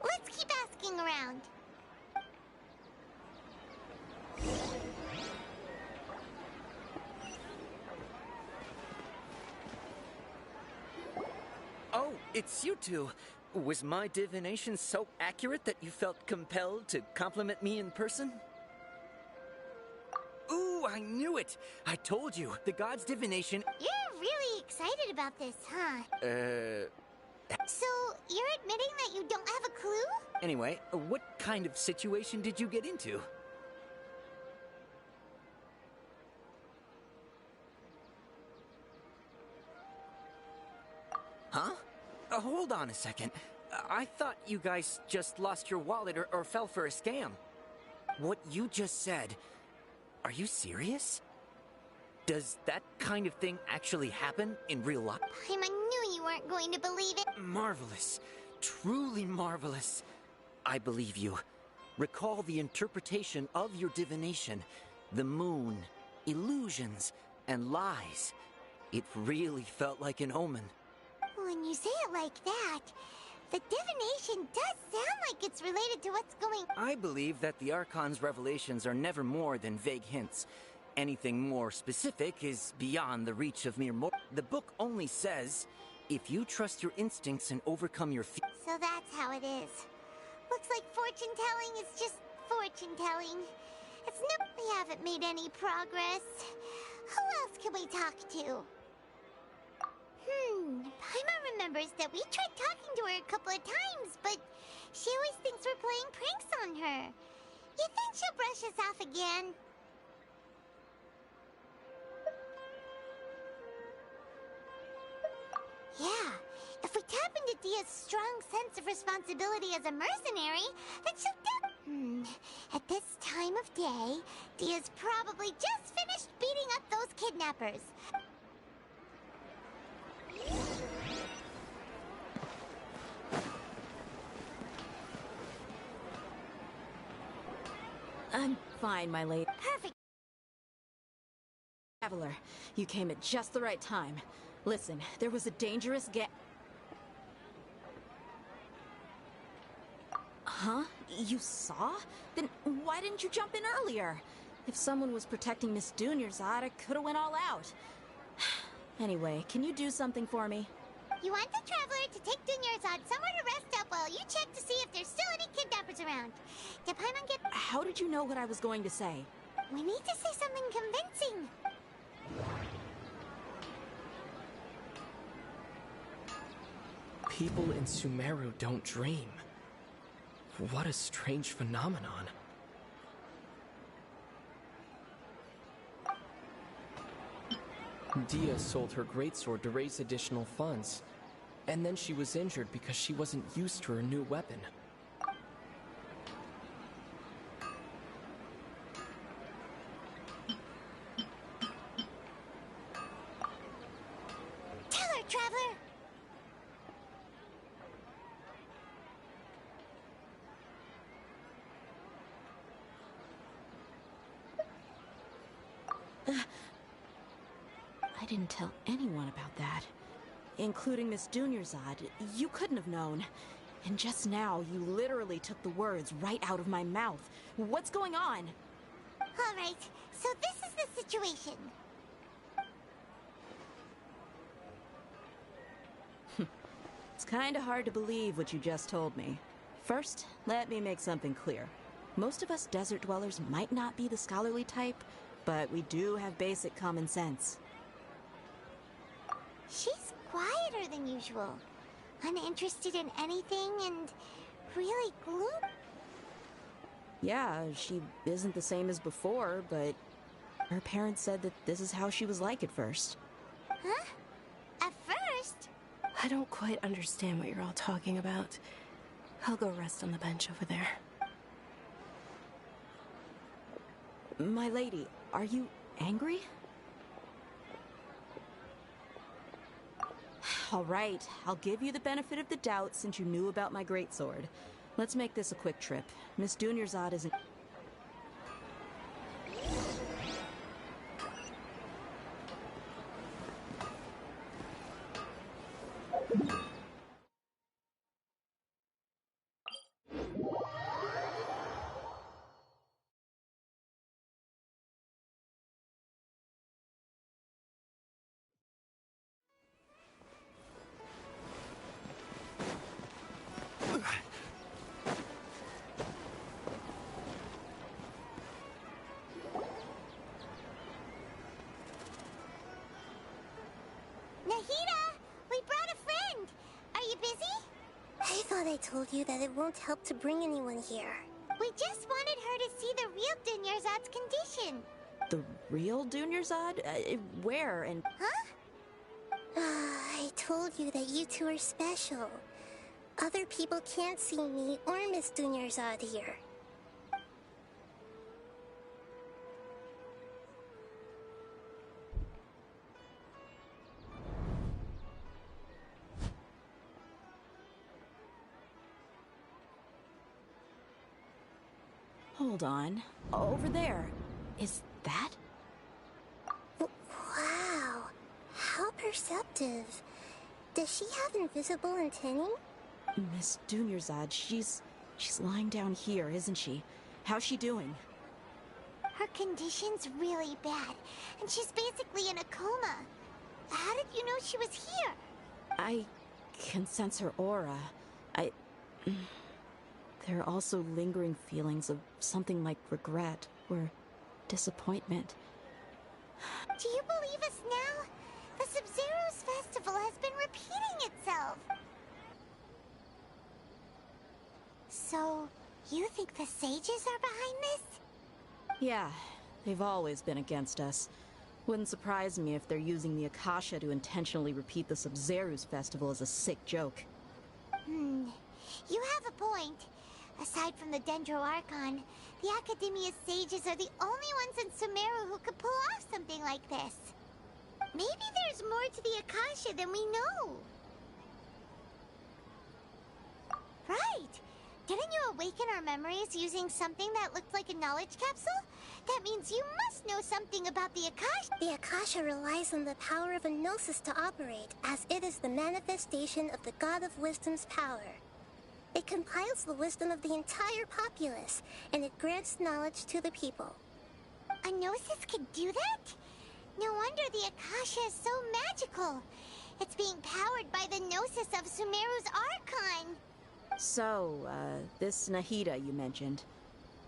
Let's keep asking around. Oh, it's you two. Was my divination so accurate that you felt compelled to compliment me in person? Ooh, I knew it! I told you, the god's divination... You're really excited about this, huh? So, you're admitting that you don't have a clue? Anyway, what kind of situation did you get into? Huh? Hold on a second. I thought you guys just lost your wallet or fell for a scam. What you just said... Are you serious? Does that kind of thing actually happen in real life? I knew you weren't going to believe it. Marvelous. Truly marvelous. I believe you. Recall the interpretation of your divination. The moon, illusions, and lies. It really felt like an omen. When you say it like that, the divination does sound like it's related to what's going on. I believe that the Archon's revelations are never more than vague hints. Anything more specific is beyond the reach of mere mortals. The book only says, if you trust your instincts and overcome your fears. So that's how it is. Looks like fortune-telling is just fortune-telling. It's no... We haven't made any progress. Who else can we talk to? Paimon remembers that we tried talking to her a couple of times, but she always thinks we're playing pranks on her. You think she'll brush us off again? Yeah, if we tap into Dia's strong sense of responsibility as a mercenary, then she'll At this time of day, Dia's probably just finished beating up those kidnappers. I'm fine, my lady. Perfect. Traveler, you came at just the right time. Listen, there was a dangerous Huh? You saw? Then why didn't you jump in earlier? If someone was protecting Miss Dunyarzad, I could have went all out. Anyway, can you do something for me? You want the Traveler to take Dunyarzad somewhere to rest up while you check to see if there's still any kidnappers around. Did Paimon get... How did you know what I was going to say? We need to say something convincing. People in Sumeru don't dream. What a strange phenomenon. Dia sold her greatsword to raise additional funds. And then she was injured because she wasn't used to her new weapon. Tell her, Traveler! I didn't tell anyone about that. Including Miss Dunyarzad. You couldn't have known. And just now, you literally took the words right out of my mouth. What's going on? All right, so this is the situation. It's kinda hard to believe what you just told me. First, let me make something clear. Most of us desert dwellers might not be the scholarly type, but we do have basic common sense. She's quieter than usual. Uninterested in anything and really gloomy. Yeah, she isn't the same as before, but her parents said that this is how she was like at first. Huh? At first? I don't quite understand what you're all talking about. I'll go rest on the bench over there. My lady, are you angry? All right, I'll give you the benefit of the doubt since you knew about my greatsword. Let's make this a quick trip. Miss Dunyarzad isn't... Nahida! We brought a friend! Are you busy? I thought I told you that it won't help to bring anyone here. We just wanted her to see the real Dunyarzad's condition. The real Dunyarzad? Where and... Huh? I told you that you two are special. Other people can't see me or Miss Dunyarzad here. Hold on. Over there. Is that? Wow. How perceptive. Does she have invisible antennae? Miss Dunyarzad, she's lying down here, isn't she? How's she doing? Her condition's really bad, and she's basically in a coma. How did you know she was here? I can sense her aura. There are also lingering feelings of something like regret or disappointment. Do you believe us now? The Sumerize festival has been repeating itself. So, you think the sages are behind this? Yeah, they've always been against us. Wouldn't surprise me if they're using the Akasha to intentionally repeat the Sumerize festival as a sick joke. You have a point. Aside from the Dendro Archon, the Academia's sages are the only ones in Sumeru who could pull off something like this. Maybe there's more to the Akasha than we know. Right. Didn't you awaken our memories using something that looked like a knowledge capsule? That means you must know something about the Akasha. The Akasha relies on the power of a gnosis to operate, as it is the manifestation of the God of Wisdom's power. It compiles the wisdom of the entire populace, and it grants knowledge to the people. A gnosis could do that? No wonder the Akasha is so magical. It's being powered by the gnosis of Sumeru's Archon. So, this Nahida you mentioned,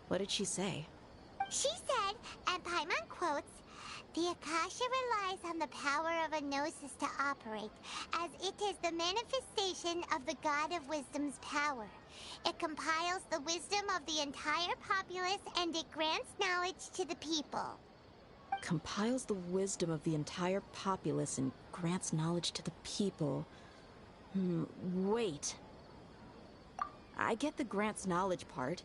what did she say? She said, and Paimon quotes, "The Akasha relies on the power of a gnosis to operate, as it is the manifestation of the God of Wisdom's power. It compiles the wisdom of the entire populace, and it grants knowledge to the people." Compiles the wisdom of the entire populace and grants knowledge to the people. Wait. I get the grants knowledge part.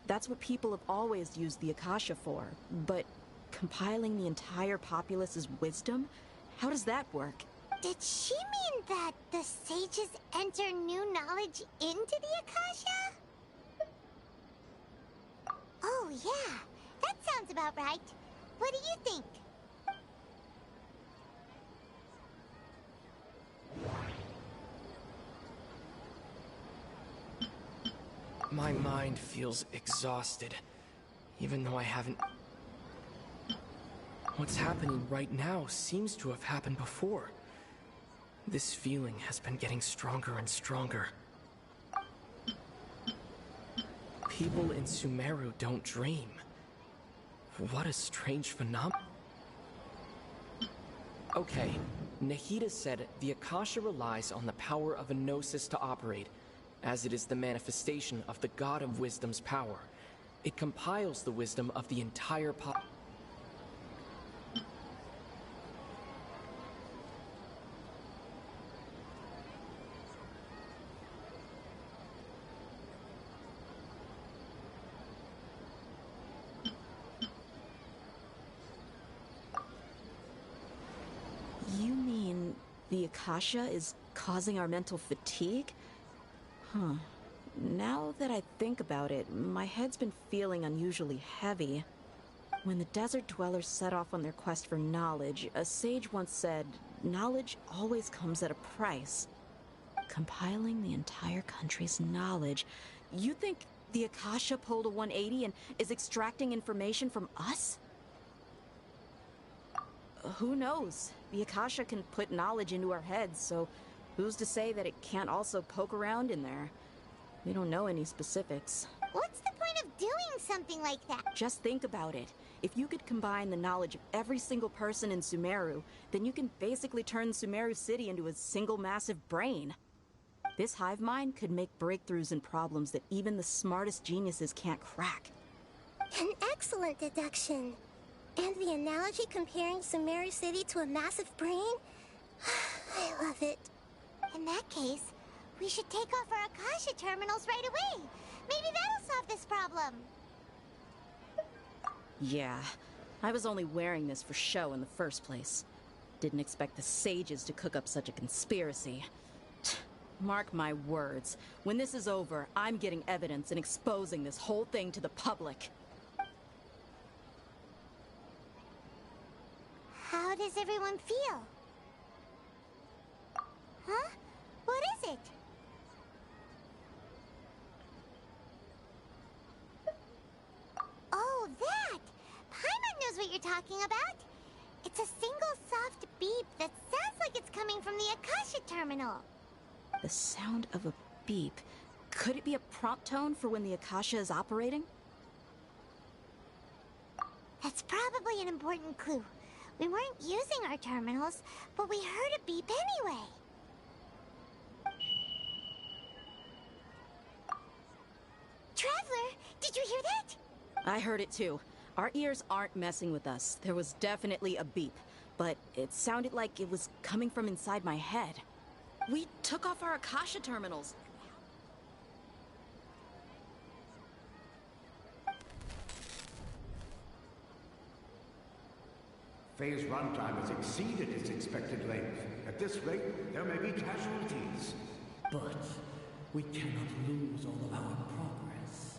That's what people have always used the Akasha for. But compiling the entire populace's wisdom? How does that work? Did she mean that the sages enter new knowledge into the Akasha? Oh, yeah. That sounds about right. What do you think? My mind feels exhausted, even though I haven't... What's happening right now seems to have happened before. This feeling has been getting stronger and stronger. people in Sumeru don't dream. What a strange phenomenon. Okay, Nahida said the Akasha relies on the power of a gnosis to operate, as it is the manifestation of the God of Wisdom's power. It compiles the wisdom of the entire You mean the Akasha is causing our mental fatigue? Huh. Now that I think about it, my head's been feeling unusually heavy. When the desert dwellers set off on their quest for knowledge, a sage once said, knowledge always comes at a price. Compiling the entire country's knowledge. You think the Akasha pulled a 180 and is extracting information from us? Who knows? The Akasha can put knowledge into our heads, so who's to say that it can't also poke around in there? We don't know any specifics. What's the point of doing something like that? Just think about it. If you could combine the knowledge of every single person in Sumeru, then you can basically turn Sumeru City into a single massive brain. This hive mind could make breakthroughs in problems that even the smartest geniuses can't crack. An excellent deduction. And the analogy comparing Sumeru City to a massive brain? I love it. In that case, we should take off our Akasha terminals right away. Maybe that'll solve this problem. Yeah, I was only wearing this for show in the first place. Didn't expect the sages to cook up such a conspiracy. Mark my words, when this is over, I'm getting evidence and exposing this whole thing to the public. How does everyone feel? Huh? What is it? Oh, that! Paimon knows what you're talking about. It's a single soft beep that sounds like it's coming from the Akasha terminal. The sound of a beep. Could it be a prompt tone for when the Akasha is operating? That's probably an important clue. We weren't using our terminals, but we heard a beep anyway. Traveler, did you hear that? I heard it too. Our ears aren't messing with us. There was definitely a beep, but it sounded like it was coming from inside my head. We took off our Akasha terminals. Phase runtime has exceeded its expected length. At this rate, there may be casualties. But we cannot lose all of our progress.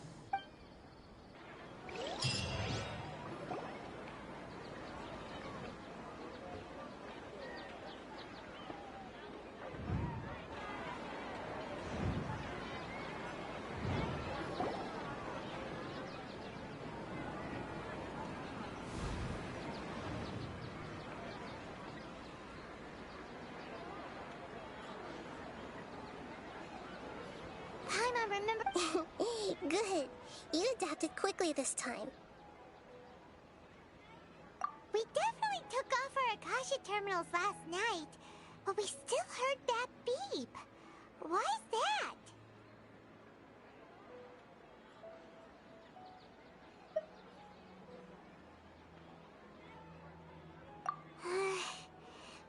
Remember? Good. You adapted quickly this time. We definitely took off our Akasha terminals last night, but we still heard that beep. Why is that?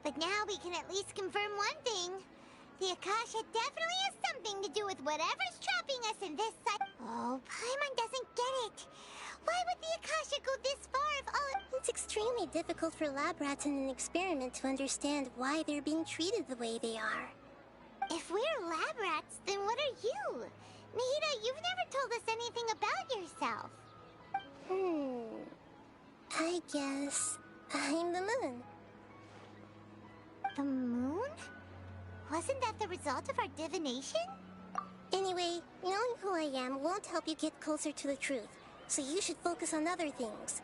But now we can at least confirm one thing. The Akasha definitely has something to do with whatever's trapping us in this site. Oh, Paimon doesn't get it. Why would the Akasha go this far if all... It's extremely difficult for lab rats in an experiment to understand why they're being treated the way they are. If we're lab rats, then what are you? Nahida, you've never told us anything about yourself. I guess I'm the moon. The moon? Wasn't that the result of our divination? Anyway, knowing who I am won't help you get closer to the truth, so you should focus on other things.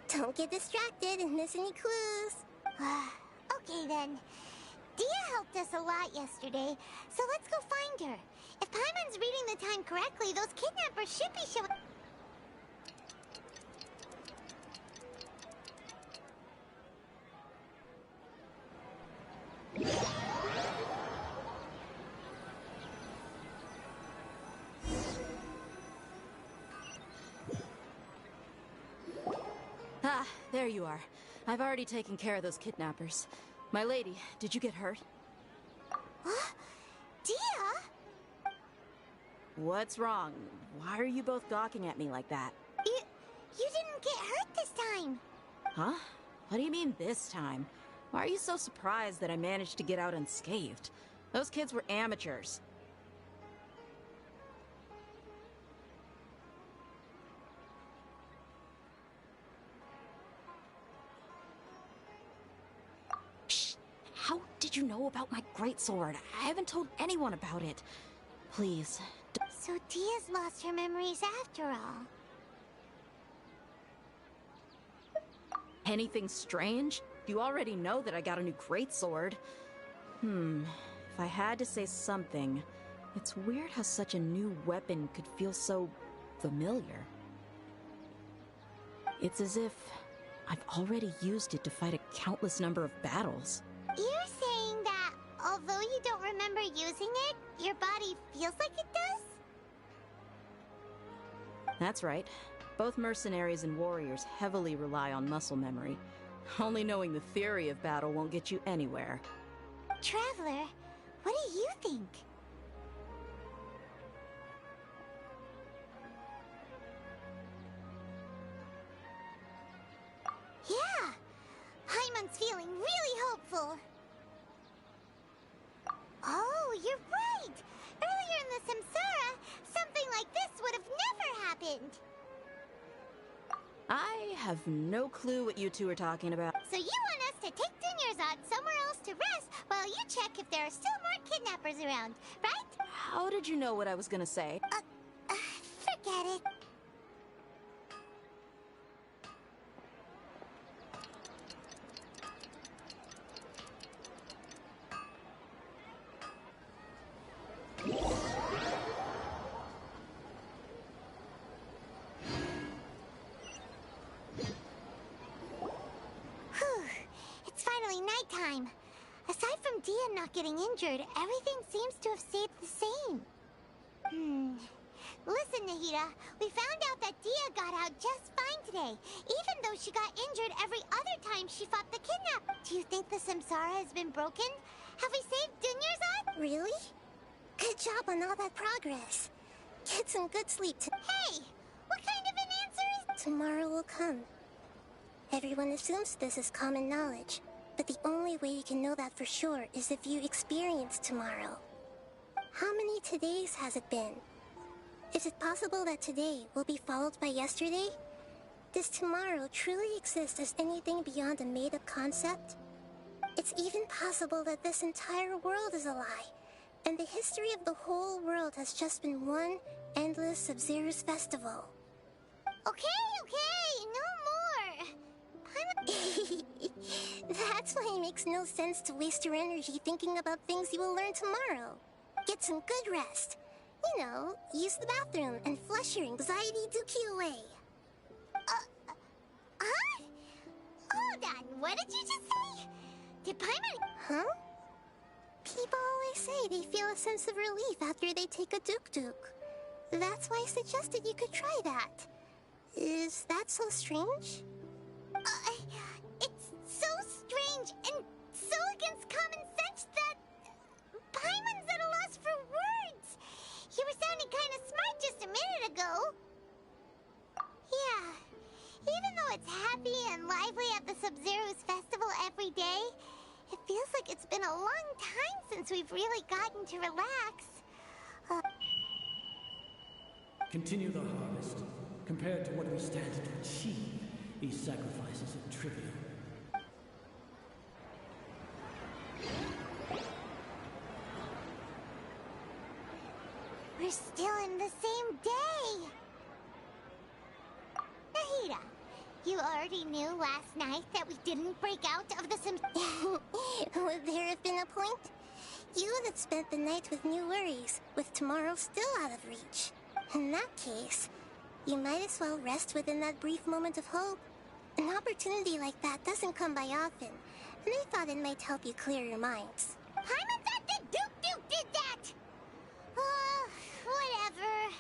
Don't get distracted and miss any clues. Okay then. Dia helped us a lot yesterday, so let's go find her. If Paimon's reading the time correctly, those kidnappers should be showing... Ah, there you are. I've already taken care of those kidnappers. My lady, did you get hurt? Huh? Dia? What's wrong? Why are you both gawking at me like that? You didn't get hurt this time. Huh? What do you mean this time? Why are you so surprised that I managed to get out unscathed? Those kids were amateurs. Shh! How did you know about my greatsword? I haven't told anyone about it. Please. So Dia's lost her memories after all. Anything strange? You already know that I got a new greatsword. If I had to say something, it's weird how such a new weapon could feel so familiar. It's as if I've already used it to fight a countless number of battles. You're saying that although you don't remember using it, your body feels like it does? That's right. Both mercenaries and warriors heavily rely on muscle memory. Only knowing the theory of battle won't get you anywhere. Traveler, what do you think? Yeah! Paimon's feeling really hopeful. Oh, you're right! Earlier in the Samsara, something like this would have never happened. I have no clue what you two are talking about. So you want us to take Dunyarzad somewhere else to rest while you check if there are still more kidnappers around, right? How did you know what I was gonna say? Forget it. It's finally nighttime. Aside from Dia not getting injured, everything seems to have stayed the same. Listen, Nahida, we found out that Dia got out just fine today, even though she got injured every other time she fought the kidnapper. Do you think the Samsara has been broken? Have we saved Dunyarzad? Really? Good job on all that progress. Get some good sleep Hey! What kind of an answer is... Tomorrow will come. Everyone assumes this is common knowledge, but the only way you can know that for sure is if you experience tomorrow. How many todays has it been? Is it possible that today will be followed by yesterday? Does tomorrow truly exist as anything beyond a made-up concept? It's even possible that this entire world is a lie, and the history of the whole world has just been one endless Sumerize festival. Okay, no more! That's why it makes no sense to waste your energy thinking about things you will learn tomorrow. Get some good rest. You know, use the bathroom and flush your anxiety dookie away. Huh? Hold on, what did you just say? Did Paimon... Huh? People always say they feel a sense of relief after they take a duk-duk. That's why I suggested you could try that. Is that so strange? It's so strange and so against common sense that... Paimon's at a loss for words. You were sounding kind of smart just a minute ago. Yeah, even though it's happy and lively at the Sumerize festival every day, it feels like it's been a long time since we've really gotten to relax. Continue the harvest. Compared to what we stand to achieve, these sacrifices are trivial. We're still in the same day. Nahida, you already knew last night that we didn't break out of the Would there have been a point? You would have spent the night with new worries, with tomorrow still out of reach. In that case, you might as well rest within that brief moment of hope. An opportunity like that doesn't come by often, and I thought it might help you clear your minds. Paimon thought that Duke did that! Whatever.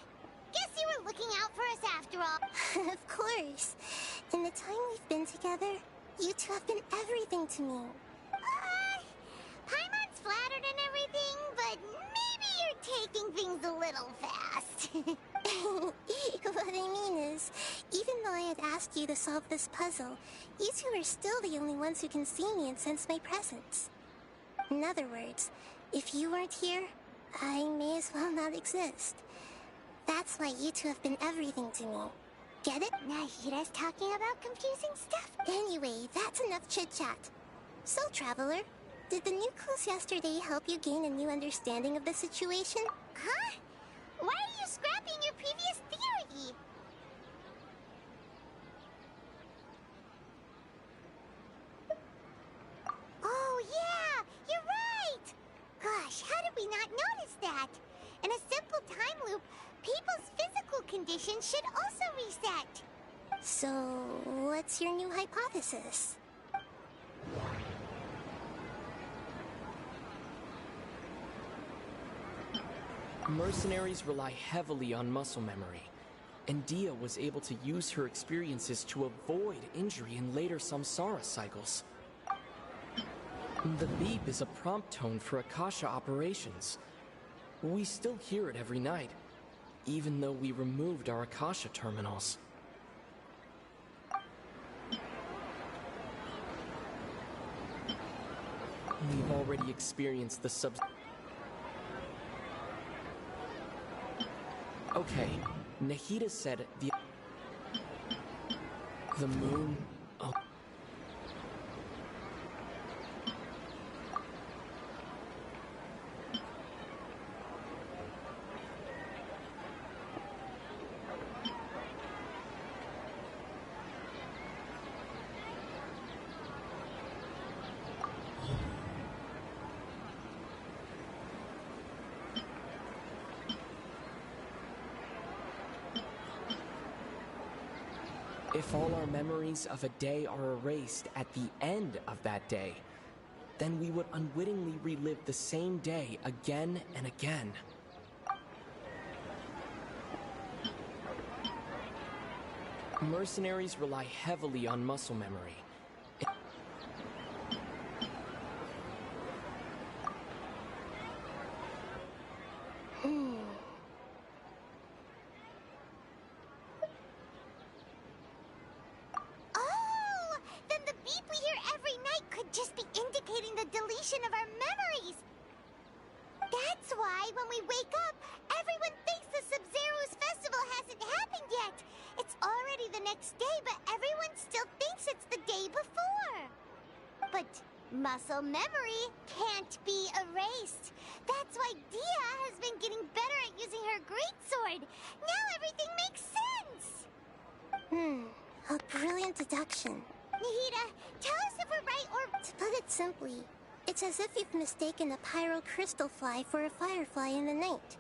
Guess you were looking out for us after all. Of course. In the time we've been together, you two have been everything to me. Paimon's flattered and everything, but maybe you're taking things a little fast. What I mean is, even though I had asked you to solve this puzzle, you two are still the only ones who can see me and sense my presence. In other words, if you weren't here, I may as well not exist. That's why you two have been everything to me. Get it? Nahira's talking about confusing stuff. Anyway, that's enough chit-chat. So, Traveler, did the new clues yesterday help you gain a new understanding of the situation? Huh? Why are you scrapping your previous theory? Oh, yeah! You're right! Gosh, how did we not notice that? In a simple time loop, people's physical conditions should also reset. So, what's your new hypothesis? Mercenaries rely heavily on muscle memory, and Dia was able to use her experiences to avoid injury in later samsara cycles. The beep is a prompt tone for Akasha operations. We still hear it every night, even though we removed our Akasha terminals. We've already experienced the Okay, Nahida said the moon... Oh. If all our memories of a day are erased at the end of that day, then we would unwittingly relive the same day again and again. Mercenaries rely heavily on muscle memory. Muscle memory can't be erased. That's why Dia has been getting better at using her greatsword. Now everything makes sense. A brilliant deduction. Nahida, tell us if we're right or... To put it simply, it's as if you've mistaken a pyro crystal fly for a firefly in the night.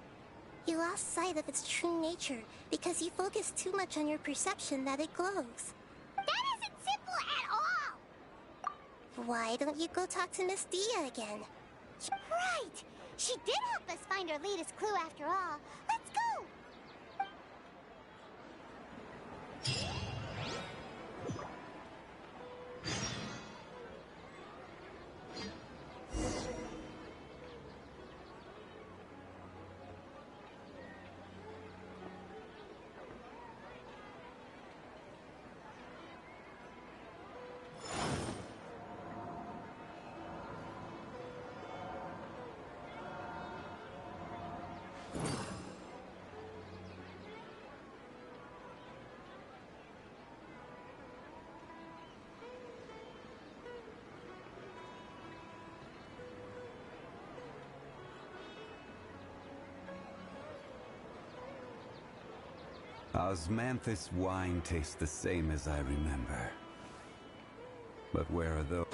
You lost sight of its true nature because you focused too much on your perception that it glows. That isn't simple at all! Why don't you go talk to Miss Dia again? Right! She did help us find our latest clue after all. Let's go! Osmanthus wine tastes the same as I remember. But where are those?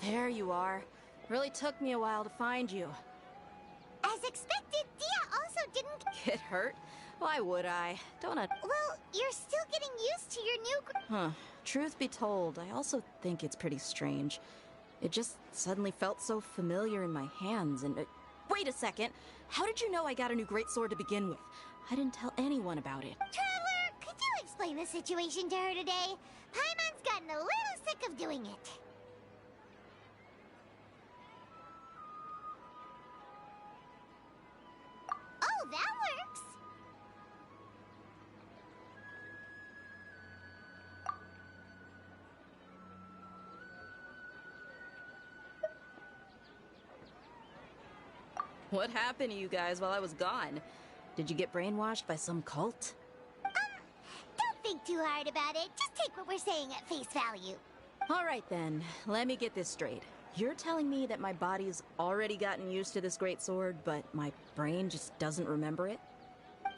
There you are. Really took me a while to find you. As expected, Dia also didn't Get hurt? Why would I? Don't I? Well, you're still getting used to your new Huh. Truth be told, I also think it's pretty strange. It just suddenly felt so familiar in my hands and... wait a second! How did you know I got a new greatsword to begin with? I didn't tell anyone about it. Traveler, could you explain the situation to her today? Paimon's gotten a little sick of doing it. Oh, that works! What happened to you guys while I was gone? Did you get brainwashed by some cult? Don't think too hard about it. Just take what we're saying at face value. All right then, let me get this straight. You're telling me that my body's already gotten used to this great sword, but my brain just doesn't remember it?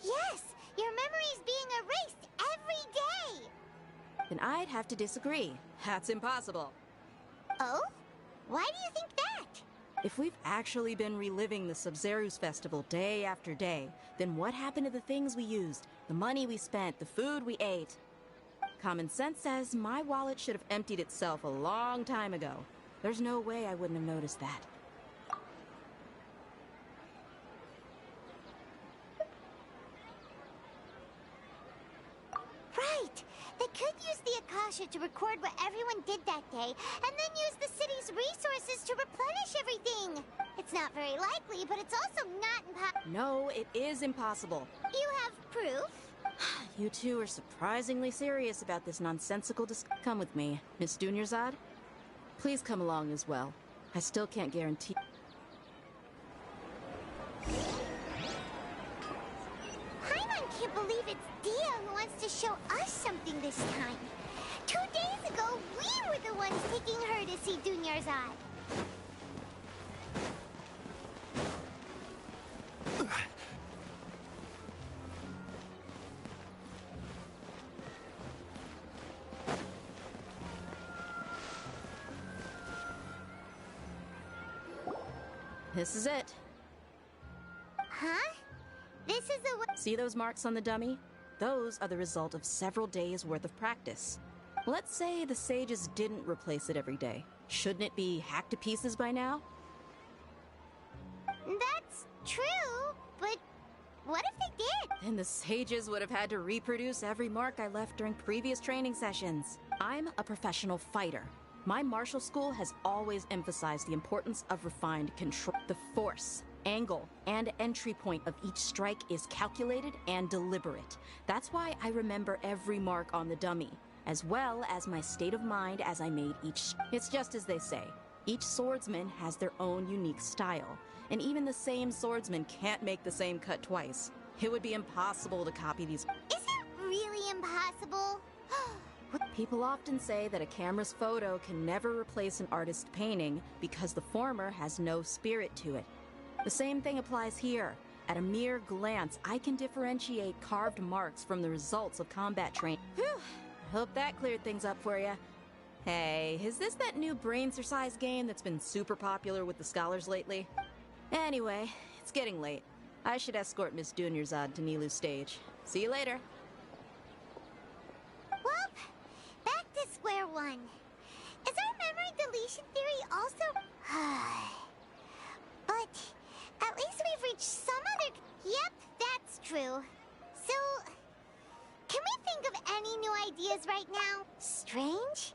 Yes, your memory's being erased every day. Then I'd have to disagree. That's impossible. Oh? Why do you think that? If we've actually been reliving the Sumerize festival day after day, then what happened to the things we used, the money we spent, the food we ate? Common sense says my wallet should have emptied itself a long time ago. There's no way I wouldn't have noticed that. Right! They could use the Akasha to record what everyone did that day, and then use the city's resources to replenish everything! It's not very likely, but it's also not impossible. No, it is impossible. You have proof? You two are surprisingly serious about this nonsensical Come with me, Miss Dunyarzad. Please come along as well. I still can't guarantee... Paimon can't believe it's Dia who wants to show us something this time. 2 days ago, we were the ones taking her to see Dunyarzad. This is it. Huh? This is a... See those marks on the dummy? Those are the result of several days' worth of practice. Let's say the sages didn't replace it every day. Shouldn't it be hacked to pieces by now? That's true, but what if they did? Then the sages would have had to reproduce every mark I left during previous training sessions. I'm a professional fighter. My martial school has always emphasized the importance of refined control. The force, angle, and entry point of each strike is calculated and deliberate. That's why I remember every mark on the dummy, as well as my state of mind as I made each. It's just as they say. Each swordsman has their own unique style, and even the same swordsman can't make the same cut twice. It would be impossible to copy these. Is it really impossible? People often say that a camera's photo can never replace an artist's painting because the former has no spirit to it. The same thing applies here. At a mere glance, I can differentiate carved marks from the results of combat training. Whew! Hope that cleared things up for you. Hey, is this that new brain-exercise game that's been super popular with the scholars lately? Anyway, it's getting late. I should escort Miss Dunyarzad to Nilu's stage. See you later. Well, back to square one. Is our memory deletion theory also... But at least we've reached some other... Yep, that's true. So, can we think of any new ideas right now? Strange?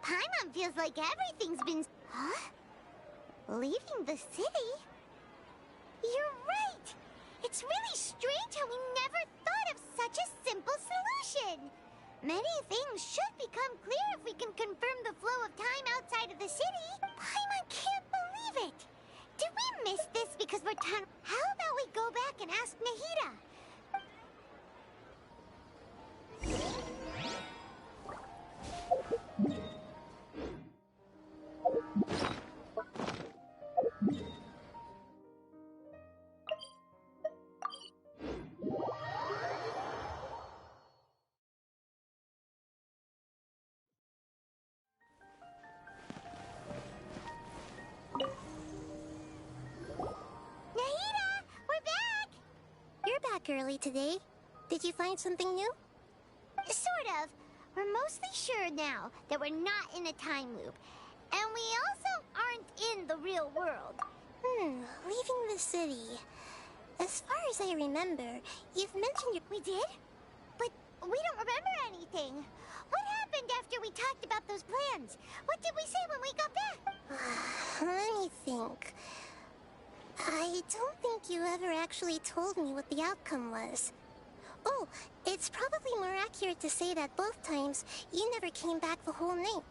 Paimon feels like everything's been... Huh? Leaving the city? You're right! It's really strange how we never thought of such a simple solution! Many things should become clear if we can confirm the flow of time outside of the city. Paimon can't believe it. Did we miss this because we're How about we go back and ask Nahida? Early today. Did you find something new? Sort of. We're mostly sure now that we're not in a time loop. And we also aren't in the real world. Leaving the city. As far as I remember, you've mentioned your... We did? But we don't remember anything. What happened after we talked about those plans? What did we say when we got back? Let me think. I don't think you ever actually told me what the outcome was. Oh, it's probably more accurate to say that both times you never came back the whole night.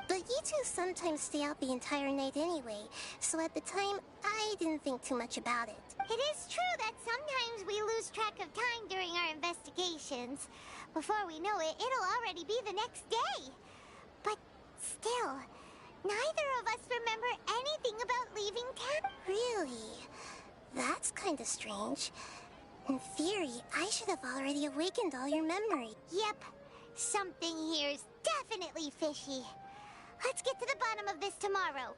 But you two sometimes stay out the entire night anyway, so at the time, I didn't think too much about it. It is true that sometimes we lose track of time during our investigations. Before we know it, it'll already be the next day. But still, neither of us remember anything about leaving town. Really? That's kind of strange. In theory, I should have already awakened all your memory. Yep. Something here's definitely fishy. Let's get to the bottom of this tomorrow.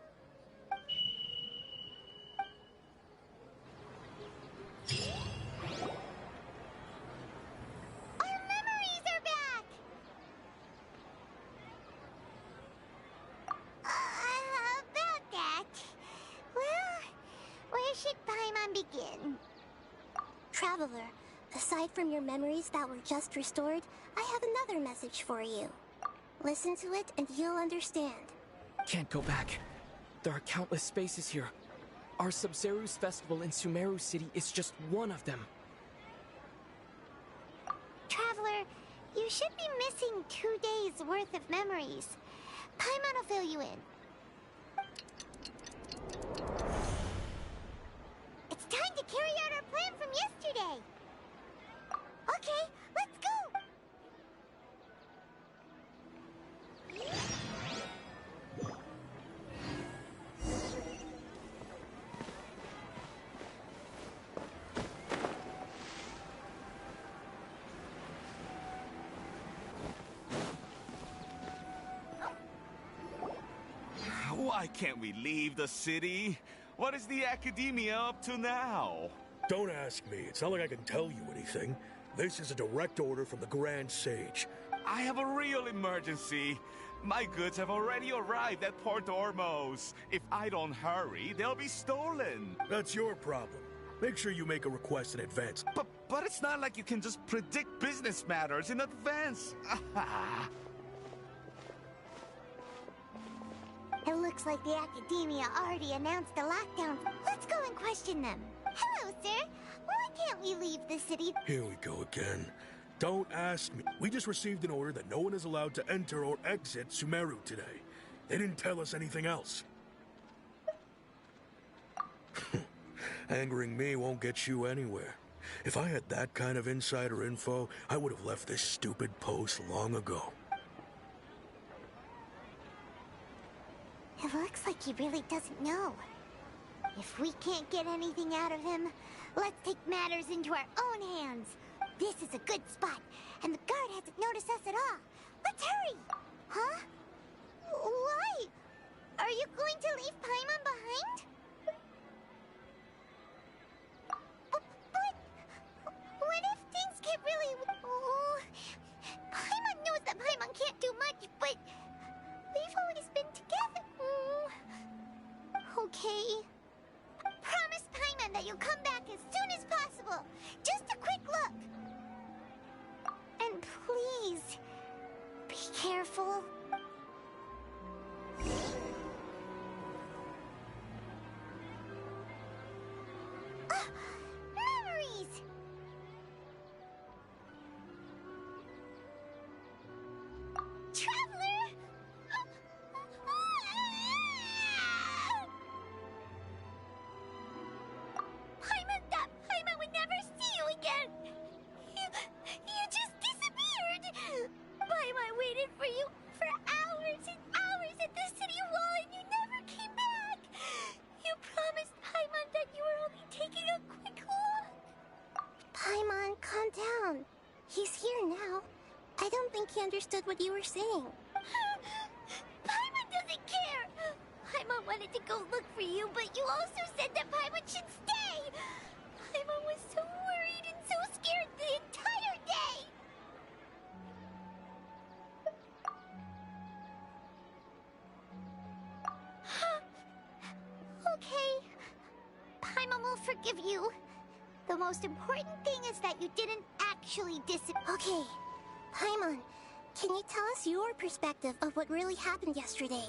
Our memories are back! About that... Well, where should Paimon begin? Traveler, aside from your memories that were just restored, I have another message for you. Listen to it and you'll understand. Can't go back. There are countless spaces here. Our Sumerize festival in Sumeru City is just one of them. Traveler, you should be missing 2 days worth of memories. Paimon will fill you in. It's time to carry out our plan from yesterday. Okay, let's go! Why can't we leave the city? What is the Academia up to now? Don't ask me. It's not like I can tell you anything. This is a direct order from the Grand Sage. I have a real emergency. My goods have already arrived at Port Ormos. If I don't hurry, they'll be stolen. That's your problem. Make sure you make a request in advance. But it's not like you can just predict business matters in advance. It looks like the Academia already announced a lockdown. Let's go and question them. Hello, sir. Why can't we leave the city? Here we go again. Don't ask me. We just received an order that no one is allowed to enter or exit Sumeru today. They didn't tell us anything else. Angering me won't get you anywhere. If I had that kind of insider info, I would have left this stupid post long ago. It looks like he really doesn't know. If we can't get anything out of him, let's take matters into our own hands. This is a good spot, and the guard hasn't noticed us at all. Let's hurry! Huh? Why? Are you going to leave Paimon behind? But what if things get really... Oh, Paimon knows that Paimon can't do much, but we've always been together. Okay. Promise Paimon that you'll come back as soon as possible. Just a quick look. And please, be careful. Memories! He's here now. I don't think he understood what you were saying. Paimon doesn't care! Paimon wanted to go look for you, but you also said that Paimon should stay! Paimon was so worried and so scared the entire day! Okay. Paimon will forgive you. The most important thing is that you didn't actually Okay. Paimon, can you tell us your perspective of what really happened yesterday?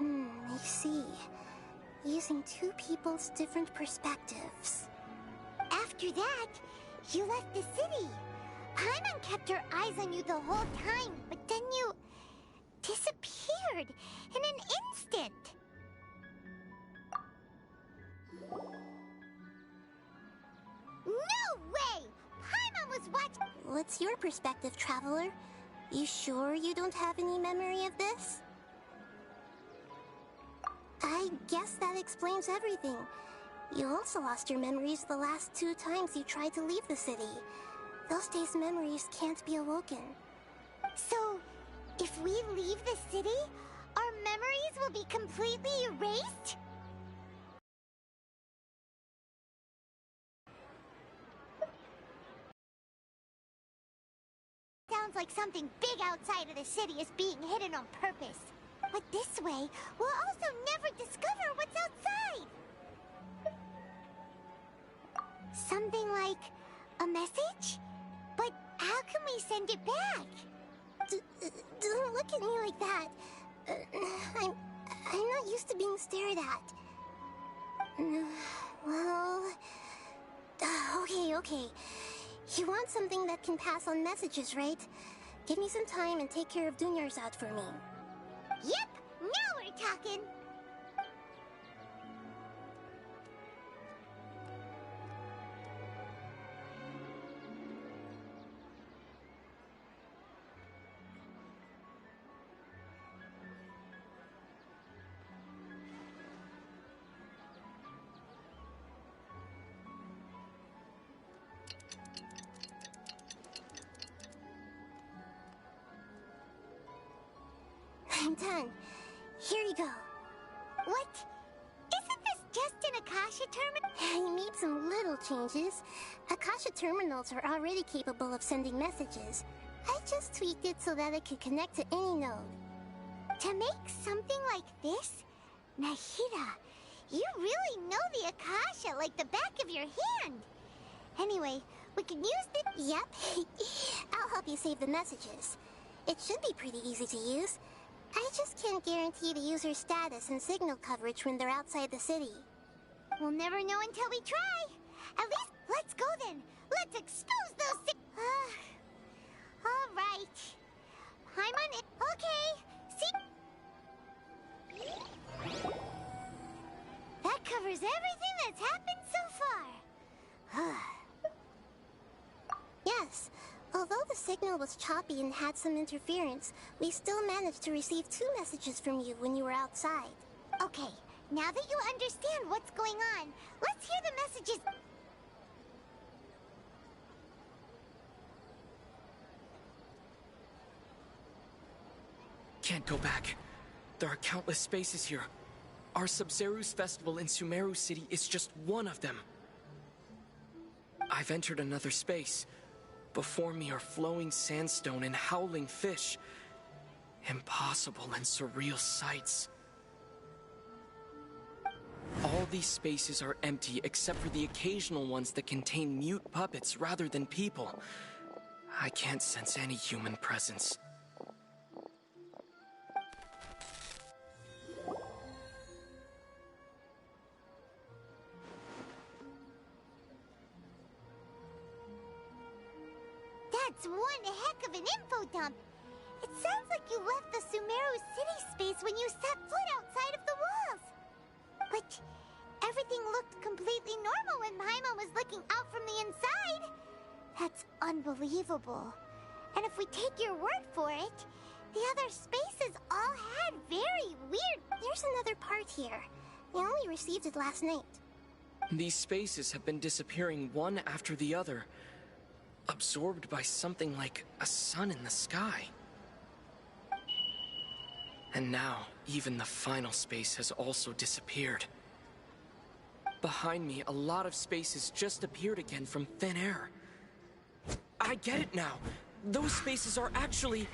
I see. Using two people's different perspectives. After that, you left the city. Paimon kept her eyes on you the whole time, but then you disappeared in an instant. No way! Paimon was watching. What's your perspective, Traveler? You sure you don't have any memory of this? I guess that explains everything. You also lost your memories the last 2 times you tried to leave the city. Those days' memories can't be awoken. So, if we leave the city, our memories will be completely erased? Sounds like something big outside of the city is being hidden on purpose. But this way, we'll also never discover what's outside. Something like a message? But how can we send it back? Don't look at me like that. I'm not used to being stared at. Well... Okay. You want something that can pass on messages, right? Give me some time and take care of Dunyarzad for me. Yep! Now we're talking! I'm done. Here you go. What? Isn't this just an Akasha terminal? I made some little changes. Akasha terminals are already capable of sending messages. I just tweaked it so that it could connect to any node. To make something like this? Nahida, you really know the Akasha like the back of your hand. Anyway, we can use the... Yep. I'll help you save the messages. It should be pretty easy to use. I just can't guarantee the user's status and signal coverage when they're outside the city. We'll never know until we try. At least, let's go then. Let's expose those all right. I'm on it. Okay. See? That covers everything that's happened so far. Yes. Although the signal was choppy and had some interference, we still managed to receive 2 messages from you when you were outside. Okay, now that you understand what's going on, let's hear the messages. Can't go back. There are countless spaces here. Our Sumerize festival in Sumeru City is just one of them. I've entered another space. Before me are flowing sandstone and howling fish. Impossible and surreal sights. All these spaces are empty except for the occasional ones that contain mute puppets rather than people. I can't sense any human presence. That's one heck of an info dump. It sounds like you left the Sumerize city space when you set foot outside of the walls. But everything looked completely normal when Paimon was looking out from the inside. That's unbelievable. And if we take your word for it, the other spaces all had very weird... There's another part here. I only received it last night. These spaces have been disappearing one after the other, absorbed by something like a sun in the sky. And now, even the final space has also disappeared. Behind me, a lot of spaces just appeared again from thin air. I get it now. Those spaces are actually...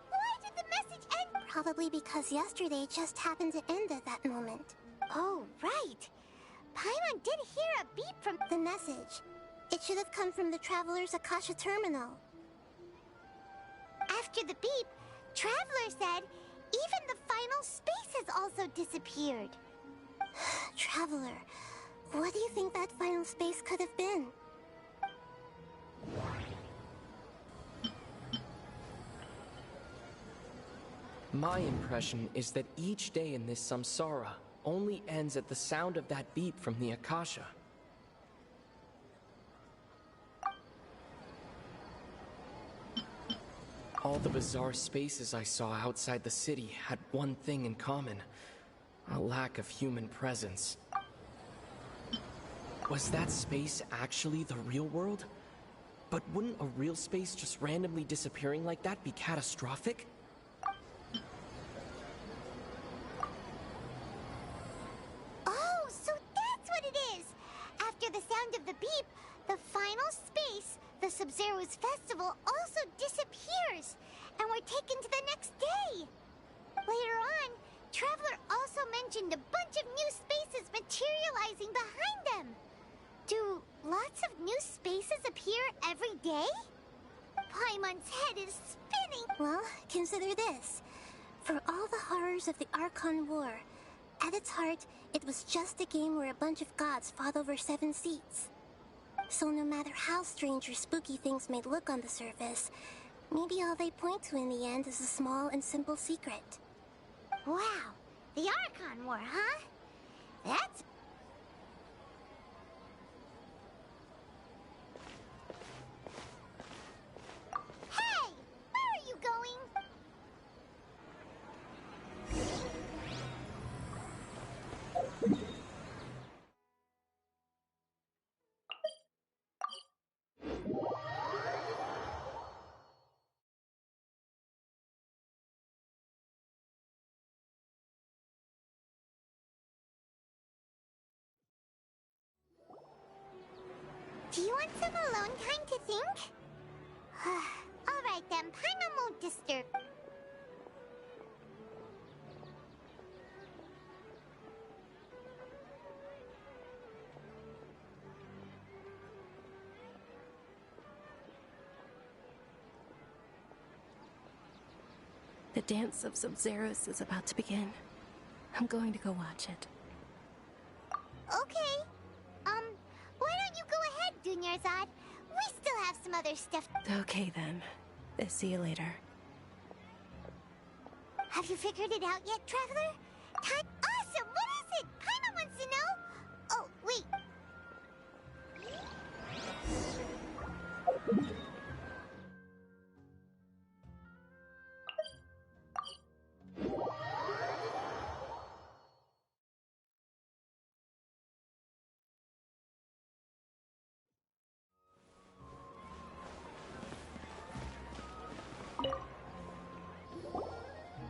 Why did the message end? Probably because yesterday just happened to end at that moment. Oh, right. Paimon did hear a beep from the message. It should have come from the Traveler's Akasha terminal. After the beep, Traveler said even the final space has also disappeared. Traveler, what do you think that final space could have been? My impression is that each day in this samsara only ends at the sound of that beep from the Akasha. All the bizarre spaces I saw outside the city had one thing in common: a lack of human presence. Was that space actually the real world? But wouldn't a real space just randomly disappearing like that be catastrophic? Oh, so that's what it is! After the sound of the beep, the final space, the Sumerize festival, also disappears, and we're taken to the next day. Later on, Traveler also mentioned a bunch of new spaces materializing behind them. Do lots of new spaces appear every day? Paimon's head is spinning. Well, consider this. For all the horrors of the Archon War, at its heart, it was just a game where a bunch of gods fought over 7 seats. So no matter how strange or spooky things may look on the surface, maybe all they point to in the end is a small and simple secret. Wow, the Archon War, huh? That's... Hey! Where are you going? Do you want some alone time to think? Alright then, Paimon won't disturb. The dance of Sumerize is about to begin. I'm going to go watch it. Okay. Why don't you go ahead, Dunyarzad? We still have some other stuff. Okay then. See you later. Have you figured it out yet, Traveler? Time... Awesome! What is it? Paimon wants to know. Oh, wait.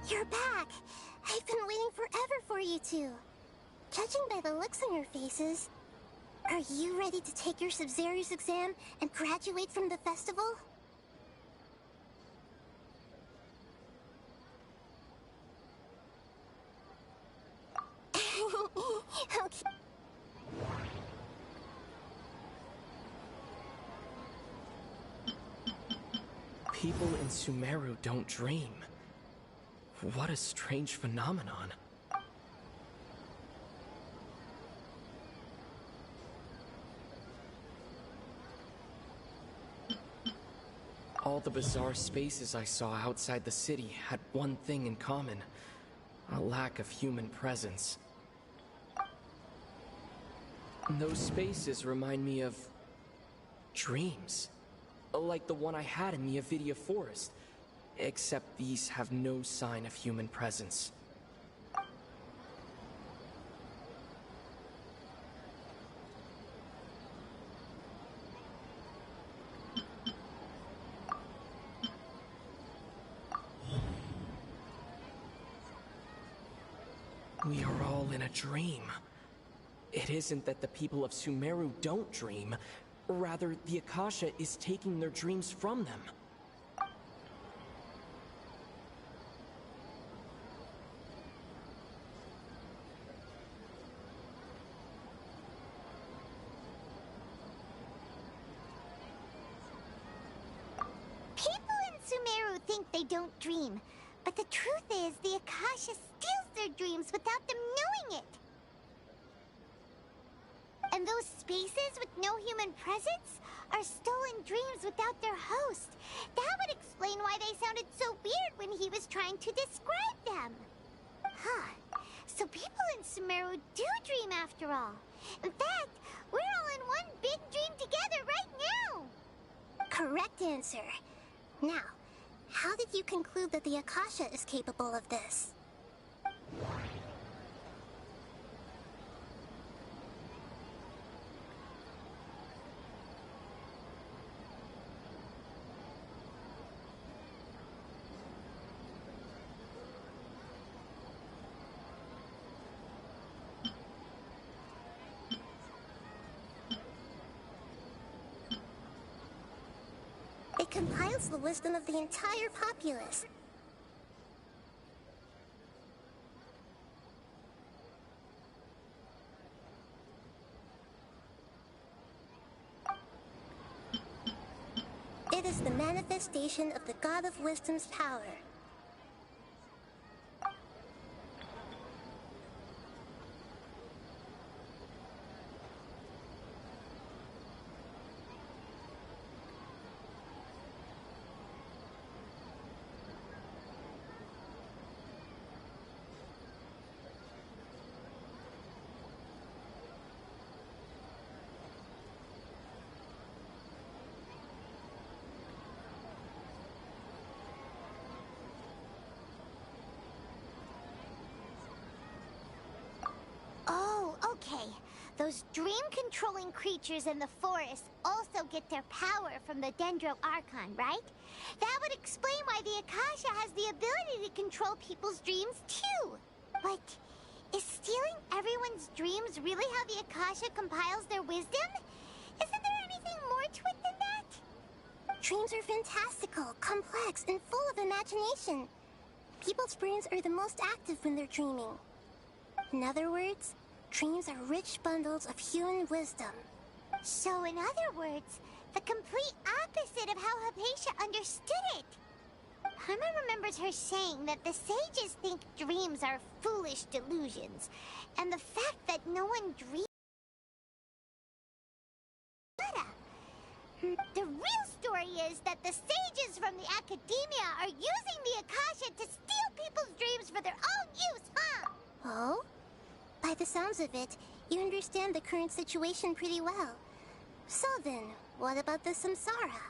You're back! I've been waiting forever for you two. Judging by the looks on your faces, are you ready to take your Sumerize exam and graduate from the festival? Okay. People in Sumeru don't dream. What a strange phenomenon. All the bizarre spaces I saw outside the city had one thing in common: a lack of human presence. And those spaces remind me of... dreams. Like the one I had in the Avidia Forest. except these have no sign of human presence. We are all in a dream. It isn't that the people of Sumeru don't dream. Rather, the Akasha is taking their dreams from them. People in Sumeru think they don't dream, but the truth is the Akasha steals their dreams without them knowing it. And those spaces with no human presence are stolen dreams without their host. That would explain why they sounded so weird when he was trying to describe them. Huh. So people in Sumeru do dream after all. In fact, we're all in one big dream together right now. Correct answer. Now, how did you conclude that the Akasha is capable of this? It compiles the wisdom of the entire populace. It is the manifestation of the God of Wisdom's power. Oh, okay. Those dream-controlling creatures in the forest also get their power from the Dendro Archon, right? That would explain why the Akasha has the ability to control people's dreams, too. But is stealing everyone's dreams really how the Akasha compiles their wisdom? Isn't there anything more to it than that? Dreams are fantastical, complex, and full of imagination. People's brains are the most active when they're dreaming. In other words, dreams are rich bundles of human wisdom. So in other words, the complete opposite of how Hypatia understood it. Paimon remembers her saying that the sages think dreams are foolish delusions, and the fact that no one dreams. The real story is that the sages from the academia are using the Akasha to steal people's dreams for their own use, huh? Oh? By the sounds of it, you understand the current situation pretty well. So then, what about the Samsara?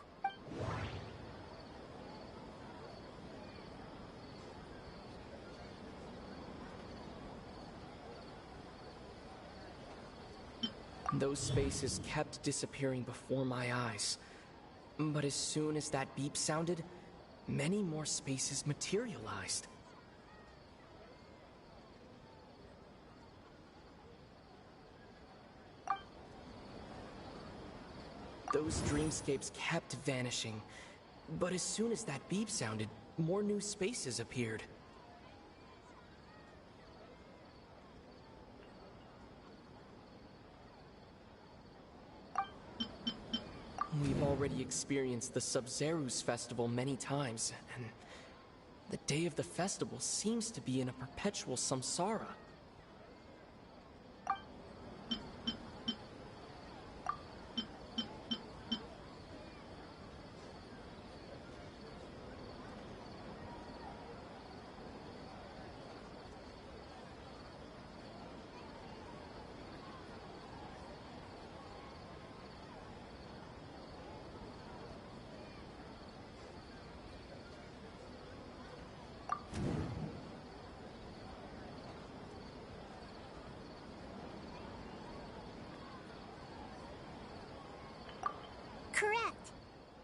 Those spaces kept disappearing before my eyes. But as soon as that beep sounded, many more spaces materialized. Those dreamscapes kept vanishing, but as soon as that beep sounded, more new spaces appeared. We've already experienced the Sumerize festival many times, and the day of the festival seems to be in a perpetual samsara. correct.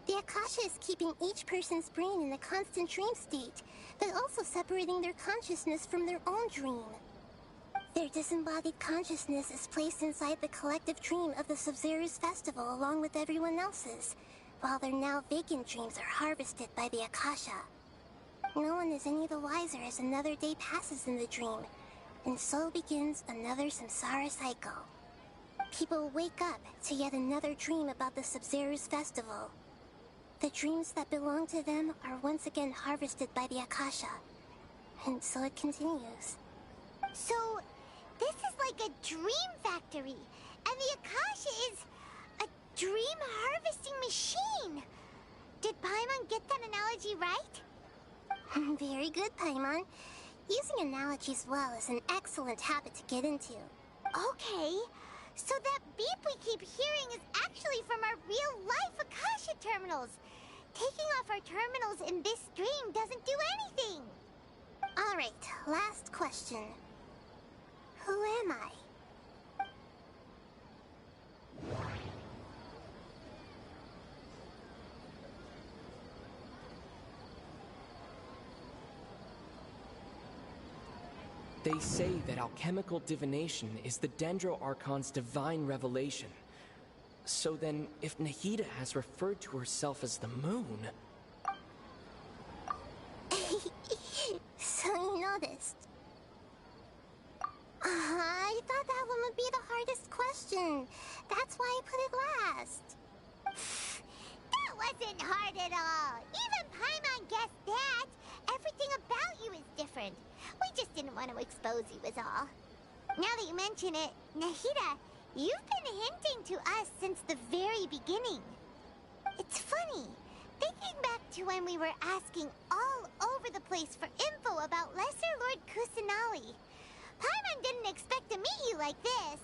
The Akasha is keeping each person's brain in a constant dream state, but also separating their consciousness from their own dream. Their disembodied consciousness is placed inside the collective dream of the Sumerize festival along with everyone else's, while their now vacant dreams are harvested by the Akasha. No one is any the wiser as another day passes in the dream, and so begins another samsara cycle. People wake up to yet another dream about the Sumerize festival. The dreams that belong to them are once again harvested by the Akasha, and so it continues. So, this is like a dream factory, and the Akasha is a dream harvesting machine. Did Paimon get that analogy right? Very good, Paimon. Using analogies well is an excellent habit to get into. Okay, so that beep we keep hearing is actually from our real-life Akasha terminals. Taking off our terminals in this dream doesn't do anything. Alright, last question. Who am I? They say that alchemical divination is the Dendro Archon's divine revelation. So then, if Nahida has referred to herself as the moon... So you noticed. I thought that one would be the hardest question. That's why I put it last. That wasn't hard at all. Even Paimon guessed that. Everything about you is different. We just didn't want to expose you is all. Now that you mention it, Nahida, you've been hinting to us since the very beginning. It's funny, thinking back to when we were asking all over the place for info about Lesser Lord Kusanali. Paimon didn't expect to meet you like this.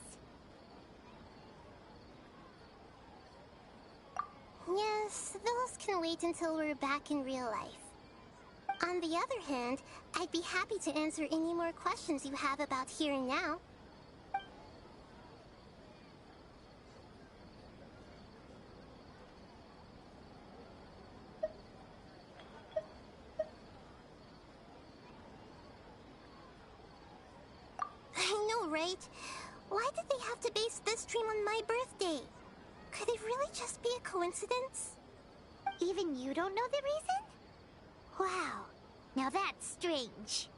Yes, those can wait until we're back in real life. On the other hand, I'd be happy to answer any more questions you have about here and now. I know, right? Why did they have to base this dream on my birthday? Could it really just be a coincidence? Even you don't know the reason? Wow, now that's strange.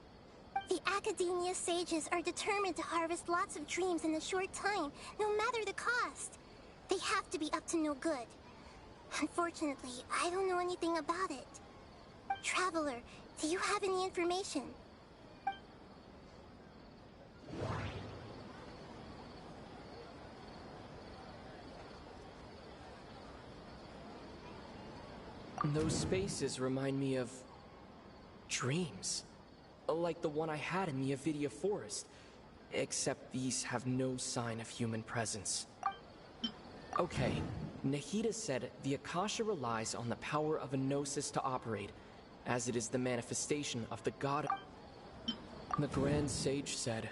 The Academia sages are determined to harvest lots of dreams in a short time, no matter the cost. They have to be up to no good. Unfortunately, I don't know anything about it. Traveler, do you have any information? Those spaces remind me of... dreams. Like the one I had in the Avidia Forest. Except these have no sign of human presence. Okay, Nahida said the Akasha relies on the power of a gnosis to operate, as it is the manifestation of the god... The Grand Sage said,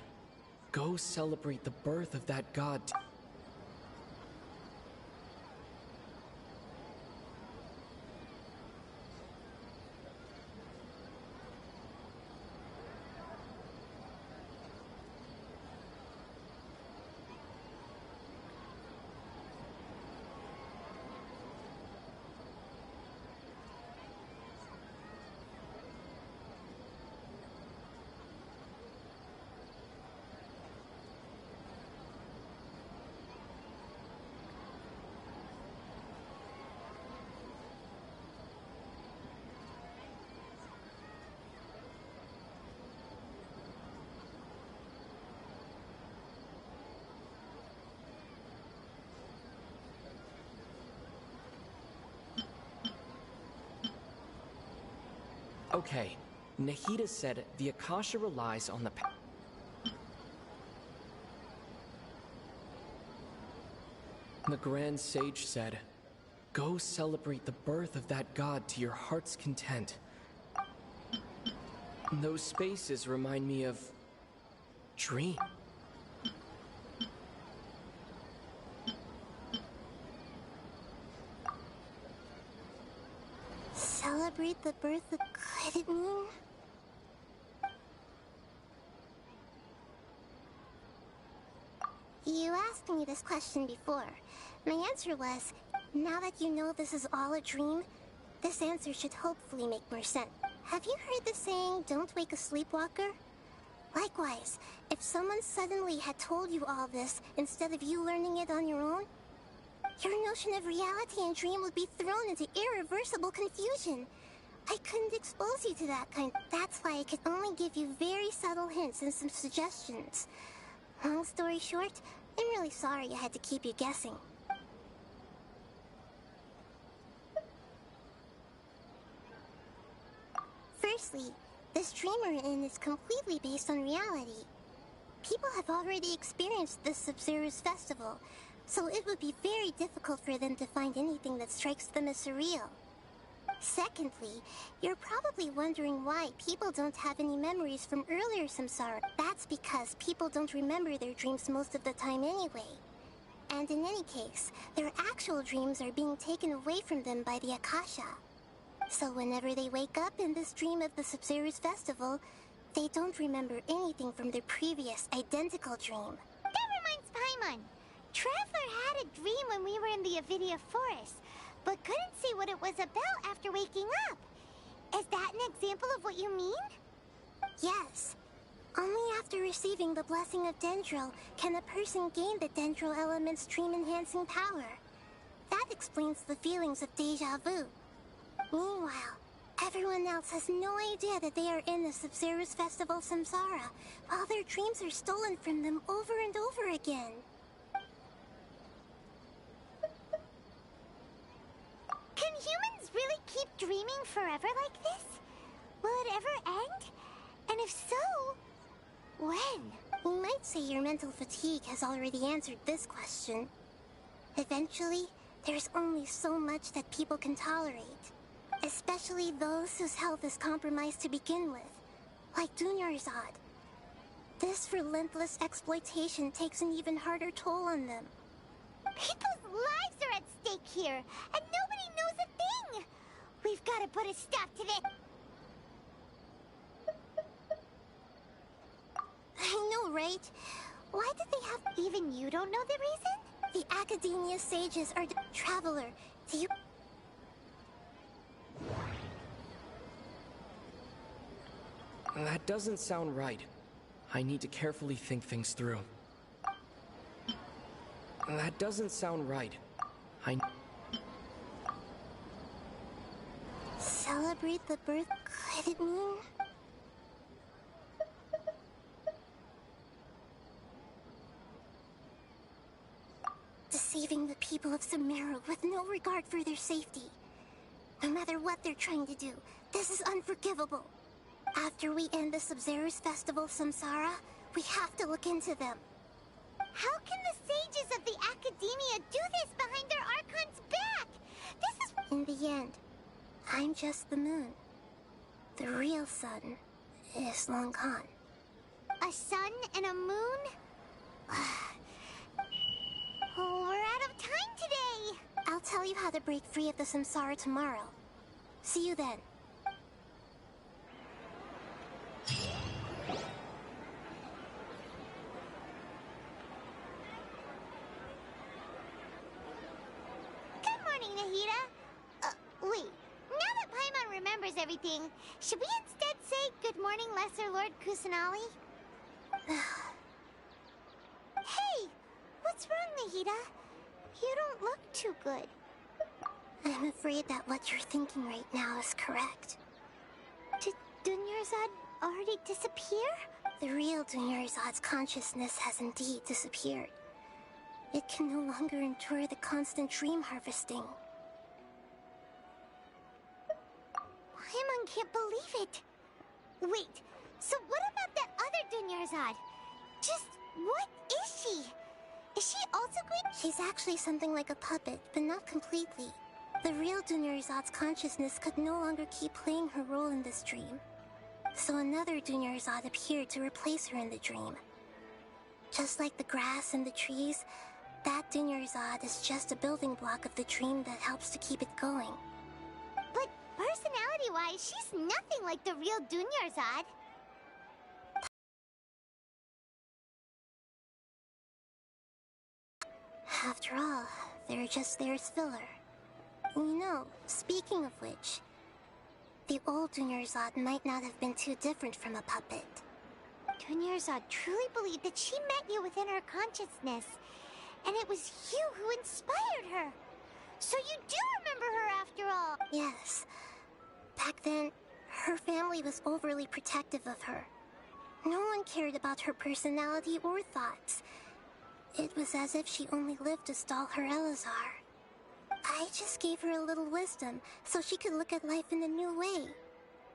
go celebrate the birth of that god. Okay, Nahida said the Akasha relies on the The Grand Sage said, go celebrate the birth of that god to your heart's content. Those spaces remind me of... dream. Celebrate the birth of... Could it mean... You asked me this question before. My answer was, now that you know this is all a dream, this answer should hopefully make more sense. Have you heard the saying, don't wake a sleepwalker? Likewise, if someone suddenly had told you all this instead of you learning it on your own, your notion of reality and dream would be thrown into irreversible confusion. I couldn't expose you to that kind. That's why I could only give you very subtle hints and some suggestions. Long story short, I'm really sorry I had to keep you guessing. Firstly, this dream we're in is completely based on reality. People have already experienced this Sumerize festival, so it would be very difficult for them to find anything that strikes them as surreal. Secondly, you're probably wondering why people don't have any memories from earlier samsara. That's because people don't remember their dreams most of the time anyway. And in any case, their actual dreams are being taken away from them by the Akasha. So whenever they wake up in this dream of the Sumerize festival, they don't remember anything from their previous identical dream. That reminds Paimon. Traveler had a dream when we were in the Avidia forest, but couldn't see what it was about after waking up. Is that an example of what you mean? Yes. Only after receiving the blessing of Dendril can a person gain the Dendril element's dream-enhancing power. That explains the feelings of deja vu. Meanwhile, everyone else has no idea that they are in the Sumerize festival samsara, while their dreams are stolen from them over and over again. Can humans really keep dreaming forever like this? Will it ever end? And if so, when? You might say your mental fatigue has already answered this question. Eventually, there's only so much that people can tolerate. Especially those whose health is compromised to begin with, like Dunyarzad. This relentless exploitation takes an even harder toll on them. People's lives are at stake here, and nobody knows a thing! We've got to put a stop to this! I know, right? Why did they have... Even you don't know the reason? The Academia sages are... Traveler, do you... That doesn't sound right. I need to carefully think things through. That doesn't sound right. Celebrate the birth... Could it mean... Deceiving the people of Sumeru with no regard for their safety. No matter what they're trying to do, this is unforgivable. After we end the Sumerize festival samsara, we have to look into them. How can the sages of the Academia do this behind their Archon's back? This is... In the end, I'm just the moon. The real sun is long gone. A sun and a moon? Oh, we're out of time today! I'll tell you how to break free of the samsara tomorrow. See you then. Good morning, Nahida. Wait. Now that Paimon remembers everything, should we instead say good morning, Lesser Lord Kusanali? Hey! What's wrong, Nahida? You don't look too good. I'm afraid that what you're thinking right now is correct. Did Dunyarzad already disappear? The real Dunyarzad's consciousness has indeed disappeared. It can no longer endure the constant dream harvesting. Paimon can't believe it. Wait, so what about that other Dunyarzad? Just what is she? Is she also great? She's actually something like a puppet, but not completely. The real Dunyarzad's consciousness could no longer keep playing her role in this dream. So another Dunyarzad appeared to replace her in the dream. Just like the grass and the trees, that Dunyarzad is just a building block of the dream that helps to keep it going. But Personality-wise, she's nothing like the real Dunyarzad. After all, they're just there as filler. You know, speaking of which, the old Dunyarzad might not have been too different from a puppet. Dunyarzad truly believed that she met you within her consciousness, and it was you who inspired her. So you do remember her after all. Yes. Back then, her family was overly protective of her. No one cared about her personality or thoughts. It was as if she only lived to stall her Elazar. I just gave her a little wisdom so she could look at life in a new way.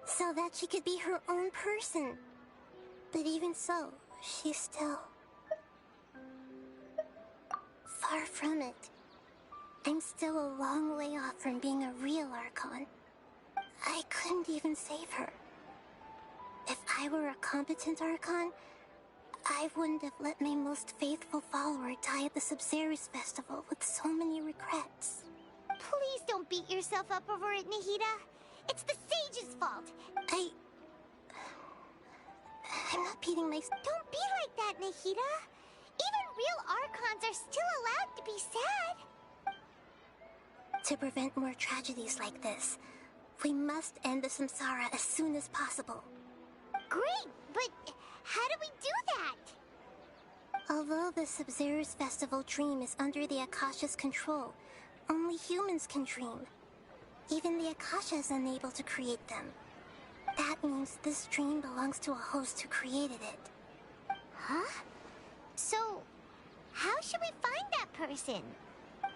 So that she could be her own person. But even so, she's still... far from it. I'm still a long way off from being a real Archon. I couldn't even save her. If I were a competent Archon, I wouldn't have let my most faithful follower die at the Sumerize festival with so many regrets. Please don't beat yourself up over it, Nahida. It's the sage's fault. I'm not beating myself. Don't be like that, Nahida. Even real Archons are still allowed to be sad. To prevent more tragedies like this, we must end the samsara as soon as possible. Great, but how do we do that? Although the Sumerize festival dream is under the Akasha's control, only humans can dream. Even the Akasha is unable to create them. That means this dream belongs to a host who created it. Huh? So, how should we find that person?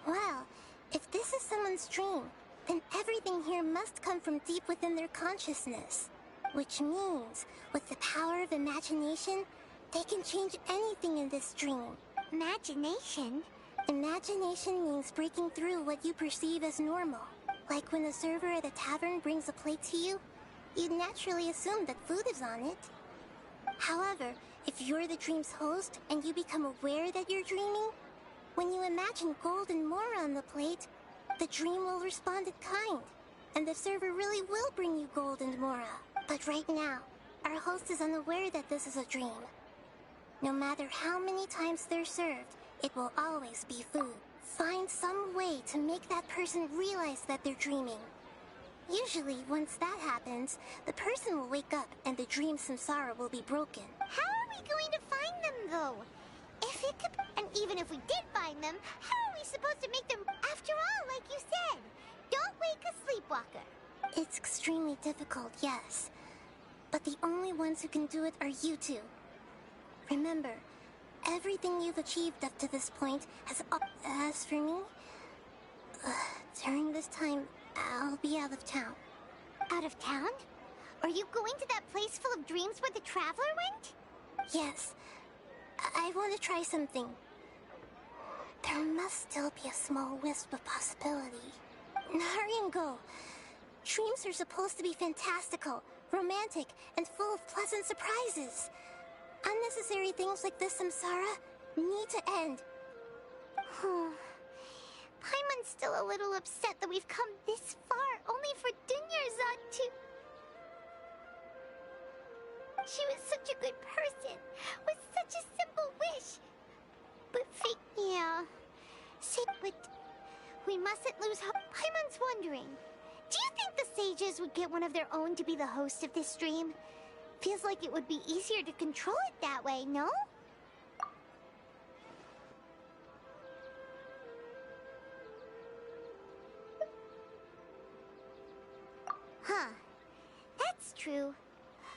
Well, if this is someone's dream, then everything here must come from deep within their consciousness. Which means, with the power of imagination, they can change anything in this dream. Imagination? Imagination means breaking through what you perceive as normal. Like when a server at a tavern brings a plate to you, you'd naturally assume that food is on it. However, if you're the dream's host and you become aware that you're dreaming, when you imagine gold and more on the plate, the dream will respond in kind, and the server really will bring you gold and mora. But right now, our host is unaware that this is a dream. No matter how many times they're served, it will always be food. Find some way to make that person realize that they're dreaming. Usually, once that happens, the person will wake up and the dream samsara will be broken. How are we going to find them, though? If it could... And even if we did find them, how are we supposed to make them... After all, like you said, don't wake a sleepwalker. It's extremely difficult, yes. But the only ones who can do it are you two. Remember, everything you've achieved up to this point has... As for me, during this time, I'll be out of town. Out of town? Are you going to that place full of dreams where the Traveler went? Yes. I want to try something. There must still be a small wisp of possibility. Hurry and go. Dreams are supposed to be fantastical, romantic, and full of pleasant surprises. Unnecessary things like this samsara need to end. Paimon's still a little upset that we've come this far only for Dunyarzad to... She was such a good person, with such a simple wish. But fate, yeah. But we mustn't lose hope. Paimon's wondering, do you think the sages would get one of their own to be the host of this stream? Feels like it would be easier to control it that way, no? Huh. That's true.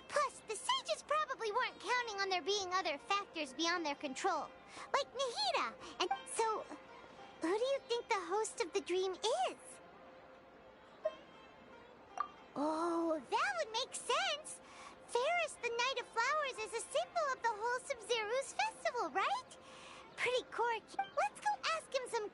Plus, the sages probably weren't counting on there being other factors beyond their control. Like Nahida. And so, who do you think the host of the dream is? Oh, that would make sense. Ferris, the Knight of Flowers, is a symbol of the whole Sumerize festival, right? Pretty quirky. Let's go ask him some...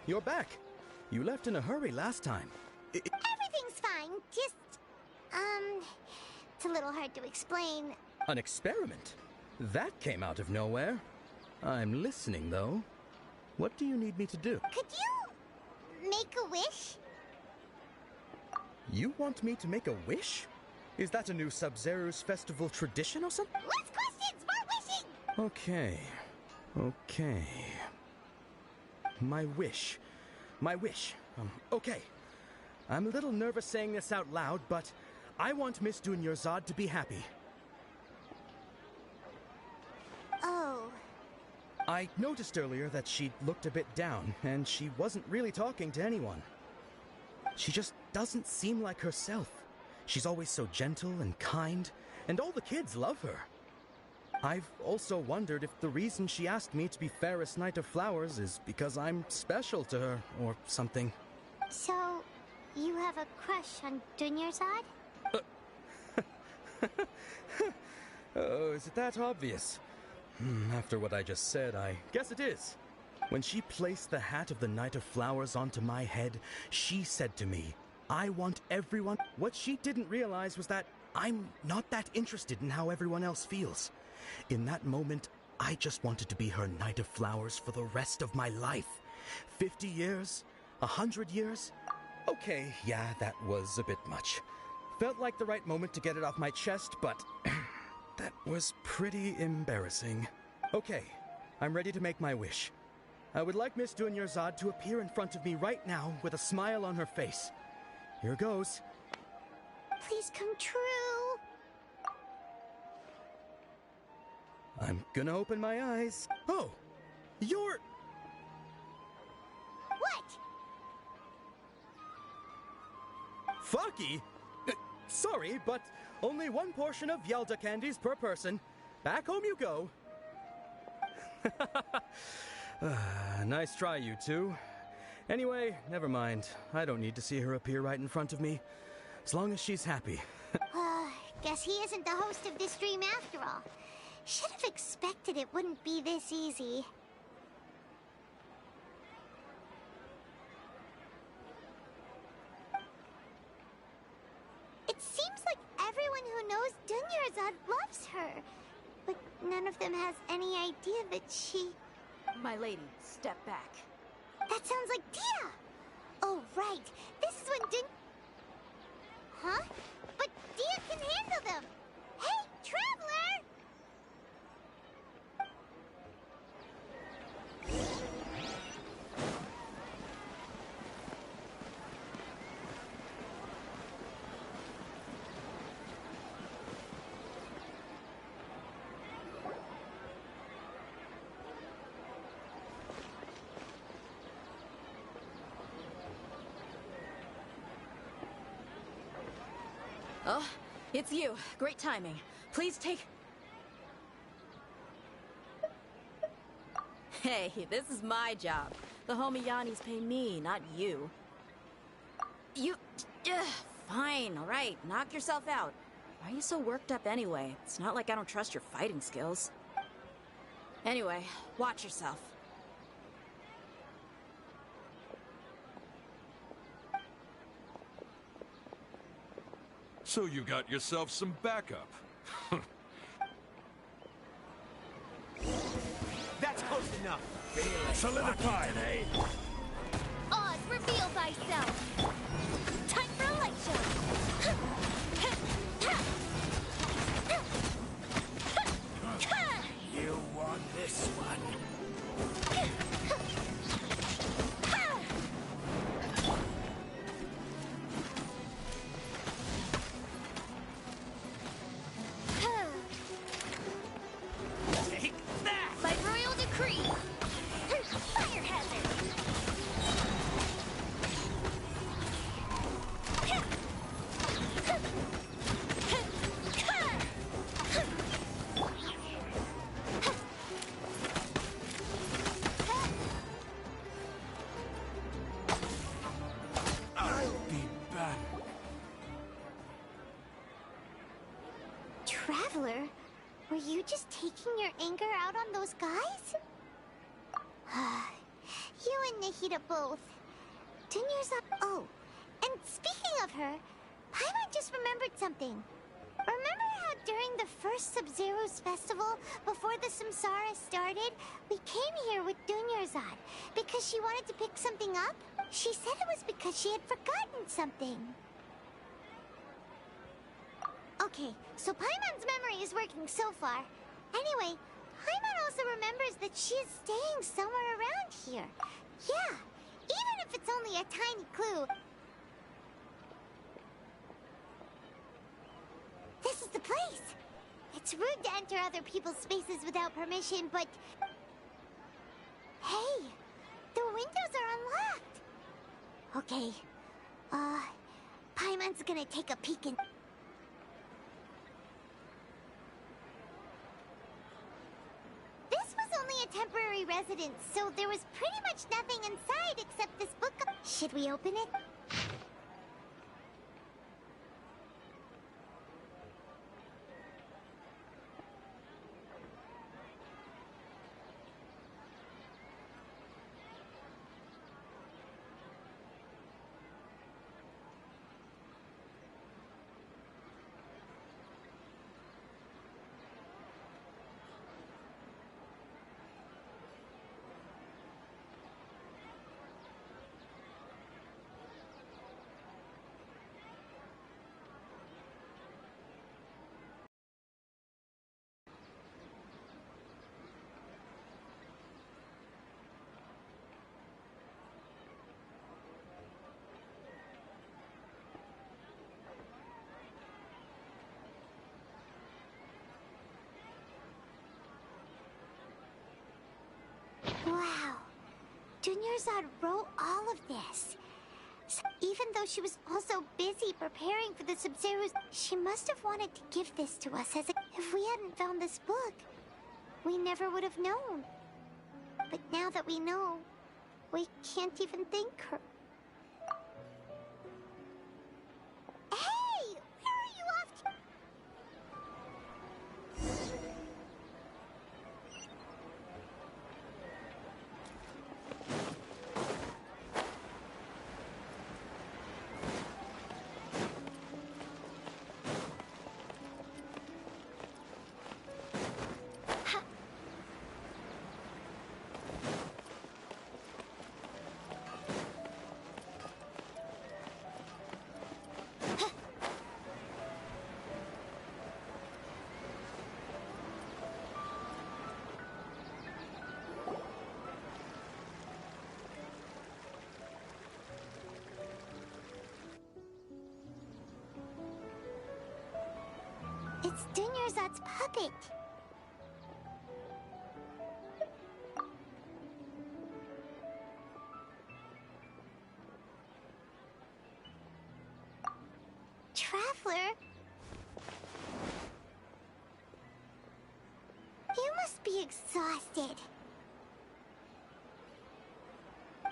you're back. You left in a hurry last time. Everything's fine. Just, it's a little hard to explain. An experiment? That came out of nowhere. I'm listening, though. What do you need me to do? Could you make a wish? You want me to make a wish? Is that a new Sub-Zero's festival tradition or something? Less questions, more wishing! Okay. My wish. Okay. I'm a little nervous saying this out loud, but I want Miss Dunyarzad to be happy. Oh. I noticed earlier that she looked a bit down, and she wasn't really talking to anyone. She just doesn't seem like herself. She's always so gentle and kind, and all the kids love her. I've also wondered if the reason she asked me to be fairest Knight of Flowers is because I'm special to her, or something. So, you have a crush on Dunyarzad? Oh, is it that obvious? After what I just said, I guess it is. When she placed the hat of the Knight of Flowers onto my head, she said to me, I want everyone... What she didn't realize was that I'm not that interested in how everyone else feels. In that moment, I just wanted to be her Knight of Flowers for the rest of my life. 50 years? 100 years? Okay, yeah, that was a bit much. Felt like the right moment to get it off my chest, but that was pretty embarrassing. Okay, I'm ready to make my wish. I would like Miss Dunyarzad to appear in front of me right now with a smile on her face. Here goes. Please come true. I'm gonna open my eyes. Oh, you're... What? Faki? Sorry, but only one portion of Yalda candies per person. Back home you go. Nice try, you two. Anyway, never mind. I don't need to see her appear right in front of me. As long as she's happy. Guess he isn't the host of this dream after all. Should have expected it wouldn't be this easy. It seems like everyone who knows Dunyarzad loves her. But none of them has any idea that she... My lady, step back. That sounds like Dia! Oh, right. This is when Huh? But Dia can handle them! Hey, Traveler! Oh, it's you. Great timing. Please take... Hey, this is my job. The homie Yanni's pay me, not you. You... fine, alright. Knock yourself out. Why are you so worked up anyway? It's not like I don't trust your fighting skills. Anyway, watch yourself. So you got yourself some backup. That's close enough. Solidified, eh? Oz, reveal thyself! Time for a light show! You won this one. Take that! By royal decree! Fire hazard! I'll be back. Traveler, were you just taking your anger out on those guys? You and Nahida both. Oh, and speaking of her, Paimon just remembered something. Remember how during the first Sub-Zero's festival, before the Samsara started, we came here with Dunyarzad because she wanted to pick something up? She said it was because she had forgotten something. Okay, so Paimon's memory is working so far. Anyway, Paimon also remembers that she is staying somewhere around here. Yeah, even if it's only a tiny clue. This is the place! It's rude to enter other people's spaces without permission, but... Hey! The windows are unlocked! Okay. Paimon's gonna take a peek in... This was only a temporary residence, so there was pretty much nothing inside except this book. Should we open it? Wow. Dunyarzad wrote all of this. So even though she was also busy preparing for the Sub-Zeros, she must have wanted to give this to us as a... If we hadn't found this book, we never would have known. But now that we know, we can't even thank her. Hey! Where are you off to? It's Dunyarzad's puppet. Traveler? You must be exhausted.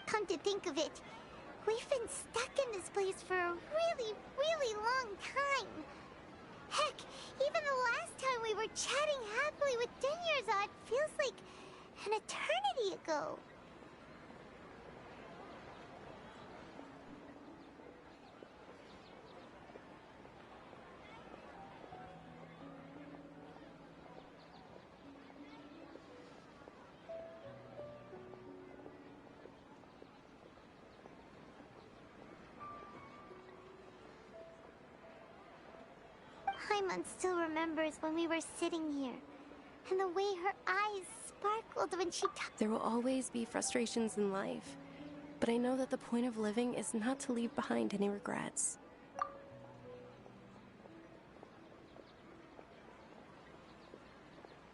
Come to think of it, we've been stuck in this place for a really, really long time. Heck, even the last time we were chatting happily with Dunyarzad feels like an eternity ago. Paimon still remembers when we were sitting here, and the way her eyes sparkled when she talked. There will always be frustrations in life, but I know that the point of living is not to leave behind any regrets.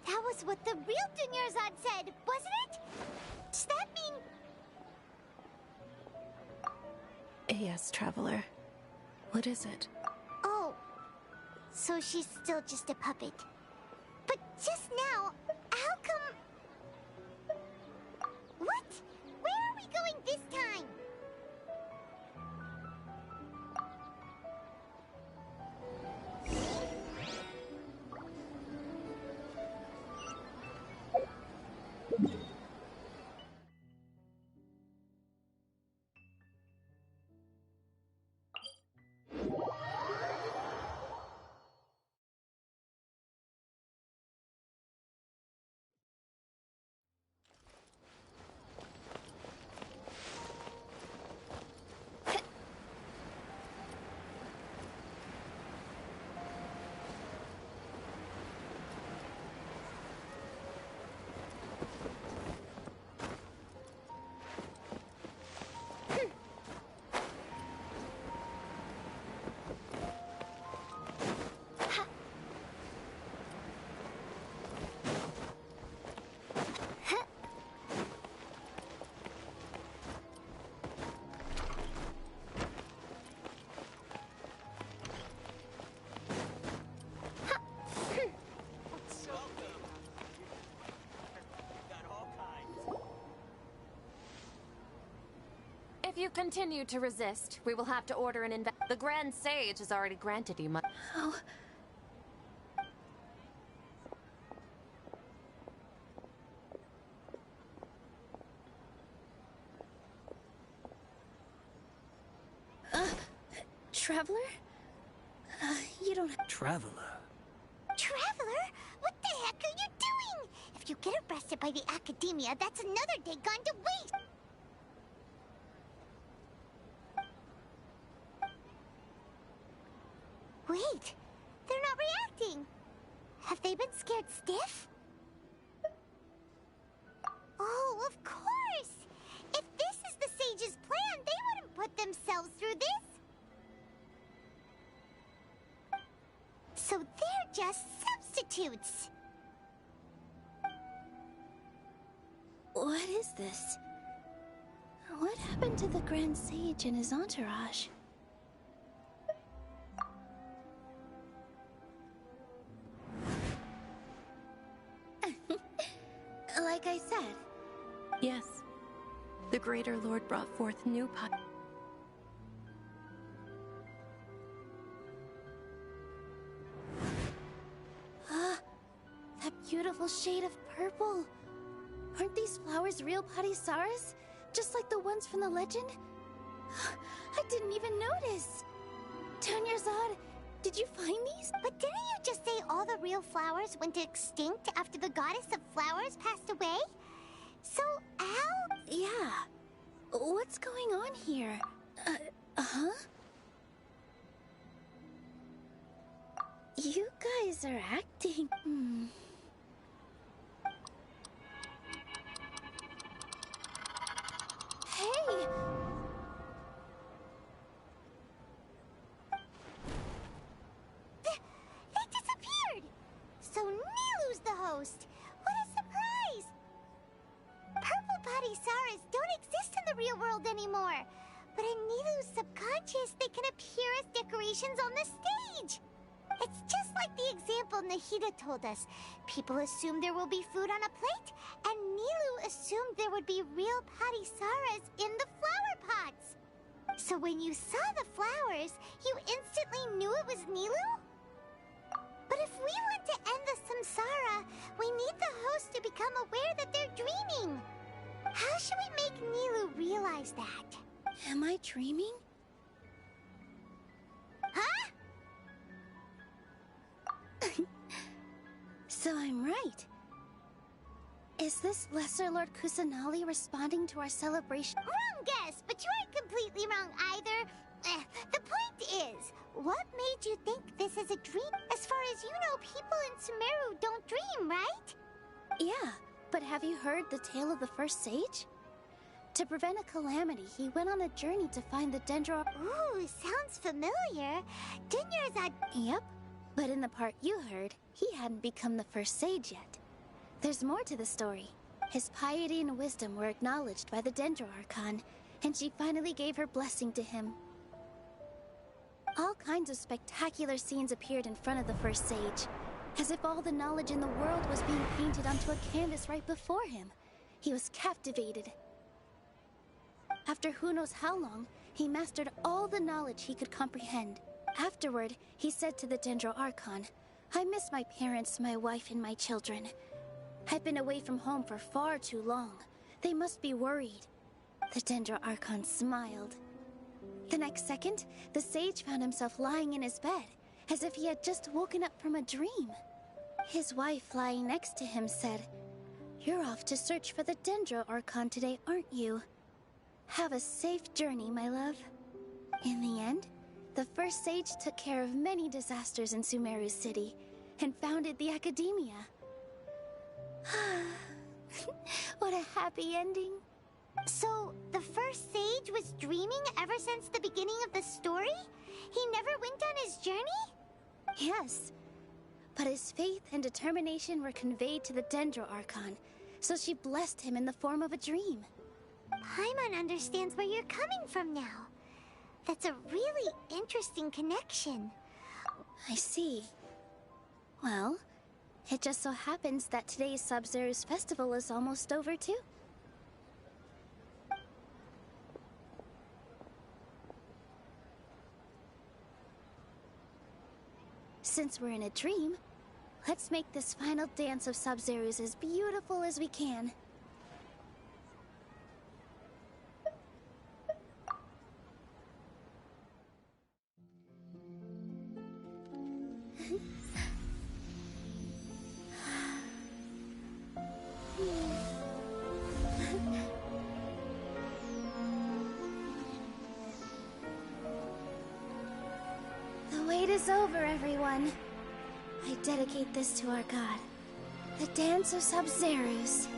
That was what the real Dunyarzad said, wasn't it? Does that mean... Yes, Traveler. What is it? Oh, so she's still just a puppet. But just now, how come... What? Where are we going this time? If you continue to resist, we will have to order an The Grand Sage has already granted you money. Oh. Traveler? You don't... Traveler? Traveler? What the heck are you doing? If you get arrested by the Academia, that's another day gone to waste! Wait, they're not reacting. Have they been scared stiff? Oh, of course! If this is the Sage's plan, they wouldn't put themselves through this. So they're just substitutes. What is this? What happened to the Grand Sage and his entourage? Like I said. Yes. The Greater Lord brought forth new That beautiful shade of purple. Aren't these flowers real Padisaras? Just like the ones from the legend? I didn't even notice. Tanyarzad, did you find these? But didn't you just say all the real flowers went extinct after the goddess of flowers passed away? So, how? Yeah. What's going on here? Huh? You guys are acting... Hey! They disappeared! So Nilu's the host! What a surprise! Purple Padisaras don't exist in the real world anymore. But in Nilu's subconscious, they can appear as decorations on the stage. It's just like the example Nahida told us. People assumed there will be food on a plate, and Nilu assumed there would be real Padisaras in the flower pots. So when you saw the flowers, you instantly knew it was Nilu? But if we want to end the samsara, we need the host to become aware that they're dreaming. How should we make Nilu realize that? Am I dreaming? Huh? So I'm right. Is this Lesser Lord Kusanali responding to our celebration? Wrong guess, but you aren't completely wrong either. The point is, what made you think this is a dream? As far as you know, people in Sumeru don't dream, right? Yeah, but have you heard the tale of the first sage? To prevent a calamity, he went on a journey to find the Dendro... Ooh, sounds familiar. Dinyarzad... Yep, but in the part you heard, he hadn't become the first sage yet. There's more to the story. His piety and wisdom were acknowledged by the Dendro Archon, and she finally gave her blessing to him. All kinds of spectacular scenes appeared in front of the first sage, as if all the knowledge in the world was being painted onto a canvas right before him. He was captivated. After who knows how long, he mastered all the knowledge he could comprehend. Afterward, he said to the Dendro Archon, "I miss my parents, my wife, and my children. I've been away from home for far too long. They must be worried." The Dendro Archon smiled. The next second, the sage found himself lying in his bed, as if he had just woken up from a dream. His wife lying next to him said, "You're off to search for the Dendro Archon today, aren't you? Have a safe journey, my love." In the end, the first sage took care of many disasters in Sumeru City, and founded the Academia. What a happy ending. So, the first sage was dreaming ever since the beginning of the story? He never went on his journey? Yes, but his faith and determination were conveyed to the Dendro Archon, so she blessed him in the form of a dream. Paimon understands where you're coming from now. That's a really interesting connection. I see. Well, it just so happens that today's Sumerize festival is almost over too. Since we're in a dream, let's make this final dance of Sub-Zeros as beautiful as we can. The wait is over, everyone. I dedicate this to our god, the Dance of Sub-Zeros.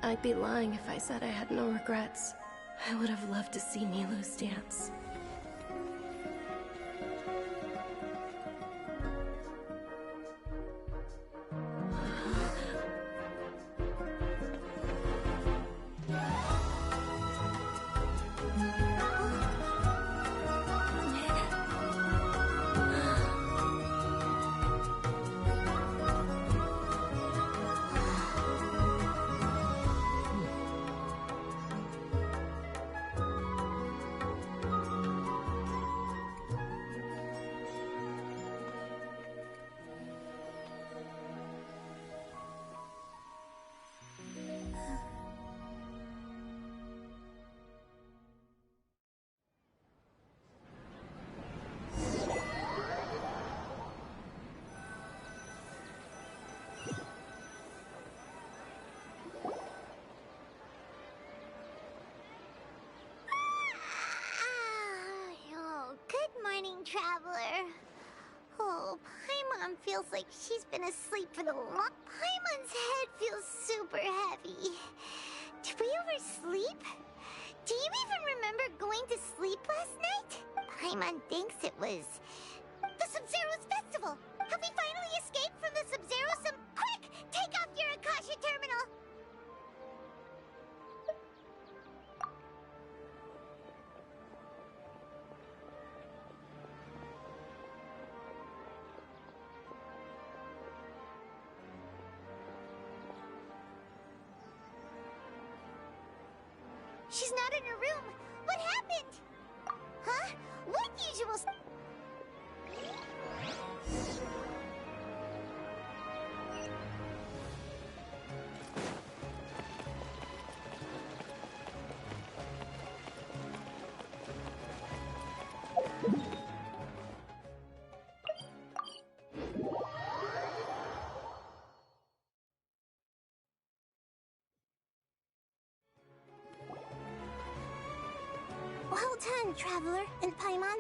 I'd be lying if I said I had no regrets. I would have loved to see Nilou's dance. Traveler. Oh, Paimon feels like she's been asleep for the long... Paimon's head feels super heavy. Did we oversleep? Do you even remember going to sleep last night? Paimon thinks it was... the Sub-Zero's festival! Have we finally escaped from the Sub-Zero? Quick! Take off your Akasha terminal! She's not in her room. What happened? Huh? What usual... Well done, Traveler and Paimon.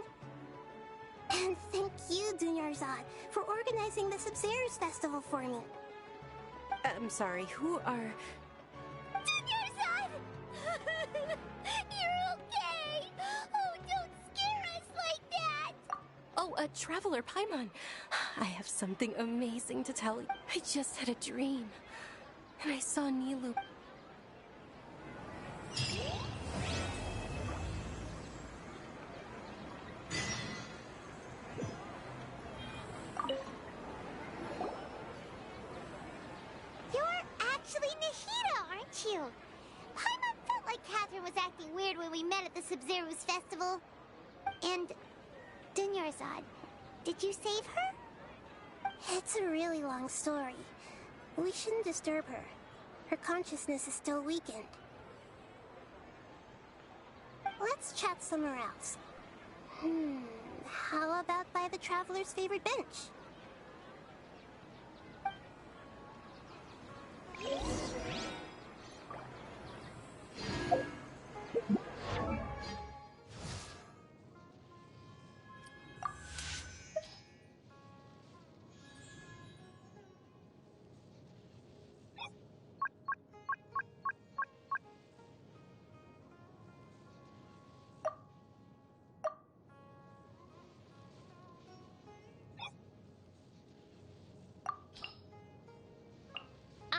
And thank you, Dunyarzad, for organizing the Sub-Zeros festival for me. I'm sorry, who are... Dunyarzad! You're okay! Oh, don't scare us like that! Oh, Traveler Paimon. I have something amazing to tell you. I just had a dream. And I saw Nilou... You. Paimon felt like Catherine was acting weird when we met at the Sub-Zero's festival. And... Dunyarzad, did you save her? It's a really long story. We shouldn't disturb her. Her consciousness is still weakened. Let's chat somewhere else. How about by the Traveler's favorite bench?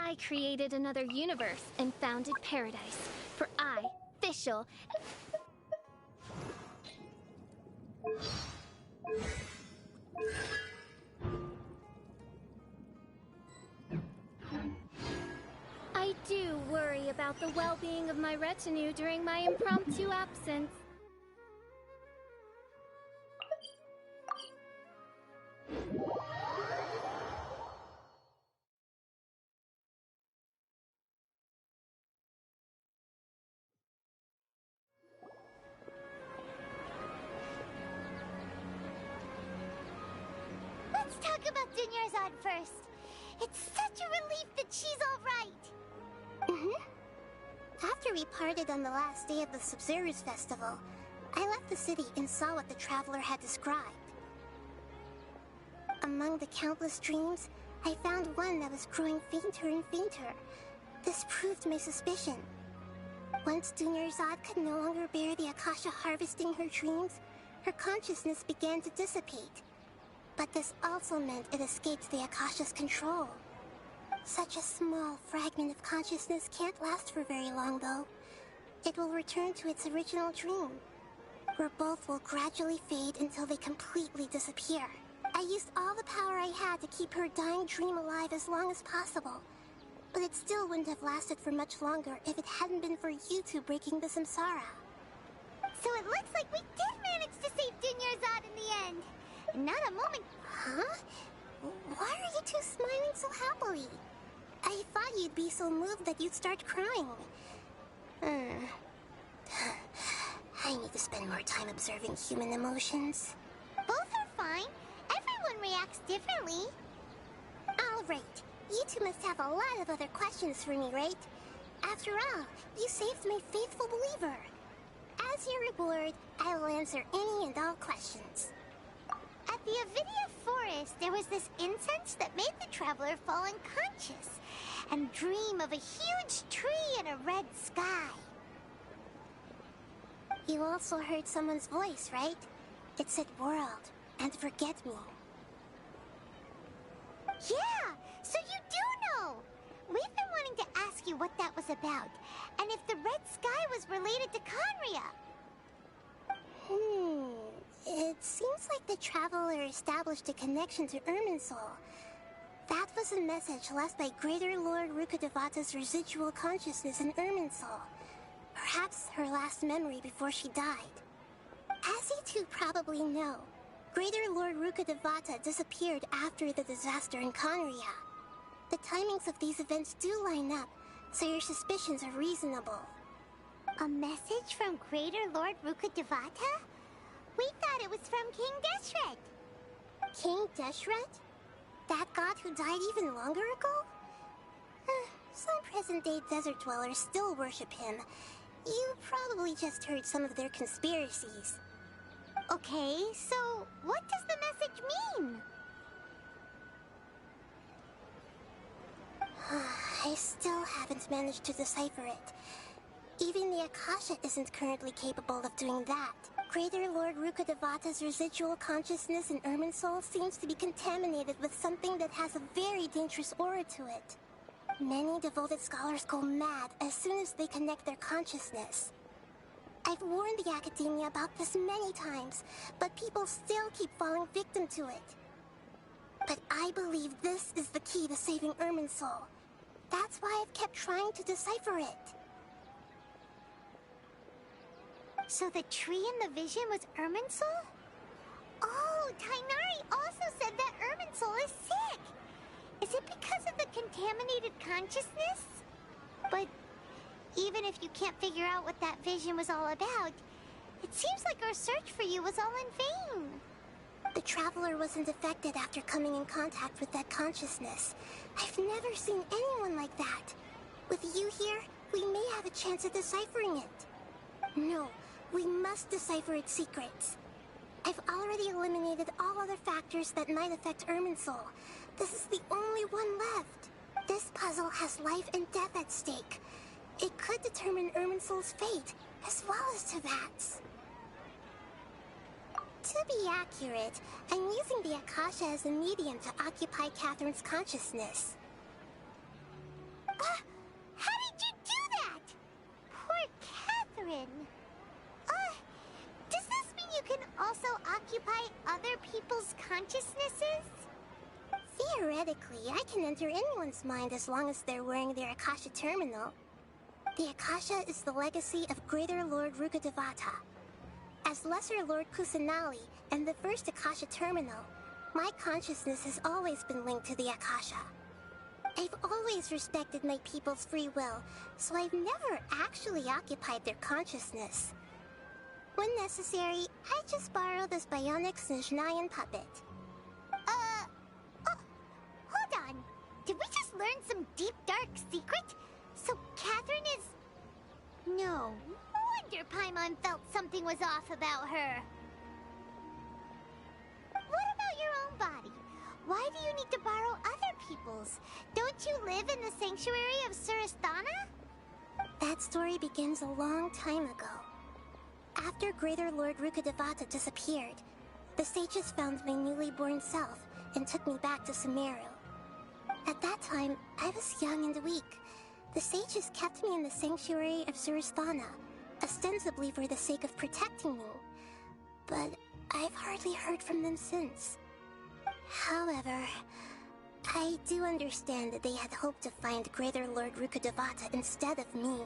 I created another universe and founded paradise. For I, Fischl, I do worry about the well-being of my retinue during my impromptu absence. Let's talk about Dunyarzad first. It's such a relief that she's all right. After we parted on the last day of the Sumerize festival, I left the city and saw what the traveler had described. Among the countless dreams, I found one that was growing fainter and fainter. This proved my suspicion. Once Dunyarzad could no longer bear the Akasha harvesting her dreams, her consciousness began to dissipate. But this also meant it escaped the Akasha's control. Such a small fragment of consciousness can't last for very long, though. It will return to its original dream, where both will gradually fade until they completely disappear. I used all the power I had to keep her dying dream alive as long as possible, but it still wouldn't have lasted for much longer if it hadn't been for you two breaking the samsara. So it looks like we did manage to save Dunyarzad in the end. Not a moment. Huh? Why are you two smiling so happily? I thought you'd be so moved that you'd start crying. I need to spend more time observing human emotions. Both are fine. Everyone reacts differently. All right. You two must have a lot of other questions for me, right? After all, you saved my faithful believer. As your reward, I will answer any and all questions. At the Avidia forest, there was this incense that made the traveler fall unconscious and dream of a huge tree and a red sky. You also heard someone's voice, right? It said world and forget me. Yeah, so you do know. We've been wanting to ask you what that was about, and if the red sky was related to Conria. It seems like the traveler established a connection to Irminsul. That was a message left by Greater Lord Rukkhadevata's residual consciousness in Irminsul. Perhaps her last memory before she died. As you two probably know, Greater Lord Rukkhadevata disappeared after the disaster in Conria. The timings of these events do line up, so your suspicions are reasonable. A message from Greater Lord Rukkhadevata? We thought it was from King Deshret. King Deshret? That god who died even longer ago? Some present-day desert dwellers still worship him. You probably just heard some of their conspiracies. Okay, so what does the message mean? I still haven't managed to decipher it. Even the Akasha isn't currently capable of doing that. Greater Lord Rukkhadevata's residual consciousness in Irminsul seems to be contaminated with something that has a very dangerous aura to it. Many devoted scholars go mad as soon as they connect their consciousness. I've warned the Academia about this many times, but people still keep falling victim to it. But I believe this is the key to saving Irminsul. That's why I've kept trying to decipher it. So the tree in the vision was Irminsul? Oh, Tainari also said that Irminsul is sick. Is it because of the contaminated consciousness? But even if you can't figure out what that vision was all about, it seems like our search for you was all in vain. The traveler wasn't affected after coming in contact with that consciousness. I've never seen anyone like that. With you here, we may have a chance at deciphering it. No, we must decipher its secrets. I've already eliminated all other factors that might affect Irminsul. This is the only one left. This puzzle has life and death at stake. It could determine Irminsul's fate, as well as Tevat's. To be accurate, I'm using the Akasha as a medium to occupy Catherine's consciousness. How did you do that? Poor Catherine. Does this mean you can also occupy other people's consciousnesses? Theoretically, I can enter anyone's mind as long as they're wearing their Akasha terminal. The Akasha is the legacy of Greater Lord Rukkhadevata. As Lesser Lord Kusanali and the first Akasha terminal, my consciousness has always been linked to the Akasha. I've always respected my people's free will, so I've never actually occupied their consciousness. When necessary, I just borrow this bionic Snezhnayan puppet. Hold on. Did we just learn some deep, dark secret? So Catherine is... No wonder Paimon felt something was off about her. What about your own body? Why do you need to borrow other people's? Don't you live in the sanctuary of Surasthana? That story begins a long time ago. After Greater Lord Rukkhadevata disappeared, the sages found my newly born self and took me back to Sumeru. At that time, I was young and weak. The sages kept me in the sanctuary of Surasthana, ostensibly for the sake of protecting me. But I've hardly heard from them since. However, I do understand that they had hoped to find Greater Lord Rukkhadevata instead of me,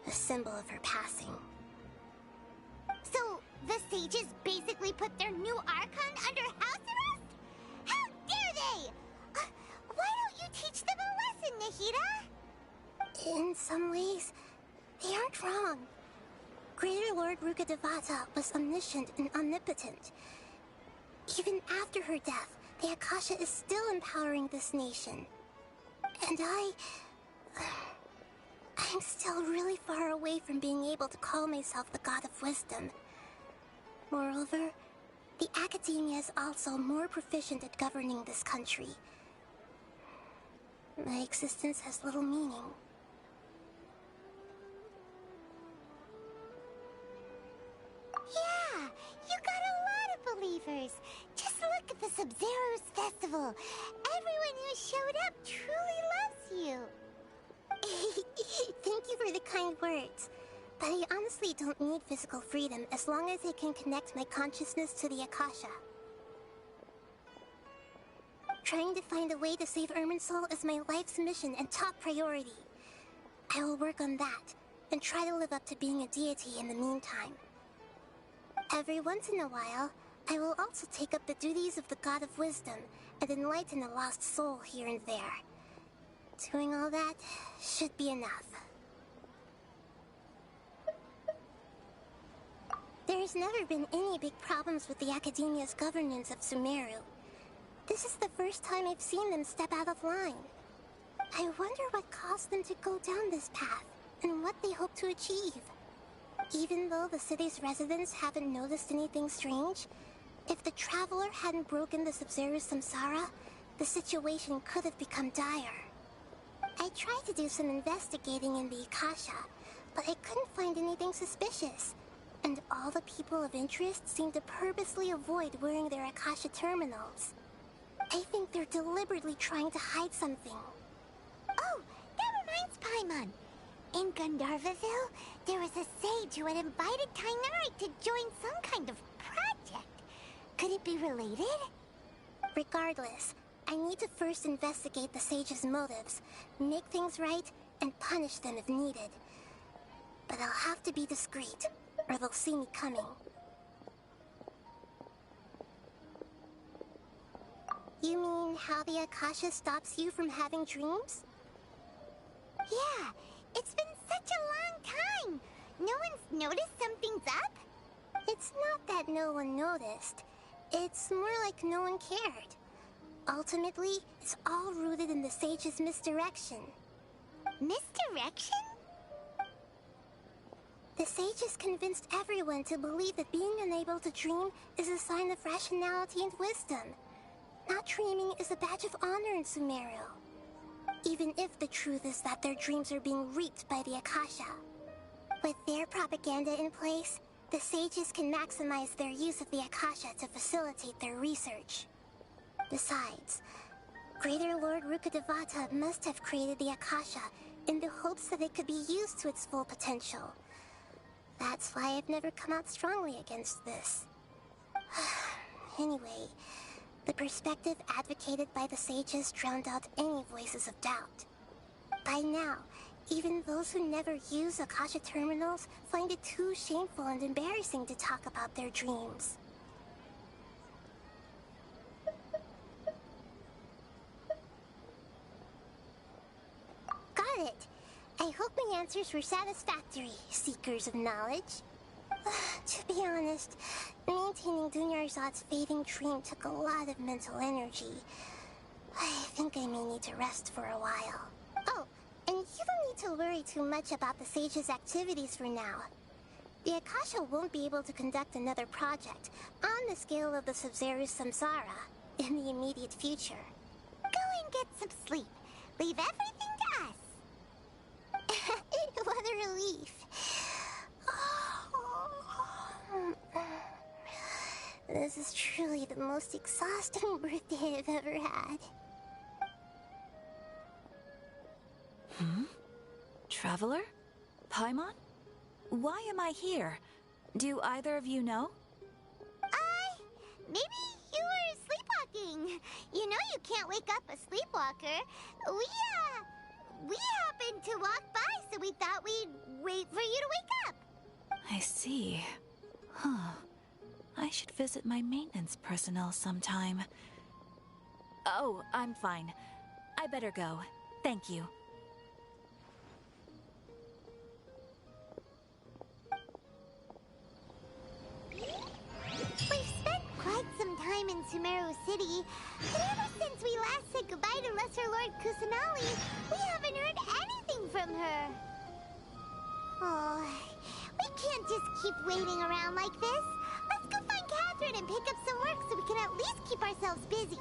a symbol of her passing. So, the sages basically put their new Archon under house arrest? How dare they! Why don't you teach them a lesson, Nahida? In some ways, they aren't wrong. Greater Lord Rukkhadevata was omniscient and omnipotent. Even after her death, the Akasha is still empowering this nation. And I'm still really far away from being able to call myself the God of Wisdom. Moreover, the Academia is also more proficient at governing this country. My existence has little meaning. Yeah, you got a lot of believers. Just look at the Sumerize festival. Everyone who showed up truly loves you. Thank you for the kind words. But I honestly don't need physical freedom as long as I can connect my consciousness to the Akasha. Trying to find a way to save Irminsul is my life's mission and top priority. I will work on that, and try to live up to being a deity in the meantime. Every once in a while, I will also take up the duties of the God of Wisdom and enlighten a lost soul here and there. Doing all that should be enough. There's never been any big problems with the Academia's governance of Sumeru. This is the first time I've seen them step out of line. I wonder what caused them to go down this path, and what they hope to achieve. Even though the city's residents haven't noticed anything strange, if the Traveler hadn't broken the Sub-Zero Samsara, the situation could have become dire. I tried to do some investigating in the Akasha, but I couldn't find anything suspicious. And all the people of interest seem to purposely avoid wearing their Akasha terminals. I think they're deliberately trying to hide something. Oh, that reminds Paimon. In Gandharvaville, there was a sage who had invited Tainari to join some kind of project. Could it be related? Regardless, I need to first investigate the sage's motives, make things right, and punish them if needed. But I'll have to be discreet, or they'll see me coming. You mean how the Akasha stops you from having dreams? Yeah, it's been such a long time. No one's noticed something's up? It's not that no one noticed. It's more like no one cared. Ultimately, it's all rooted in the sage's misdirection. Misdirection? The sages convinced everyone to believe that being unable to dream is a sign of rationality and wisdom. Not dreaming is a badge of honor in Sumeru. Even if the truth is that their dreams are being reaped by the Akasha. With their propaganda in place, the sages can maximize their use of the Akasha to facilitate their research. Besides, Greater Lord Rukkhadevata must have created the Akasha in the hopes that it could be used to its full potential. That's why I've never come out strongly against this. Anyway, the perspective advocated by the sages drowned out any voices of doubt. By now, even those who never use Akasha terminals find it too shameful and embarrassing to talk about their dreams. Got it. I hope my answers were satisfactory, seekers of knowledge. To be honest, maintaining Dunyarzad's fading dream took a lot of mental energy. I think I may need to rest for a while. Oh, and you don't need to worry too much about the sage's activities for now. The Akasha won't be able to conduct another project on the scale of the Sub-Zero Samsara in the immediate future. Go and get some sleep. Leave everything to us. What a relief. This is truly the most exhausting birthday I've ever had. Traveler? Paimon? Why am I here? Do either of you know? Maybe you were sleepwalking. You know you can't wake up a sleepwalker. We happened to walk by, so we thought we'd wait for you to wake up. I see. Huh. I should visit my maintenance personnel sometime. Oh, I'm fine. I better go. Thank you. We've spent quite some time in Sumeru City, but ever since we last said goodbye to Lesser Lord Kusanali, we haven't heard anything from her. Oh, we can't just keep waiting around like this. Let's go find Catherine and pick up some work so we can at least keep ourselves busy.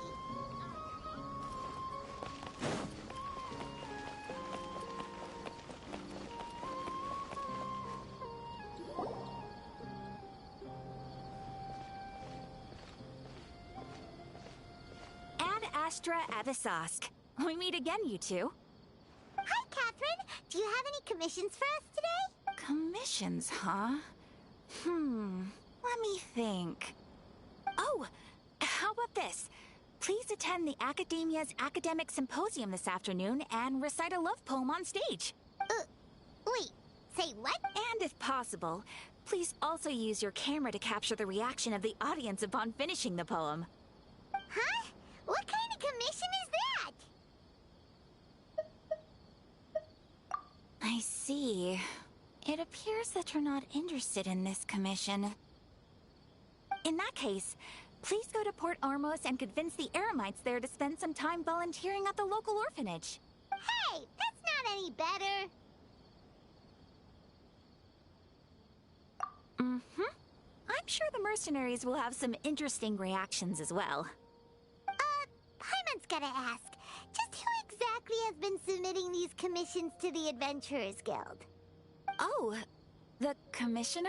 Ad Astra Avisask. We meet again, you two. Hi, Catherine. Do you have any commissions for us today? Commissions, huh? Let me think. Oh, how about this? Please attend the Academia's Academic Symposium this afternoon and recite a love poem on stage. Wait, say what? And if possible, please also use your camera to capture the reaction of the audience upon finishing the poem. Huh? What kind of commission is that? I see. It appears that you're not interested in this commission. In that case, please go to Port Armos and convince the Eremites there to spend some time volunteering at the local orphanage. Hey, that's not any better. I'm sure the mercenaries will have some interesting reactions as well. Paimon's gotta ask, just who exactly has been submitting these commissions to the Adventurers Guild? Oh, the commissioner?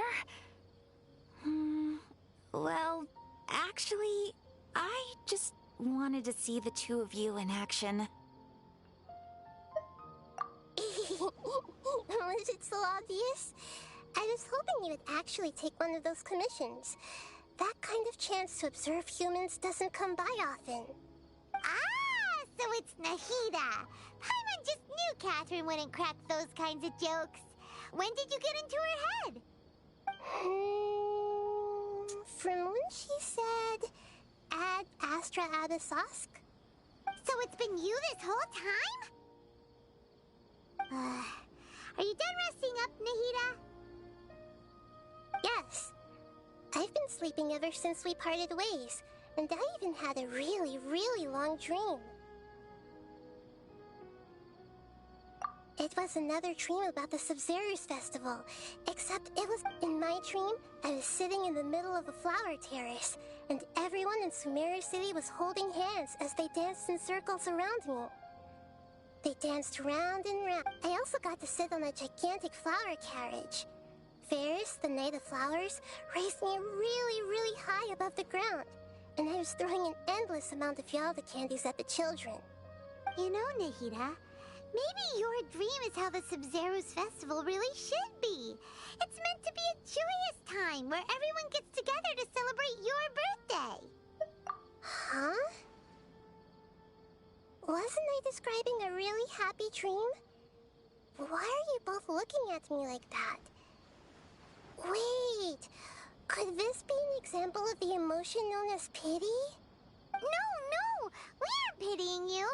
Well, actually, I just wanted to see the two of you in action. Was it so obvious? I was hoping you would actually take one of those commissions. That kind of chance to observe humans doesn't come by often. Ah, so it's Nahida. Paimon just knew Catherine wouldn't crack those kinds of jokes. When did you get into her head? From when she said, Ad Astra Abisask. So it's been you this whole time? Are you done resting up, Nahida? Yes. I've been sleeping ever since we parted ways, and I even had a really, really long dream. It was another dream about the Sub-Zero's festival, except it was in my dream. I was sitting in the middle of a flower terrace, and everyone in Sumeru City was holding hands as they danced in circles around me. They danced round and round. I also got to sit on a gigantic flower carriage. Ferris, the Knight of Flowers, raised me really, really high above the ground, and I was throwing an endless amount of Yalda candies at the children. You know, Nahida, maybe your dream is how the Sumerize festival really should be. It's meant to be a joyous time where everyone gets together to celebrate your birthday. Huh? Wasn't I describing a really happy dream? Why are you both looking at me like that? Wait, could this be an example of the emotion known as pity? No, we aren't pitying you.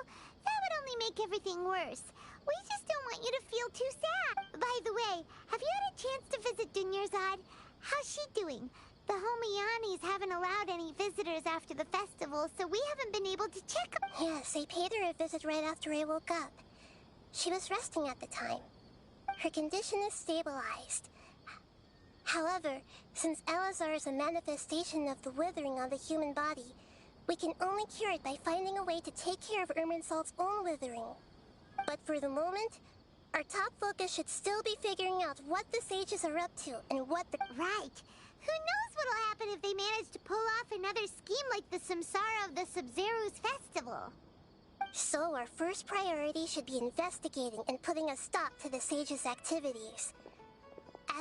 That would only make everything worse. We just don't want you to feel too sad. By the way, have you had a chance to visit Dunyarzad? How's she doing? The Homianis haven't allowed any visitors after the festival, so we haven't been able to check. Yes, I paid her a visit right after I woke up. She was resting at the time. Her condition is stabilized. However, since Elazar is a manifestation of the withering on the human body, we can only cure it by finding a way to take care of Irminsul's own withering. But for the moment, our top focus should still be figuring out what the sages are up to and what the... Right. Who knows what'll happen if they manage to pull off another scheme like the Samsara of the Sumerize festival. So our first priority should be investigating and putting a stop to the sages' activities.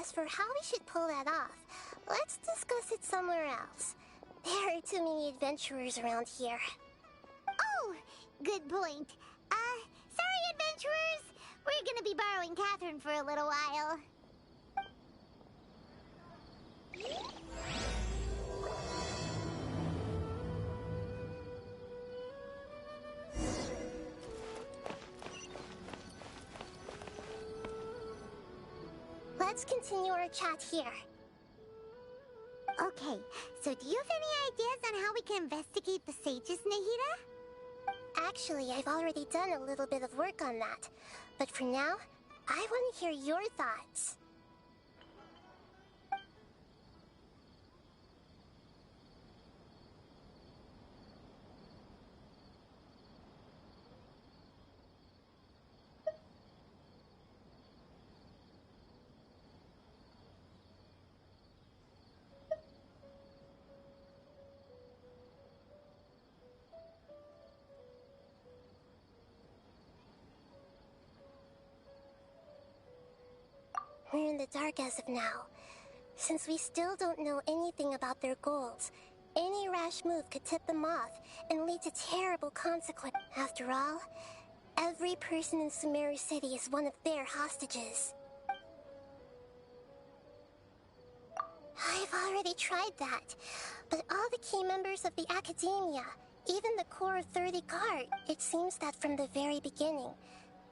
As for how we should pull that off, let's discuss it somewhere else. There are too many adventurers around here. Oh, good point. Sorry, adventurers. We're gonna be borrowing Catherine for a little while. Let's continue our chat here. Okay, so do you have any ideas on how we can investigate the sages, Nahida? Actually, I've already done a little bit of work on that. But for now, I want to hear your thoughts. We're in the dark as of now. Since we still don't know anything about their goals, any rash move could tip them off and lead to terrible consequences. After all, every person in Sumerize City is one of their hostages. I've already tried that, but all the key members of the Academia, even the core of 30 Guard, it seems that from the very beginning,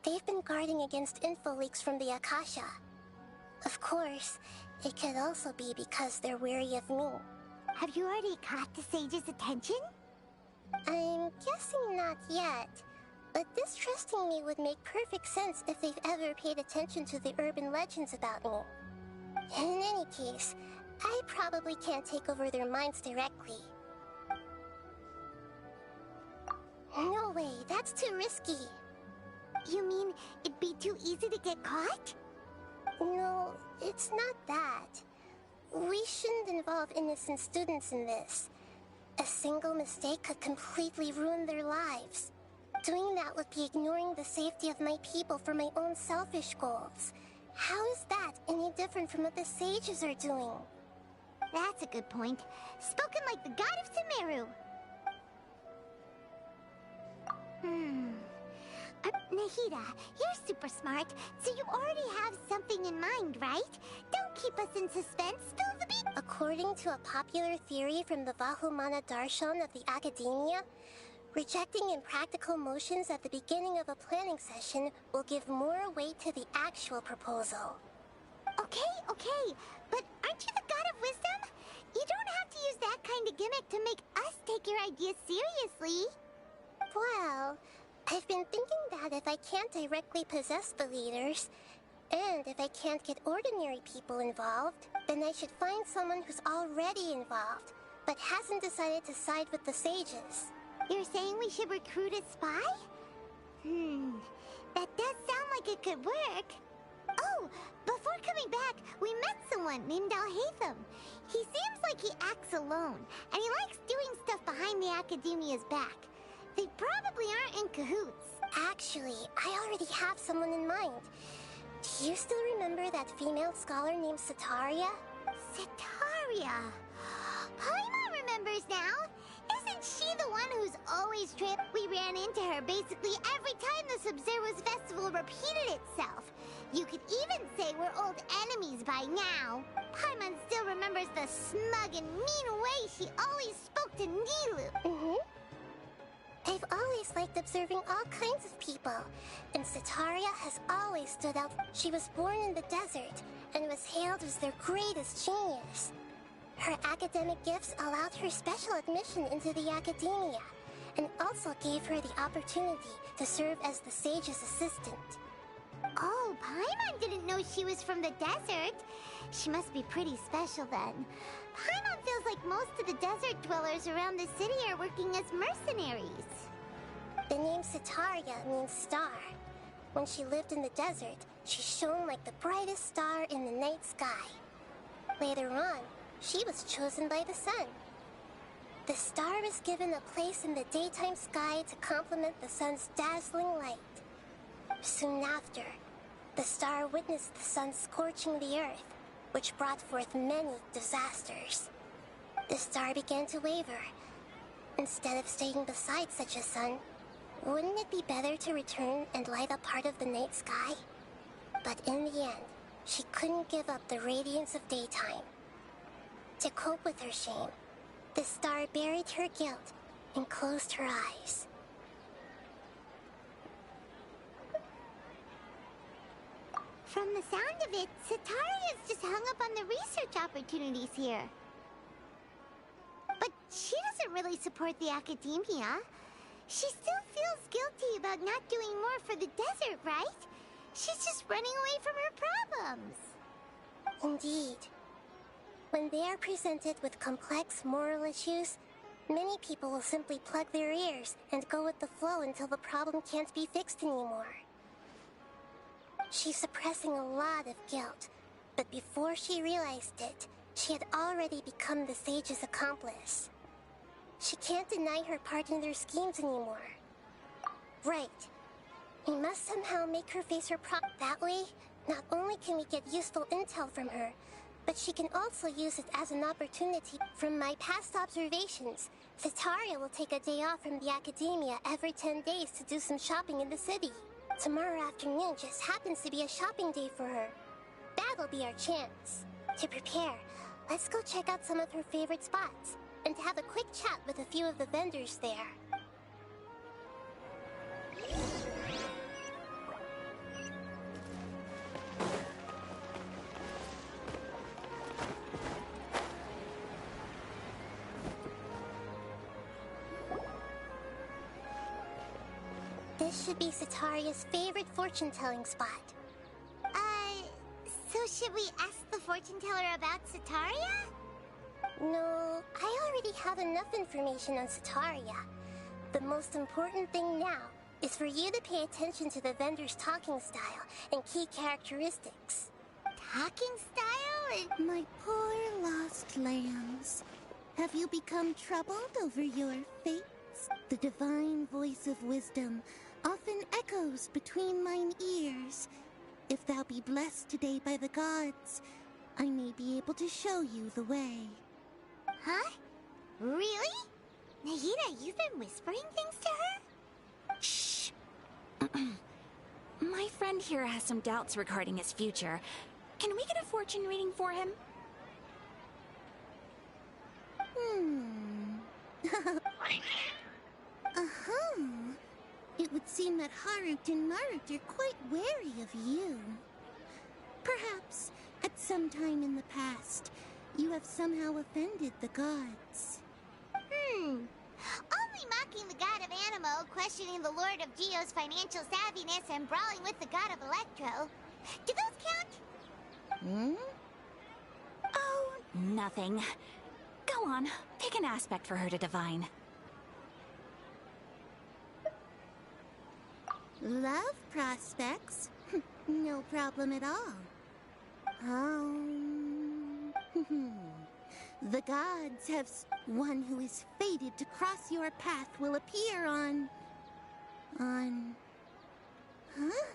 they've been guarding against info leaks from the Akasha. Of course, it could also be because they're wary of me. Have you already caught the sage's attention? I'm guessing not yet, but distrusting me would make perfect sense if they've ever paid attention to the urban legends about me. In any case, I probably can't take over their minds directly. No way, that's too risky. You mean it'd be too easy to get caught? No, it's not that. We shouldn't involve innocent students in this. A single mistake could completely ruin their lives. Doing that would be ignoring the safety of my people for my own selfish goals. How is that any different from what the sages are doing? That's a good point. Spoken like the god of Sumeru. Nahida, you're super smart, so you already have something in mind, right? Don't keep us in suspense. Spill the beans. According to a popular theory from the Vahumana Darshan of the Academia, rejecting impractical motions at the beginning of a planning session will give more weight to the actual proposal. Okay, but aren't you the god of wisdom? You don't have to use that kind of gimmick to make us take your ideas seriously. Well, I've been thinking that if I can't directly possess the leaders, and if I can't get ordinary people involved, then I should find someone who's already involved, but hasn't decided to side with the sages. You're saying we should recruit a spy? That does sound like it could work. Oh, before coming back, we met someone named Al-Haytham. He seems like he acts alone, and he likes doing stuff behind the Academia's back. They probably aren't in cahoots. Actually, I already have someone in mind. Do you still remember that female scholar named Setaria? Setaria! Paimon remembers now! Isn't she the one who's always tripped? We ran into her basically every time the Sumerize festival repeated itself. You could even say we're old enemies by now. Paimon still remembers the smug and mean way she always spoke to Nilou. I've always liked observing all kinds of people, and Setaria has always stood out. She was born in the desert and was hailed as their greatest genius. Her academic gifts allowed her special admission into the academia, and also gave her the opportunity to serve as the sage's assistant. Oh, Paimon didn't know she was from the desert. She must be pretty special then. Paimon feels like most of the desert dwellers around the city are working as mercenaries. The name Setaria means star. When she lived in the desert, she shone like the brightest star in the night sky. Later on, she was chosen by the sun. The star was given a place in the daytime sky to complement the sun's dazzling light. Soon after, the star witnessed the sun scorching the earth, which brought forth many disasters. The star began to waver. Instead of staying beside such a sun, wouldn't it be better to return and light up part of the night sky? But in the end, she couldn't give up the radiance of daytime. To cope with her shame, the star buried her guilt and closed her eyes. From the sound of it, Setaria's just hung up on the research opportunities here. But she doesn't really support the academia. She still feels guilty about not doing more for the desert, right? She's just running away from her problems. Indeed. When they are presented with complex moral issues, many people will simply plug their ears and go with the flow until the problem can't be fixed anymore. She's suppressing a lot of guilt, but before she realized it, she had already become the sage's accomplice. She can't deny her part in their schemes anymore. Right. We must somehow make her face her that way. Not only can we get useful intel from her, but she can also use it as an opportunity. From my past observations, Setaria will take a day off from the academia every 10 days to do some shopping in the city. Tomorrow afternoon just happens to be a shopping day for her. That'll be our chance. To prepare, let's go check out some of her favorite spots, and have a quick chat with a few of the vendors there. This should be Setaria's favorite fortune-telling spot. So should we ask the fortune teller about Setaria? No, I already have enough information on Setaria. The most important thing now is for you to pay attention to the vendor's talking style and key characteristics. Talking style and... My poor lost lambs. Have you become troubled over your fates? The divine voice of wisdom often echoes between mine ears. If thou be blessed today by the gods, I may be able to show you the way. Huh? Really? Nahida, you've been whispering things to her? Shh. My friend here has some doubts regarding his future. Can we get a fortune reading for him? It would seem that Harut and Marut are quite wary of you. Perhaps, at some time in the past, you have somehow offended the gods. Only mocking the god of Animo, questioning the Lord of Geo's financial savviness, and brawling with the god of Electro. Do those count? Oh, nothing. Go on, pick an aspect for her to divine. Love prospects? No problem at all. The gods have... One who is fated to cross your path will appear on Huh?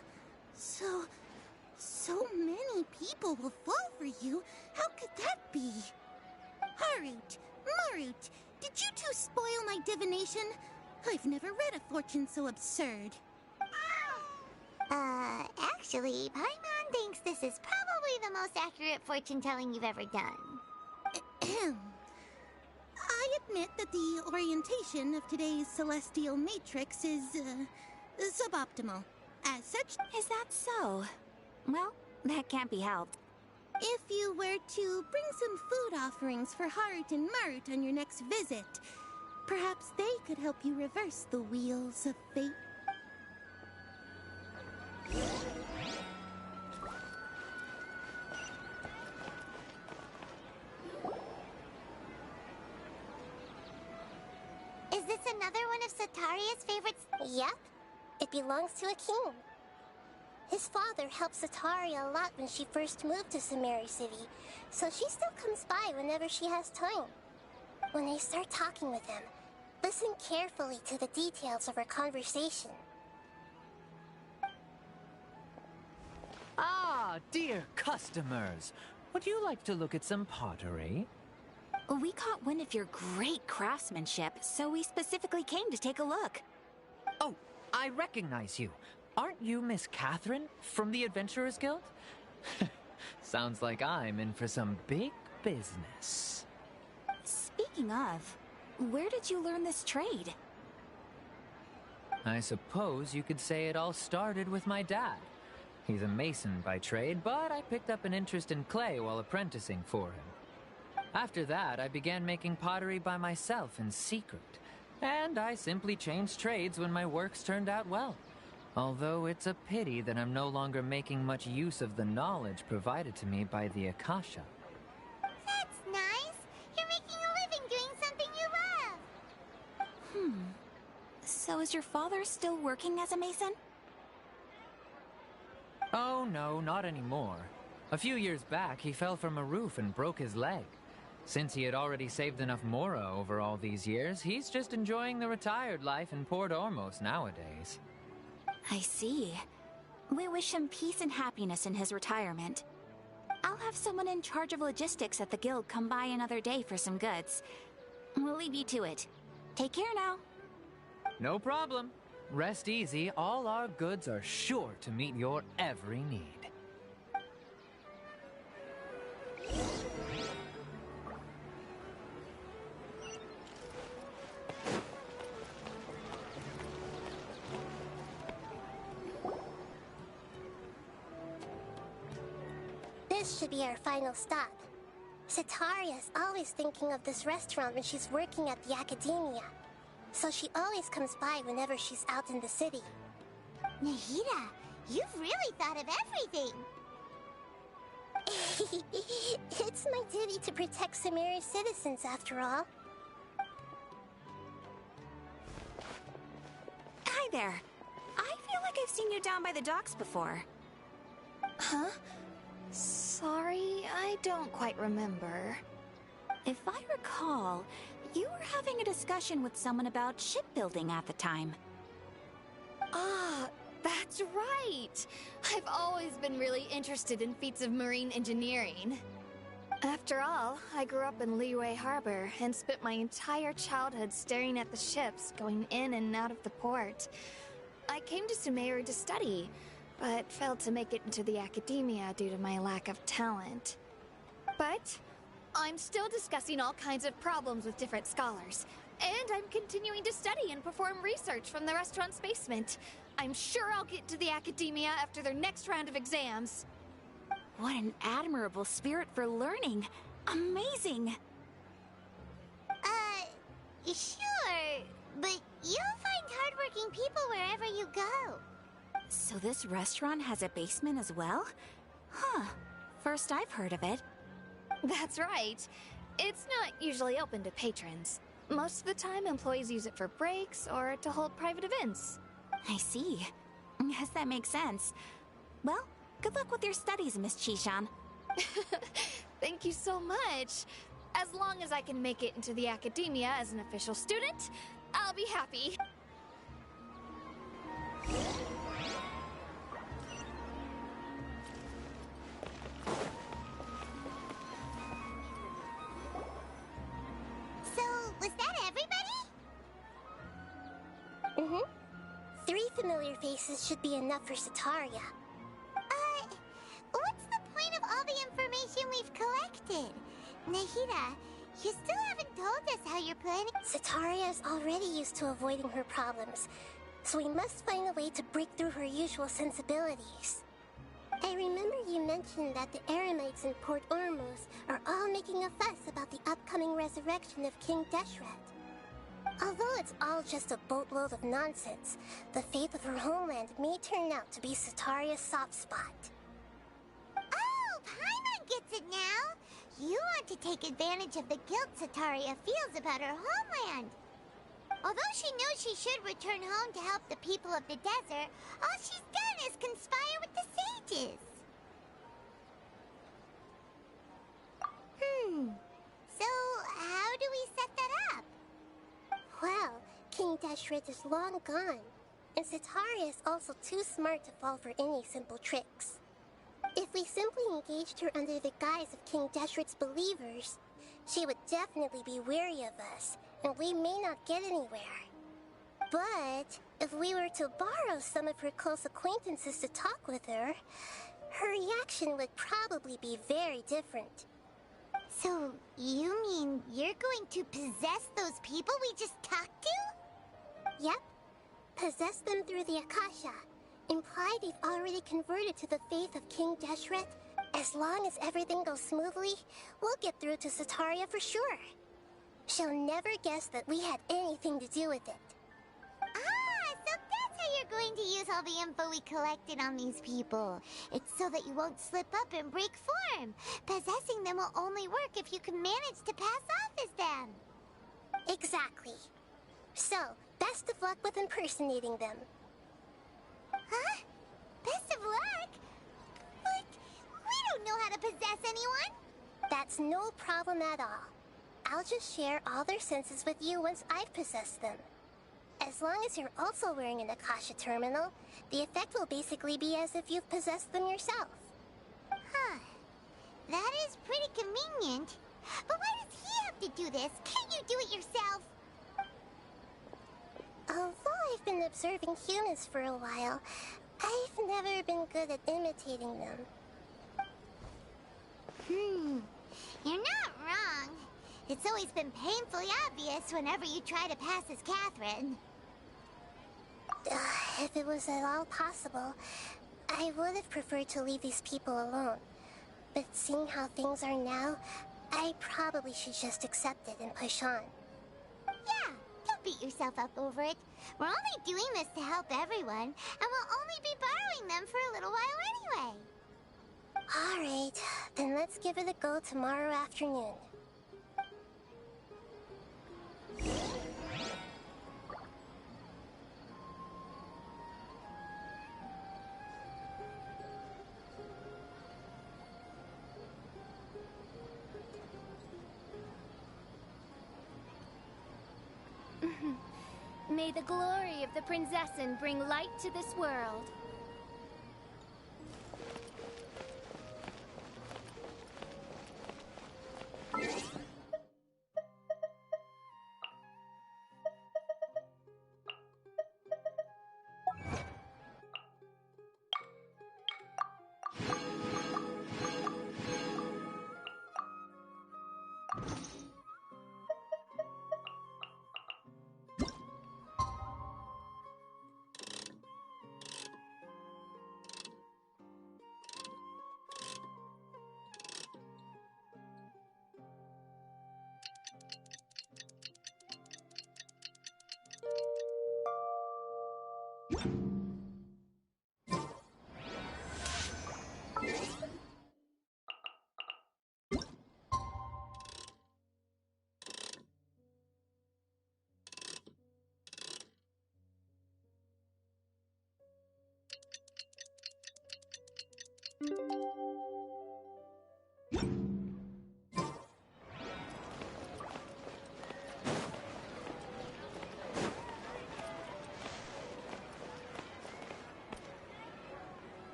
So many people will fall for you. How could that be? Harut, Marut, did you two spoil my divination? I've never read a fortune so absurd. Actually, Paimon thinks this is probably the most accurate fortune-telling you've ever done. I admit that the orientation of today's celestial matrix is, suboptimal. As such... Is that so? Well, that can't be helped. If you were to bring some food offerings for Harut and Marut on your next visit, perhaps they could help you reverse the wheels of fate. Is this another one of Sataria's favorites? Yep. It belongs to a king. His father helped Sataria a lot when she first moved to Sumerize City, so she still comes by whenever she has time. When I start talking with him, listen carefully to the details of our conversation. Ah, dear customers. Would you like to look at some pottery? We caught wind of your great craftsmanship, so we specifically came to take a look. Oh, I recognize you. Aren't you Miss Catherine from the Adventurers Guild? Sounds like I'm in for some big business. Speaking of, where did you learn this trade? I suppose you could say it all started with my dad. He's a mason by trade, but I picked up an interest in clay while apprenticing for him. After that, I began making pottery by myself in secret, and I simply changed trades when my works turned out well. Although it's a pity that I'm no longer making much use of the knowledge provided to me by the Akasha. That's nice. You're making a living doing something you love. So is your father still working as a mason? Oh no, not anymore. A few years back, he fell from a roof and broke his leg. Since he had already saved enough Mora over all these years, he's just enjoying the retired life in Port Ormos nowadays. I see. We wish him peace and happiness in his retirement. I'll have someone in charge of logistics at the guild come by another day for some goods. We'll leave you to it. Take care now. No problem. Rest easy, all our goods are sure to meet your every need. This should be our final stop. Sataria's always thinking of this restaurant when she's working at the academia, so she always comes by whenever she's out in the city. Nahida, you've really thought of everything. It's my duty to protect Sumerize citizens, after all. Hi there. I feel like I've seen you down by the docks before. Huh? Sorry, I don't quite remember. If I recall, you were having a discussion with someone about shipbuilding at the time. Ah, that's right! I've always been really interested in feats of marine engineering. After all, I grew up in Liyue Harbor and spent my entire childhood staring at the ships going in and out of the port. I came to Sumeru to study, but failed to make it into the academia due to my lack of talent. But I'm still discussing all kinds of problems with different scholars, and I'm continuing to study and perform research from the restaurant's basement. I'm sure I'll get to the academia after their next round of exams. What an admirable spirit for learning. Amazing. Sure, but you'll find hardworking people wherever you go. So this restaurant has a basement as well? Huh. First I've heard of it. That's right. It's not usually open to patrons. Most of the time, employees use it for breaks or to hold private events. I see. Guess that makes sense. Well, good luck with your studies, Miss Chishan. Thank you so much. As long as I can make it into the academia as an official student, I'll be happy. familiar faces should be enough for Sataria. What's the point of all the information we've collected? Nahida, you still haven't told us how you're planning. Sataria is already used to avoiding her problems, so we must find a way to break through her usual sensibilities. I remember you mentioned that the Eremites in Port Ormuz are all making a fuss about the upcoming resurrection of King Deshret. Although it's all just a boatload of nonsense, the fate of her homeland may turn out to be Sataria's soft spot. Oh, Paimon gets it now! You want to take advantage of the guilt Sataria feels about her homeland. Although she knows she should return home to help the people of the desert, all she's done is conspire with the sages. So how do we set that up? Well, King Deshret is long gone, and Sataria is also too smart to fall for any simple tricks. If we simply engaged her under the guise of King Deshret's believers, she would definitely be wary of us, and we may not get anywhere. But if we were to borrow some of her close acquaintances to talk with her, her reaction would probably be very different. So, you mean you're going to possess those people we just talked to? Yep. Possess them through the Akasha. Imply they've already converted to the faith of King Deshret. As long as everything goes smoothly, we'll get through to Sataria for sure. She'll never guess that we had anything to do with it. So that's how you're going to use all the info we collected on these people. It's so that you won't slip up and break form. Possessing them will only work if you can manage to pass off as them. Exactly. So, best of luck with impersonating them. Huh? Best of luck? But we don't know how to possess anyone. That's no problem at all. I'll just share all their senses with you once I've possessed them. As long as you're also wearing an Akasha terminal, the effect will basically be as if you've possessed them yourself. Huh. That is pretty convenient. But why does he have to do this? Can't you do it yourself? Although I've been observing humans for a while, I've never been good at imitating them. You're not wrong. It's always been painfully obvious whenever you try to pass as Catherine. If it was at all possible, I would have preferred to leave these people alone. But seeing how things are now, I probably should just accept it and push on. Yeah, don't beat yourself up over it. We're only doing this to help everyone, and we'll only be borrowing them for a little while anyway. Alright, then let's give it a go tomorrow afternoon. May the glory of the Prinzessin bring light to this world.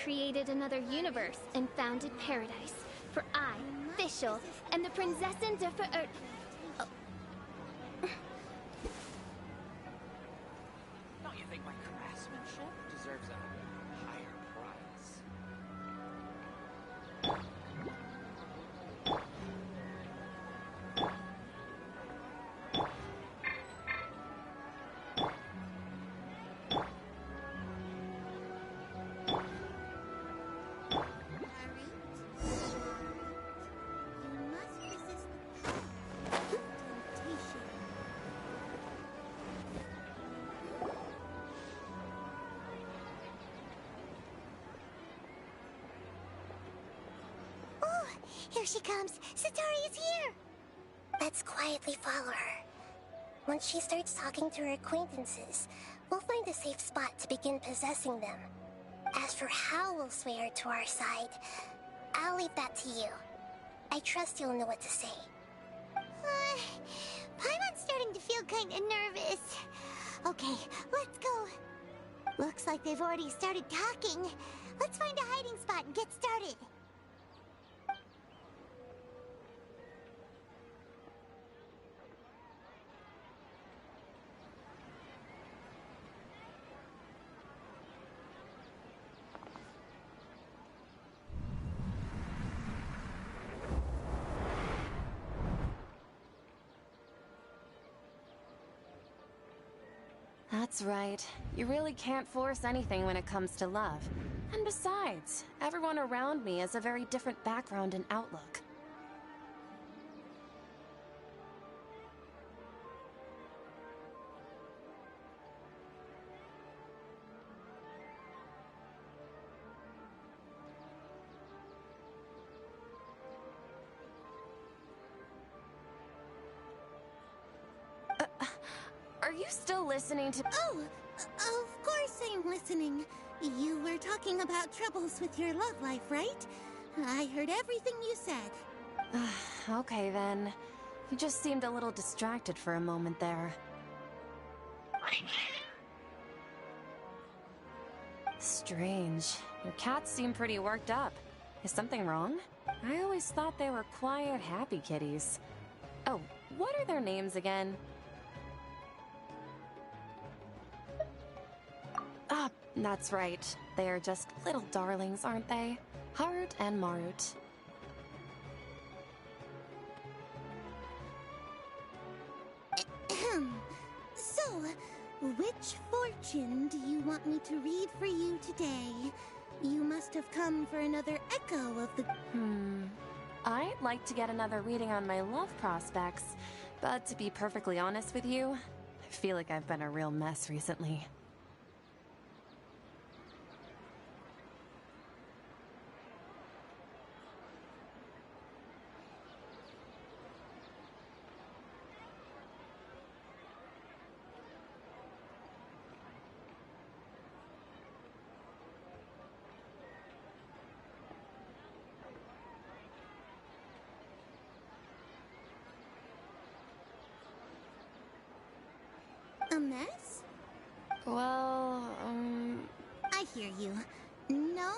created another universe and founded paradise. For I, Fischl, am the Prinzessin de Don't you think my craftsmanship deserves a higher price? Here she comes! Satori is here! Let's quietly follow her. Once she starts talking to her acquaintances, we'll find a safe spot to begin possessing them. As for how we'll sway her to our side, I'll leave that to you. I trust you'll know what to say. Paimon's starting to feel kinda nervous. Okay, let's go. Looks like they've already started talking. Let's find a hiding spot and get started. That's right. You really can't force anything when it comes to love. And besides, everyone around me has a very different background and outlook. Are you still listening to— Oh, of course I'm listening. You were talking about troubles with your love life, right? I heard everything you said. Okay then. You just seemed a little distracted for a moment there. Strange. Your cats seem pretty worked up. Is something wrong? I always thought they were quiet, happy kitties. Oh, what are their names again? Ah, that's right. They are just little darlings, aren't they? Harut and Marut. So, which fortune do you want me to read for you today? You must have come for another echo of the... I'd like to get another reading on my love prospects, but to be perfectly honest with you, I feel like I've been a real mess recently. A mess? Well, I hear you. No,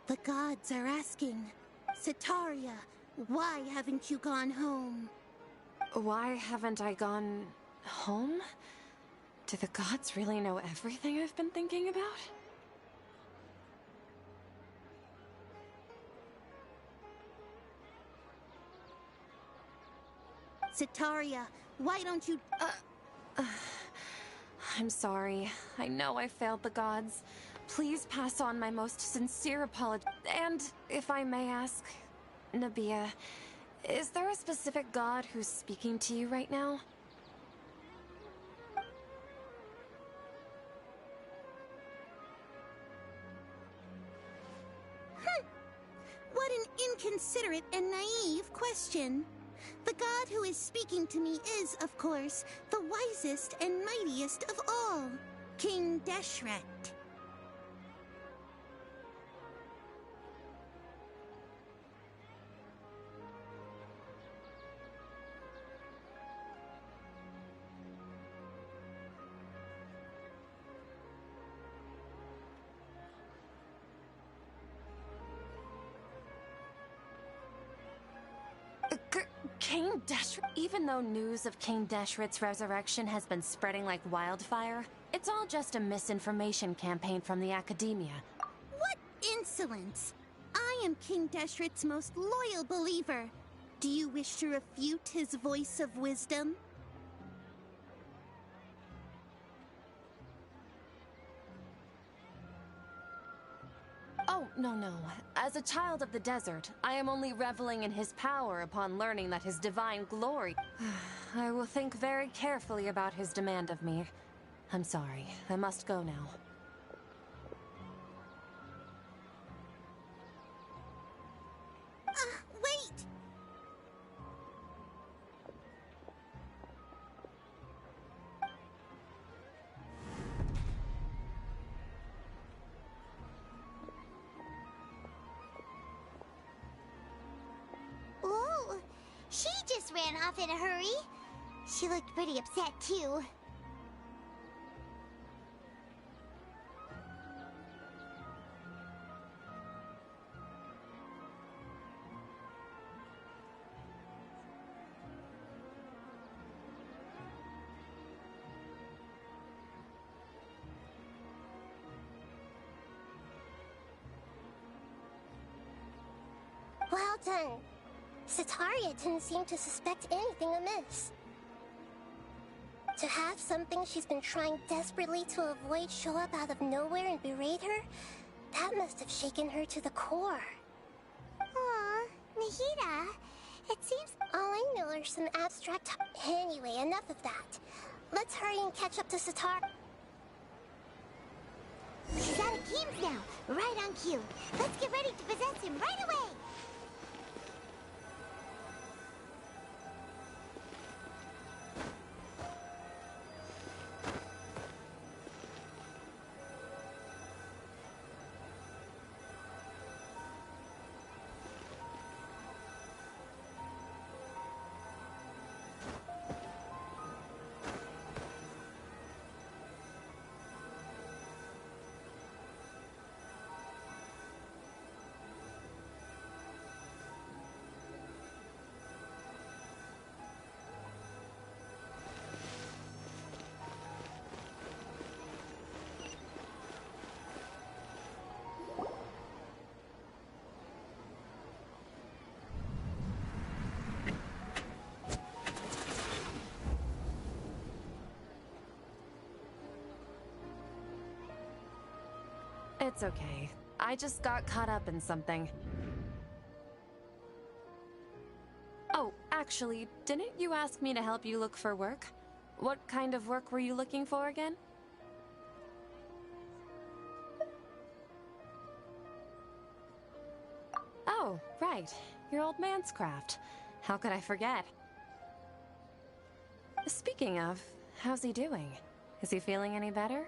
The gods are asking, Sitaria, why haven't you gone home? Why haven't I gone home? Do the gods really know everything I've been thinking about? Sitaria, why don't you... I'm sorry. I know I failed the gods. Please pass on my most sincere apology. And, if I may ask, Nabia, is there a specific god who's speaking to you right now? desperate and naive question. The god who is speaking to me is, of course, the wisest and mightiest of all, King Deshret. King Deshret? Even though news of King Deshret's resurrection has been spreading like wildfire, it's all just a misinformation campaign from the Academia. What insolence! I am King Deshret's most loyal believer. Do you wish to refute his voice of wisdom? Oh, no. As a child of the desert, I am only reveling in his power upon learning that his divine glory... I will think very carefully about his demand of me. I'm sorry. I must go now. Wait! Ooh, she just ran off in a hurry. She looked pretty upset, too. Well done. Sataria didn't seem to suspect anything amiss. To have something she's been trying desperately to avoid show up out of nowhere and berate her, that must have shaken her to the core. Aw, Nahida, it seems... All I know are some abstract... Anyway, enough of that. Let's hurry and catch up to Satar. She's out of Keem's now, right on cue. Let's get ready to possess him right away! It's okay. I just got caught up in something. Oh, actually, didn't you ask me to help you look for work? What kind of work were you looking for again? Oh, right. Your old man's craft. How could I forget? Speaking of, how's he doing? Is he feeling any better?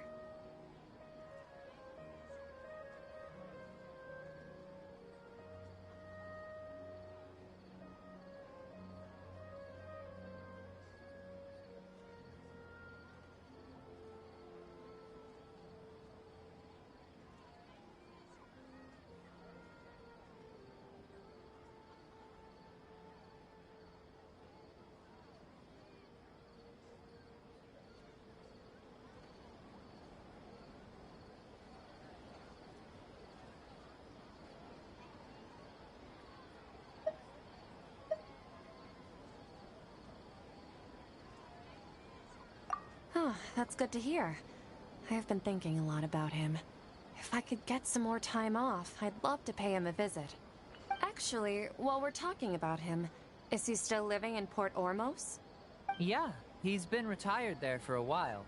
Oh, that's good to hear. I have been thinking a lot about him. If I could get some more time off, I'd love to pay him a visit. Actually, while we're talking about him, is he still living in Port Ormos? Yeah, he's been retired there for a while.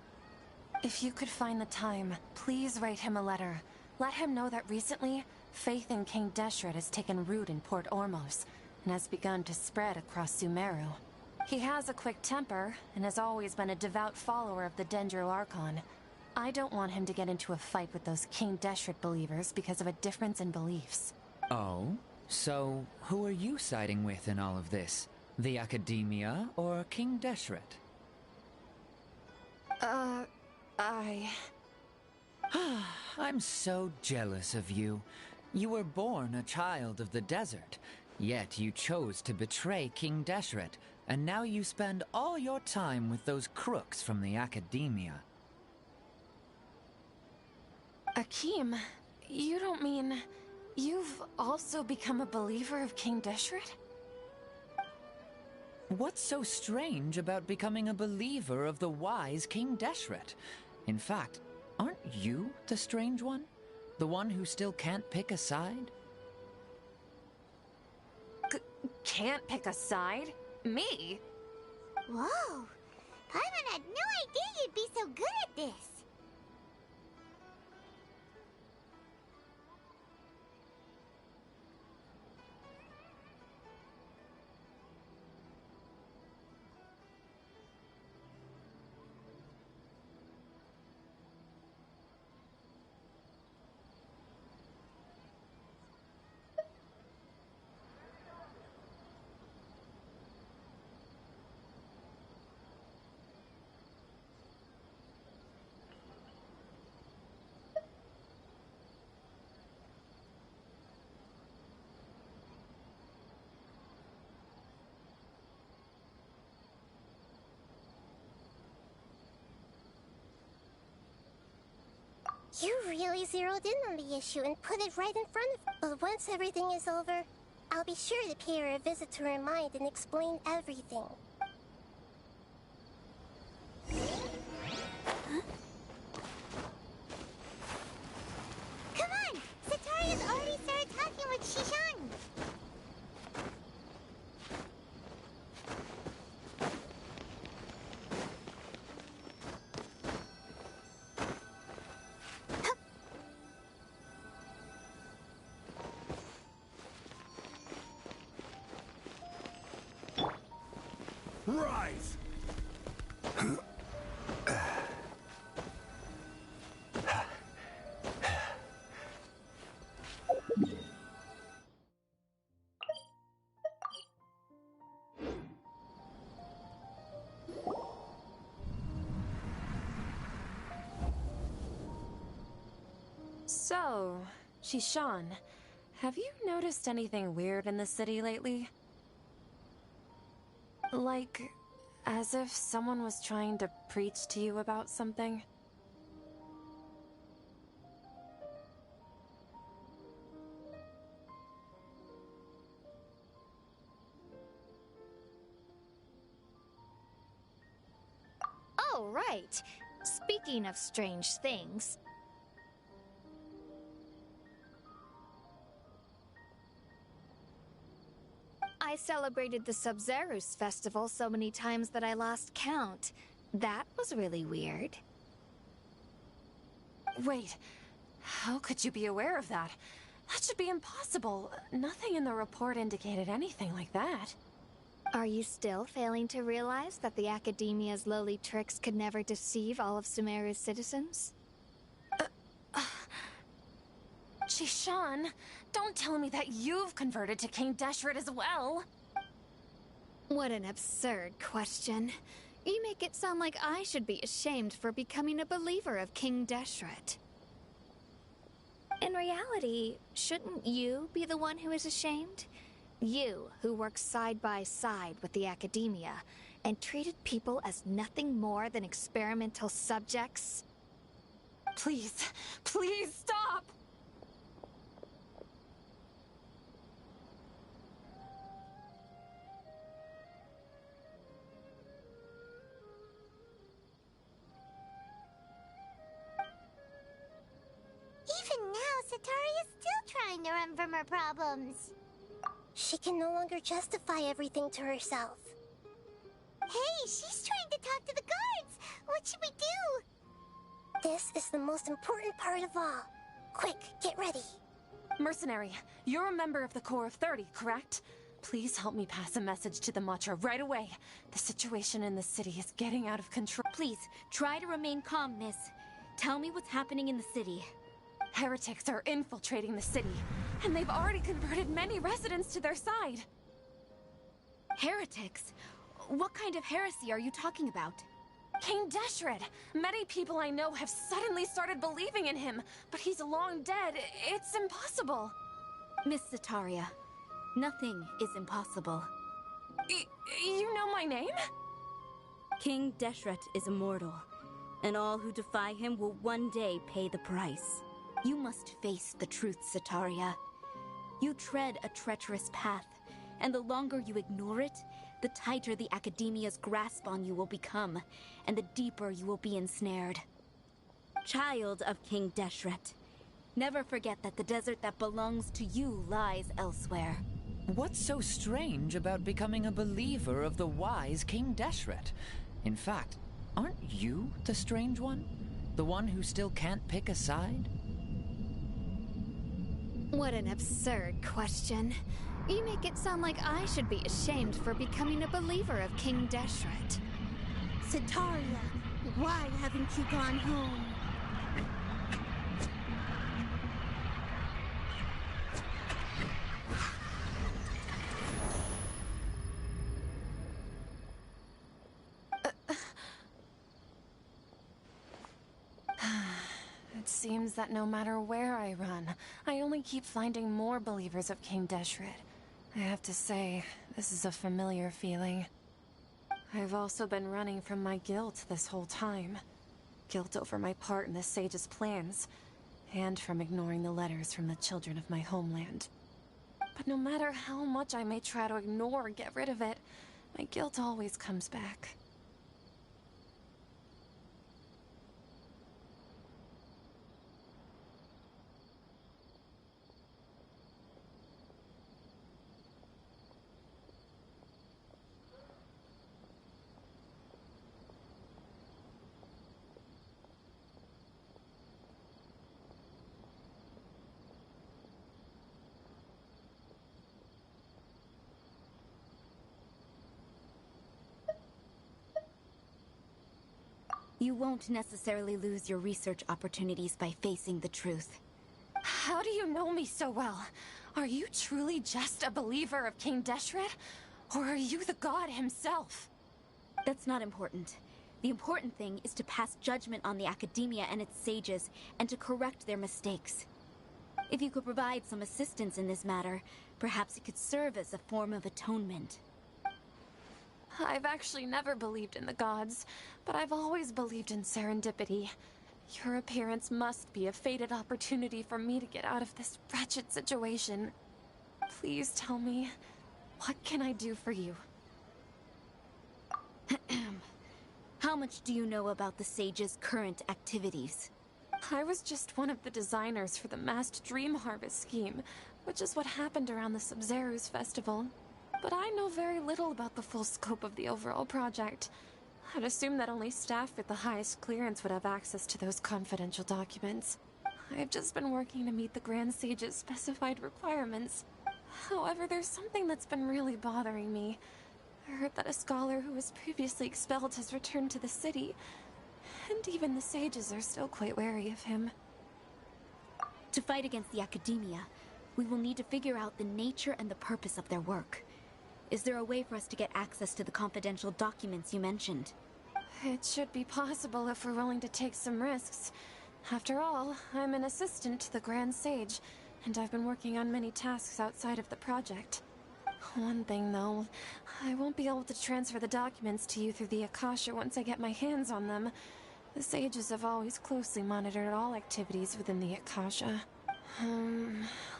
If you could find the time, please write him a letter. Let him know that recently, faith in King Deshret has taken root in Port Ormos. and has begun to spread across Sumeru. He has a quick temper, and has always been a devout follower of the Dendro Archon. I don't want him to get into a fight with those King Deshret believers because of a difference in beliefs. Oh? So, who are you siding with in all of this? The Academia or King Deshret? I'm so jealous of you. You were born a child of the desert, yet you chose to betray King Deshret, and now you spend all your time with those crooks from the Academia. Akeem, you don't mean... you've also become a believer of King Deshret? What's so strange about becoming a believer of the wise King Deshret? In fact, aren't you the strange one? The one who still can't pick a side? Can't pick a side? Me? Whoa! Paimon had no idea you'd be so good at this! You really zeroed in on the issue and put it right in front of me. But once everything is over, I'll be sure to pay her a visit to her mind and explain everything. Huh? Come on! Sataria's already started talking with Shishan! Rise! So, Shishan, have you noticed anything weird in the city lately? Like, as if someone was trying to preach to you about something? Oh, right. Speaking of strange things... I celebrated the Sumerize festival so many times that I lost count. That was really weird. Wait, how could you be aware of that? That should be impossible. Nothing in the report indicated anything like that. Are you still failing to realize that the Academia's lowly tricks could never deceive all of Sumeria's citizens? Shishan, don't tell me that you've converted to King Deshret as well. What an absurd question. You make it sound like I should be ashamed for becoming a believer of King Deshret. In reality, shouldn't you be the one who is ashamed? You, who works side by side with the Academia, and treated people as nothing more than experimental subjects? Please, please stop! Even now, Sataria's still trying to run from her problems. She can no longer justify everything to herself. Hey, she's trying to talk to the guards! What should we do? This is the most important part of all. Quick, get ready. Mercenary, you're a member of the Corps of 30, correct? Please help me pass a message to the Matcha right away. The situation in the city is getting out of control. Please, try to remain calm, miss. Tell me what's happening in the city. Heretics are infiltrating the city, and they've already converted many residents to their side. Heretics? What kind of heresy are you talking about? King Deshret. Many people I know have suddenly started believing in him, but he's long dead. It's impossible. Miss Zetaria, nothing is impossible. You know my name? King Deshret is immortal, and all who defy him will one day pay the price. You must face the truth, Zetaria. You tread a treacherous path, and the longer you ignore it, the tighter the Academia's grasp on you will become, and the deeper you will be ensnared. Child of King Deshret, never forget that the desert that belongs to you lies elsewhere. What's so strange about becoming a believer of the wise King Deshret? In fact, aren't you the strange one? The one who still can't pick a side? What an absurd question. You make it sound like I should be ashamed for becoming a believer of King Deshret. Zetaria, why haven't you gone home? It seems that no matter where I run, I only keep finding more believers of King Deshret. I have to say, this is a familiar feeling. I've also been running from my guilt this whole time. Guilt over my part in the Sage's plans, and from ignoring the letters from the children of my homeland. But no matter how much I may try to ignore or get rid of it, my guilt always comes back. You won't necessarily lose your research opportunities by facing the truth. How do you know me so well? Are you truly just a believer of King Deshret? Or are you the god himself? That's not important. The important thing is to pass judgment on the Academia and its sages, and to correct their mistakes. If you could provide some assistance in this matter, perhaps it could serve as a form of atonement. I've actually never believed in the gods, but I've always believed in serendipity. Your appearance must be a fated opportunity for me to get out of this wretched situation. Please tell me, what can I do for you? How much do you know about the Sage's current activities? I was just one of the designers for the massed dream harvest scheme, which is what happened around the Sumerize festival. But I know very little about the full scope of the overall project. I'd assume that only staff with the highest clearance would have access to those confidential documents. I've just been working to meet the Grand Sage's specified requirements. However, there's something that's been really bothering me. I heard that a scholar who was previously expelled has returned to the city, and even the sages are still quite wary of him. To fight against the Academia, we will need to figure out the nature and the purpose of their work. Is there a way for us to get access to the confidential documents you mentioned? It should be possible if we're willing to take some risks. After all, I'm an assistant to the Grand Sage, and I've been working on many tasks outside of the project. One thing, though, I won't be able to transfer the documents to you through the Akasha once I get my hands on them. The sages have always closely monitored all activities within the Akasha.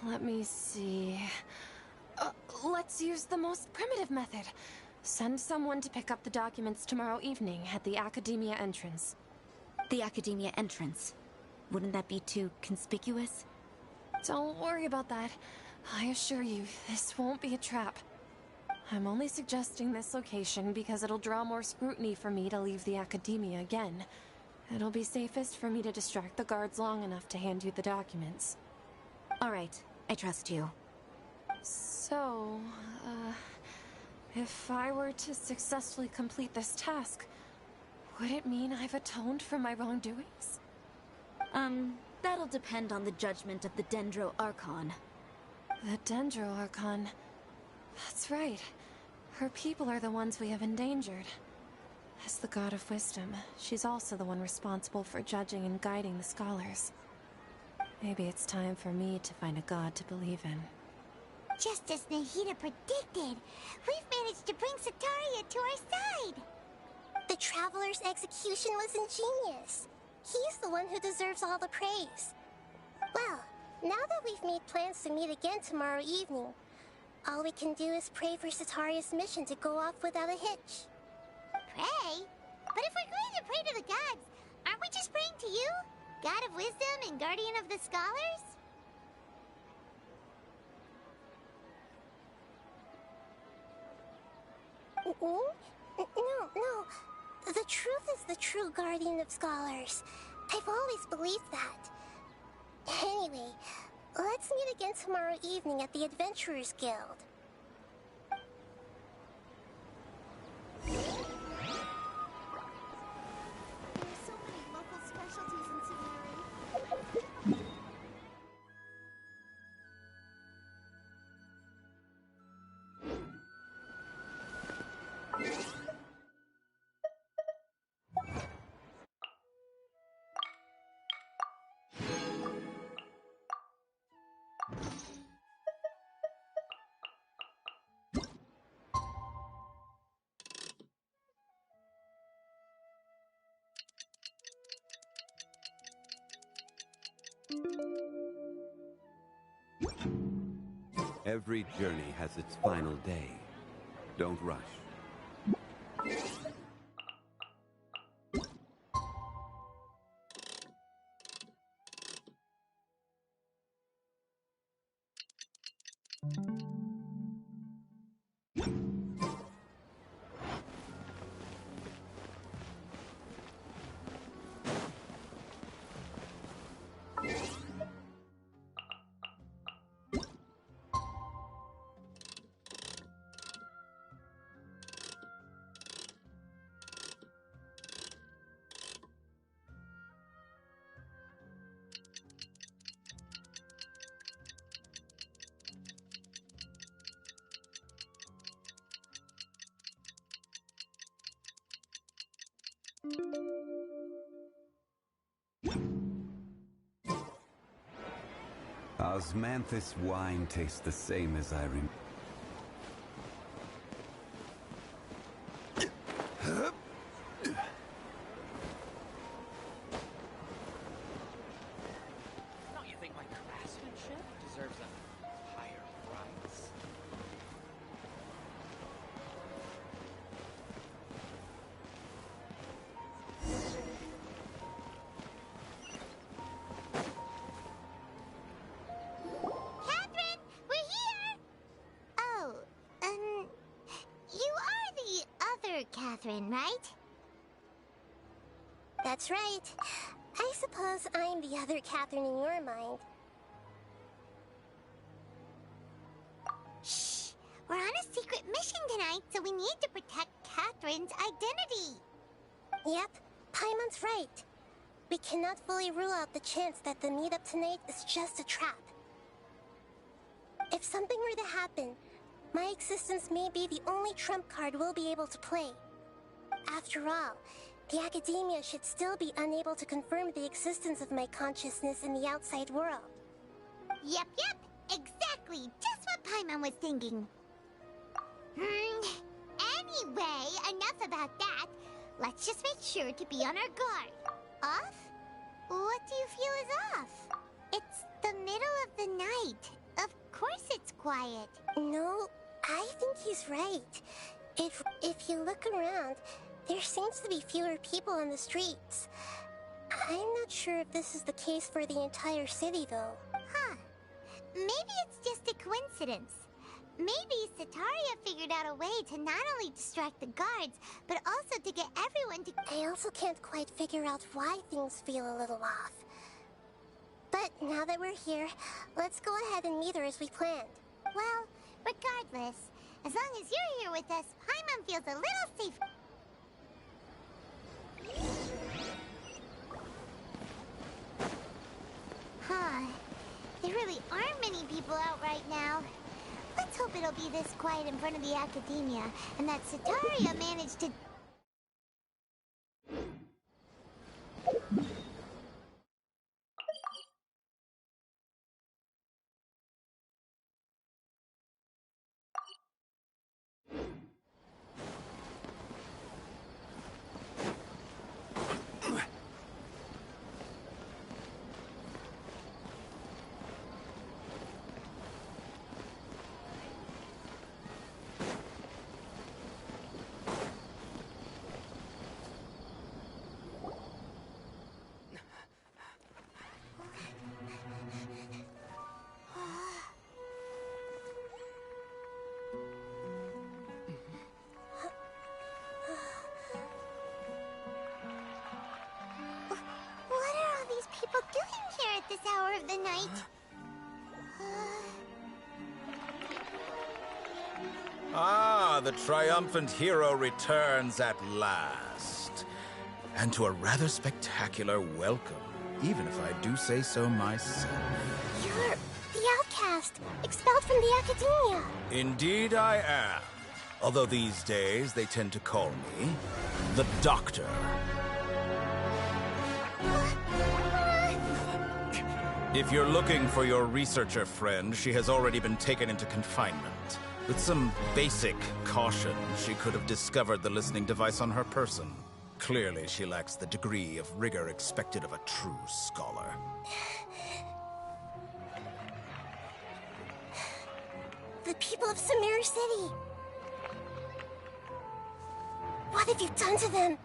Let me see... let's use the most primitive method. Send someone to pick up the documents tomorrow evening at the Academia entrance. The Academia entrance? Wouldn't that be too conspicuous? Don't worry about that. I assure you, this won't be a trap. I'm only suggesting this location because it'll draw more scrutiny for me to leave the Academia again. It'll be safest for me to distract the guards long enough to hand you the documents. All right, I trust you. So, if I were to successfully complete this task, would it mean I've atoned for my wrongdoings? That'll depend on the judgment of the Dendro Archon. The Dendro Archon. That's right. Her people are the ones we have endangered. As the God of Wisdom, she's also the one responsible for judging and guiding the scholars. Maybe it's time for me to find a god to believe in. Just as Nahida predicted, we've managed to bring Sataria to our side! The Traveler's execution was ingenious. He's the one who deserves all the praise. Well, now that we've made plans to meet again tomorrow evening, all we can do is pray for Sataria's mission to go off without a hitch. Pray? But if we're going to pray to the gods, aren't we just praying to you? God of Wisdom and Guardian of the Scholars? No. The truth is the true Guardian of Scholars. I've always believed that. Anyway, let's meet again tomorrow evening at the Adventurers Guild. There are so many local specialties in Sumerize. Every journey has its final day. Don't rush. Osmanthus wine tastes the same as I remember. Don't you think my craftsmanship deserves a higher price? Catherine, we're here! Oh, you are the other Catherine, right? That's right. I suppose I'm the other Catherine in your mind. Shh! We're on a secret mission tonight, so we need to protect Catherine's identity. Yep, Paimon's right. We cannot fully rule out the chance that the meetup tonight is just a trap. If something were to happen, my existence may be the only trump card we'll be able to play. After all, the Academia should still be unable to confirm the existence of my consciousness in the outside world. Yep, exactly. Just what Paimon was thinking. Anyway, enough about that. Let's just make sure to be on our guard. Off? What do you feel is off? It's the middle of the night. Of course it's quiet. No, I think he's right. If you look around, there seems to be fewer people on the streets. I'm not sure if this is the case for the entire city, though. Huh. Maybe it's just a coincidence. Maybe Sataria figured out a way to not only distract the guards, but also to get everyone to... I also can't quite figure out why things feel a little off. But now that we're here, let's go ahead and meet her as we planned. Well, regardless, as long as you're here with us, Paimon feels a little safer. Huh. There really aren't many people out right now. Let's hope it'll be this quiet in front of the Academia, and that Sataria managed to... What are all these people doing here at this hour of the night? Ah, the triumphant hero returns at last. And to a rather spectacular welcome, even if I do say so myself. You're the outcast, expelled from the Academia. Indeed I am. Although these days they tend to call me the Doctor. If you're looking for your researcher friend, she has already been taken into confinement. With some basic caution, she could have discovered the listening device on her person. Clearly, she lacks the degree of rigor expected of a true scholar. The people of Sumerize City. What have you done to them?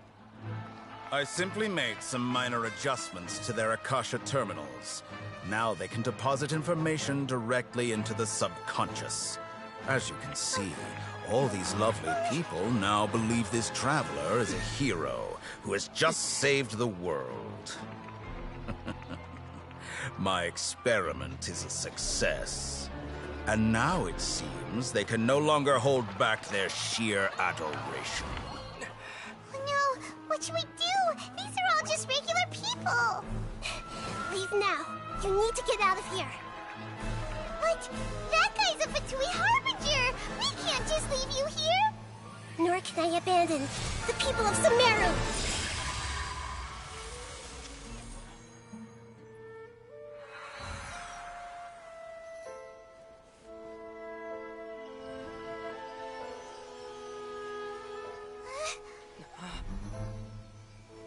I simply made some minor adjustments to their Akasha terminals. Now they can deposit information directly into the subconscious. As you can see, all these lovely people now believe this traveler is a hero who has just saved the world. My experiment is a success. And now it seems they can no longer hold back their sheer adoration. No, what should we do? These are all just regular people. Leave now. You need to get out of here. But that guy's a Fatui Harbinger. We can't just leave you here. Nor can I abandon the people of Sumeru.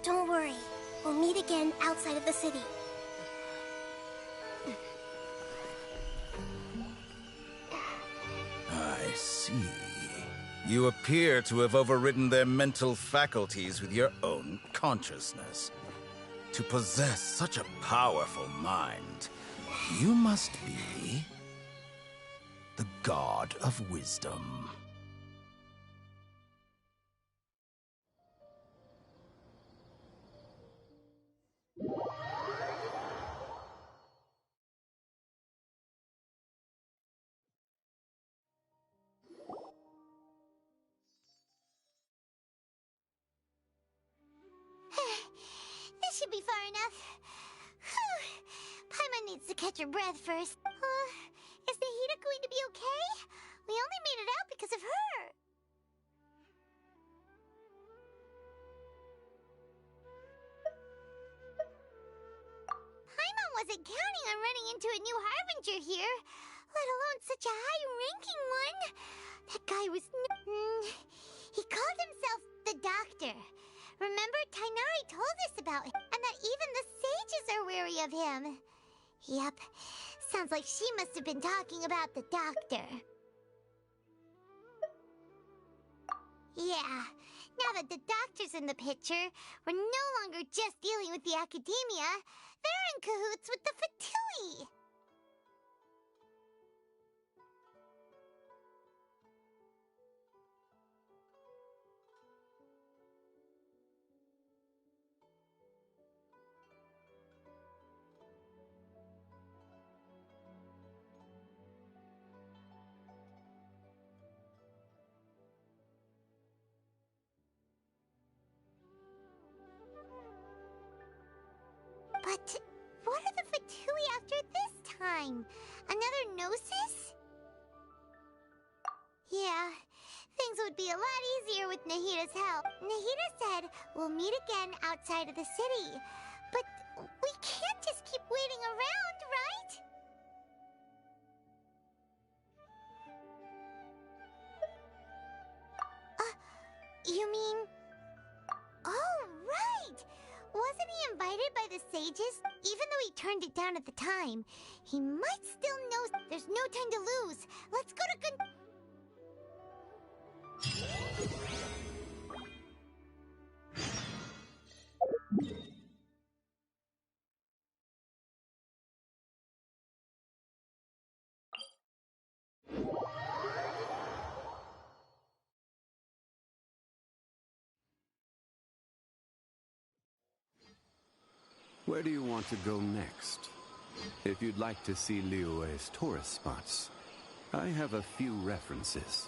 Don't worry. We'll meet again outside of the city. I see. You appear to have overridden their mental faculties with your own consciousness. To possess such a powerful mind, you must be the God of Wisdom. This should be far enough. Paimon needs to catch her breath first. Is Nahida going to be okay? We only made it out because of her. Paimon wasn't counting on running into a new Harbinger here, let alone such a high-ranking one. That guy was... He called himself the Doctor. Remember, Tainari told us about him, and that even the sages are wary of him. Yep, sounds like she must have been talking about the Doctor. Yeah, now that the Doctor's in the picture, we're no longer just dealing with the Academia. They're in cahoots with the Fatui. time. Another Gnosis? Yeah, things would be a lot easier with Nahita's help. Nahita said we'll meet again outside of the city. But we can't just keep waiting around, right? You mean... Oh, right! Wasn't he invited by the sages? Even though he turned it down at the time, he might still know there's no time to lose. Let's go to good... Where do you want to go next? If you'd like to see Liyue's tourist spots, I have a few references.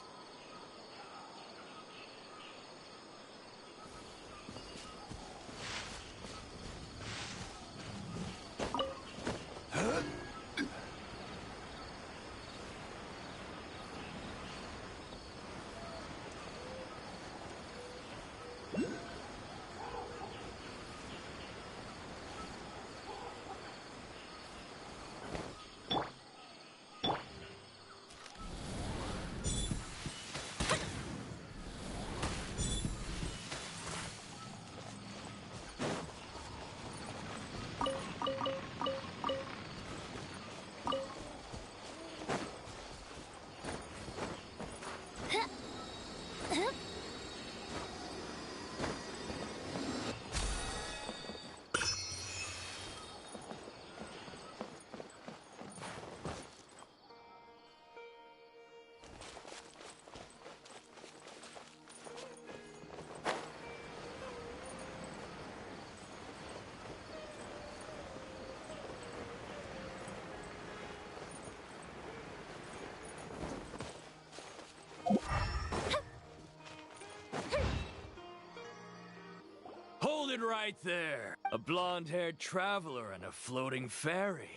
Hold it right there. A blonde-haired traveler and a floating fairy.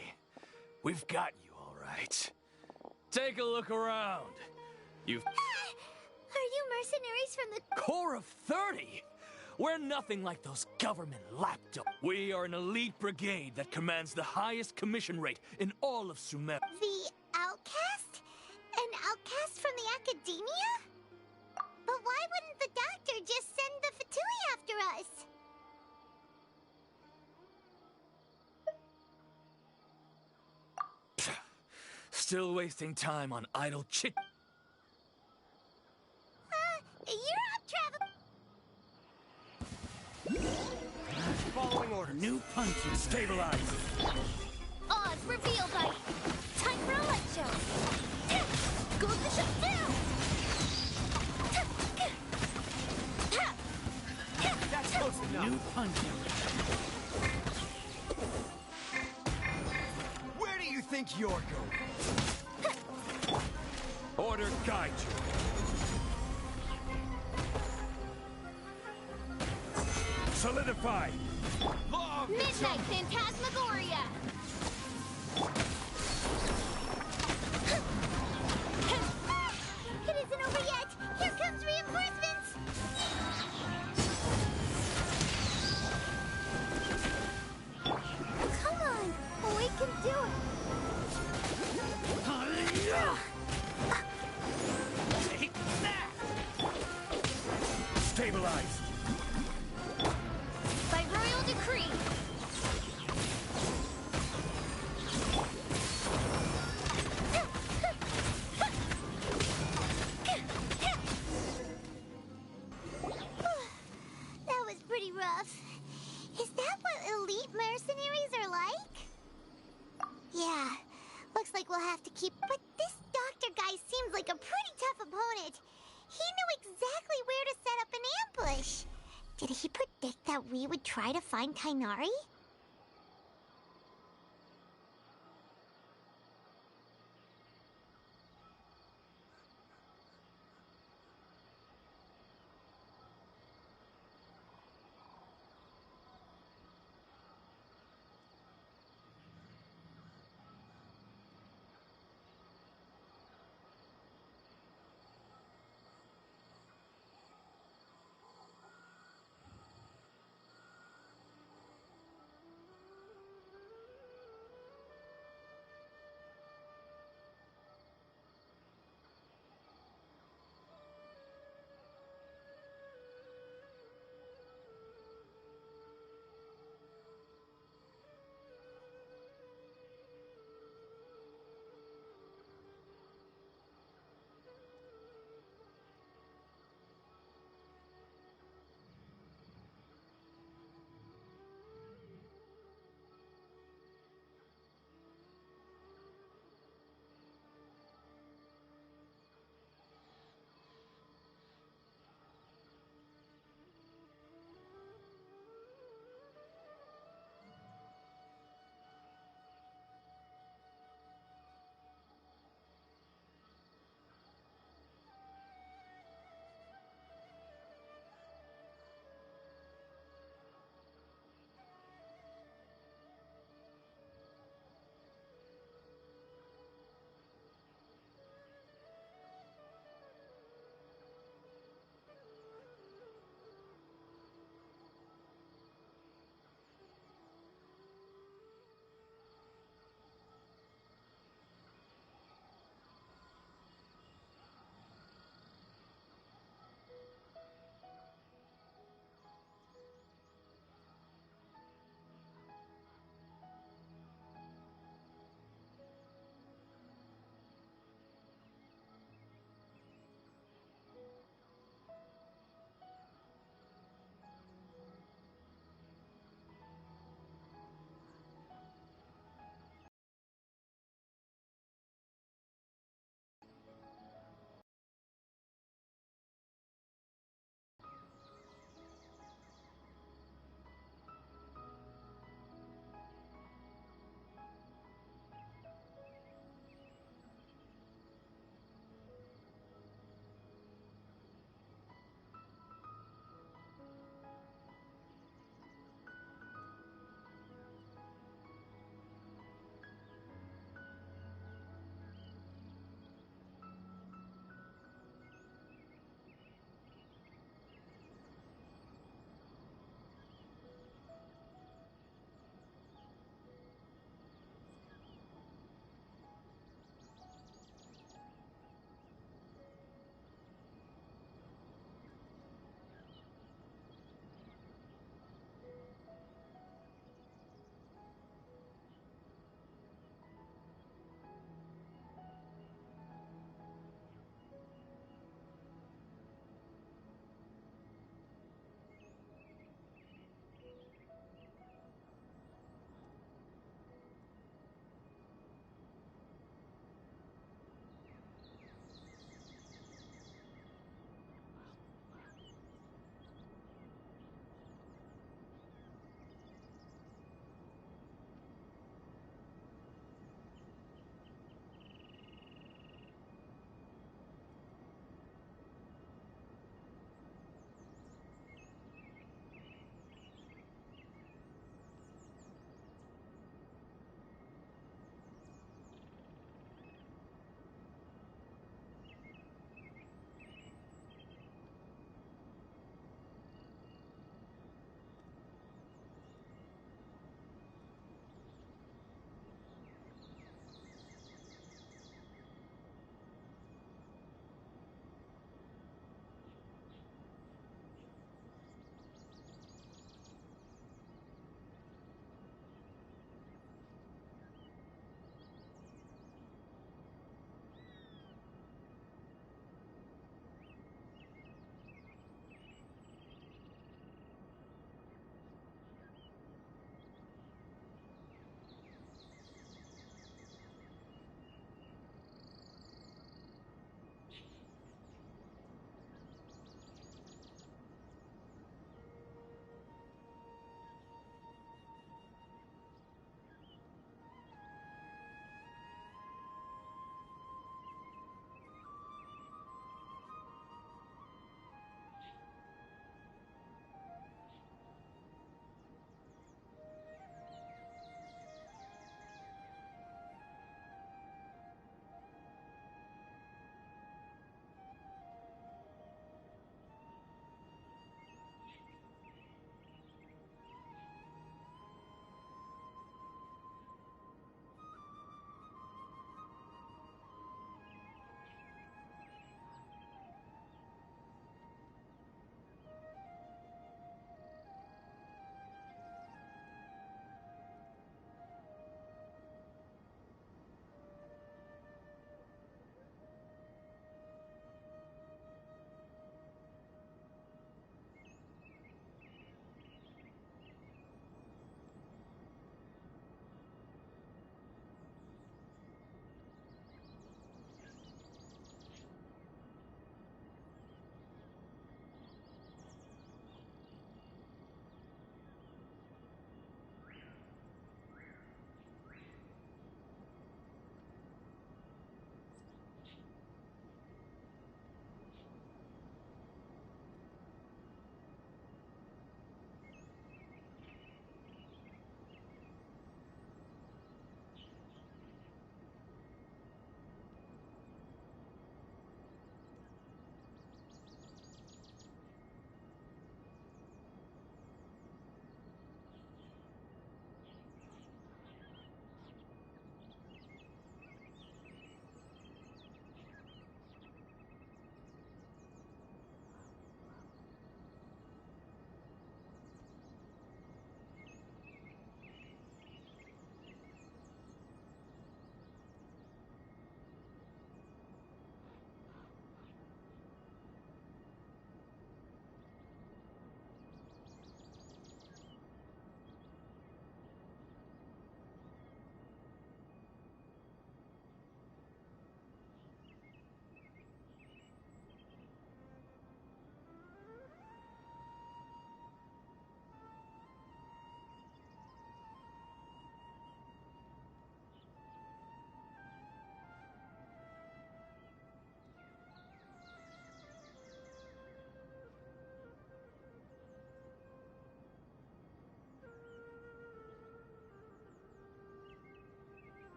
We've got you, all right. Take a look around. You've... Are you mercenaries from the... Corps of 30? We're nothing like those government lapdogs. We are an elite brigade that commands the highest commission rate in all of Sumer. The outcast? An outcast from the academia? But why wouldn't the doctor just send the Fatui after us? Still wasting time on idle chit. You're out traveling. Following orders. New punches. Stabilize. Oz reveal bite. Time for a light show. Go the shut down. That's close enough. New punches. Where do you think you're going? Order guide you. Solidify. Law of Midnight Phantasmagoria. It isn't over yet. Here comes reinforcements. Come on, we can do it. Take that! Stabilize. By royal decree. That was pretty rough. Is that what elite mercenaries are like? Yeah, looks like we'll have to keep... But this doctor guy seems like a pretty tough opponent. He knew exactly where to set up an ambush. Did he predict that we would try to find Kainari?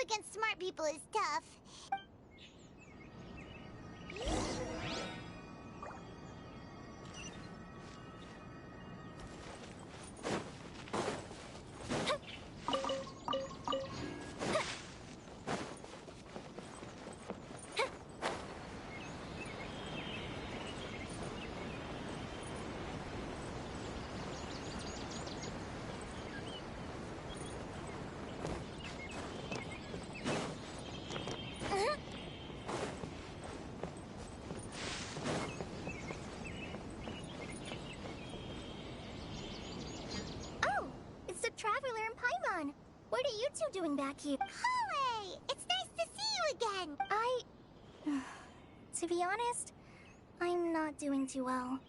against smart people is tough. Traveler and Paimon. What are you two doing back here? Kale! It's nice to see you again! To be honest, I'm not doing too well.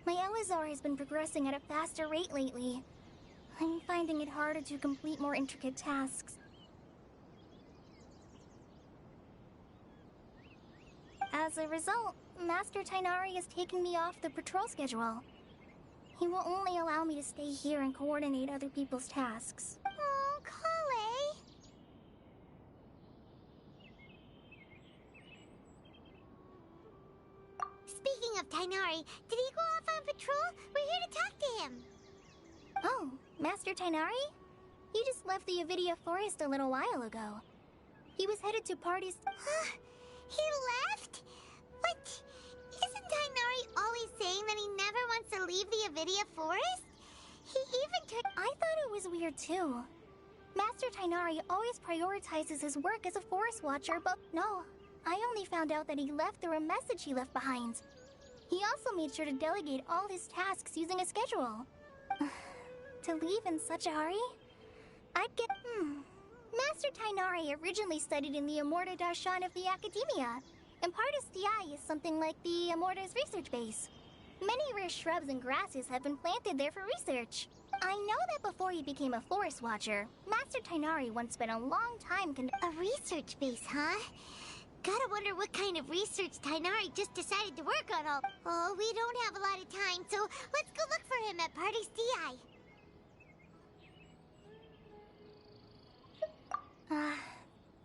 My Elazar has been progressing at a faster rate lately. I'm finding it harder to complete more intricate tasks. As a result, Master Tainari is taking me off the patrol schedule. He will only allow me to stay here and coordinate other people's tasks. Oh, Kale! Speaking of Tainari, did he go off on patrol? We're here to talk to him. Oh, Master Tainari? He just left the Avidia Forest a little while ago. He was headed to parties. He left? What? Isn't Tainari always saying that he never wants to leave the Avidia Forest? He even took... I thought it was weird too. Master Tainari always prioritizes his work as a forest watcher, but no. I only found out that he left through a message he left behind. He also made sure to delegate all his tasks using a schedule. To leave in such a hurry? I'd get... Master Tainari originally studied in the Amorta Darshan of the Academia, and Partis Di is something like the Amorta's research base. Many rare shrubs and grasses have been planted there for research. I know that before he became a forest watcher, Master Tainari once spent a long time A research base, huh? Gotta wonder what kind of research Tainari just decided to work on all... Oh, we don't have a lot of time, so let's go look for him at Partis Di.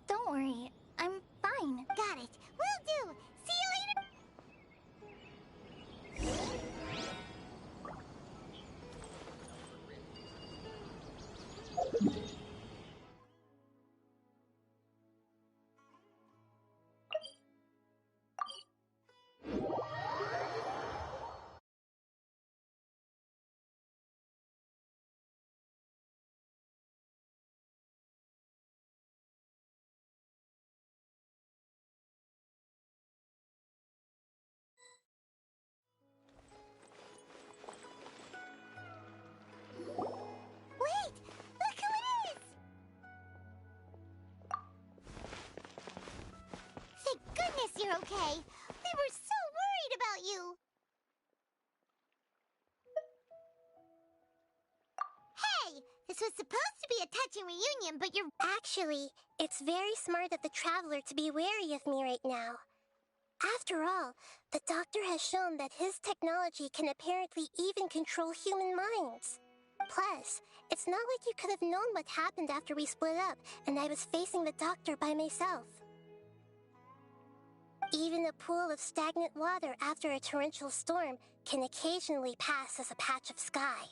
Don't worry. I'm fine. Got it. Will do. See you later. Wait! Look who it is! Thank goodness you're okay. We were so worried about you. Hey! This was supposed to be a touching reunion, but you're... Actually, it's very smart of the Traveler to be wary of me right now. After all, the Doctor has shown that his technology can apparently even control human minds. Plus, it's not like you could have known what happened after we split up and I was facing the Doctor by myself. Even a pool of stagnant water after a torrential storm can occasionally pass as a patch of sky.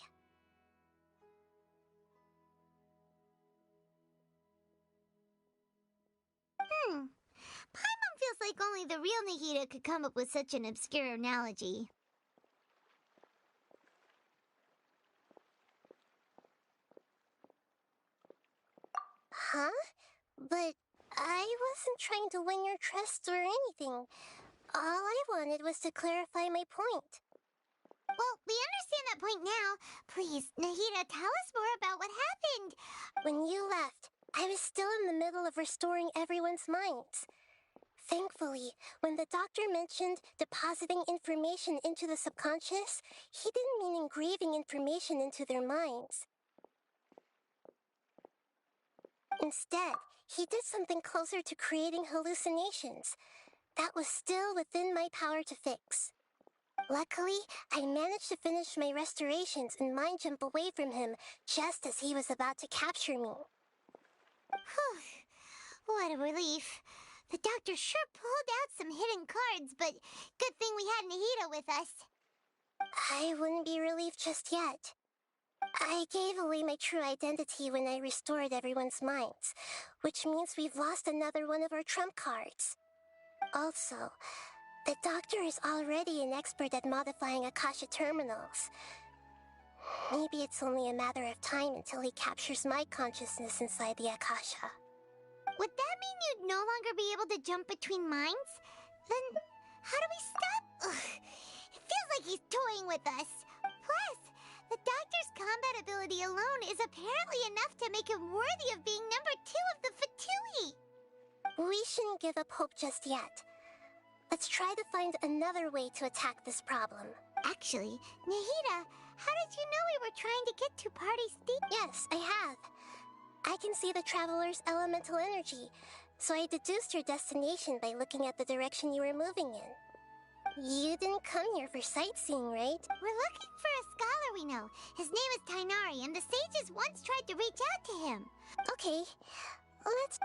Paimon feels like only the real Nahida could come up with such an obscure analogy. Huh? But I wasn't trying to win your trust or anything. All I wanted was to clarify my point. Well, we understand that point now. Please, Nahida, tell us more about what happened. When you left, I was still in the middle of restoring everyone's minds. Thankfully, when the Doctor mentioned depositing information into the subconscious, he didn't mean engraving information into their minds. Instead, he did something closer to creating hallucinations. That was still within my power to fix. Luckily, I managed to finish my restorations and mind jump away from him just as he was about to capture me. What a relief. The doctor sure pulled out some hidden cards, but good thing we had Nahida with us. I wouldn't be relieved just yet. I gave away my true identity when I restored everyone's minds, which means we've lost another one of our trump cards. Also, the doctor is already an expert at modifying Akasha terminals. Maybe it's only a matter of time until he captures my consciousness inside the Akasha. Would that mean you'd no longer be able to jump between minds? Then, how do we stop? Ugh, it feels like he's toying with us. Plus, the doctor's combat ability alone is apparently enough to make him worthy of being number 2 of the Fatui. We shouldn't give up hope just yet. Let's try to find another way to attack this problem. Actually, Nahida, how did you know we were trying to get to Party Steep? Yes, I have. I can see the Traveler's elemental energy, so I deduced your destination by looking at the direction you were moving in. You didn't come here for sightseeing, right? We're looking for a scholar we know. His name is Tainari, and the sages once tried to reach out to him. Okay, let's...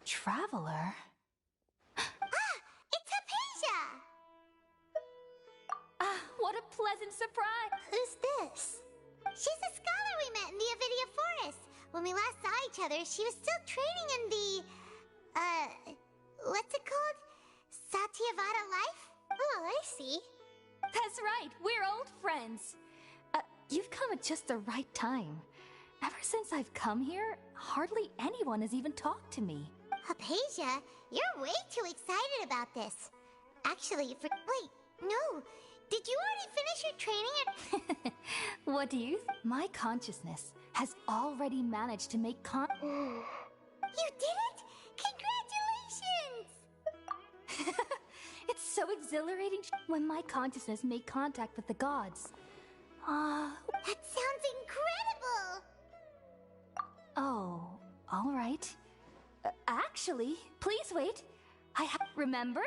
Traveler? It's Hypatia! What a pleasant surprise! Who's this? She's a scholar we met in the Avidia Forest. When we last saw each other, she was still training in the... what's it called? Satyavada life? Oh, I see. That's right, we're old friends. You've come at just the right time. Ever since I've come here, hardly anyone has even talked to me. Hypatia, you're way too excited about this. Actually, wait, no. Did you already finish your training at... What do you My consciousness has already managed to make You did it? Congratulations! It's so exhilarating when my consciousness made contact with the gods. That sounds incredible! Oh, all right. Actually, please wait. Remember?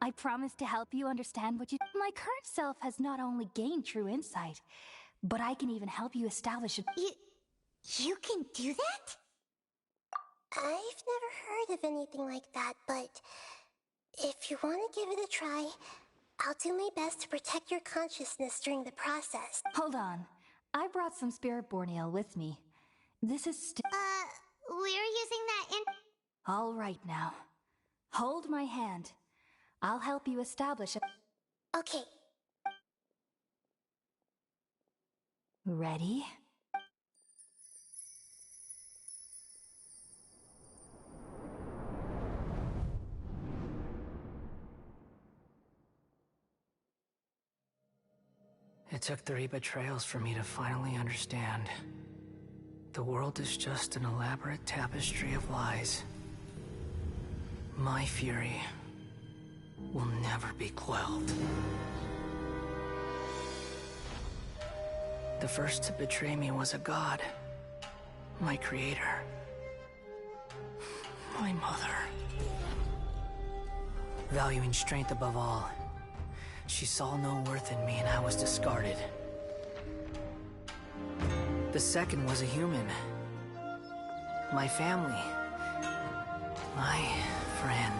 I promised to help you understand what you... My current self has not only gained true insight, but I can even help you establish a... You can do that? I've never heard of anything like that, but if you want to give it a try, I'll do my best to protect your consciousness during the process. Hold on. I brought some spirit borneal with me. This is we're using that in... All right now. Hold my hand. I'll help you establish a... Okay. Ready? It took 3 betrayals for me to finally understand. The world is just an elaborate tapestry of lies. My fury will never be quelled. The first to betray me was a god. My creator. My mother. Valuing strength above all, she saw no worth in me and I was discarded. The second was a human. My family. My friend.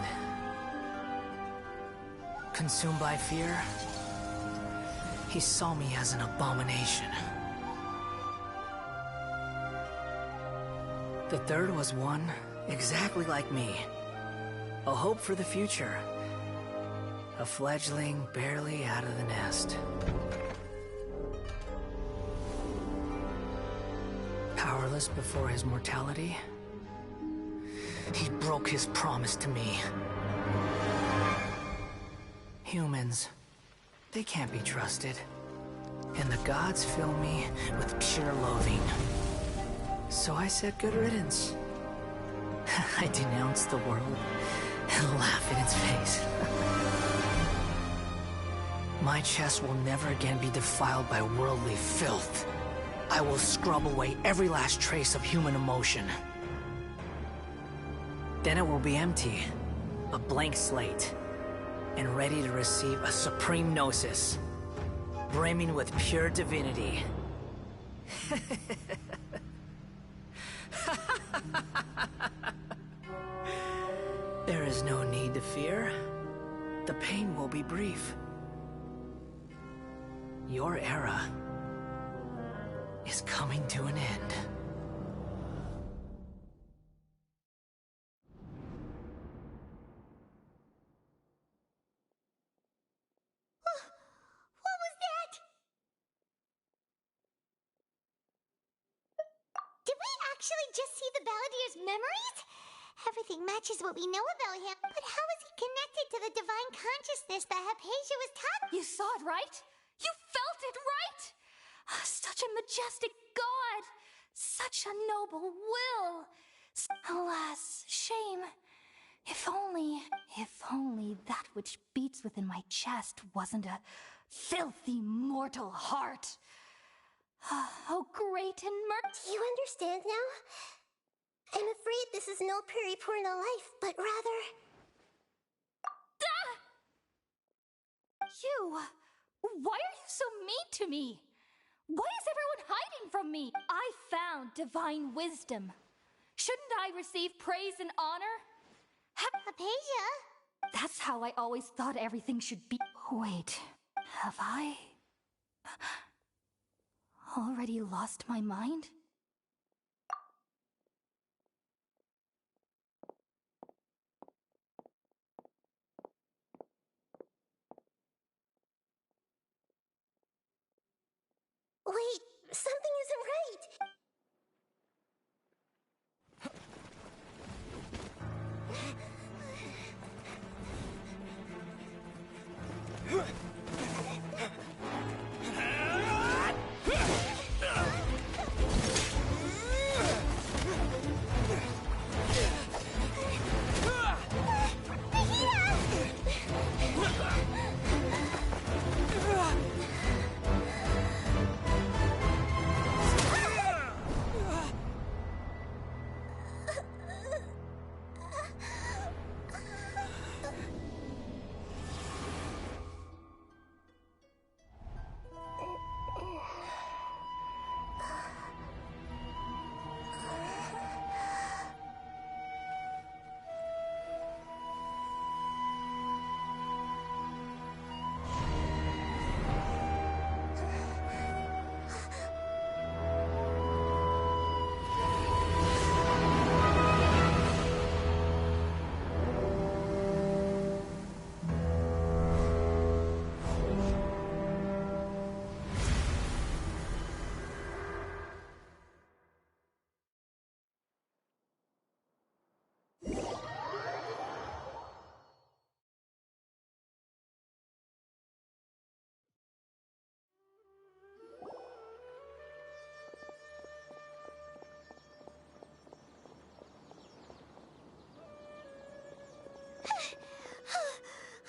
Consumed by fear, he saw me as an abomination. The third was one exactly like me. A hope for the future. A fledgling barely out of the nest. Powerless before his mortality, he broke his promise to me. Humans, they can't be trusted. And the gods fill me with pure loathing. So I said good riddance. I denounced the world and laugh in its face. My chest will never again be defiled by worldly filth. I will scrub away every last trace of human emotion. Then it will be empty, a blank slate, and ready to receive a supreme gnosis, brimming with pure divinity. There is no need to fear. The pain will be brief. Your era is coming to an end. What was that? Did we actually just see the Balladeer's memories? Everything matches what we know about him, but how is he connected to the divine consciousness that Hypatia was taught? You saw it, right? You felt it, right? Such a majestic god! Such a noble will! Alas, shame. If only that which beats within my chest wasn't a filthy mortal heart. Oh, great and Do you understand now? I'm afraid this is no Purna life, but rather... You! Why are you so mean to me? Why is everyone hiding from me? I found divine wisdom. Shouldn't I receive praise and honor? Hypatia? That's how I always thought everything should be. Wait, have I already lost my mind? Wait, something isn't right.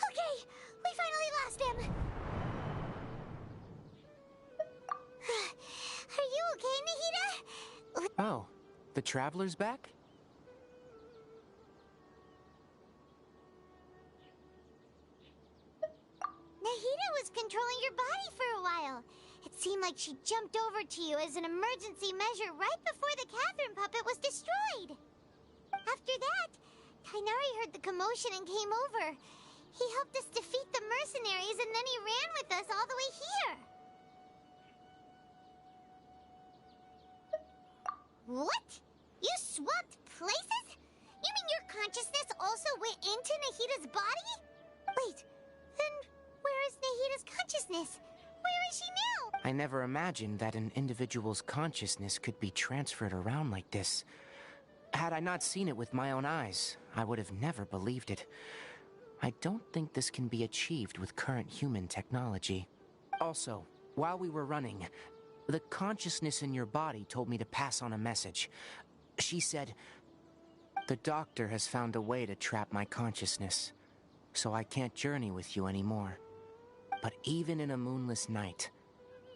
Okay, we finally lost him. Are you okay, Nahida? Oh, the Traveler's back? Nahida was controlling your body for a while. It seemed like she jumped over to you as an emergency measure right before the Catherine puppet was destroyed. After that, Tainari heard the commotion and came over. He helped us defeat the mercenaries and then he ran with us all the way here. What? You swapped places? You mean your consciousness also went into Nahida's body? Wait, then where is Nahida's consciousness? Where is she now? I never imagined that an individual's consciousness could be transferred around like this. Had I not seen it with my own eyes, I would have never believed it. I don't think this can be achieved with current human technology. Also, while we were running, the consciousness in your body told me to pass on a message. She said, The doctor has found a way to trap my consciousness, so I can't journey with you anymore. But even in a moonless night,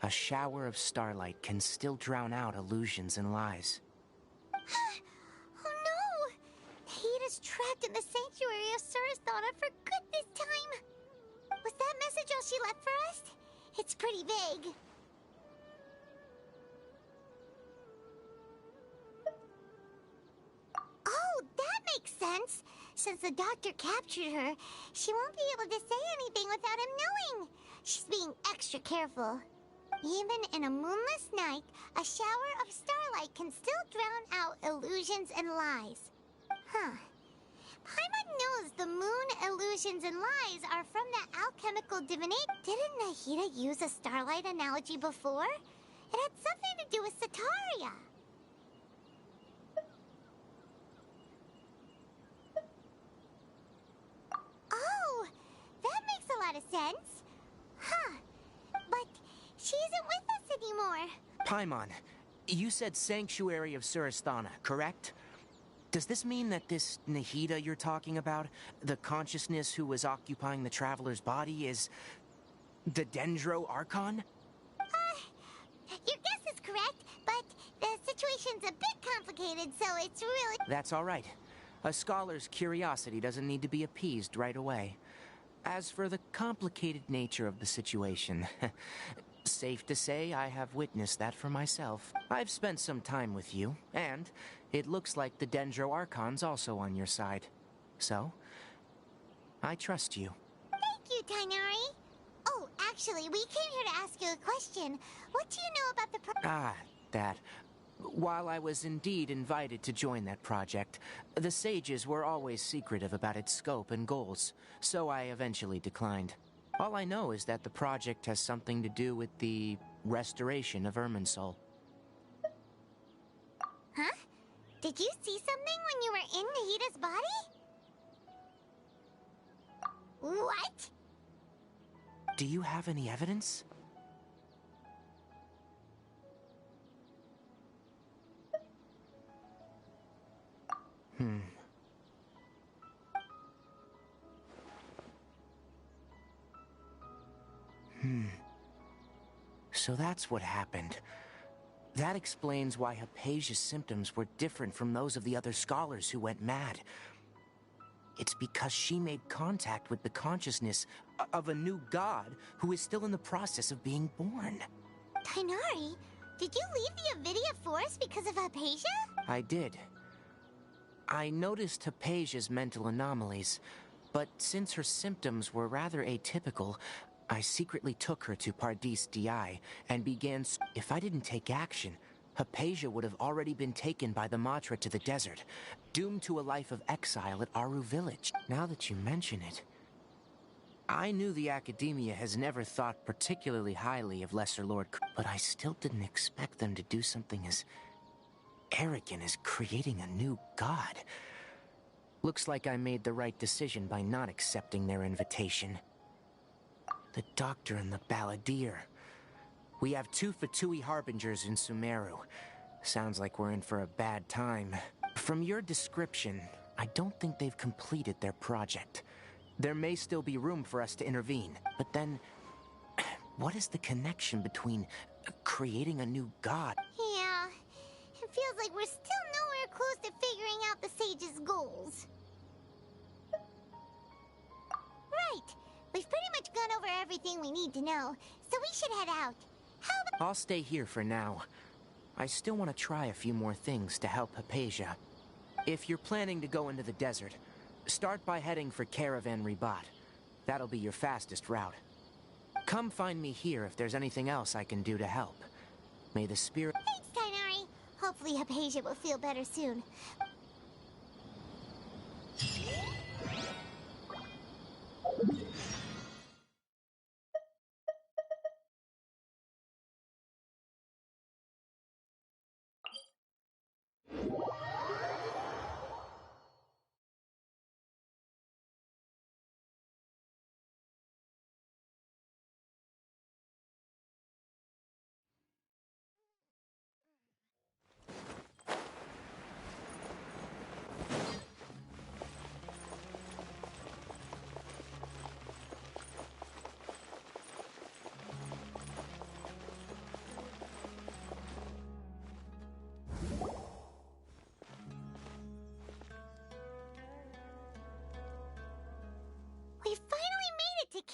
a shower of starlight can still drown out illusions and lies. Oh no! Nahida's trapped in the sanctuary of Surasthana for good this time! Was that message all she left for us? It's pretty vague. Oh, that makes sense! Since the doctor captured her, she won't be able to say anything without him knowing. She's being extra careful. Even in a moonless night, a shower of starlight can still drown out illusions and lies. Huh. Paimon knows the moon illusions and lies are from the alchemical divination. Didn't Nahida use a starlight analogy before? It had something to do with Sataria. Oh, that makes a lot of sense. Huh. But she isn't with us anymore. Paimon, you said Sanctuary of Surasthana, correct? Does this mean that this Nahida you're talking about, the consciousness who was occupying the traveler's body, is the Dendro Archon? Your guess is correct, but the situation's a bit complicated, so it's really... That's all right. A scholar's curiosity doesn't need to be appeased right away. As for the complicated nature of the situation, safe to say I have witnessed that for myself. I've spent some time with you, and it looks like the Dendro Archon's also on your side. So, I trust you. Thank you, Tainari. Oh, actually, we came here to ask you a question. What do you know about the That. While I was indeed invited to join that project, the sages were always secretive about its scope and goals, so I eventually declined. All I know is that the project has something to do with the restoration of Irminsul. Huh? Did you see something when you were in Nahida's body? What? Do you have any evidence? So that's what happened. That explains why Hypatia's symptoms were different from those of the other scholars who went mad. It's because she made contact with the consciousness of a new god who is still in the process of being born. Tainari, did you leave the Avidia Forest because of Hypatia? I did. I noticed Hypatia's mental anomalies, but since her symptoms were rather atypical, I secretly took her to Pardis Di and began... If I didn't take action, Hypatia would have already been taken by the Matra to the desert, doomed to a life of exile at Aru village. Now that you mention it, I knew the Academia has never thought particularly highly of Lesser Lord, but I still didn't expect them to do something as arrogant as creating a new god. Looks like I made the right decision by not accepting their invitation. The Doctor and the Balladeer. We have 2 Fatui Harbingers in Sumeru. Sounds like we're in for a bad time. From your description, I don't think they've completed their project. There may still be room for us to intervene, but then... what is the connection between creating a new god? Yeah, it feels like we're still nowhere close to figuring out the Sage's goals. Right. We've pretty much gone over everything we need to know, so we should head out. I'll stay here for now. I still want to try a few more things to help Hypatia. If you're planning to go into the desert, start by heading for Caravan Ribat. That'll be your fastest route. Come find me here if there's anything else I can do to help. May the spirit... Thanks, Tainari. Hopefully Hypatia will feel better soon.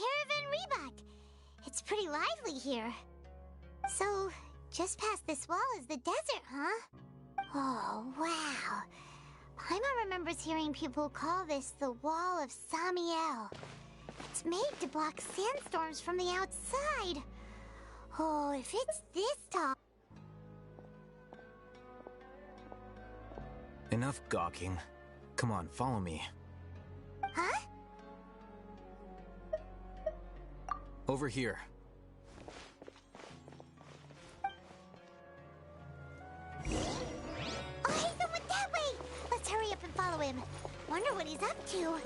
Caravan Rebot. It's pretty lively here. So, just past this wall is the desert, huh? Oh, wow. Paimon remembers hearing people call this the Wall of Samiel. It's made to block sandstorms from the outside. Oh, if it's this tall... Enough gawking. Come on, follow me. Huh? Over here. Oh, Hatham went that way! Let's hurry up and follow him. Wonder what he's up to.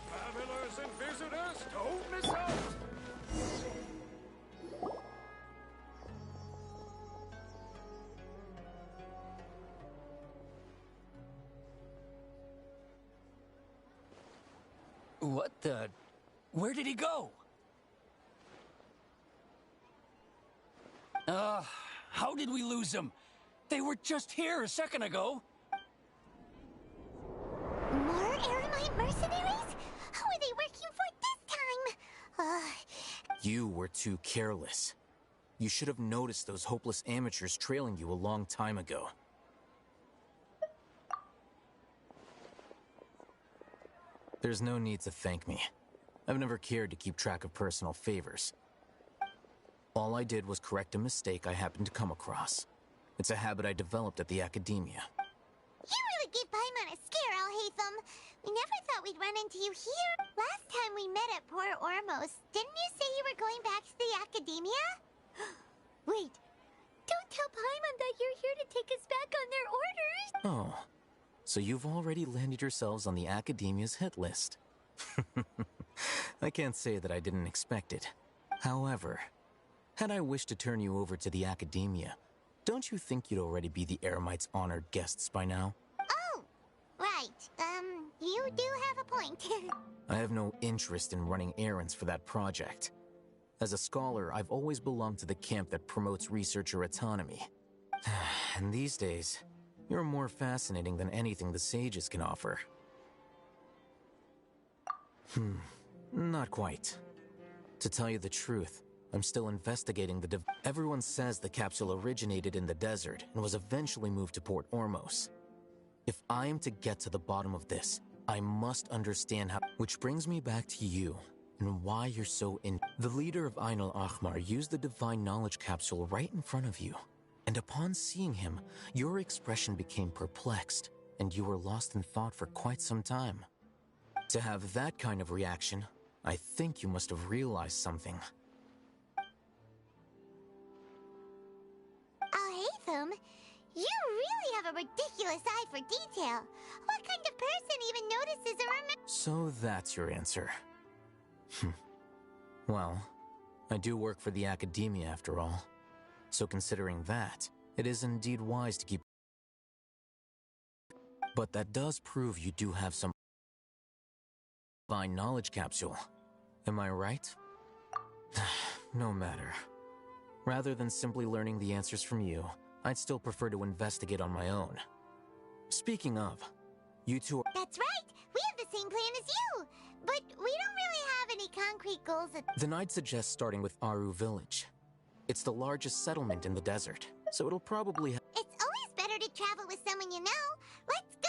Travelers and visitors, don't miss out! What the... Where did he go? How did we lose him? They were just here a second ago. More Eremite mercenaries? Who are they working for this time? You were too careless. You should have noticed those hopeless amateurs trailing you a long time ago. There's no need to thank me. I've never cared to keep track of personal favors. All I did was correct a mistake I happened to come across. It's a habit I developed at the Academia. You really gave Paimon a scare, Alhaitham. We never thought we'd run into you here. Last time we met at Port Ormos, didn't you say you were going back to the Academia? Wait, don't tell Paimon that you're here to take us back on their orders. Oh, so you've already landed yourselves on the Academia's hit list. I can't say that I didn't expect it. However, had I wished to turn you over to the Academia, don't you think you'd already be the Eremites' honored guests by now? Oh, right. You do have a point. I have no interest in running errands for that project. As a scholar, I've always belonged to the camp that promotes researcher autonomy. And these days, you're more fascinating than anything the sages can offer. Not quite. To tell you the truth, I'm still investigating the Everyone says the capsule originated in the desert and was eventually moved to Port Ormos. If I am to get to the bottom of this, I must understand how... Which brings me back to you, and why you're so The leader of Ain al-Ahmar used the Divine Knowledge Capsule right in front of you, and upon seeing him, your expression became perplexed, and you were lost in thought for quite some time. To have that kind of reaction, I think you must have realized something. Alhaitham, you really have a ridiculous eye for detail. What kind of person even notices a So that's your answer. Well, I do work for the Academia after all. So considering that, it is indeed wise to keep... But that does prove you do have some Divine Knowledge Capsule. Am I right? No matter. Rather than simply learning the answers from you, I'd still prefer to investigate on my own. Speaking of, you two are... That's right! We have the same plan as you! But we don't really have any concrete goals at... Then I'd suggest starting with Aru Village. It's the largest settlement in the desert, so it'll probably have... It's always better to travel with someone you know. Let's go!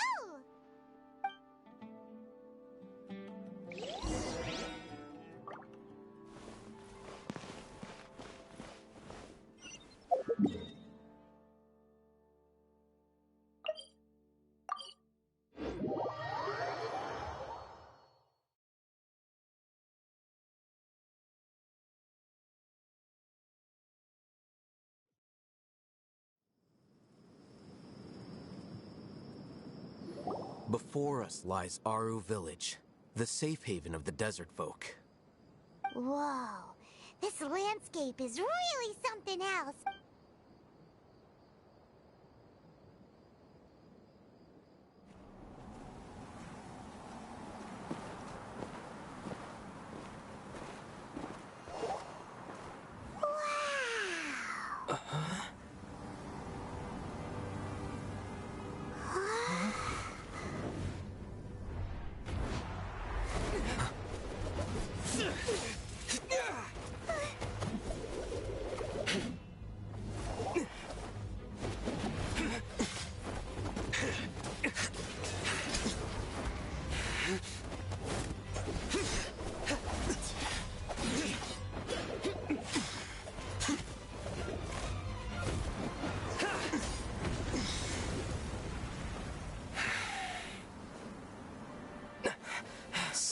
Before us lies Aru Village, the safe haven of the desert folk. Whoa, this landscape is really something else.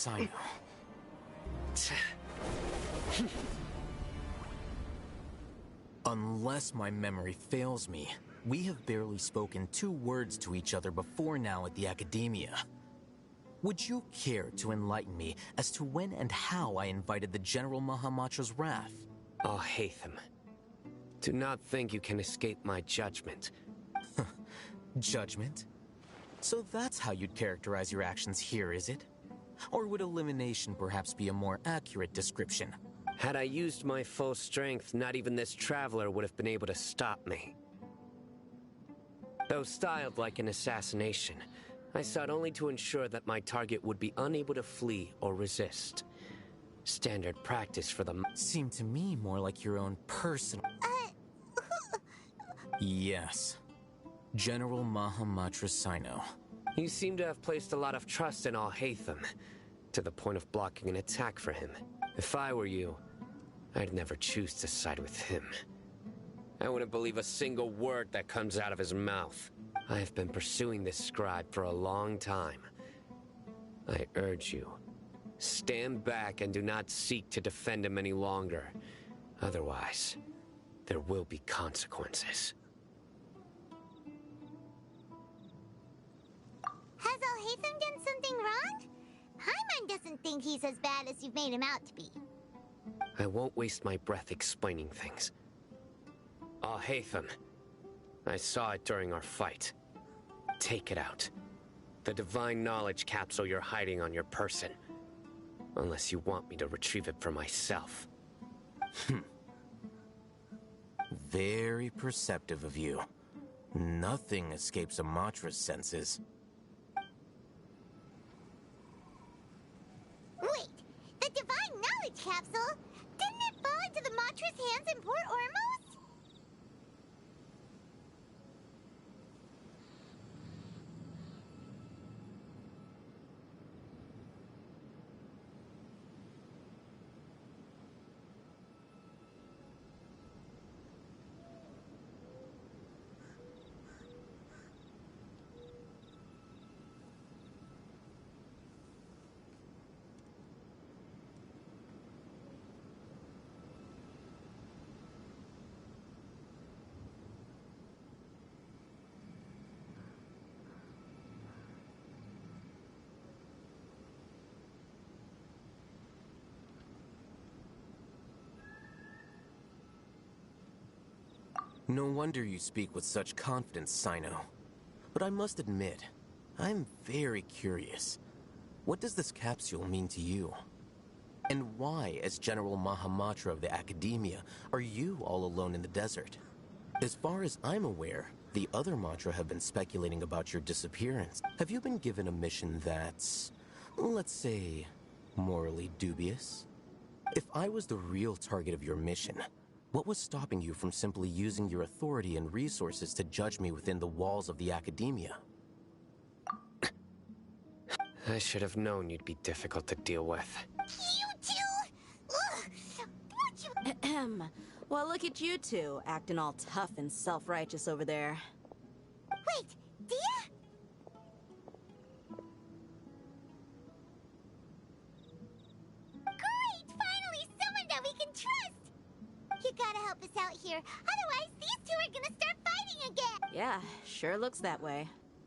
Sino. Unless my memory fails me, we have barely spoken 2 words to each other before now at the Academia. Would you care to enlighten me as to when and how I invited the General Mahamatra's wrath? Oh, Hatham. Do not think you can escape my judgment. Judgment? So that's how you'd characterize your actions here, is it? Or would elimination perhaps be a more accurate description? Had I used my full strength, not even this traveler would have been able to stop me. Though styled like an assassination, I sought only to ensure that my target would be unable to flee or resist. Standard practice for them seemed to me more like your own personal... Yes. General Mahamatra Sino. You seem to have placed a lot of trust in Al-Haytham, to the point of blocking an attack for him. If I were you, I'd never choose to side with him. I wouldn't believe a single word that comes out of his mouth. I have been pursuing this scribe for a long time. I urge you, stand back and do not seek to defend him any longer. Otherwise, there will be consequences. Has Al-Haytham done something wrong? Hyman doesn't think he's as bad as you've made him out to be. I won't waste my breath explaining things. Al-Haytham, I saw it during our fight. Take it out. The divine knowledge capsule you're hiding on your person. Unless you want me to retrieve it for myself. Very perceptive of you. Nothing escapes a Matra's senses. Wait, the divine knowledge capsule? Didn't it fall into the Matra's hands in Port Ormos? No wonder you speak with such confidence, Sino. But I must admit, I'm very curious. What does this capsule mean to you? And why, as General Mahamatra of the Academia, are you all alone in the desert? As far as I'm aware, the other Matra have been speculating about your disappearance. Have you been given a mission that's, let's say, morally dubious? If I was the real target of your mission, what was stopping you from simply using your authority and resources to judge me within the walls of the Academia? I should have known you'd be difficult to deal with. You two! Ugh! Ahem. Well, look at you two, acting all tough and self-righteous over there. Wait, Dia? Great! Finally, someone that we can trust! You gotta help us out here, otherwise these two are gonna start fighting again! Yeah, sure looks that way.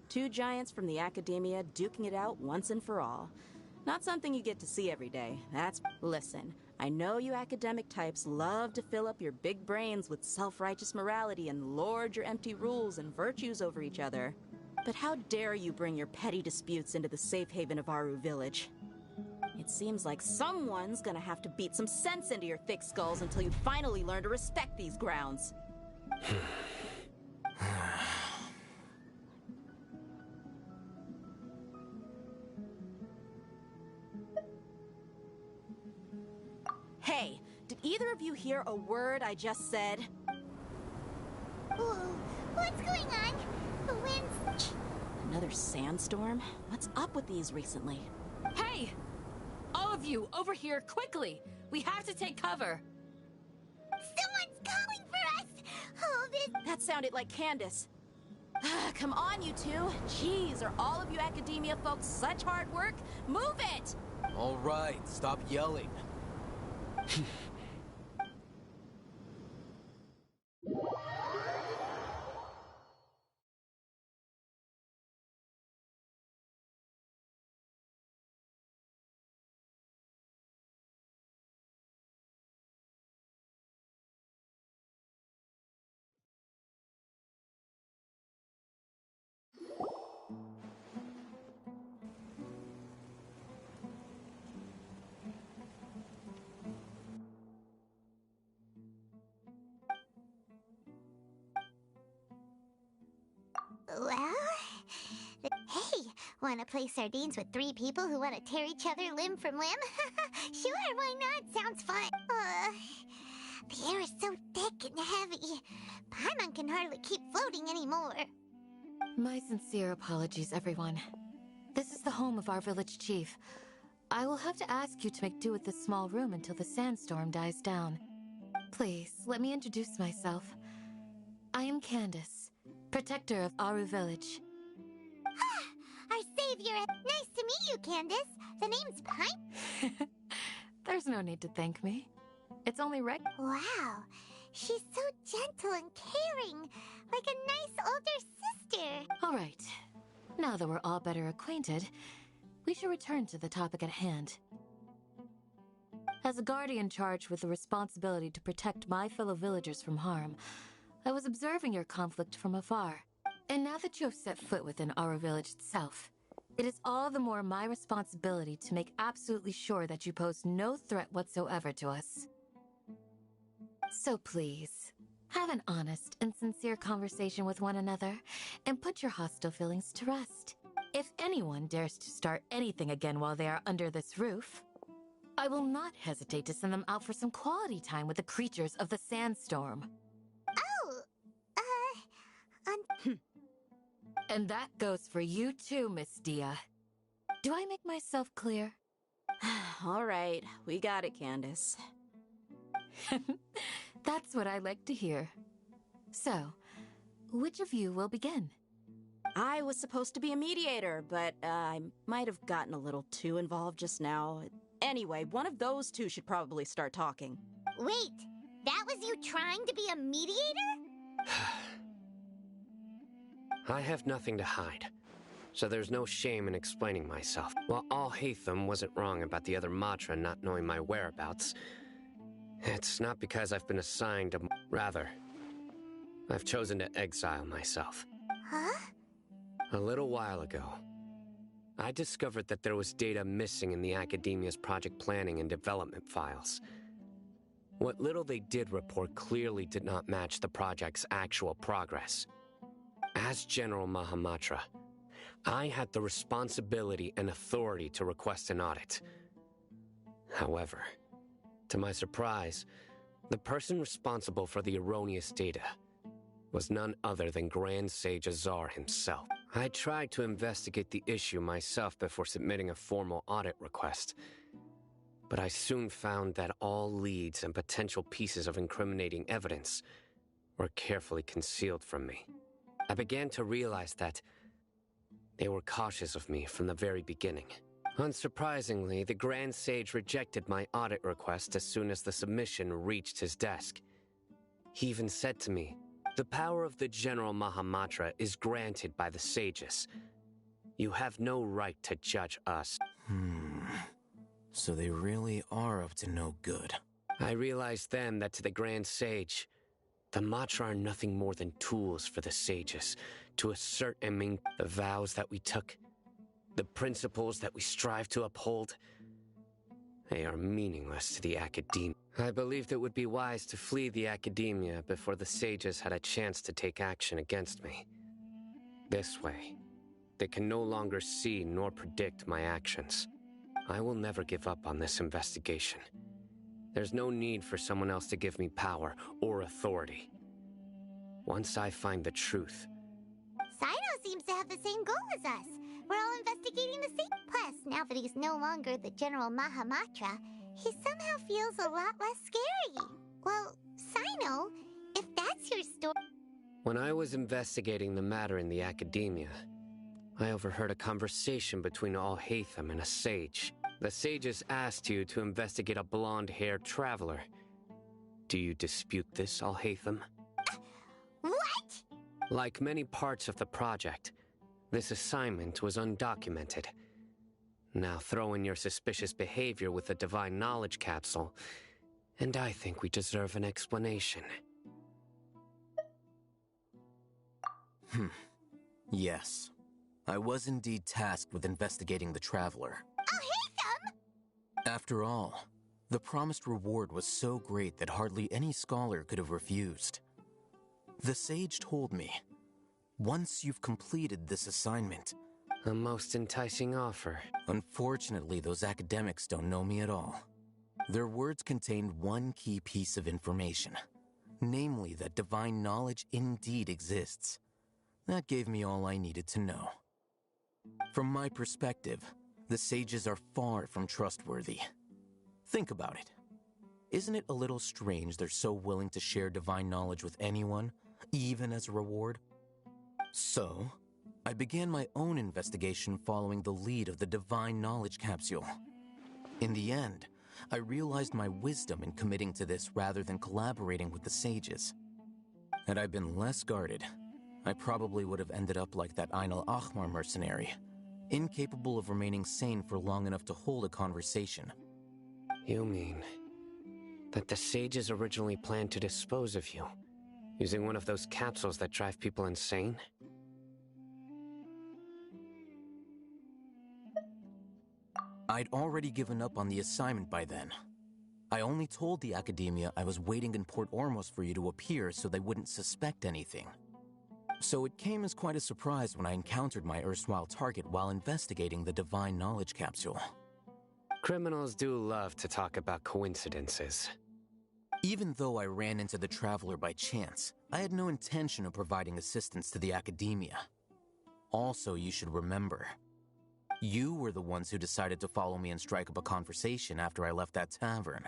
2 giants from the Academia duking it out once and for all. Not something you get to see every day, that's... Listen, I know you academic types love to fill up your big brains with self-righteous morality and lord your empty rules and virtues over each other. But how dare you bring your petty disputes into the safe haven of Aru Village? It seems like someone's gonna have to beat some sense into your thick skulls until you finally learn to respect these grounds. Hey, did either of you hear a word I just said? Whoa, what's going on? The wind's... Another sandstorm? What's up with these recently? Hey! All of you, over here, quickly! We have to take cover! Someone's calling for us! Oh, this... That sounded like Candace. Come on, you two. Jeez, are all of you Academia folks such hard work? Move it! All right, stop yelling. Well... Hey, wanna play sardines with 3 people who wanna tear each other limb from limb? Sure, why not? Sounds fun. The air is so thick and heavy. Paimon can hardly keep floating anymore. My sincere apologies, everyone. This is the home of our village chief. I will have to ask you to make do with this small room until the sandstorm dies down. Please, let me introduce myself. I am Candace, protector of Aru village. Our savior! Nice to meet you, Candace. The name's Paimon. There's no need to thank me. It's only Wow, she's so gentle and caring, like a nice older sister. All right. Now that we're all better acquainted, we should return to the topic at hand. As a guardian charged with the responsibility to protect my fellow villagers from harm, I was observing your conflict from afar. And now that you have set foot within our village itself, it is all the more my responsibility to make absolutely sure that you pose no threat whatsoever to us. So please, have an honest and sincere conversation with one another, and put your hostile feelings to rest. If anyone dares to start anything again while they are under this roof, I will not hesitate to send them out for some quality time with the creatures of the sandstorm. And that goes for you too, Miss Dia. Do I make myself clear? All right, we got it, Candace. That's what I like to hear. So, which of you will begin? I was supposed to be a mediator, but I might have gotten a little too involved just now. Anyway, one of those two should probably start talking. Wait, that was you trying to be a mediator? I have nothing to hide, so there's no shame in explaining myself. While Alhaitham wasn't wrong about the other Matra not knowing my whereabouts, it's not because I've been assigned a... Rather, I've chosen to exile myself. Huh? A little while ago, I discovered that there was data missing in the Academia's project planning and development files. What little they did report clearly did not match the project's actual progress. As General Mahamatra, I had the responsibility and authority to request an audit. However, to my surprise, the person responsible for the erroneous data was none other than Grand Sage Azar himself. I tried to investigate the issue myself before submitting a formal audit request, but I soon found that all leads and potential pieces of incriminating evidence were carefully concealed from me. I began to realize that they were cautious of me from the very beginning. Unsurprisingly, the Grand Sage rejected my audit request as soon as the submission reached his desk. He even said to me, "The power of the General Mahamatra is granted by the sages. You have no right to judge us." So they really are up to no good. I realized then that to the Grand Sage, the Matra are nothing more than tools for the sages to assert and maintain the vows that we took, the principles that we strive to uphold. They are meaningless to the Academia. I believed it would be wise to flee the Academia before the sages had a chance to take action against me. This way, they can no longer see nor predict my actions. I will never give up on this investigation. There's no need for someone else to give me power or authority. Once I find the truth... Sino seems to have the same goal as us. We're all investigating the same. Plus, now that he's no longer the General Mahamatra, he somehow feels a lot less scary. Well, Sino, if that's your story... When I was investigating the matter in the Academia, I overheard a conversation between Alhaitham and a sage. The sages asked you to investigate a blonde-haired traveler. Do you dispute this, Alhaitham? What? Like many parts of the project, this assignment was undocumented. Now throw in your suspicious behavior with the Divine Knowledge Capsule, and I think we deserve an explanation. Yes. I was indeed tasked with investigating the Traveler. Alhaitham! After all, the promised reward was so great that hardly any scholar could have refused. The sage told me, once you've completed this assignment... A most enticing offer. Unfortunately, those academics don't know me at all. Their words contained one key piece of information, namely that divine knowledge indeed exists. That gave me all I needed to know. From my perspective, the sages are far from trustworthy. Think about it. Isn't it a little strange they're so willing to share divine knowledge with anyone, even as a reward? So, I began my own investigation following the lead of the Divine Knowledge Capsule. In the end, I realized my wisdom in committing to this rather than collaborating with the sages. Had I been less guarded, I probably would have ended up like that Ain al-Ahmar mercenary, incapable of remaining sane for long enough to hold a conversation. You mean that the sages originally planned to dispose of you, using one of those capsules that drive people insane? I'd already given up on the assignment by then. I only told the Academia I was waiting in Port Ormos for you to appear so they wouldn't suspect anything. So it came as quite a surprise when I encountered my erstwhile target while investigating the Divine Knowledge Capsule. Criminals do love to talk about coincidences. Even though I ran into the Traveler by chance, I had no intention of providing assistance to the Academia. Also, you should remember, you were the ones who decided to follow me and strike up a conversation after I left that tavern.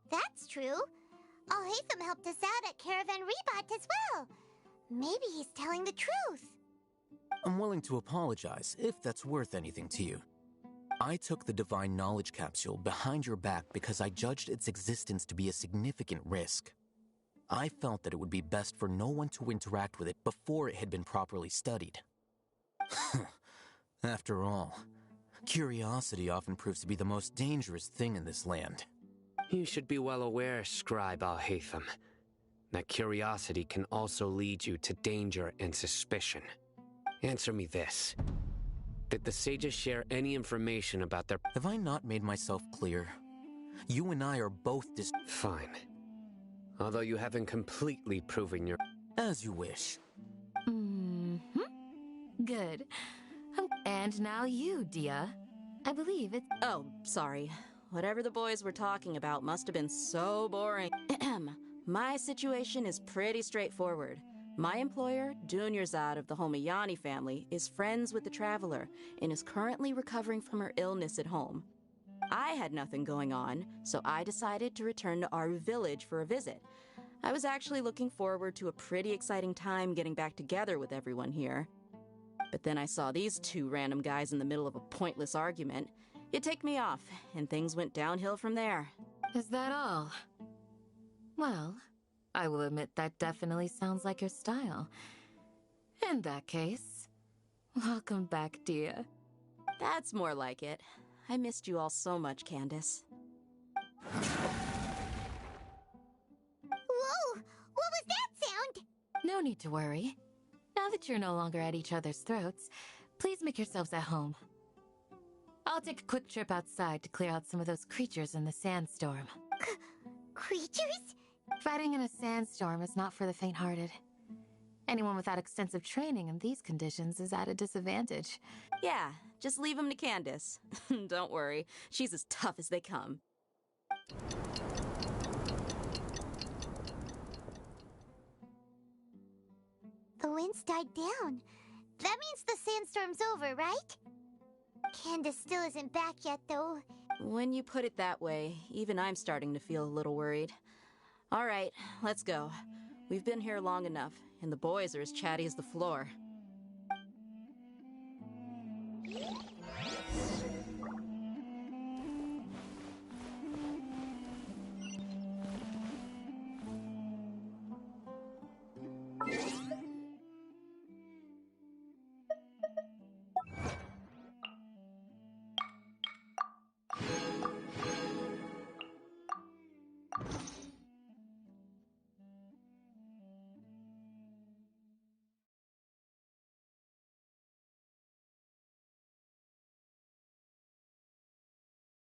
That's true. Alhaitham helped us out at Caravan Rebat as well. Maybe he's telling the truth. I'm willing to apologize, if that's worth anything to you. I took the Divine Knowledge Capsule behind your back because I judged its existence to be a significant risk. I felt that it would be best for no one to interact with it before it had been properly studied. After all, curiosity often proves to be the most dangerous thing in this land. You should be well aware, Scribe Alhaitham, that curiosity can also lead you to danger and suspicion. Answer me this. Did the sages share any information about their... Have I not made myself clear? You and I are both Fine. Although you haven't completely proven your... As you wish. Good. And now you, Dia. I believe it's... Oh, sorry. Whatever the boys were talking about must have been so boring. My situation is pretty straightforward. My employer, Dunyarzad of the Homayani family, is friends with the Traveler and is currently recovering from her illness at home. I had nothing going on, so I decided to return to our village for a visit. I was actually looking forward to a pretty exciting time getting back together with everyone here. But then I saw these two random guys in the middle of a pointless argument. It ticked me off, and things went downhill from there. Is that all? Well, I will admit that definitely sounds like your style. In that case, welcome back, Dia. That's more like it. I missed you all so much, Candace. Whoa! What was that sound? No need to worry. Now that you're no longer at each other's throats, please make yourselves at home. I'll take a quick trip outside to clear out some of those creatures in the sandstorm. Creatures? Fighting in a sandstorm is not for the faint-hearted. Anyone without extensive training in these conditions is at a disadvantage. Yeah, just leave them to Candace. Don't worry, she's as tough as they come. The wind's died down. That means the sandstorm's over, right? Candace still isn't back yet, though. When you put it that way, even I'm starting to feel a little worried. All right, let's go. We've been here long enough, and the boys are as chatty as the floor.